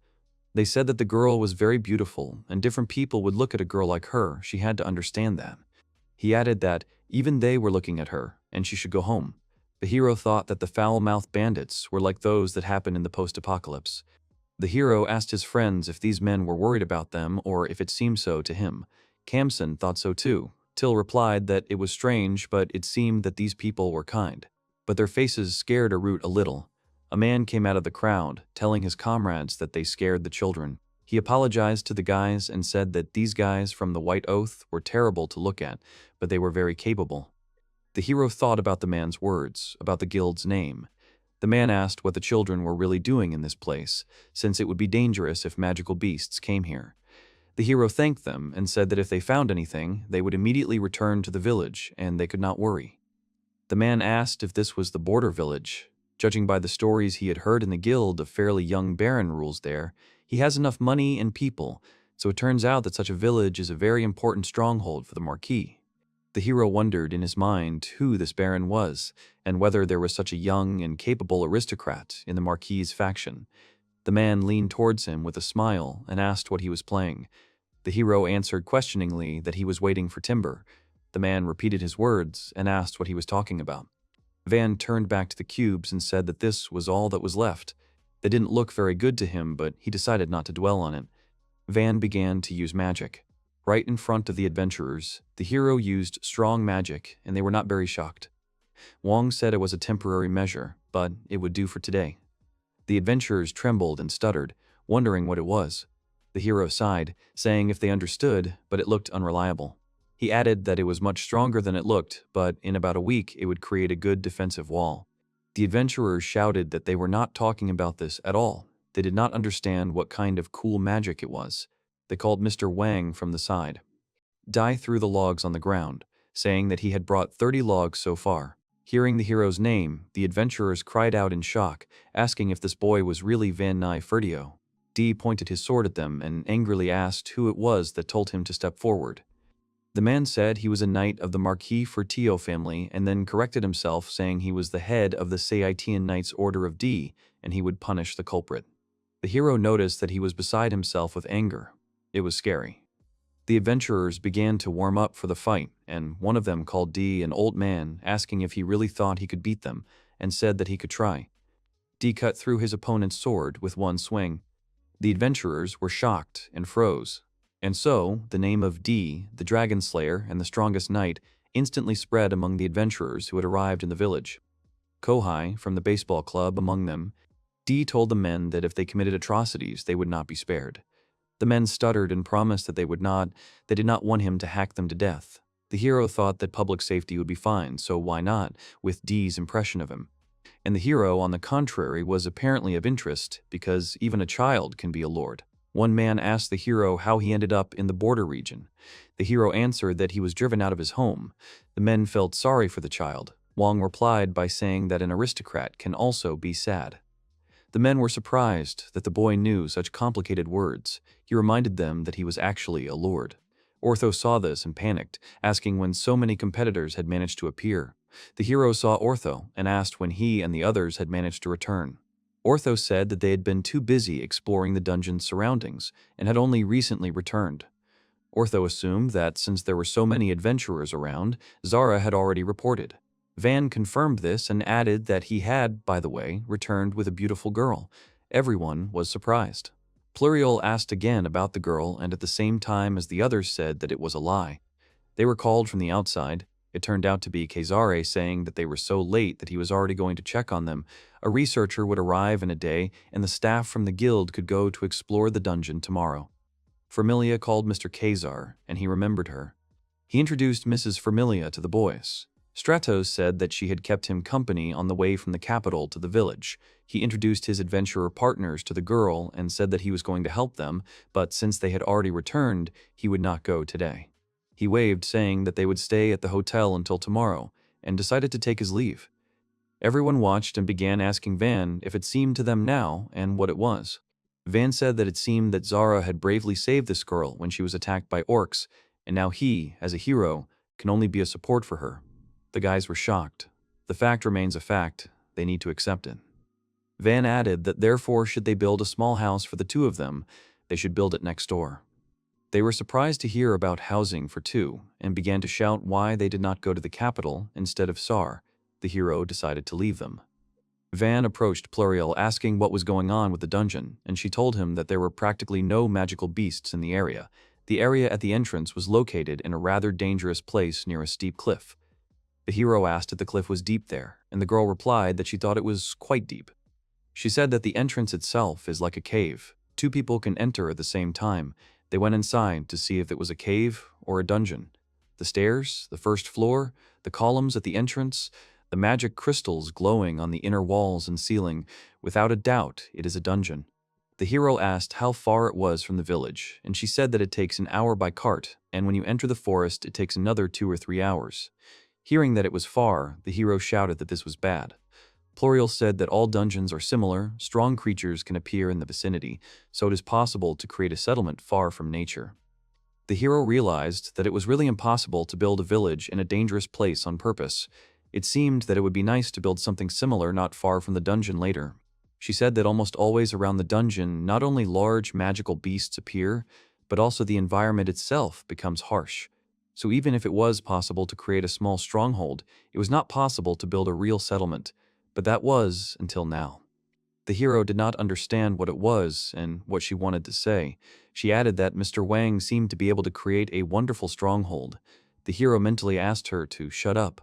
They said that the girl was very beautiful, and different people would look at a girl like her. She had to understand that. He added that even they were looking at her, and she should go home. The hero thought that the foul-mouthed bandits were like those that happen in the post-apocalypse. The hero asked his friends if these men were worried about them or if it seemed so to him. Kamsen thought so too. Till replied that it was strange, but it seemed that these people were kind. But their faces scared Arut a little. A man came out of the crowd, telling his comrades that they scared the children. He apologized to the guys and said that these guys from the White Oath were terrible to look at, but they were very capable. The hero thought about the man's words, about the guild's name. The man asked what the children were really doing in this place, since it would be dangerous if magical beasts came here. The hero thanked them and said that if they found anything, they would immediately return to the village and they could not worry. The man asked if this was the border village. Judging by the stories he had heard in the guild, a fairly young baron rules there. He has enough money and people, so it turns out that such a village is a very important stronghold for the Marquis. The hero wondered in his mind who this baron was, and whether there was such a young and capable aristocrat in the Marquis's faction. The man leaned towards him with a smile and asked what he was playing. The hero answered questioningly that he was waiting for timber. The man repeated his words and asked what he was talking about. Van turned back to the cubes and said that this was all that was left. They didn't look very good to him, but he decided not to dwell on it. Van began to use magic. Right in front of the adventurers, the hero used strong magic, and they were not very shocked. Wong said it was a temporary measure, but it would do for today. The adventurers trembled and stuttered, wondering what it was. The hero sighed, saying if they understood, but it looked unreliable. He added that it was much stronger than it looked, but in about a week it would create a good defensive wall. The adventurers shouted that they were not talking about this at all. They did not understand what kind of cool magic it was. They called Mr. Wang from the side. Dai threw the logs on the ground, saying that he had brought 30 logs so far. Hearing the hero's name, the adventurers cried out in shock, asking if this boy was really Van Nai Fertio. Dee pointed his sword at them and angrily asked who it was that told him to step forward. The man said he was a knight of the Marquis Fertio family and then corrected himself, saying he was the head of the Saitian Knights Order of D and he would punish the culprit. The hero noticed that he was beside himself with anger. It was scary. The adventurers began to warm up for the fight, and one of them called D an old man, asking if he really thought he could beat them, and said that he could try. D cut through his opponent's sword with one swing. The adventurers were shocked and froze. And so, the name of D, the Dragon Slayer and the strongest knight, instantly spread among the adventurers who had arrived in the village. Kohai, from the baseball club, among them. D told the men that if they committed atrocities, they would not be spared. The men stuttered and promised that they did not want him to hack them to death. The hero thought that public safety would be fine, so why not, with D's impression of him. And the hero, on the contrary, was apparently of interest, because even a child can be a lord. One man asked the hero how he ended up in the border region. The hero answered that he was driven out of his home. The men felt sorry for the child. Wang replied by saying that an aristocrat can also be sad. The men were surprised that the boy knew such complicated words. He reminded them that he was actually a lord. Ortho saw this and panicked, asking when so many competitors had managed to appear. The hero saw Ortho and asked when he and the others had managed to return. Ortho said that they had been too busy exploring the dungeon's surroundings and had only recently returned. Ortho assumed that since there were so many adventurers around, Zara had already reported. Van confirmed this and added that he had, by the way, returned with a beautiful girl. Everyone was surprised. Pluriel asked again about the girl and at the same time as the others said that it was a lie. They were called from the outside. It turned out to be Kesare saying that they were so late that he was already going to check on them. A researcher would arrive in a day, and the staff from the guild could go to explore the dungeon tomorrow. Familia called Mr. Kazar, and he remembered her. He introduced Mrs. Familia to the boys. Stratos said that she had kept him company on the way from the capital to the village. He introduced his adventurer partners to the girl and said that he was going to help them, but since they had already returned, he would not go today. He waved, saying that they would stay at the hotel until tomorrow, and decided to take his leave. Everyone watched and began asking Van if it seemed to them now and what it was. Van said that it seemed that Zara had bravely saved this girl when she was attacked by orcs, and now he, as a hero, can only be a support for her. The guys were shocked. The fact remains a fact. They need to accept it. Van added that therefore should they build a small house for the two of them, they should build it next door. They were surprised to hear about housing for two and began to shout why they did not go to the capital instead of Sar. The hero decided to leave them. Van approached Pluriel asking what was going on with the dungeon, and she told him that there were practically no magical beasts in the area. The area at the entrance was located in a rather dangerous place near a steep cliff. The hero asked if the cliff was deep there, and the girl replied that she thought it was quite deep. She said that the entrance itself is like a cave. Two people can enter at the same time. They went inside to see if it was a cave or a dungeon. The stairs, the first floor, the columns at the entrance, the magic crystals glowing on the inner walls and ceiling, without a doubt it is a dungeon. The hero asked how far it was from the village, and she said that it takes an hour by cart, and when you enter the forest it takes another 2 or 3 hours. Hearing that it was far, the hero shouted that this was bad. Pluriel said that all dungeons are similar, strong creatures can appear in the vicinity, so it is possible to create a settlement far from nature. The hero realized that it was really impossible to build a village in a dangerous place on purpose. It seemed that it would be nice to build something similar not far from the dungeon later. She said that almost always around the dungeon, not only large magical beasts appear, but also the environment itself becomes harsh. So even if it was possible to create a small stronghold, it was not possible to build a real settlement. But that was until now. The hero did not understand what it was and what she wanted to say. She added that Mr. Wang seemed to be able to create a wonderful stronghold. The hero mentally asked her to shut up.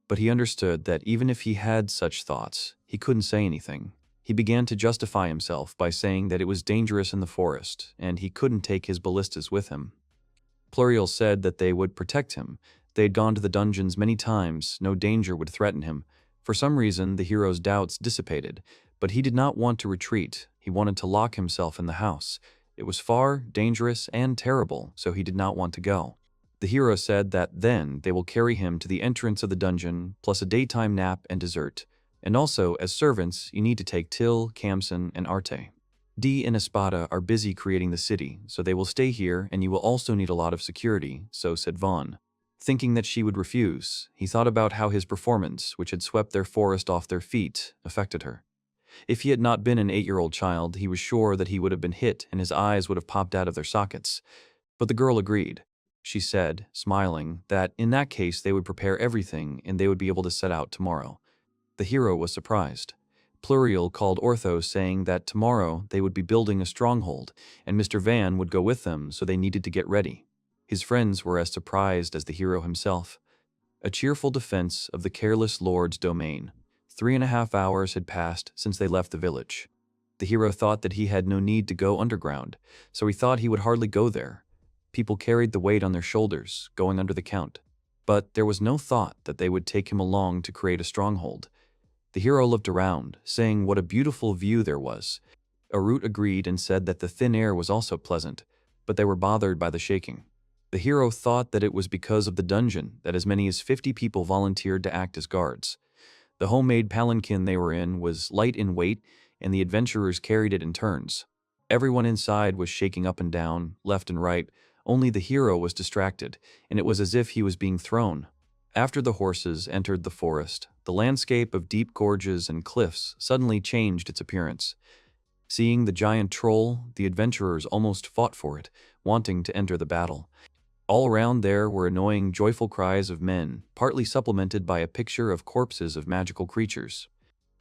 But he understood that even if he had such thoughts, he couldn't say anything. He began to justify himself by saying that it was dangerous in the forest, and he couldn't take his ballistas with him. Pluriel said that they would protect him. They had gone to the dungeons many times, no danger would threaten him. For some reason, the hero's doubts dissipated, but he did not want to retreat. He wanted to lock himself in the house. It was far, dangerous, and terrible, so he did not want to go. The hero said that then they will carry him to the entrance of the dungeon, plus a daytime nap and dessert. And also, as servants, you need to take Till, Kamsen, and Arte. Dee and Espada are busy creating the city, so they will stay here, and you will also need a lot of security, so said Vaughn. Thinking that she would refuse, he thought about how his performance, which had swept their forest off their feet, affected her. If he had not been an 8-year-old child, he was sure that he would have been hit and his eyes would have popped out of their sockets. But the girl agreed. She said, smiling, that in that case they would prepare everything and they would be able to set out tomorrow. The hero was surprised. Pluriel called Ortho saying that tomorrow they would be building a stronghold and Mr. Van would go with them, so they needed to get ready. His friends were as surprised as the hero himself. A cheerful defense of the careless lord's domain. 3.5 hours had passed since they left the village. The hero thought that he had no need to go underground, so he thought he would hardly go there. People carried the weight on their shoulders, going under the count. But there was no thought that they would take him along to create a stronghold. The hero looked around, saying what a beautiful view there was. Arut agreed and said that the thin air was also pleasant, but they were bothered by the shaking. The hero thought that it was because of the dungeon that as many as 50 people volunteered to act as guards. The homemade palanquin they were in was light in weight, and the adventurers carried it in turns. Everyone inside was shaking up and down, left and right. Only the hero was distracted, and it was as if he was being thrown. After the horses entered the forest, the landscape of deep gorges and cliffs suddenly changed its appearance. Seeing the giant troll, the adventurers almost fought for it, wanting to enter the battle. All around there were annoying, joyful cries of men, partly supplemented by a picture of corpses of magical creatures.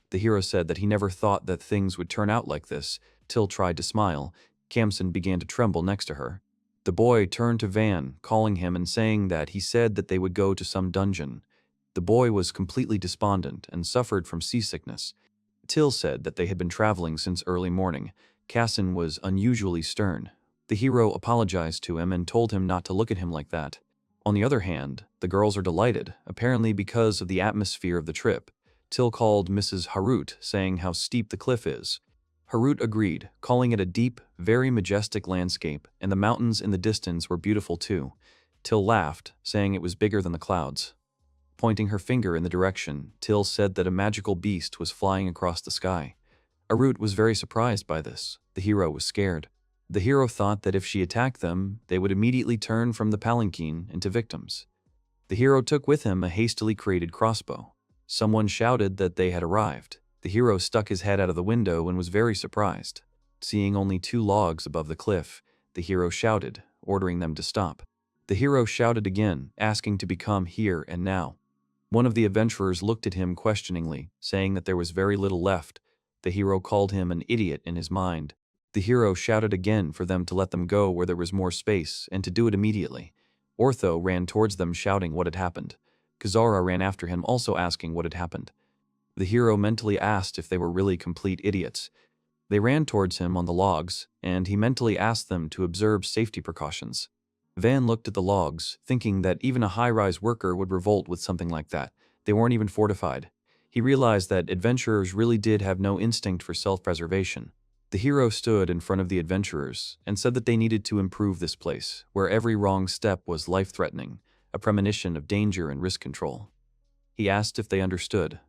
The hero said that he never thought that things would turn out like this. Till tried to smile. Kamsen began to tremble next to her. The boy turned to Van, calling him and saying that he said that they would go to some dungeon. The boy was completely despondent and suffered from seasickness. Till said that they had been traveling since early morning. Kamsen was unusually stern. The hero apologized to him and told him not to look at him like that. On the other hand, the girls are delighted, apparently because of the atmosphere of the trip. Till called Mrs. Harut, saying how steep the cliff is. Harut agreed, calling it a deep, very majestic landscape, and the mountains in the distance were beautiful too. Till laughed, saying it was bigger than the clouds. Pointing her finger in the direction, Till said that a magical beast was flying across the sky. Harut was very surprised by this. The hero was scared. The hero thought that if she attacked them, they would immediately turn from the palanquin into victims. The hero took with him a hastily created crossbow. Someone shouted that they had arrived. The hero stuck his head out of the window and was very surprised. Seeing only 2 logs above the cliff, the hero shouted, ordering them to stop. The hero shouted again, asking to become here and now. One of the adventurers looked at him questioningly, saying that there was very little left. The hero called him an idiot in his mind. The hero shouted again for them to let them go where there was more space and to do it immediately. Ortho ran towards them shouting what had happened. Kazara ran after him also asking what had happened. The hero mentally asked if they were really complete idiots. They ran towards him on the logs, and he mentally asked them to observe safety precautions. Van looked at the logs, thinking that even a high-rise worker would revolt with something like that. They weren't even fortified. He realized that adventurers really did have no instinct for self-preservation. The hero stood in front of the adventurers and said that they needed to improve this place, where every wrong step was life-threatening, a premonition of danger and risk control. He asked if they understood.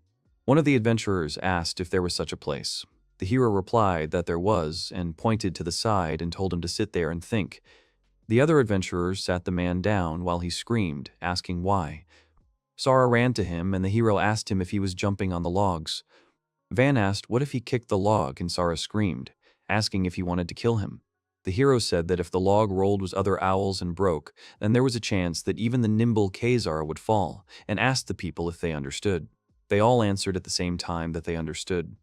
One of the adventurers asked if there was such a place. The hero replied that there was and pointed to the side and told him to sit there and think. The other adventurers sat the man down while he screamed, asking why. Sara ran to him and the hero asked him if he was jumping on the logs. Van asked what if he kicked the log and Sara screamed, asking if he wanted to kill him. The hero said that if the log rolled with other owls and broke, then there was a chance that even the nimble Kazar would fall, and asked the people if they understood. They all answered at the same time that they understood.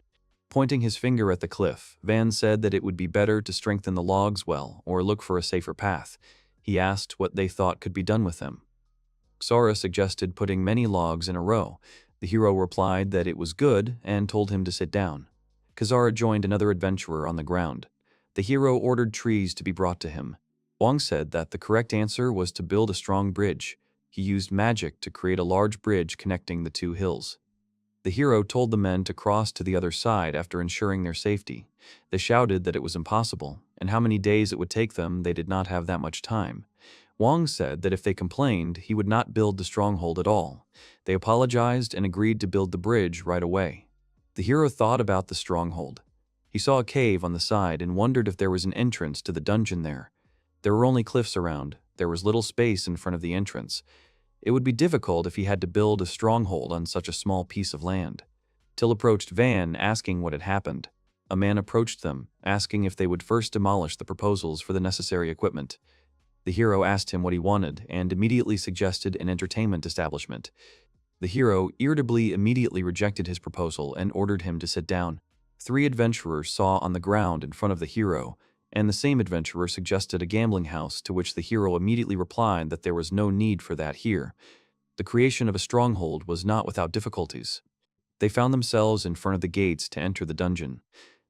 Pointing his finger at the cliff, Van said that it would be better to strengthen the logs well or look for a safer path. He asked what they thought could be done with them. Sara suggested putting many logs in a row. The hero replied that it was good and told him to sit down. Kazara joined another adventurer on the ground. The hero ordered trees to be brought to him. Wang said that the correct answer was to build a strong bridge. He used magic to create a large bridge connecting the two hills. The hero told the men to cross to the other side after ensuring their safety. They shouted that it was impossible, and how many days it would take them, they did not have that much time. Wang said that if they complained, he would not build the stronghold at all. They apologized and agreed to build the bridge right away. The hero thought about the stronghold. He saw a cave on the side and wondered if there was an entrance to the dungeon there. There were only cliffs around. There was little space in front of the entrance. It would be difficult if he had to build a stronghold on such a small piece of land. Till approached Van, asking what had happened. A man approached them, asking if they would first demolish the proposals for the necessary equipment. The hero asked him what he wanted and immediately suggested an entertainment establishment. The hero irritably immediately rejected his proposal and ordered him to sit down. 3 adventurers saw on the ground in front of the hero, and the same adventurer suggested a gambling house, to which the hero immediately replied that there was no need for that here. The creation of a stronghold was not without difficulties. They found themselves in front of the gates to enter the dungeon.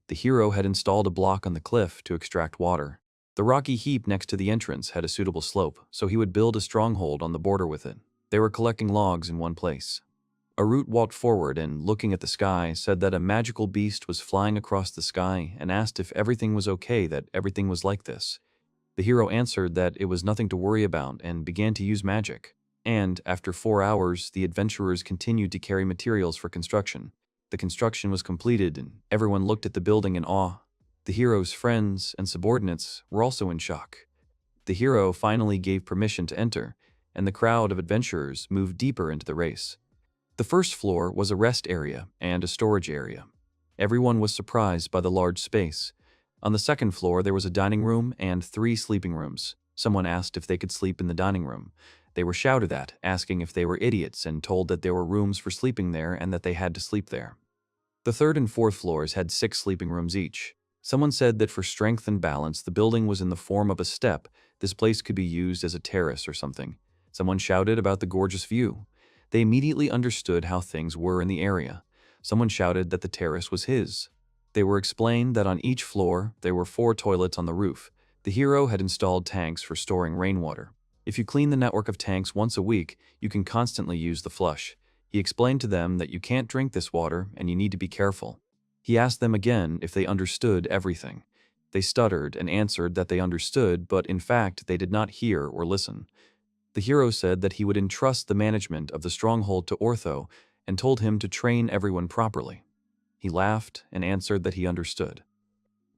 The hero had installed a block on the cliff to extract water. The rocky heap next to the entrance had a suitable slope, so he would build a stronghold on the border with it. They were collecting logs in one place. A root walked forward and, looking at the sky, said that a magical beast was flying across the sky and asked if everything was okay, that everything was like this. The hero answered that it was nothing to worry about and began to use magic. And, after 4 hours, the adventurers continued to carry materials for construction. The construction was completed and everyone looked at the building in awe. The hero's friends and subordinates were also in shock. The hero finally gave permission to enter, and the crowd of adventurers moved deeper into the race. The first floor was a rest area and a storage area. Everyone was surprised by the large space. On the second floor there was a dining room and 3 sleeping rooms. Someone asked if they could sleep in the dining room. They were shouted at, asking if they were idiots, and told that there were rooms for sleeping there and that they had to sleep there. The third and fourth floors had 6 sleeping rooms each. Someone said that for strength and balance, the building was in the form of a step. This place could be used as a terrace or something. Someone shouted about the gorgeous view. They immediately understood how things were in the area. Someone shouted that the terrace was his. They were explained that on each floor there were 4 toilets on the roof. The hero had installed tanks for storing rainwater. If you clean the network of tanks once a week, you can constantly use the flush. He explained to them that you can't drink this water and you need to be careful. He asked them again if they understood everything. They stuttered and answered that they understood, but in fact they did not hear or listen. The hero said that he would entrust the management of the stronghold to Ortho and told him to train everyone properly. He laughed and answered that he understood.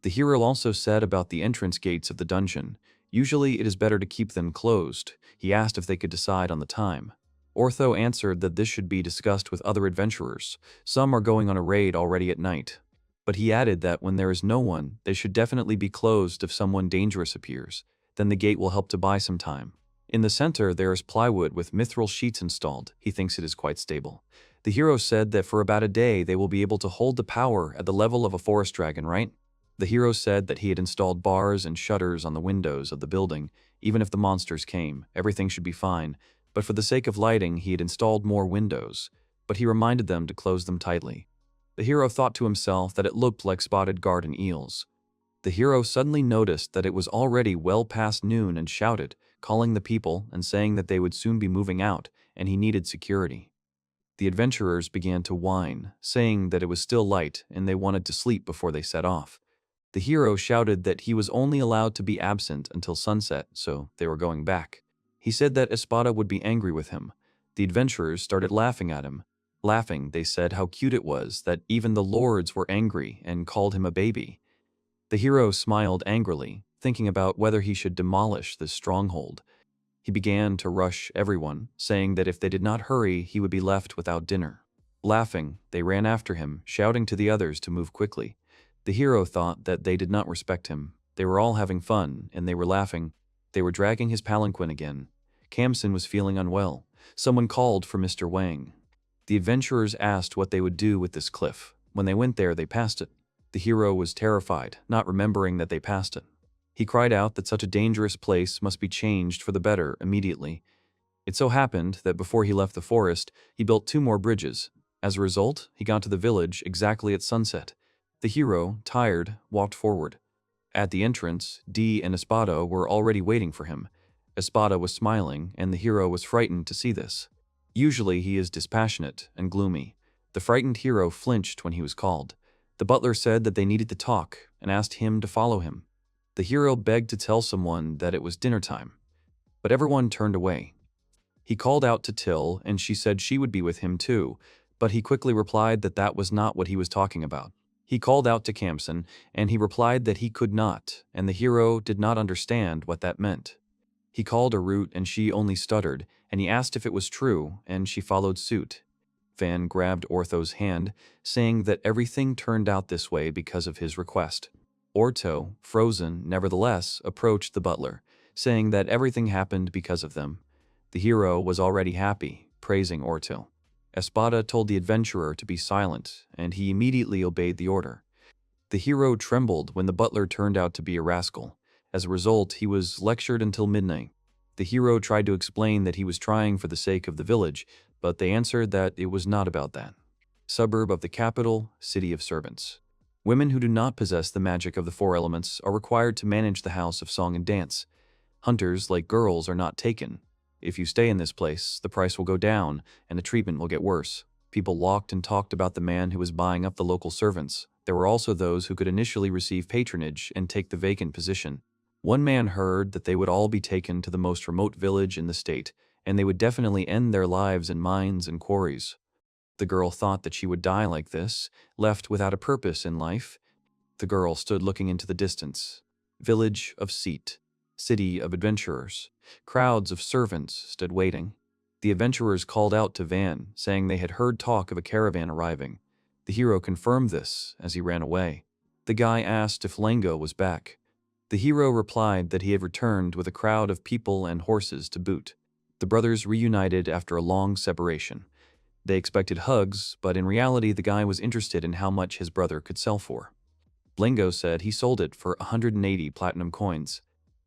The hero also said about the entrance gates of the dungeon. Usually it is better to keep them closed. He asked if they could decide on the time. Ortho answered that this should be discussed with other adventurers. Some are going on a raid already at night. But he added that when there is no one, they should definitely be closed if someone dangerous appears. Then the gate will help to buy some time. In the center, there is plywood with mithril sheets installed. He thinks it is quite stable. The hero said that for about a day they will be able to hold the power at the level of a forest dragon, right? The hero said that he had installed bars and shutters on the windows of the building. Even if the monsters came, everything should be fine, but for the sake of lighting, he had installed more windows, but he reminded them to close them tightly. The hero thought to himself that it looked like spotted garden eels. The hero suddenly noticed that it was already well past noon and shouted, calling the people and saying that they would soon be moving out and he needed security. The adventurers began to whine, saying that it was still light and they wanted to sleep before they set off. The hero shouted that he was only allowed to be absent until sunset, so they were going back. He said that Espada would be angry with him. The adventurers started laughing at him. Laughing, they said how cute it was that even the lords were angry and called him a baby. The hero smiled angrily, thinking about whether he should demolish this stronghold. He began to rush everyone, saying that if they did not hurry, he would be left without dinner. Laughing, they ran after him, shouting to the others to move quickly. The hero thought that they did not respect him. They were all having fun, and they were laughing. They were dragging his palanquin again. Kamsen was feeling unwell. Someone called for Mr. Wang. The adventurers asked what they would do with this cliff. When they went there, they passed it. The hero was terrified, not remembering that they passed it. He cried out that such a dangerous place must be changed for the better immediately. It so happened that before he left the forest, he built 2 more bridges. As a result, he got to the village exactly at sunset. The hero, tired, walked forward. At the entrance, Dee and Espada were already waiting for him. Espada was smiling, and the hero was frightened to see this. Usually he is dispassionate and gloomy. The frightened hero flinched when he was called. The butler said that they needed to talk and asked him to follow him. The hero begged to tell someone that it was dinner time, but everyone turned away. He called out to Till, and she said she would be with him too, but he quickly replied that that was not what he was talking about. He called out to Kamsen, and he replied that he could not, and the hero did not understand what that meant. He called Arut, and she only stuttered, and he asked if it was true, and she followed suit. Van grabbed Ortho's hand, saying that everything turned out this way because of his request. Orto, frozen, nevertheless, approached the butler, saying that everything happened because of them. The hero was already happy, praising Orto. Espada told the adventurer to be silent, and he immediately obeyed the order. The hero trembled when the butler turned out to be a rascal. As a result, he was lectured until midnight. The hero tried to explain that he was trying for the sake of the village, but they answered that it was not about that. Suburb of the capital, city of servants. Women who do not possess the magic of the 4 elements are required to manage the house of song and dance. Hunters, like girls, are not taken. If you stay in this place, the price will go down, and the treatment will get worse. People walked and talked about the man who was buying up the local servants. There were also those who could initially receive patronage and take the vacant position. One man heard that they would all be taken to the most remote village in the state, and they would definitely end their lives in mines and quarries. The girl thought that she would die like this, left without a purpose in life. The girl stood looking into the distance. Village of Seat. City of adventurers. Crowds of servants stood waiting. The adventurers called out to Van, saying they had heard talk of a caravan arriving. The hero confirmed this as he ran away. The guy asked if Lengo was back. The hero replied that he had returned with a crowd of people and horses to boot. The brothers reunited after a long separation. They expected hugs, but in reality the guy was interested in how much his brother could sell for. Lengo said he sold it for 180 platinum coins.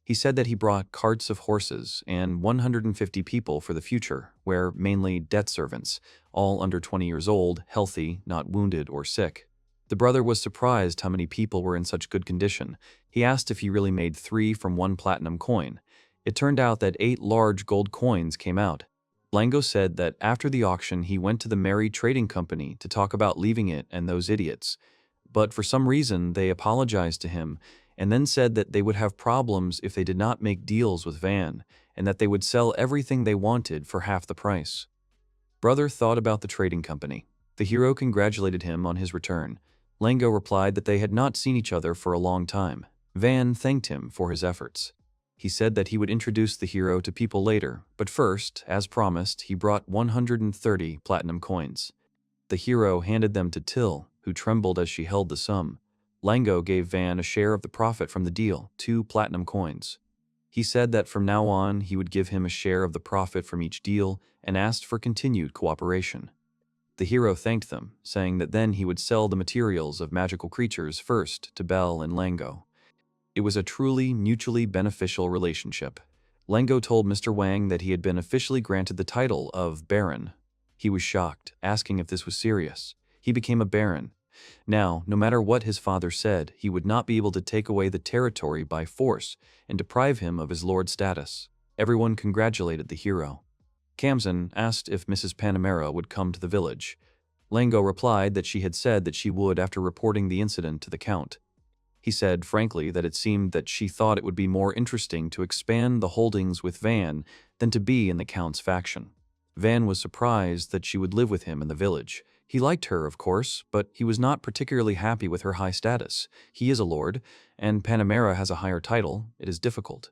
He said that he brought carts of horses and 150 people for the future, where mainly debt servants, all under 20 years old, healthy, not wounded or sick. The brother was surprised how many people were in such good condition. He asked if he really made 3 from 1 platinum coin. It turned out that 8 large gold coins came out. Blango said that after the auction he went to the Merry Trading Company to talk about leaving it and those idiots. But for some reason they apologized to him and then said that they would have problems if they did not make deals with Van, and that they would sell everything they wanted for half the price. Brother thought about the trading company. The hero congratulated him on his return. Lango replied that they had not seen each other for a long time. Van thanked him for his efforts. He said that he would introduce the hero to people later, but first, as promised, he brought 130 platinum coins. The hero handed them to Till, who trembled as she held the sum. Lango gave Van a share of the profit from the deal, 2 platinum coins. He said that from now on he would give him a share of the profit from each deal and asked for continued cooperation. The The hero thanked them, saying that then he would sell the materials of magical creatures first to Belle and Lango. It was a truly mutually beneficial relationship. Lango told Mr. Wang that he had been officially granted the title of Baron. He was shocked, asking if this was serious. He became a Baron. Now, no matter what his father said, he would not be able to take away the territory by force and deprive him of his lord status. Everyone congratulated the hero. Kamzen asked if Mrs. Panamera would come to the village. Lango replied that she had said that she would after reporting the incident to the Count. He said, frankly, that it seemed that she thought it would be more interesting to expand the holdings with Van than to be in the Count's faction. Van was surprised that she would live with him in the village. He liked her, of course, but he was not particularly happy with her high status. He is a lord, and Panamera has a higher title. It is difficult.